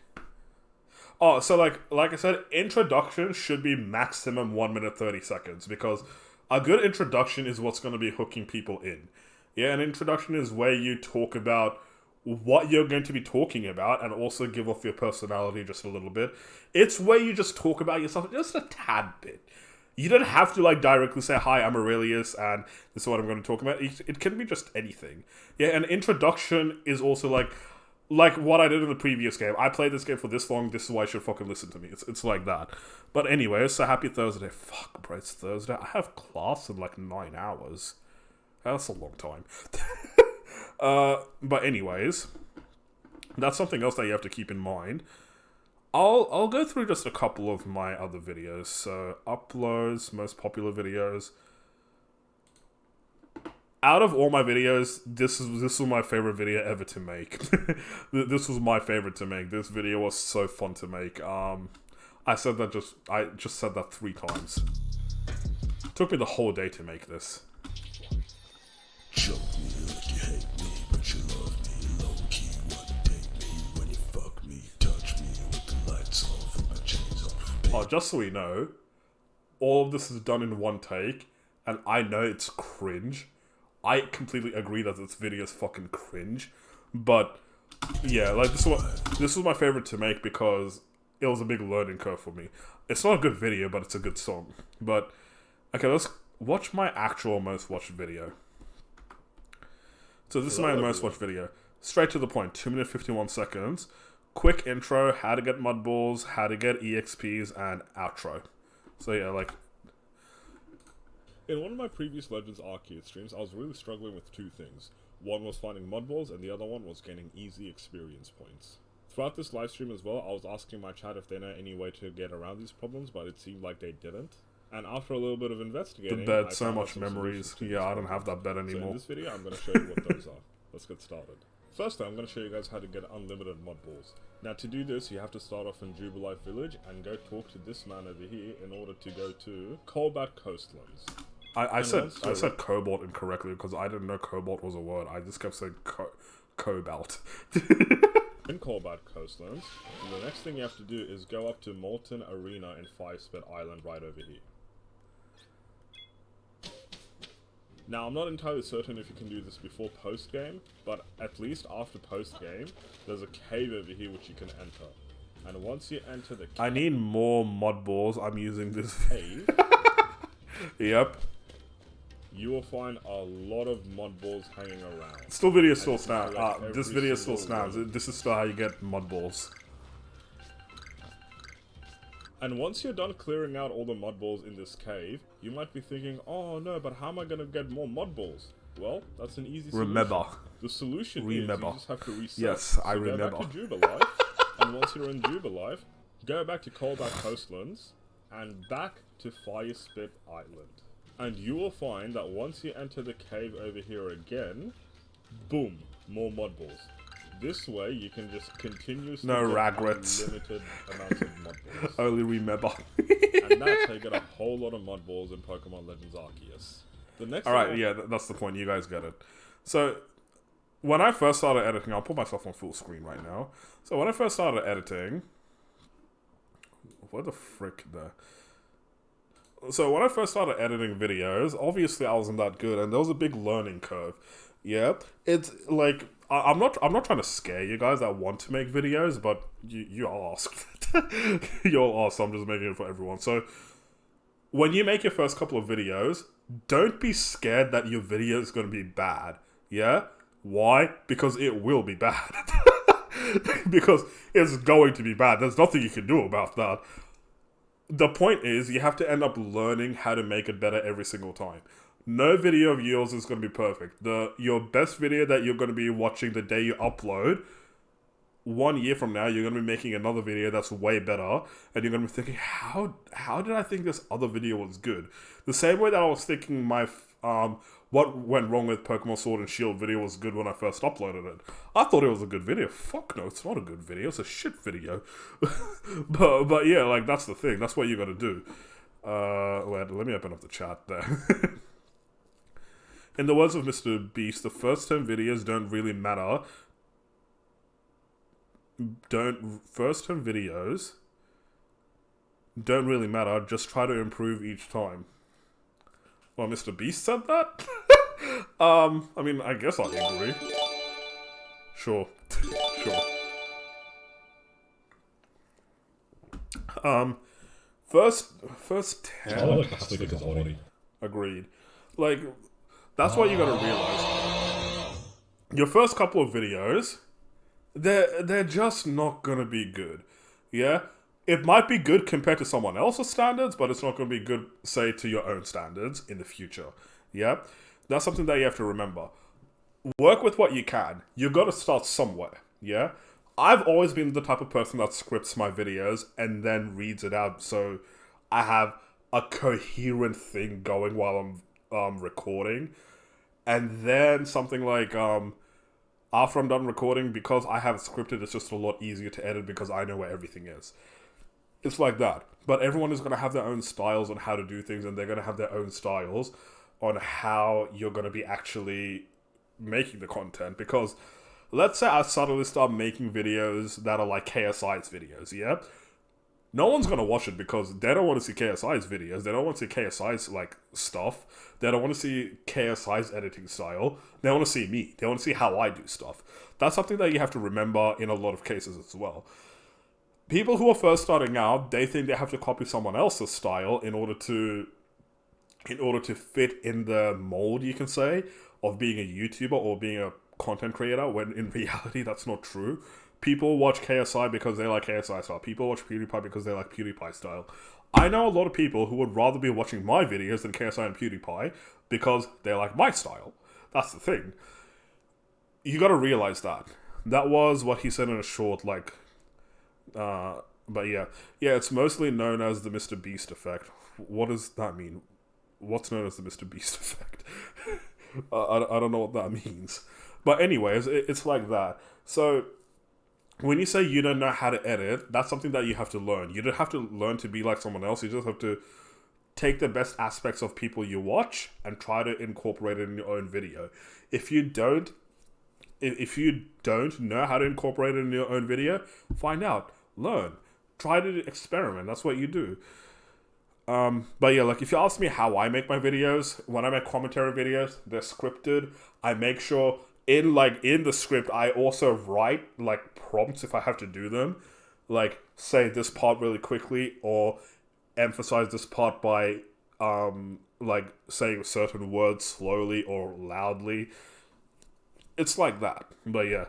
Oh, so like I said, introduction should be maximum 1 minute 30 seconds because a good introduction is what's going to be hooking people in. Yeah, an introduction is where you talk about what you're going to be talking about and also give off your personality just a little bit. It's where you just talk about yourself just a tad bit. You don't have to like directly say, hi, I'm Aurelius and this is what I'm going to talk about. It can be just anything. Yeah, an introduction is also like what I did in the previous game. I played this game for this long, this is why you should fucking listen to me. It's like that. But anyway, so happy Thursday. Fuck, bro, it's Thursday. I have class in like 9 hours. That's a long time. But anyways, that's something else that you have to keep in mind. I'll go through just a couple of my other videos. So, uploads, most popular videos. Out of all my videos, this was my favorite video ever to make. This was my favorite to make. This video was so fun to make. I just said that 3 times. It took me the whole day to make this. Choke me like you hate me, but you love me. Low key, what take me when you fuck me. Touch me with the lights off and my chains off. Oh, just so we know, all of this is done in one take, and I know it's cringe. I completely agree that this video is fucking cringe, but yeah, like this was my favorite to make because it was a big learning curve for me. It's not a good video, but it's a good song. But okay, let's watch my actual most watched video. So this is my most watched video. Straight to the point, 2 minutes 51 seconds. Quick intro, how to get mud balls, how to get EXPs, and outro. So yeah, like. In one of my previous Legends Arcade streams, I was really struggling with 2 things. One was finding mud balls, and the other one was gaining easy experience points. Throughout this live stream as well, I was asking my chat if they know any way to get around these problems, but it seemed like they didn't. And after a little bit of investigating, The bed, so much memories. Yeah, I don't have that bed So anymore. in this video, I'm going to show you what those are. Let's get started. Firstly, I'm going to show you guys how to get unlimited mud balls. Now, to do this, you have to start off in Jubilife Village and go talk to this man over here in order to go to Colbat Coastlands. I said cobalt incorrectly because I didn't know cobalt was a word. I just kept saying cobalt. In Colbat Coastlands, the next thing you have to do is go up to Molten Arena in 5-Spit Island right over here. Now, I'm not entirely certain if you can do this before post-game, but at least after post-game, there's a cave over here which you can enter. And once you enter the cave... I need more mud balls. I'm using this. cave, Yep. you will find a lot of mud balls hanging around. Still video still this is snaps. like This every video still single snaps. one. This is still how you get mud balls. And once you're done clearing out all the mud balls in this cave, you might be thinking, oh no, but how am I going to get more mud balls? Well, that's an easy solution. Remember. The solution is Remember. you just have to reset. Yes, I Go remember. back to Jubilife, and once you're in Jubilife, go back to Colbat Coastlands, and back to Fire Spit Island. And you will find that once you enter the cave over here again, boom, more mud balls. This way, you can just continuously No get regrets. unlimited amounts of mud balls. Only remember. And that's how you get a whole lot of mud balls in Pokemon Legends Arceus. The next Alright, level- yeah, that's the point. You guys get it. So, when I first started editing, I'll put myself on full screen right now. So, when I first started editing... Where the frick there? So, when I first started editing videos, obviously I wasn't that good, and there was a big learning curve. Yeah, it's like... I'm not trying to scare you guys that want to make videos, but you asked. You all asked, so I'm just making it for everyone. So when you make your first couple of videos, don't be scared that your video is going to be bad. Yeah? Why? Because it will be bad. Because it's going to be bad. There's nothing you can do about that. The point is, you have to end up learning how to make it better every single time. No video of yours is going to be perfect. Your best video that you're going to be watching the day you upload, 1 year from now, you're going to be making another video that's way better, and you're going to be thinking, how did I think this other video was good? The same way that I was thinking my what went wrong with Pokemon Sword and Shield video was good when I first uploaded it. I thought it was a good video. Fuck no, it's not a good video. It's a shit video. but yeah, like, that's the thing. That's what you got to do. Wait, let me open up the chat there. In the words of Mr. Beast, the first 10 videos don't really matter. First 10 videos don't really matter. Just try to improve each time. Well, Mr. Beast said that? I mean, I guess I agree. Sure. Sure. First 10... Agreed. Like, that's what you gotta realize. Your first couple of videos, they're just not gonna be good. Yeah? It might be good compared to someone else's standards, but it's not gonna be good, say, to your own standards in the future. Yeah? That's something that you have to remember. Work with what you can. You gotta start somewhere. Yeah? I've always been the type of person that scripts my videos and then reads it out, so I have a coherent thing going while I'm recording. And then something like after I'm done recording, because I have it scripted, it's just a lot easier to edit because I know where everything is. It's like that. But everyone is going to have their own styles on how to do things, and they're going to have their own styles on how you're going to be actually making the content. Because let's say I suddenly start making videos that are like KSI's videos, yeah? No one's going to watch it because they don't want to see KSI's videos. They don't want to see KSI's, like, stuff. They don't want to see KSI's editing style. They want to see me. They want to see how I do stuff. That's something that you have to remember in a lot of cases as well. People who are first starting out, they think they have to copy someone else's style in order to fit in the mold, you can say, of being a YouTuber or being a content creator, when in reality that's not true. People watch KSI because they like KSI style. People watch PewDiePie because they like PewDiePie style. I know a lot of people who would rather be watching my videos than KSI and PewDiePie because they like my style. That's the thing. You gotta realize that. That was what he said in a short, like... but yeah. Yeah, it's mostly known as the Mr. Beast effect. What does that mean? What's known as the Mr. Beast effect? I don't know what that means. But anyways, it's like that. So... when you say you don't know how to edit, that's something that you have to learn. You don't have to learn to be like someone else. You just have to take the best aspects of people you watch and try to incorporate it in your own video. If you don't know how to incorporate it in your own video, find out, learn, try to experiment. That's what you do. But yeah, like if you ask me how I make my videos, when I make commentary videos, they're scripted. I make sure in the script, I also write like prompts if I have to do them, like say this part really quickly or emphasize this part by like saying certain words slowly or loudly. It's like that. But yeah,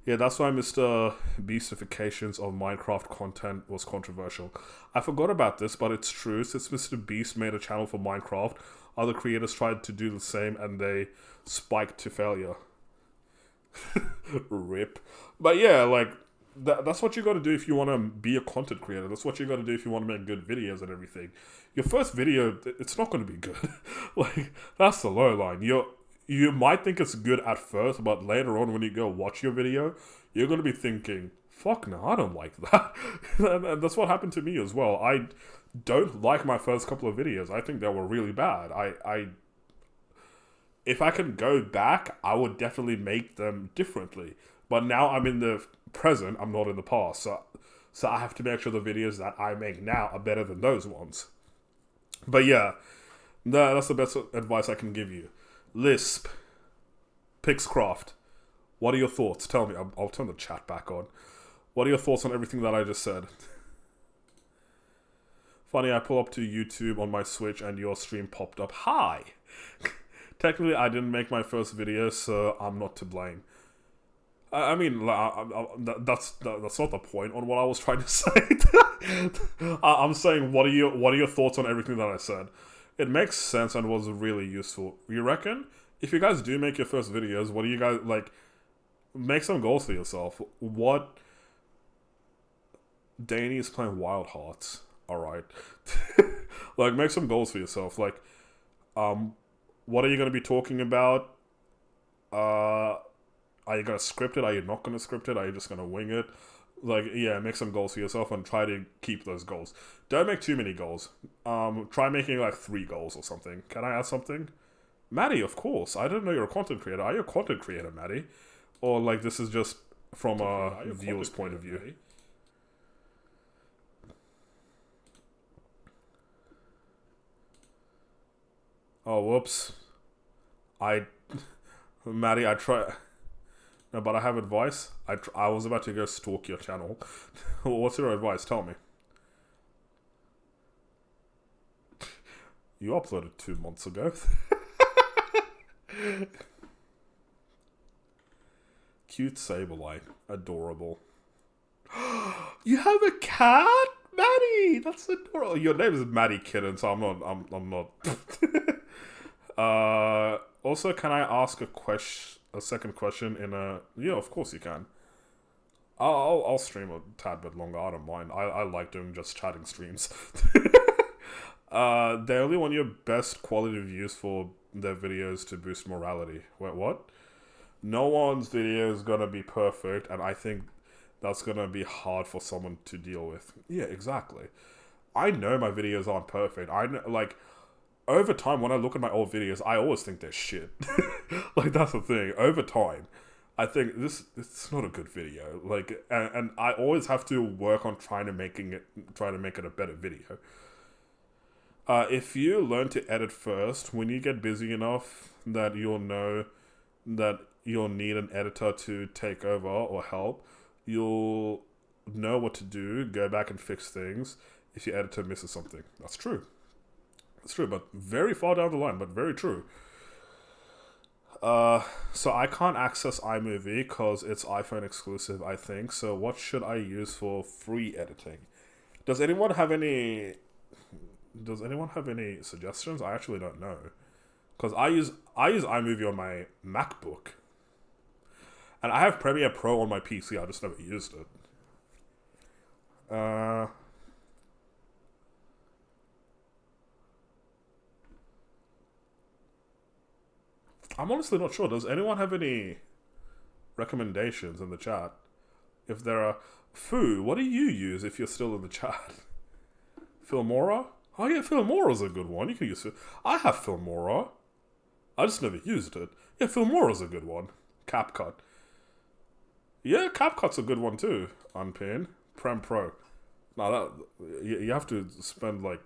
that's why Mr. Beastifications of Minecraft content was controversial. I forgot about this, but it's true. Since Mr. Beast made a channel for Minecraft, other creators tried to do the same and they spiked to failure. Rip. But yeah, like that's what you got to do if you want to be a content creator. That's what you got to do if you want to make good videos and everything. Your first video, it's not going to be good. Like that's the low line. You might think it's good at first, but later on when you go watch your video, you're going to be thinking, fuck no, I don't like that. And that's what happened to me as well. I don't like my first couple of videos. I think they were really bad. If I can go back, I would definitely make them differently. But now I'm in the present, I'm not in the past. So I have to make sure the videos that I make now are better than those ones. But yeah, that's the best advice I can give you. Lisp, Pixcraft, What are your thoughts? Tell me. I'll turn the chat back on. What are your thoughts on everything that I just said? Funny, I pull up to YouTube on my Switch and your stream popped up. Hi! Technically, I didn't make my first video, so I'm not to blame. I mean, that's not the point on what I was trying to say. I'm saying, what are your thoughts on everything that I said? It makes sense and was really useful. You reckon? If you guys do make your first videos, what do you guys, like, make some goals for yourself. What... Danny is playing Wild Hearts. Alright. Like, make some goals for yourself. Like, what are you going to be talking about? Are you going to script it? Are you not going to script it? Are you just going to wing it? Like, yeah, make some goals for yourself and try to keep those goals. Don't make too many goals. Try making, like, 3 goals or something. Can I add something? Maddie, of course. I didn't know you're a content creator. Are you a content creator, Maddie? Or, like, this is just from a viewer's point of view? Oh, whoops. Maddie, I try... No, but I have advice. I was about to go stalk your channel. What's your advice? Tell me. You uploaded 2 months ago. Cute Sableye. Adorable. You have a cat? Maddie! That's adorable. Your name is Maddie Kitten, so I'm not... Also, can I ask a second question in a... Yeah, of course you can. I'll stream a tad bit longer, I don't mind. I like doing just chatting streams. They only want your best quality views for their videos to boost morality. Wait, what? No one's video is gonna be perfect, and I think that's gonna be hard for someone to deal with. Yeah, exactly. I know my videos aren't perfect. I know, like... Over time, when I look at my old videos, I always think they're shit. Like, that's the thing. Over time, I think it's not a good video. Like, and I always have to work on trying to make it a better video. If you learn to edit first, when you get busy enough that you'll know that you'll need an editor to take over or help, you'll know what to do, go back and fix things if your editor misses something. That's true. It's true, but very far down the line, but very true. So I can't access iMovie because it's iPhone exclusive, I think. So what should I use for free editing? Does anyone have any suggestions? I actually don't know. Because I use iMovie on my MacBook. And I have Premiere Pro on my PC, I just never used it. I'm honestly not sure. Does anyone have any recommendations in the chat? If there are... Foo, what do you use if you're still in the chat? Filmora? Oh yeah, Filmora's a good one. You can use it. I have Filmora. I just never used it. Yeah, Filmora's a good one. CapCut. Yeah, CapCut's a good one too. Unpin. Prem Pro. Now that... You have to spend like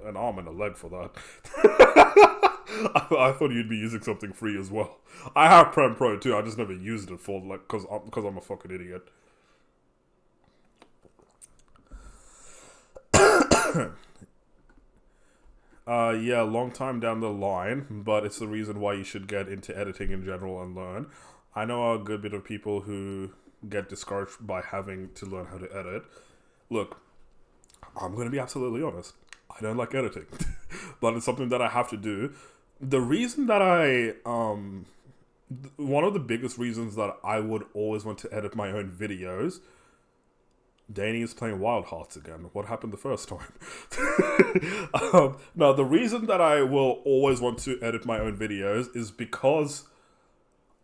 an arm and a leg for that. I thought you'd be using something free as well. I have Prem Pro too. I just never used it for like because I'm a fucking idiot. Yeah, long time down the line, but it's the reason why you should get into editing in general and learn. I know a good bit of people who get discouraged by having to learn how to edit. Look, I'm gonna be absolutely honest. I don't like editing, but it's something that I have to do. The reason that one of the biggest reasons that I would always want to edit my own videos, Danny is playing Wild Hearts again. What happened the first time? No, the reason that I will always want to edit my own videos is because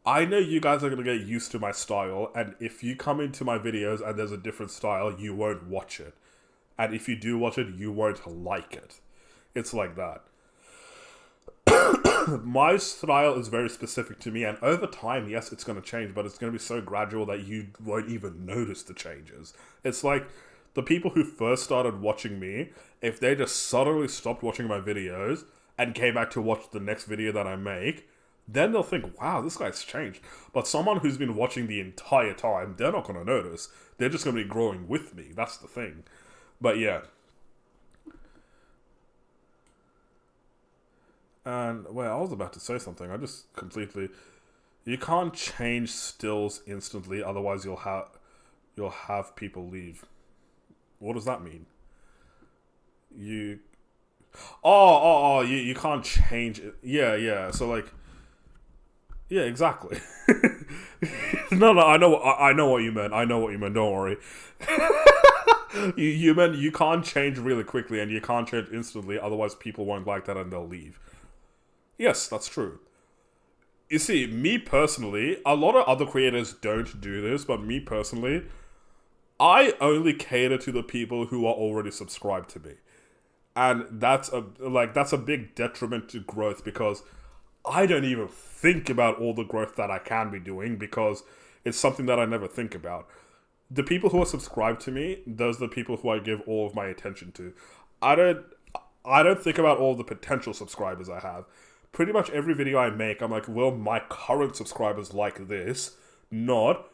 I know you guys are going to get used to my style, and if you come into my videos and there's a different style, you won't watch it. And if you do watch it, you won't like it. It's like that. My style is very specific to me, and over time, yes, it's going to change, but it's going to be so gradual that you won't even notice the changes. It's like the people who first started watching me, if they just suddenly stopped watching my videos and came back to watch the next video that I make, then they'll think, wow, this guy's changed. But someone who's been watching the entire time, they're not going to notice. They're just going to be growing with me. That's the thing. But yeah. And, well, I was about to say something. I just completely... You can't change stills instantly, otherwise you'll have people leave. What does that mean? You can't change it. Yeah. So like, yeah, exactly. No, I know what you meant. Don't worry. you meant you can't change really quickly and you can't change instantly. Otherwise, people won't like that and they'll leave. Yes, that's true. You see, me personally, a lot of other creators don't do this, but me personally, I only cater to the people who are already subscribed to me. And that's a big detriment to growth, because I don't even think about all the growth that I can be doing, because it's something that I never think about. The people who are subscribed to me, those are the people who I give all of my attention to. I don't think about all the potential subscribers I have. Pretty much every video I make, I'm like, well, my current subscribers like this, not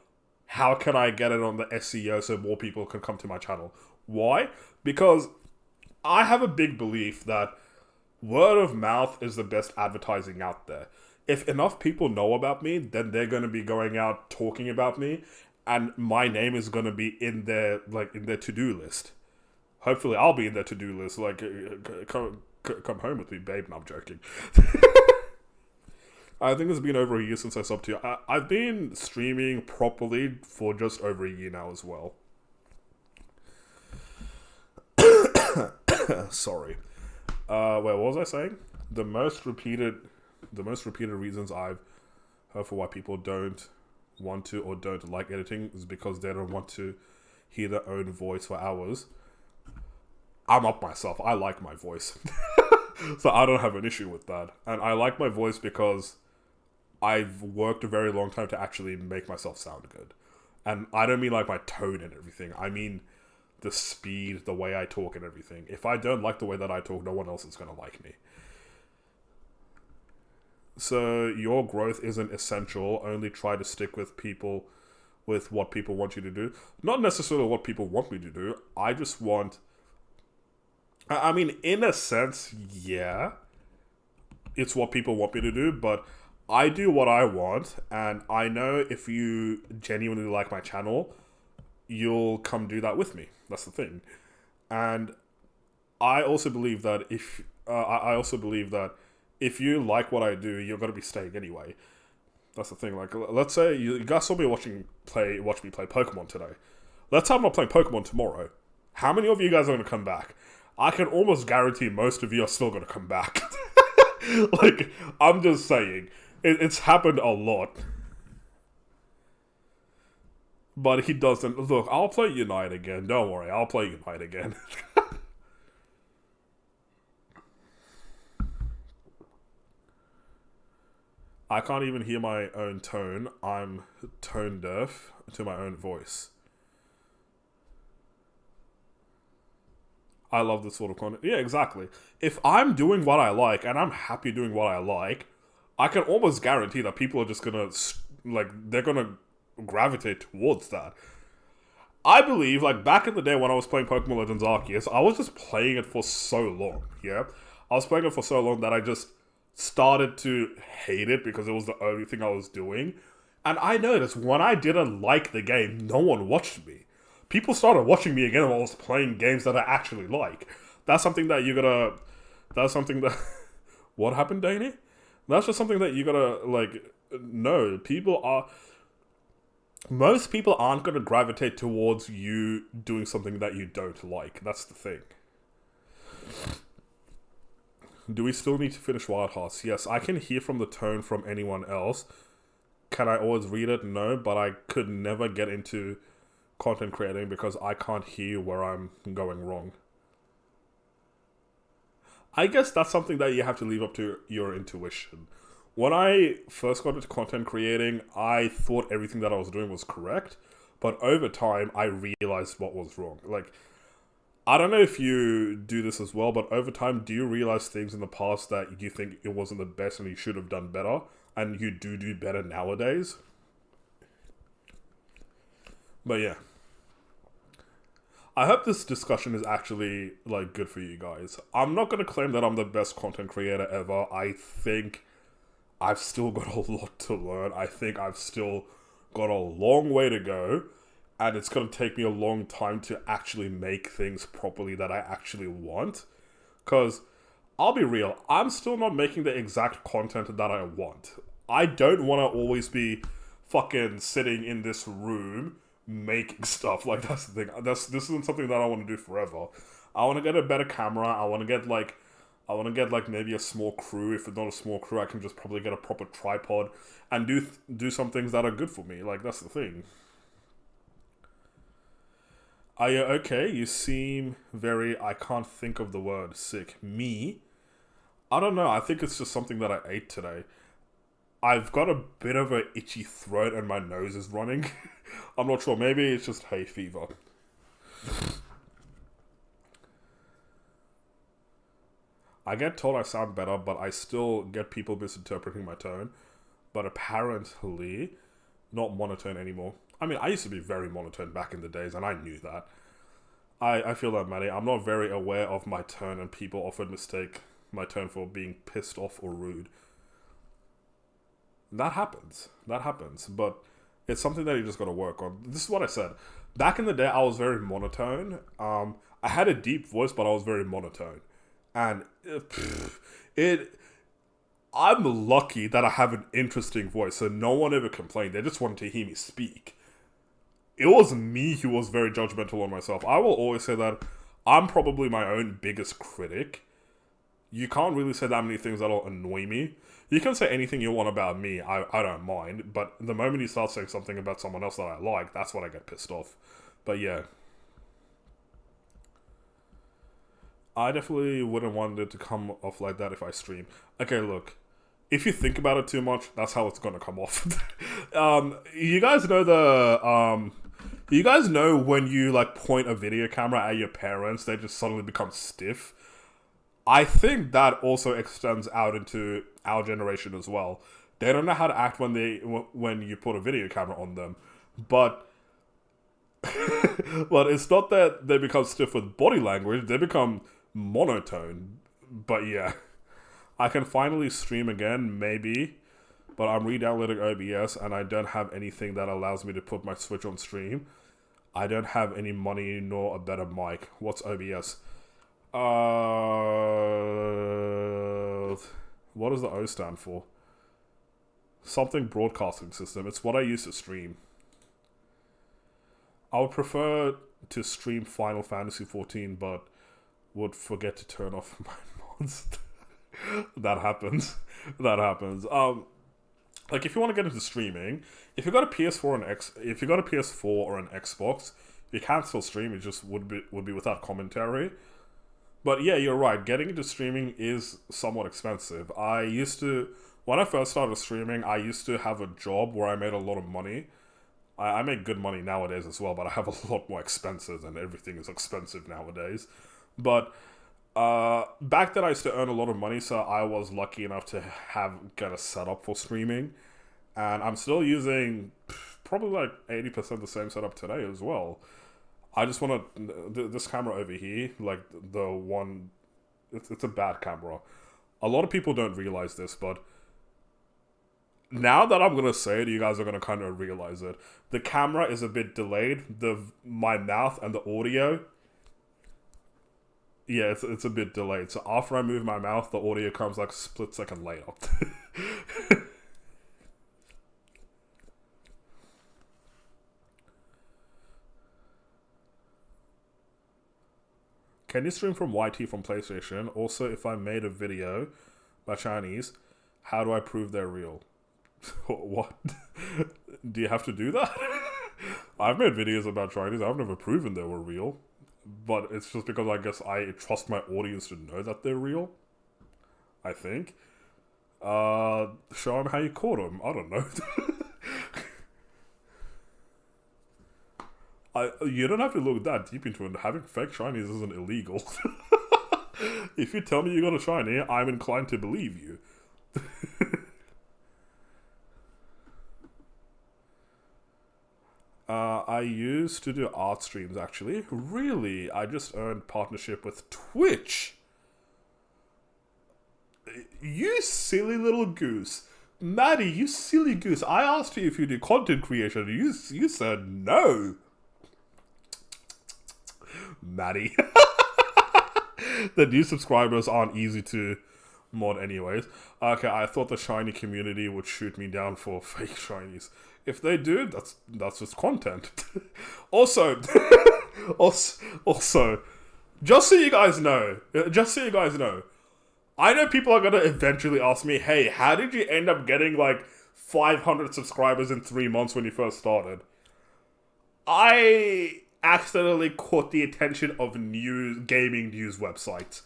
how can I get it on the SEO so more people can come to my channel. Why? Because I have a big belief that word of mouth is the best advertising out there. If enough people know about me, then they're going to be going out talking about me, and my name is going to be in their to-do list. Hopefully I'll be in their to-do list, like, come home with me, babe. No, I'm joking. I think it's been over a year since I subbed to you. I've been streaming properly for just over a year now as well. Sorry. Wait, what was I saying? The most repeated reasons I've heard for why people don't want to or don't like editing is because they don't want to hear their own voice for hours. I'm up myself. I like my voice. So I don't have an issue with that. And I like my voice because I've worked a very long time to actually make myself sound good. And I don't mean like my tone and everything. I mean the speed, the way I talk and everything. If I don't like the way that I talk, no one else is going to like me. So your growth isn't essential. Only try to stick with what people want you to do. Not necessarily what people want me to do. I just want... I mean, in a sense, yeah, it's what people want me to do, but I do what I want, and I know if you genuinely like my channel, you'll come do that with me. That's the thing. And I also believe that if if you like what I do, you're going to be staying anyway. That's the thing. Like, let's say you guys saw me watch me play Pokemon today. Let's say I'm not playing Pokemon tomorrow. How many of you guys are going to come back? I can almost guarantee most of you are still going to come back. Like, I'm just saying. It's happened a lot. But he doesn't. Look, I'll play Unite again. Don't worry, I'll play Unite again. I can't even hear my own tone. I'm tone deaf to my own voice. I love this sort of content. Yeah, exactly. If I'm doing what I like, and I'm happy doing what I like, I can almost guarantee that people are just gonna, they're gonna gravitate towards that. I believe, back in the day when I was playing Pokemon Legends Arceus, I was just playing it for so long, yeah? I was playing it for so long that I just started to hate it because it was the only thing I was doing. And I noticed when I didn't like the game, no one watched me. People started watching me again while I was playing games that I actually like. That's something that you gotta... That's something that... What happened, Danny? That's just something that you gotta, know. People are... Most people aren't gonna gravitate towards you doing something that you don't like. That's the thing. Do we still need to finish Wild Hearts? Yes, I can hear from the tone from anyone else. Can I always read it? No, but I could never get into content creating because I can't hear where I'm going wrong. I guess that's something that you have to leave up to your intuition. When I first got into content creating, I thought everything that I was doing was correct, but over time, I realized what was wrong. I don't know if you do this as well, but over time, do you realize things in the past that you think it wasn't the best and you should have done better? and you do better nowadays. But yeah. I hope this discussion is actually, like, good for you guys. I'm not going to claim that I'm the best content creator ever. I think I've still got a lot to learn. I think I've still got a long way to go. And it's going to take me a long time to actually make things properly that I actually want. Because, I'll be real, I'm still not making the exact content that I want. I don't want to always be fucking sitting in this room making stuff. Like, that's the thing. This isn't something that I want to do forever. I want to get a better camera. I want to get like maybe a small crew. If it's not a small crew, I can just probably get a proper tripod and do some things that are good for me. Like, that's the thing. Are you okay? You seem very, I can't think of the word, sick. Me? I don't know. I think it's just something that I ate today. I've got a bit of an itchy throat and my nose is running. I'm not sure. Maybe it's just hay fever. I get told I sound better, but I still get people misinterpreting my tone. But apparently, not monotone anymore. I mean, I used to be very monotone back in the days, and I knew that. I feel that, Maddie. I'm not very aware of my tone, and people often mistake my tone for being pissed off or rude. That happens. But it's something that you just gotta work on. This is what I said. Back in the day, I was very monotone. I had a deep voice, but I was very monotone. And I'm lucky that I have an interesting voice, so no one ever complained. They just wanted to hear me speak. It was me who was very judgmental on myself. I will always say that I'm probably my own biggest critic. You can't really say that many things that'll annoy me. You can say anything you want about me, I don't mind. But the moment you start saying something about someone else that I like, that's when I get pissed off. But yeah. I definitely wouldn't want it to come off like that if I stream. Okay, look. If you think about it too much, that's how it's gonna come off. You guys know you guys know when you, like, point a video camera at your parents, they just suddenly become stiff? I think that also extends out into our generation as well. They don't know how to act when you put a video camera on them. But but it's not that they become stiff with body language, they become monotone. But yeah. I can finally stream again, maybe. But I'm re-downloading OBS and I don't have anything that allows me to put my Switch on stream. I don't have any money nor a better mic. What's OBS? What does the O stand for? Something broadcasting system. It's what I use to stream. I would prefer to stream Final Fantasy 14, but would forget to turn off my mods. That happens. Like, if you want to get into streaming, if you got a PS4 or an Xbox, you can still stream. It just would be without commentary. But yeah, you're right. Getting into streaming is somewhat expensive. When I first started streaming, I used to have a job where I made a lot of money. I make good money nowadays as well, but I have a lot more expenses, and everything is expensive nowadays. But back then I used to earn a lot of money, so I was lucky enough to get a setup for streaming. And I'm still using probably like 80% the same setup today as well. I just want this camera over here, like the one, it's a bad camera. A lot of people don't realize this, but now that I'm going to say it, you guys are going to kind of realize it. The camera is a bit delayed. My mouth and the audio, yeah, it's a bit delayed. So after I move my mouth, the audio comes like a split second later. Can you stream from YT from PlayStation? Also, if I made a video by Chinese, how do I prove they're real? What? Do you have to do that? I've made videos about Chinese. I've never proven they were real. But it's just because I guess I trust my audience to know that they're real. I think. Show them how you caught them. I don't know. You don't have to look that deep into it. Having fake Chinese isn't illegal. If you tell me you got a shiny, I'm inclined to believe you. I used to do art streams, actually. Really? I just earned partnership with Twitch. You silly little goose. Maddie, you silly goose. I asked you if you do content creation. You said no. Maddie. The new subscribers aren't easy to mod anyways. Okay, I thought the shiny community would shoot me down for fake shinies. If they do, that's just content. also, just so you guys know, I know people are gonna eventually ask me, hey, how did you end up getting like 500 subscribers in 3 months when you first started? I accidentally caught the attention of gaming news websites.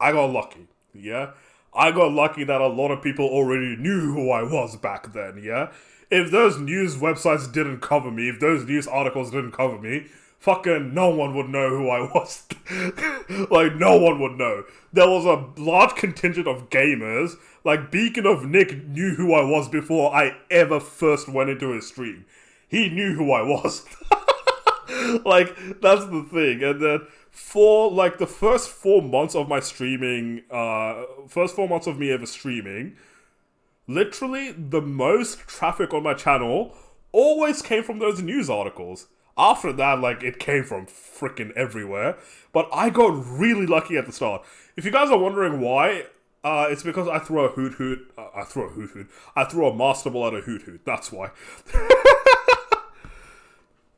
I got lucky, yeah? I got lucky that a lot of people already knew who I was back then, yeah? If those news websites didn't cover me, if those news articles didn't cover me, fucking no one would know who I was. Like, no one would know. There was a large contingent of gamers, like Beacon of Nick knew who I was before I ever first went into his stream. He knew who I was. Like, that's the thing. And then for like the first 4 months of my streaming, first 4 months of me ever streaming, literally the most traffic on my channel always came from those news articles. After that, like, it came from freaking everywhere. But I got really lucky at the start. If you guys are wondering why, it's because I threw a hoot hoot. I threw a master ball at a hoot hoot. That's why.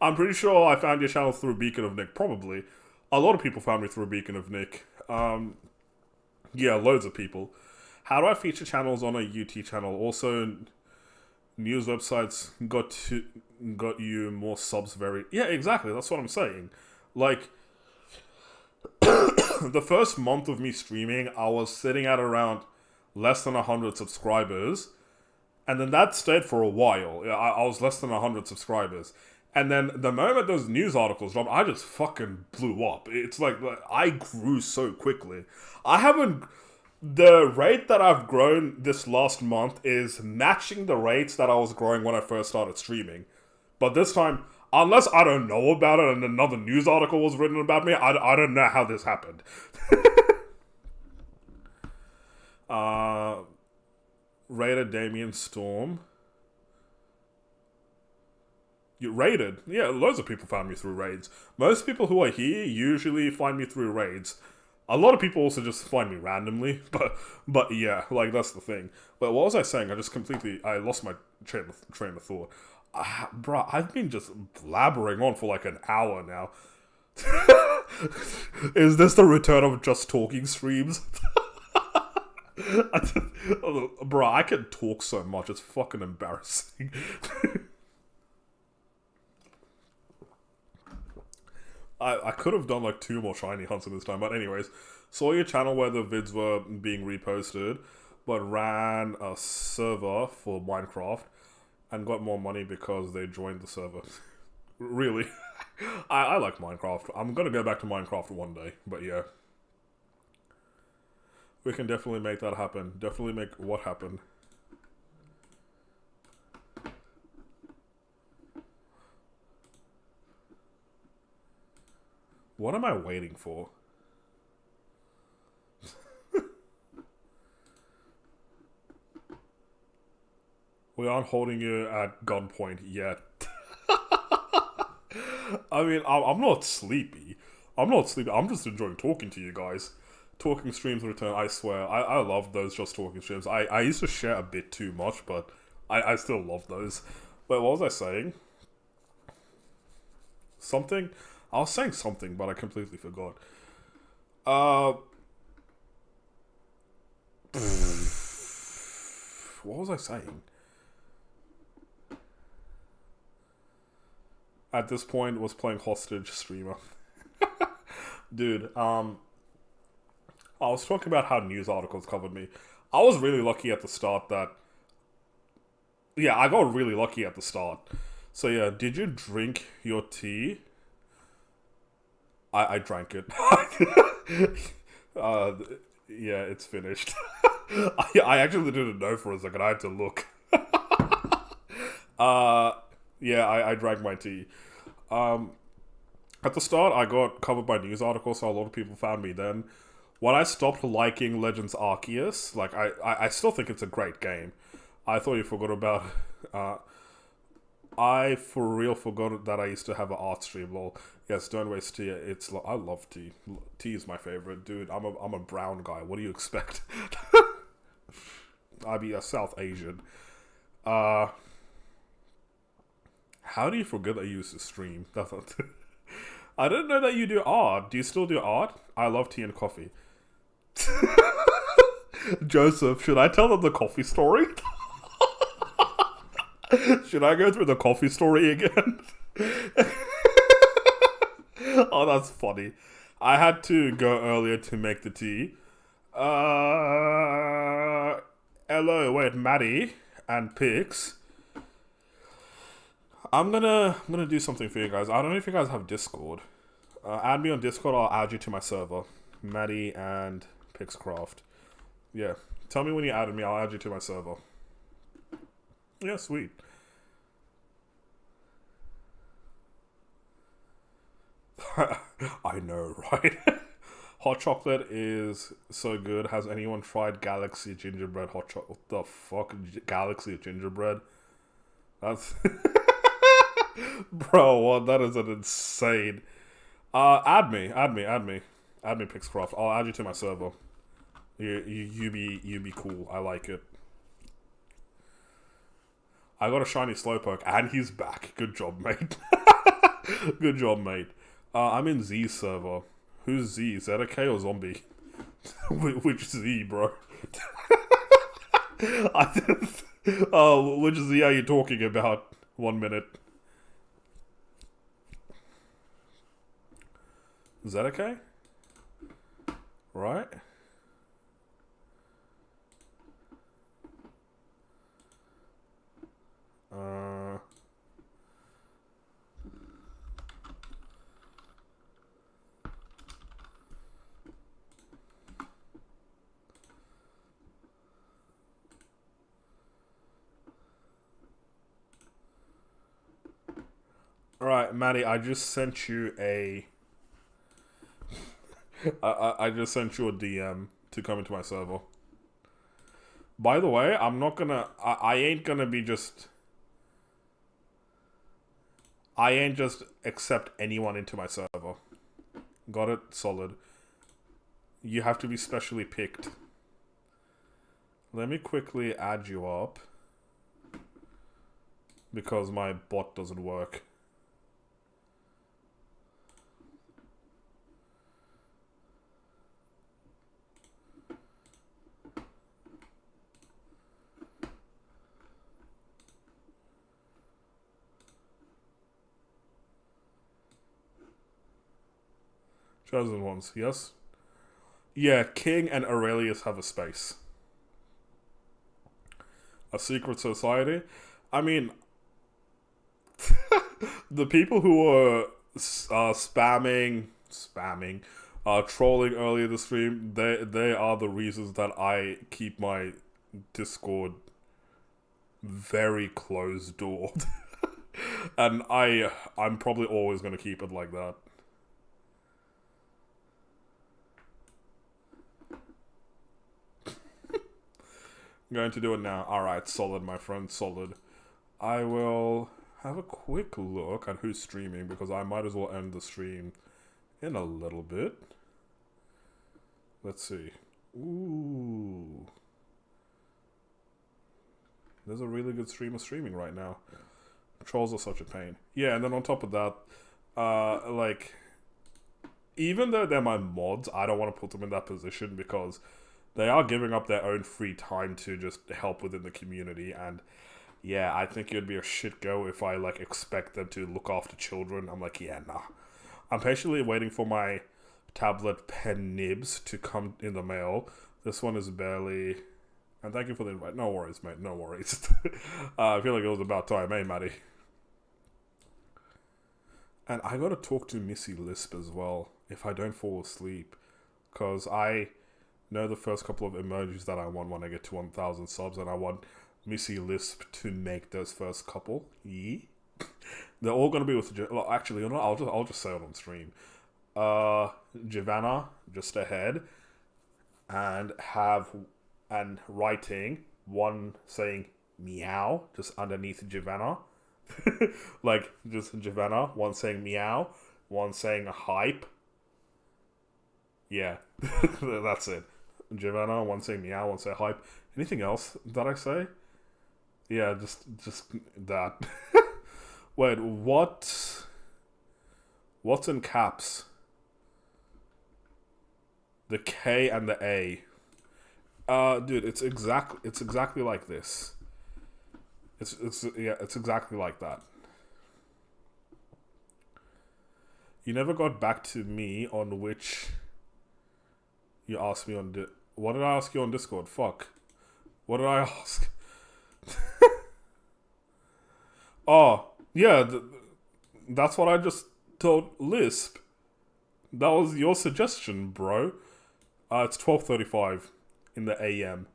I'm pretty sure I found your channel through Beacon of Nick. Probably. A lot of people found me through Beacon of Nick. Yeah, loads of people. How do I feature channels on a UT channel? Also, news websites got you more subs very... Yeah, exactly. That's what I'm saying. Like, the first month of me streaming, I was sitting at around less than 100 subscribers. And then that stayed for a while. I was less than 100 subscribers. And then the moment those news articles dropped, I just fucking blew up. It's like I grew so quickly. The rate that I've grown this last month is matching the rates that I was growing when I first started streaming. But this time, unless I don't know about it and another news article was written about me, I don't know how this happened. Rated Damien Storm. You raided? Yeah, loads of people found me through raids. Most people who are here usually find me through raids. A lot of people also just find me randomly, but yeah, like, that's the thing. But what was I saying? I lost my train of thought. Bruh, I've been just blabbering on for like an hour now. Is this the return of just talking streams? Bruh, I can talk so much, it's fucking embarrassing. I could have done like 2 more shiny hunts in this time, but anyways, saw your channel where the vids were being reposted, but ran a server for Minecraft and got more money because they joined the server. Really? I like Minecraft. I'm gonna go back to Minecraft one day, but yeah. We can definitely make that happen. Definitely make what happen. What am I waiting for? We aren't holding you at gunpoint yet. I mean, I'm not sleepy. I'm just enjoying talking to you guys. Talking streams return, I swear. I love those just talking streams. I used to share a bit too much, but I still love those. But what was I saying? Something? I was saying something, but I completely forgot. What was I saying? At this point, was playing hostage streamer. Dude, I was talking about how news articles covered me. I was really lucky at the start that... Yeah, I got really lucky at the start. So yeah, did you drink your tea? I drank it. Yeah, it's finished. I actually didn't know for a second. I had to look. Yeah, I drank my tea. At the start, I got covered by news articles, so a lot of people found me then. When I stopped liking Legends Arceus, like, I still think it's a great game. I thought you forgot about... I for real forgot that I used to have an art stream. Lol. Yes, don't waste tea. I love tea. Tea is my favorite, dude. I'm a brown guy. What do you expect? I'd be a South Asian. How do you forget that you used to stream? I didn't know that you do art. Do you still do art? I love tea and coffee. Joseph, should I tell them the coffee story? Should I go through the coffee story again? Oh, that's funny. I had to go earlier to make the tea. Hello, wait, Maddie and Pix. I'm gonna do something for you guys. I don't know if you guys have Discord. Add me on Discord. I'll add you to my server, Maddie and Pixcraft. Yeah, tell me when you added me. I'll add you to my server. Yeah, sweet. I know, right? Hot chocolate is so good. Has anyone tried Galaxy Gingerbread hot chocolate? What the fuck? Galaxy Gingerbread? That's... Bro, what? That is an insane... add me, Pixcraft. I'll add you to my server. You be cool. I like it. I got a shiny Slowpoke, and he's back. Good job, mate. Good job, mate. I'm in Z's server. Who's Z? ZK or Zombie? Which Z, bro? Which Z are you talking about? 1 minute. ZK? Right? Alright, Maddie, I just sent you a... I just sent you a DM to come into my server. By the way, I'm not gonna... I ain't gonna be just... I ain't just accept anyone into my server. Got it? Solid. You have to be specially picked. Let me quickly add you up. Because my bot doesn't work. Chosen ones, yes? Yeah, King and Aurelius have a space. A secret society? I mean... the people who were spamming, trolling earlier this stream, they are the reasons that I keep my Discord very closed doored. And I'm probably always going to keep it like that. I'm going to do it now. Alright, solid, my friend, solid. I will have a quick look at who's streaming, because I might as well end the stream in a little bit. Let's see. Ooh. There's a really good streamer streaming right now. Trolls are such a pain. Yeah, and then on top of that, like, even though they're my mods, I don't want to put them in that position, because they are giving up their own free time to just help within the community, and yeah, I think it would be a shit go if I, like, expect them to look after children. I'm like, yeah, nah. I'm patiently waiting for my tablet pen nibs to come in the mail. This one is barely... And thank you for the invite. No worries, mate, no worries. I feel like it was about time, eh, Maddie? And I gotta talk to Missy Lisp as well, if I don't fall asleep. Because I know the first couple of emojis that I want when I get to 1,000 subs, and I want Missy Lisp to make those first couple. Yeah. They're all gonna be with. Well, actually, you know, I'll just say it on stream. Giovanna just ahead, and writing one saying meow just underneath Giovanna, like just Giovanna. One saying meow, one saying hype. Yeah, that's it. Giovanna, one saying meow, one saying hype. Anything else that I say? Yeah, just that. Wait, what's in caps? The K and the A. Dude, it's exactly like this. It's exactly like that. You never got back to me on which you asked me on what did I ask you on Discord? Fuck. What did I ask? Oh, yeah, that's what I just told Lisp. That was your suggestion, bro. It's 12:35 in the AM.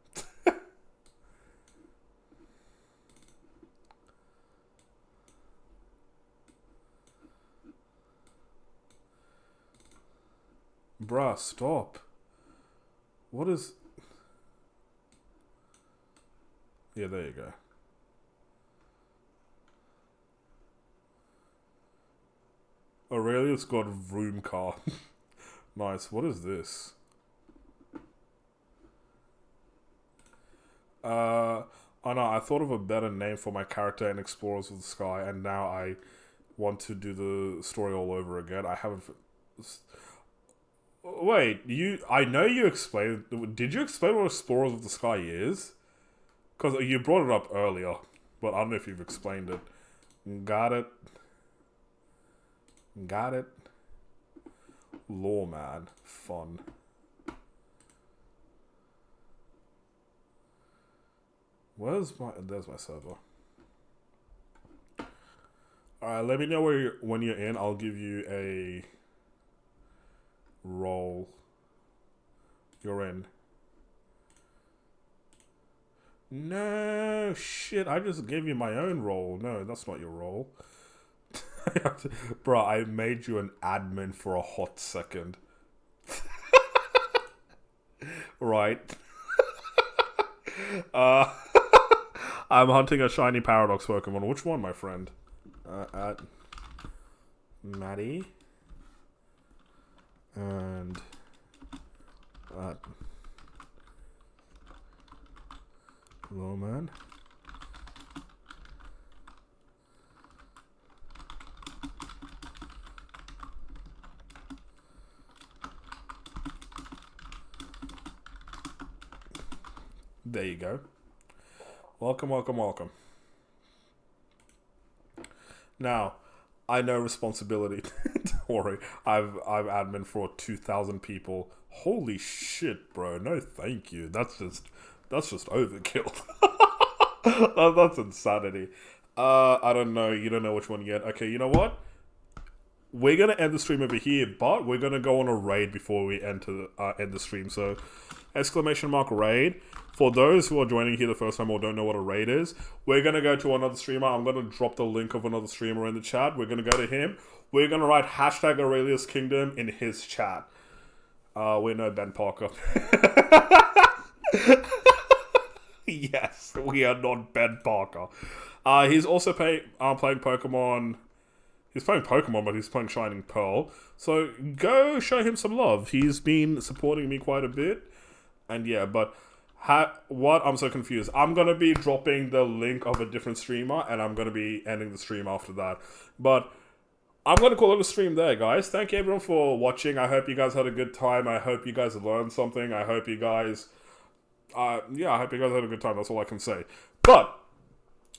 Bruh, stop. What is... Yeah, there you go. Aurelius got VAROOM car. Nice. What is this? Oh no, I thought of a better name for my character in Explorers of the Sky, and now I want to do the story all over again. I haven't... Wait, I know you explained... Did you explain what Explorers of the Sky is? Because you brought it up earlier, but I don't know if you've explained it. Got it. Got it. Lawman. Fun. There's my server. Alright, let me know when you're in. I'll give you a role. You're in. No, shit, I just gave you my own role. No, that's not your role. Bro, I made you an admin for a hot second. Right. I'm hunting a shiny Paradox Pokemon. Which one, my friend? At Maddie. And at Lowman. There you go. Welcome, welcome, welcome. Now, I know responsibility. Don't worry. I've admin for 2,000 people. Holy shit, bro. No, thank you. That's just overkill. That's insanity. I don't know. You don't know which one yet. Okay, you know what? We're gonna end the stream over here, but we're gonna go on a raid before we end the stream. So, !raid. For those who are joining here the first time or don't know what a raid is, we're gonna go to another streamer. I'm gonna drop the link of another streamer in the chat. We're gonna go to him. We're gonna write hashtag Aurelius Kingdom in his chat. We're no Ben Parker. Yes, we are not Ben Parker. He's also playing Pokemon. He's playing Pokemon, but he's playing Shining Pearl. So go show him some love. He's been supporting me quite a bit. And yeah, but what? I'm so confused. I'm going to be dropping the link of a different streamer, and I'm going to be ending the stream after that. But I'm going to call it a stream there, guys. Thank you, everyone, for watching. I hope you guys had a good time. I hope you guys learned something. I hope you guys... I hope you guys had a good time. That's all I can say. But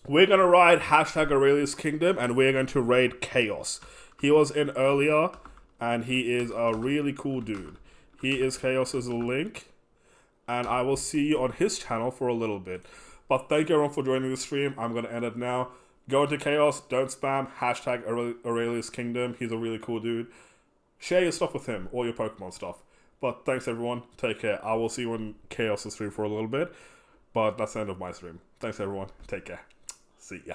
we're going to ride hashtag Aurelius Kingdom, and we're going to raid Chaos. He was in earlier, and he is a really cool dude. He is Chaos's link, and I will see you on his channel for a little bit. But thank you, everyone, for joining the stream. I'm going to end it now. Go into Chaos. Don't spam. Hashtag Aurelius Kingdom. He's a really cool dude. Share your stuff with him, all your Pokemon stuff. But thanks, everyone. Take care. I will see you in Chaos' stream for a little bit. But that's the end of my stream. Thanks everyone. Take care. See ya.